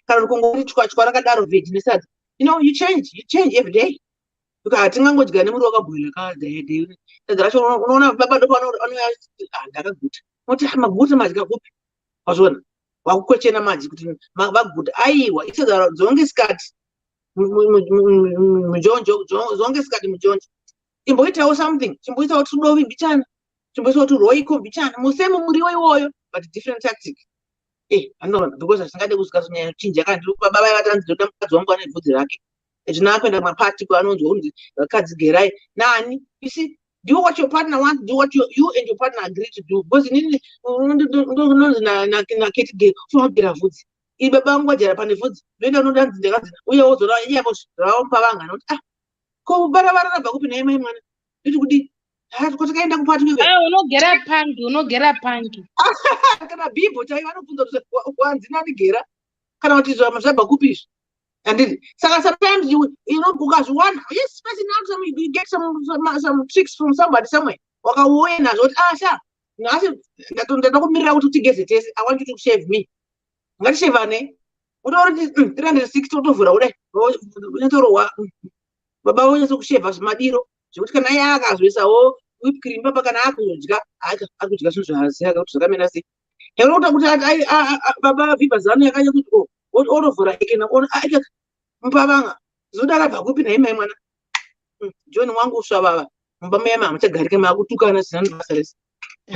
Kana kungoti chwachwa rakadaro veg nesadza. You change every day. Tingangodya nemuriwo wakabhoila kadai. Sadza racho unoona baba ndo ndakaguta. Moti maguta madya kupi? Wazvona wakukwechena madzi kuti vaguta aiwa isadza zonge skati mujonjo zonge skati mujonjo imboitawo something chimboitawo tudovi mbichana chimboitawo turoiko mbichana musemo muriwo iwoyo but different tactic andona because asingade kuzikazonyanya chinja kandi baba vatanzidoda mukadzi wangu ane bvudzi rake zvinaapenda mapati kwanonzwa kunzi vakadzi gerai nani you see. Do what your partner wants, do what you and your partner agree to do. Because you need to get vudzi. Ibe bangu ajara pane vudzi. Venda unodanzi ndekazi. Uye ozora yabo raompa vanga not. Ko barabara na bakupi na yema mwana. Itu kudi. Kuti kaenda kupati kwe. Unogera pangi. Kana bibo chai vanofunza kwanzi nani gera. Kana kuti zvaba kupisha. And sometimes you because one person out you get some tricks from somebody somewhere. Wakauena zoti sha ngasi ndakumirira kuti tigeze tese. I want you to shave me. Ngati ne. Utori 360 utovhura kudai. Unotorowa baba wonyesa kusheva zvimadiro zvekuti kana iye akazvisawo whipped cream papa kana akudya akudya zvinhu zvaziya kuti zvakamira sei. Unokuta kuti baba vibha zano yakanya kuti otovhura ikena mpavanga zodara bvakupi naimai mwana John wangu usva baba mumba mema muchagarike makutukana zvinani basa rese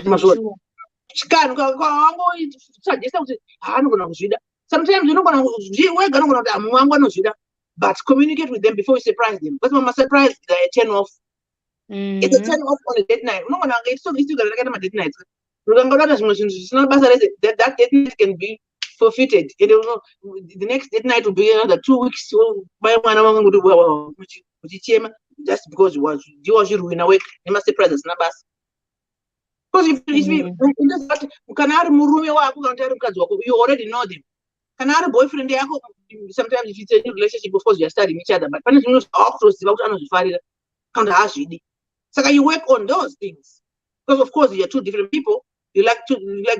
mazvona chikanu wangu suggesta kuti anogona kuzvida sometimes unogona wega unogona kuti amu wangu anozvida but communicate with them before you surprise them because mama surprise they turn off. It's a turn off on a date night unogona isogara rakaita madate nights ukanga udata zvimwe zvinhu zvisina basa rese that date night can be forfeited. The next date night will be another 2 weeks. Just because you was ruin away, you must surprise us. Because if you already know them. Canary boyfriend, sometimes if it's a new relationship before you're studying each other, but so you work on those things. Because of course you're two different people, you like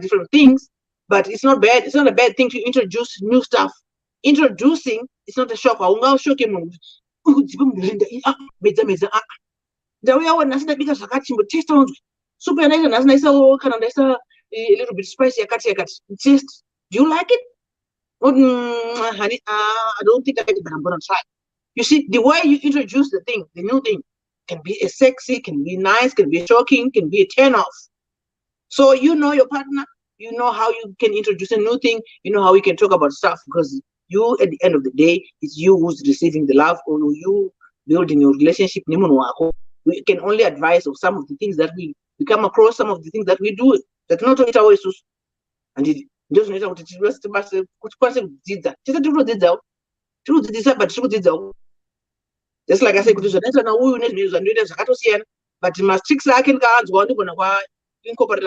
different things. But it's not bad. It's not a bad thing to introduce new stuff. Introducing is not a shock. A little bit spicy. Taste. Do you like it? Honey, I don't think I like it, but I'm gonna try. You see, the way you introduce the thing, the new thing, can be a sexy, can be nice, can be shocking, can be a turn off. So you know your partner. You know how you can introduce a new thing. You know how we can talk about stuff because you, at the end of the day, it's you who's receiving the love or you building your relationship. We can only advise of some of the things that we come across, some of the things that we do. That's not always and it doesn't matter what it is. Just like I said, but my tricks I can incorporate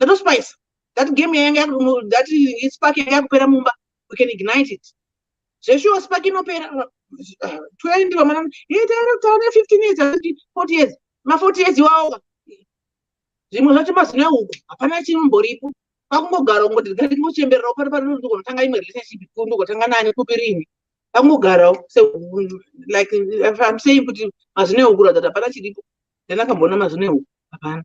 that spice. That game that is sparking we can ignite it. So she was sparking up 20, 15 years, 40 years. My 40 years you are apana chimboripo. Pakungogara ngoti ngati ngochembera pari ndogotanga imwe relationship ndogotanga nani kupirini. Pakungogara so like if I'm saying kuti mazine ukura that apana chiripo. Then akambona mazine uku apana.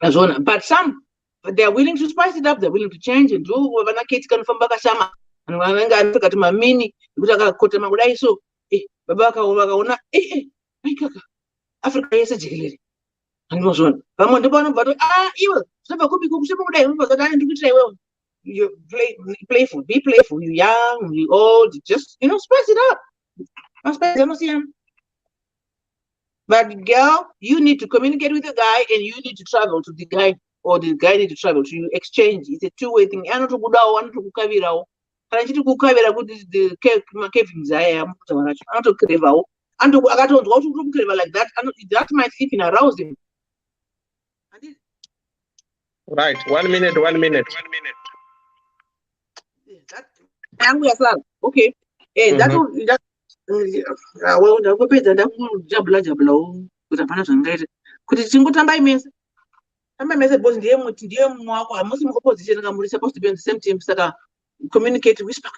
But some, they're willing to spice it up, they're willing to change and do whatever kids can from Bakashama. And when I got to my mini, Kota Magudai, so, Babaka, Africa is a jelly. And was one. I'm on the bottom, but you could be good, but I do say, well, you playful, be playful, you young, you old, just, spice it up. I spice. But girl, you need to communicate with the guy and you need to travel to the guy or the guy need to travel to you. Exchange. It's a two-way thing. kana chiti kukavira kuti macavings aya mukutaura nacho anotokrevhawo akatonzwa kuti uri kukreva like that might even arouse him. Right, 1 minute. Yangu yasara. Okay. That ndakupedza ndakujabula kuti hapana zvangaita kuti tingotambai mese because ndiye mumwe wako hamusi muopposition ka muri supposed to be on the same team saka communicate whisper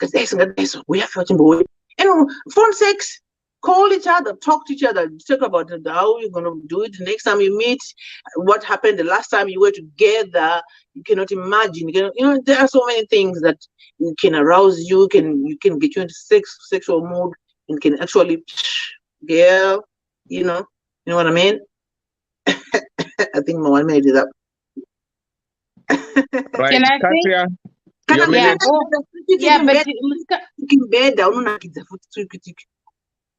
isingadaiso uyafa chimbouya and phone sex, call each other, talk to each other, talk about how you're going to do it the next time you meet, what happened the last time you were together. You cannot imagine. There are so many things that can arouse you, you can get you into sexual mood, and can actually, girl, you know what I mean? I think my 1 minute is up. Right, Can I say? Katya, Can your I- minute. Yeah, but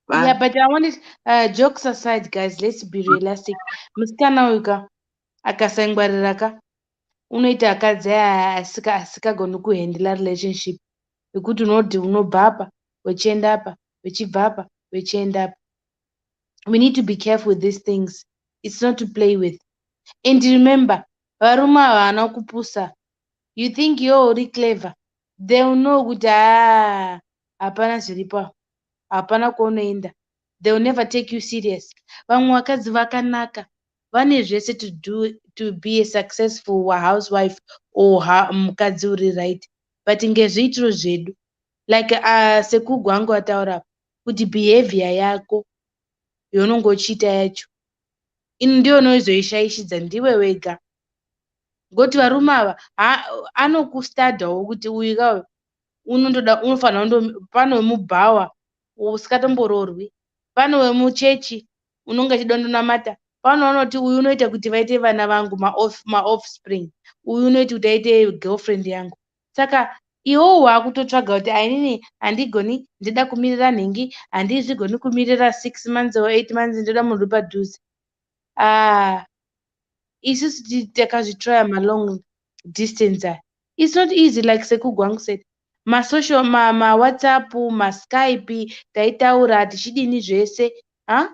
Bye. yeah, but I wanted jokes aside, guys. Let's be realistic. Musikana uyu akasangwariraka unoita akadzi asikagoni kuhandle relationship yekuti unoti unobva apa wechienda apa wechibva apa wechienda apa. We need to be careful with these things. It's not to play with. And remember, varume havana kupusa. You think you're very clever. They will know kuti hapana zviripo, hapana kwaunoenda. They will never take you serious. Vamwe vakadzi vakanaka vane zvese to do to be a successful housewife or mukadzi uri right. But ngezviitiro zvedu, like sekugwa angu ataura kuti behavior yako yaunongochiita yacho ndiyo inozoishaishidza ndiwe wega. Ngoti varume ava anokustadhawo kuti uyu kauyu unofanira pane wemubhawa usikatombororwi, pane wemuchechi unonga achidondonamata, pane vanoti uyu unoita kuti vaite vana vangu maoffspring, uyu unoita kuti aite girlfriend yangu. Saka iwowo waakutotsvaga kuti ainini handigoni, ndida kumirira nhingi, handizvigoni kumirira 6 months or 8 months, ndoda munhu uri padhuze. Isusu takazvitraya malong distance. It's not easy, like sekugwangu said. Masocial, WhatsApp, Skype, taitaura tichidini zvese, and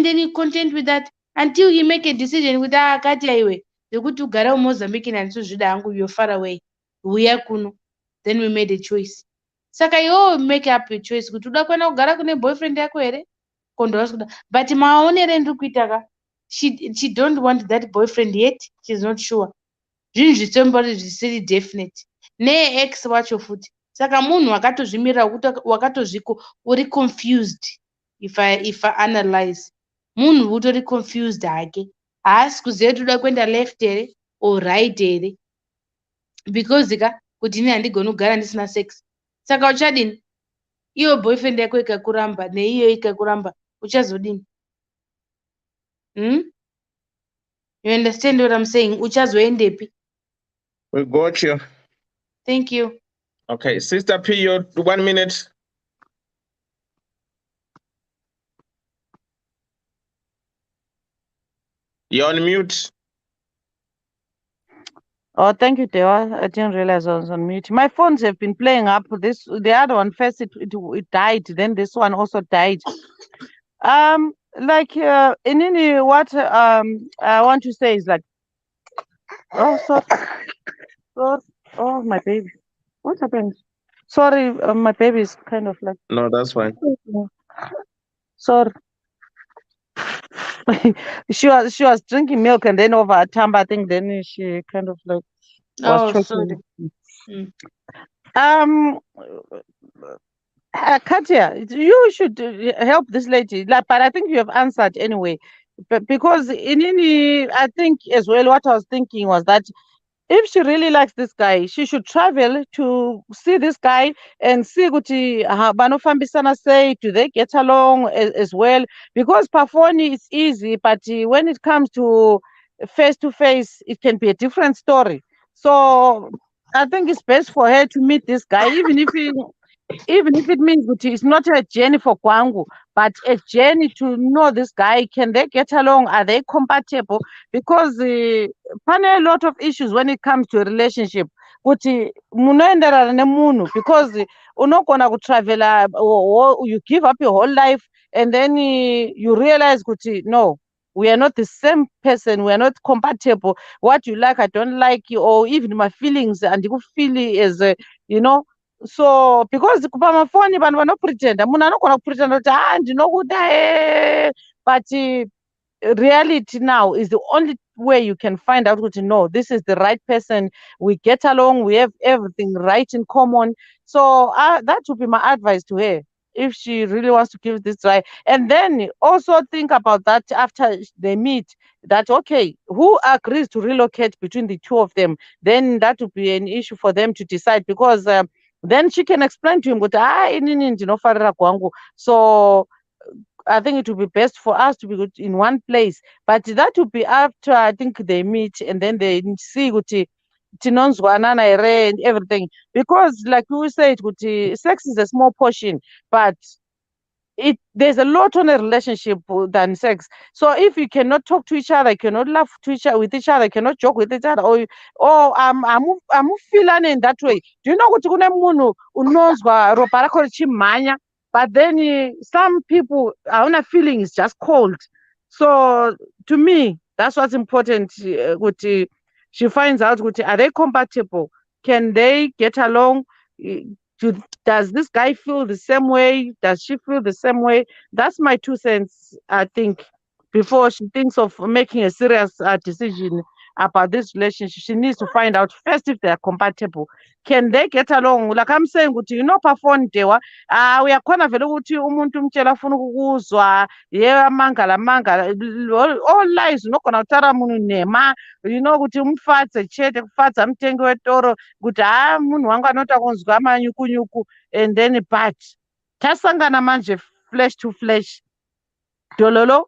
then you content with that until you make a decision with akati iwe zvekuti ugara muMozambique handizozvida hangu, you're far away, uya kuno. Then we made a choice. Saka you make up your choice kuti uda kuenda kugara kune boyfriend yako here kondowasikuda, but maonere ndiri kuita she don't want that boyfriend yet, she's not sure. Zvinhu zvitsembori zvisiri definite neex wacho futi. Saka munhu wakatozvimirira wakatozviko uri confused. If I analyze, munhu utori confused hake, haasi kuziva kuti uda kuenda left here or right here, because kuti ini handigoni kugara ndisina sex. Saka uchadini? Iyo boyfriend yako ikakuramba neiyo ikakuramba, uchazodini? You understand what I'm saying? Uchazoendepi? We got you. Thank you. Okay, Sister P, your 1 minute. You're on mute. Oh, thank you, Dewa. I didn't realize I was on mute. My phones have been playing up. The other one first it died, then this one also died. Like in any what I want to say is like, oh my baby, what happened? Sorry, my baby is kind of like. No, that's fine. Sorry. she was drinking milk and then over a tamba, I think then she kind of like was choking. Katya, you should help this lady, but I think you have answered anyway. Because I think as well, what I was thinking was that if she really likes this guy, she should travel to see this guy and see kuti banofambisana say, do they get along as well? Because pafoni it's easy, but when it comes to face, it can be a different story. So I think it's best for her to meet this guy, even if it means that it's not a journey for Kwangu, but a journey to know this guy. Can they get along? Are they compatible? Because a lot of issues when it comes to a relationship. kuti munoenderana nemunhu, because unogona kutravela you give up your whole life and then you realize kuti no, we are not the same person, we are not compatible. What you like I don't like you, or even my feelings andikufili as you know. So because pamafoni vanhu vanopretenda, munhu anogona kupretenda kuti ndinokuda, but reality now is the only way you can find out kuti no, this is the right person, we get along, we have everything right in common. So that would be my advice to her, if she really wants to give this try. And then also think about that after they meet, that okay, who agrees to relocate between the two of them, then that would be an issue for them to decide, because then she can explain to him kuti inini ndinofarira kwangu. So I think it would be best for us to be in one place, but that would be after I think they meet and then they see kuti tinonzwanana here and everything, because like we said kuti sex is a small portion, but there's a lot on a relationship than sex. So if you cannot talk to each other, cannot laugh with each other, cannot joke with each other, or I'm feeling in that way. Do you know what kune munhu unonzwa ropa rako richimhanya, but then some people hauna feeling, is just cold. So to me, that's what's important. She finds out are they compatible? Can they get along? Does this guy feel the same way? Does she feel the same way? That's my 2 cents, I think, before she thinks of making a serious decision about this relationship. She needs to find out first if they are compatible. Can they get along? Like I'm saying, perform dewa. We are kind of umuntu mchela funa kukuzwa, mangala. All lies, kona utara munu nema, kuti umfatse chete, kufatsa mtengi wetoro, kuti munhu wangu anota kunzwa manyuku, and then but tasangana manje flesh to flesh, dololo,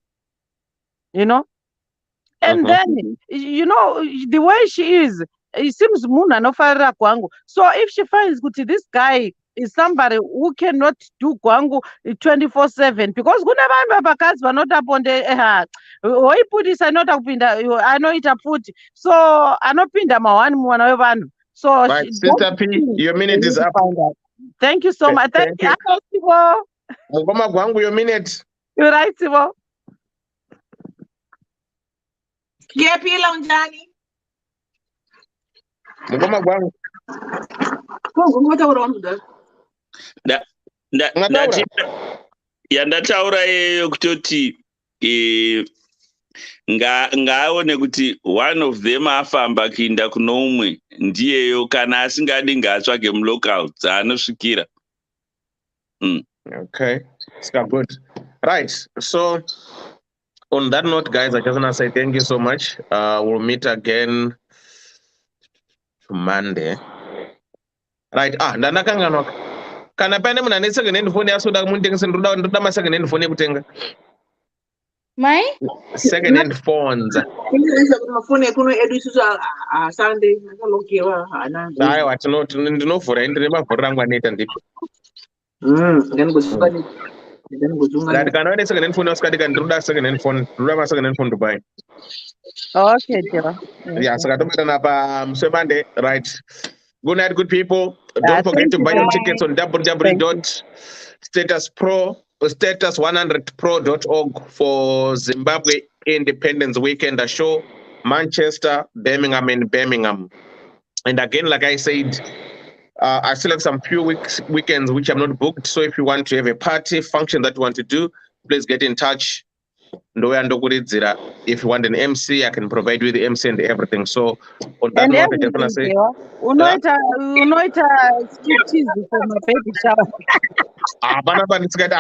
and then the way she is, it seems munhu anofarira kwangu. So if she finds kuti this guy is somebody who cannot do kwangu 24/7, because kune vanhu vakadzi vanota ponde hoiputisa inota kupinda anoita futi, so anopinda mawani mwana wevanhu. So right, Sister P, your minute is up. Thank you so much. Thank you. Mugoma gwangu, your minute. You're right, Sibo. Ngiyaphila unjani? Mugoma gwangu. Ngomataura wangu yandataura yeyo kutoti ngaaone kuti one of them afamba kuinda kuno umwe ndiyeyo, kana asingadi ngaatsvage mulockout dzanosvikira. Okay, it's good. Right, so on that note, guys, I just want to say thank you so much. We'll meet again Monday. Right, ndanakanganoka. Kana pane munhu ane second hand phone yasoda kumutengesa, ndoda ma second hand phone ekutenga. My Second hand phones. Mafoni ekuno edu isusu Sunday akalokewa hana. Aiwa, ndinovhura ndine mavhuru rangu anoita ndipi. That kana une second hand phone wasikati kana ndoda second hand phone, ndoda ma second hand phone to buy. Okay, dear. Yeah, saka tobatana pa Monday, right? Good night, good people. Don't forget to buy your tickets on www.status100pro.org for Zimbabwe Independence Weekend show, Manchester, Birmingham, and Birmingham. And again, like I said, I still have some few weekends which I'm not booked. So if you want to have a party function that you want to do, please get in touch. If you want an MC, I can provide you with the MC and everything. So on that note, I just want to say, unoita striptease for my baby shower.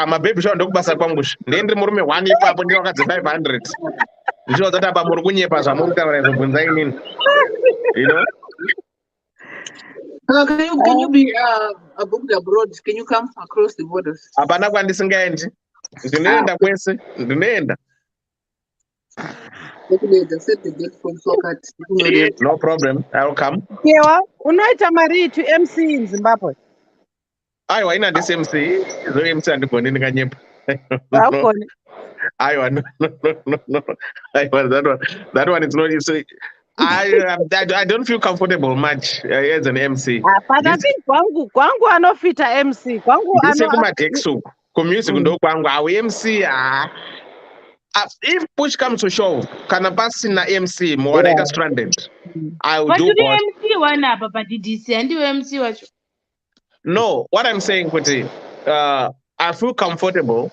My baby shower ndokubasa kwangu. Ndiri murume 1 ipapo ndiro wakadze 500. Ndicho zata pa muri kunyepa zvamurutaura izvo bvunzai inini. You know? Can you be booked abroad? Can you come across the borders? Hapana kwandisingaendi. Ndinoenda kwese, ndinoenda. No problem, I'll come. Kewa, unoita mari to MC in Zimbabwe? Aiwa, ina this MC, zo MC andigoni ndikanyepa. Aiwa, no. Aiwa, that one is not easy. I don't feel comfortable much as an MC. But I think kwangu anofita MC. Kwangu Ndise kumadexu kumusic ndo kwangu awu MC if push comes to shove kana pasina MC mwana stranded. I will do both. MC one apa pa DDC and MC wacho. No, what I'm saying Kuti, I feel comfortable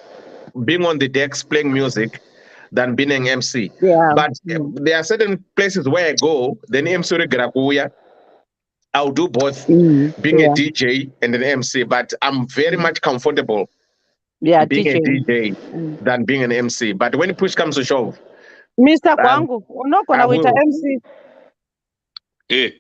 being on the decks playing music than being an MC. Yeah. But there are certain places where I go, then MC Grakuya, I'll do both, being a DJ and an MC, but I'm very much comfortable being a DJ than being an MC. But when push comes to shove, Mr. Kwangu, not gonna wait MC. Eh.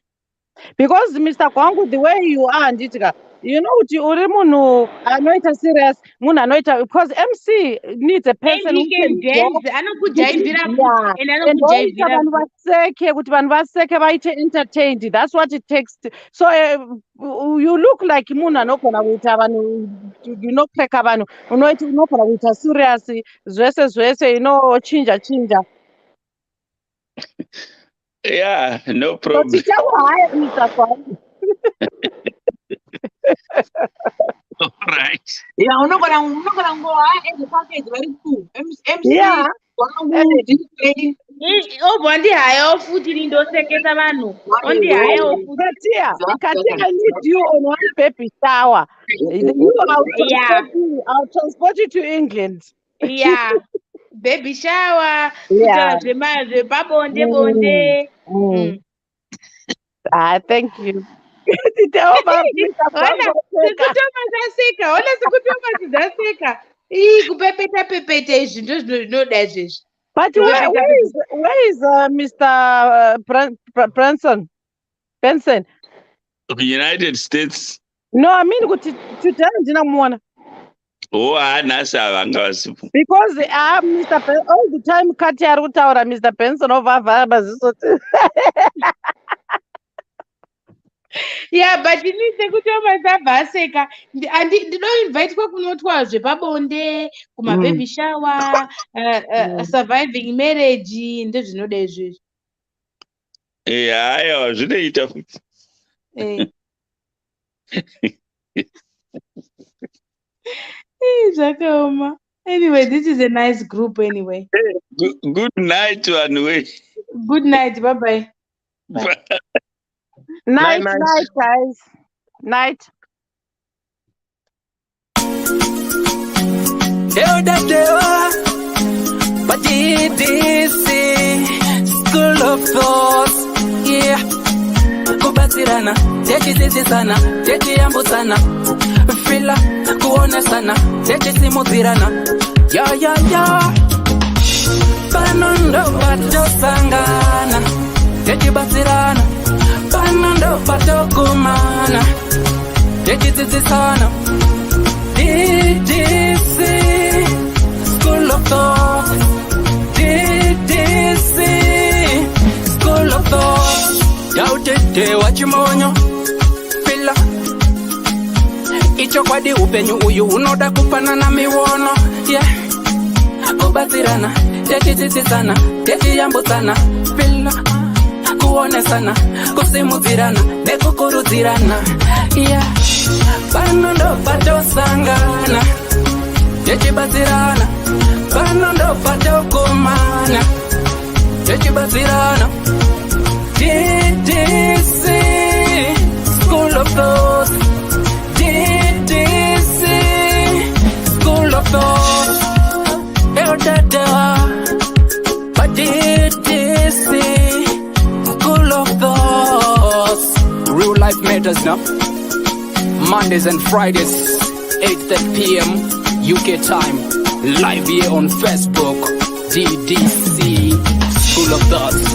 Because Mr. Kwangu, the way you are, Nditika, you know what you urimu anoita serious muna anoita because MC needs a person who can dance anokujaivira and anokujaivira vanhu vaseke kuti vanhu vaseke vaite entertained. That's what it takes so you look like munhu anogona kuita vanhu unokreka vanhu unogona kuita serious zvese chinja yeah, no problem. So tichakuhaya Mr. Kwangu. All right. Yeah, I'm not gonna go and the package very cool. MC. Yeah. Bondi hayo futhi lindosekeza vanhu. Bondi hayo futhi. Katia, I need you on one baby shower. I'll transport you to England. Yeah. Baby shower. Yeah. Bonde. Thank you. But where is Mr. Benson? United States. No, I mean today ndinamuona. Oh, nasa vangawasipo. Because Mr. Benson all the time kati ari kutaura Mr. Benson ovavha maziso. Yeah, but you need to go to Mazabaseka. And they don't invite people not was Pabonde, kuma baby shower, surviving marriage, and there's no days. Yeah, I was really tough. Anyway, this is a nice group anyway. Good night to Anway. Good night, bye-bye. Bye. Night, guys. Night. Ddc Skool of Thoughts. Yeah. Kubatirana, techisisana, techiyambusana. Fila, kuonesana, techisimudzirana. Yeah. Panondo patosangana, techibatsirana. Panondo patokumana, techidzidzisana. Ddc Skool of Thoughts. Ddc Skool of Thoughts. Yautete wachimonyo fila icho kwadi upenyu uyu unoda kupanana miwono. Yeah. Kubatsirana, techidzidzisana, techiyambutsana. Fila kuonesana, kusimudzirana, nekukurudzirana. Yeah. Panondo patosangana, techibatsirana. Panondo patokumana, techibatsirana. Ddc Skool of Thoughts. Ddc Skool of Thoughts. But Ddc Skool of Thoughts. Real life matters now. Mondays and Fridays, 8:30 p.m. UK time. Live here on Facebook. Ddc Skool of Thoughts.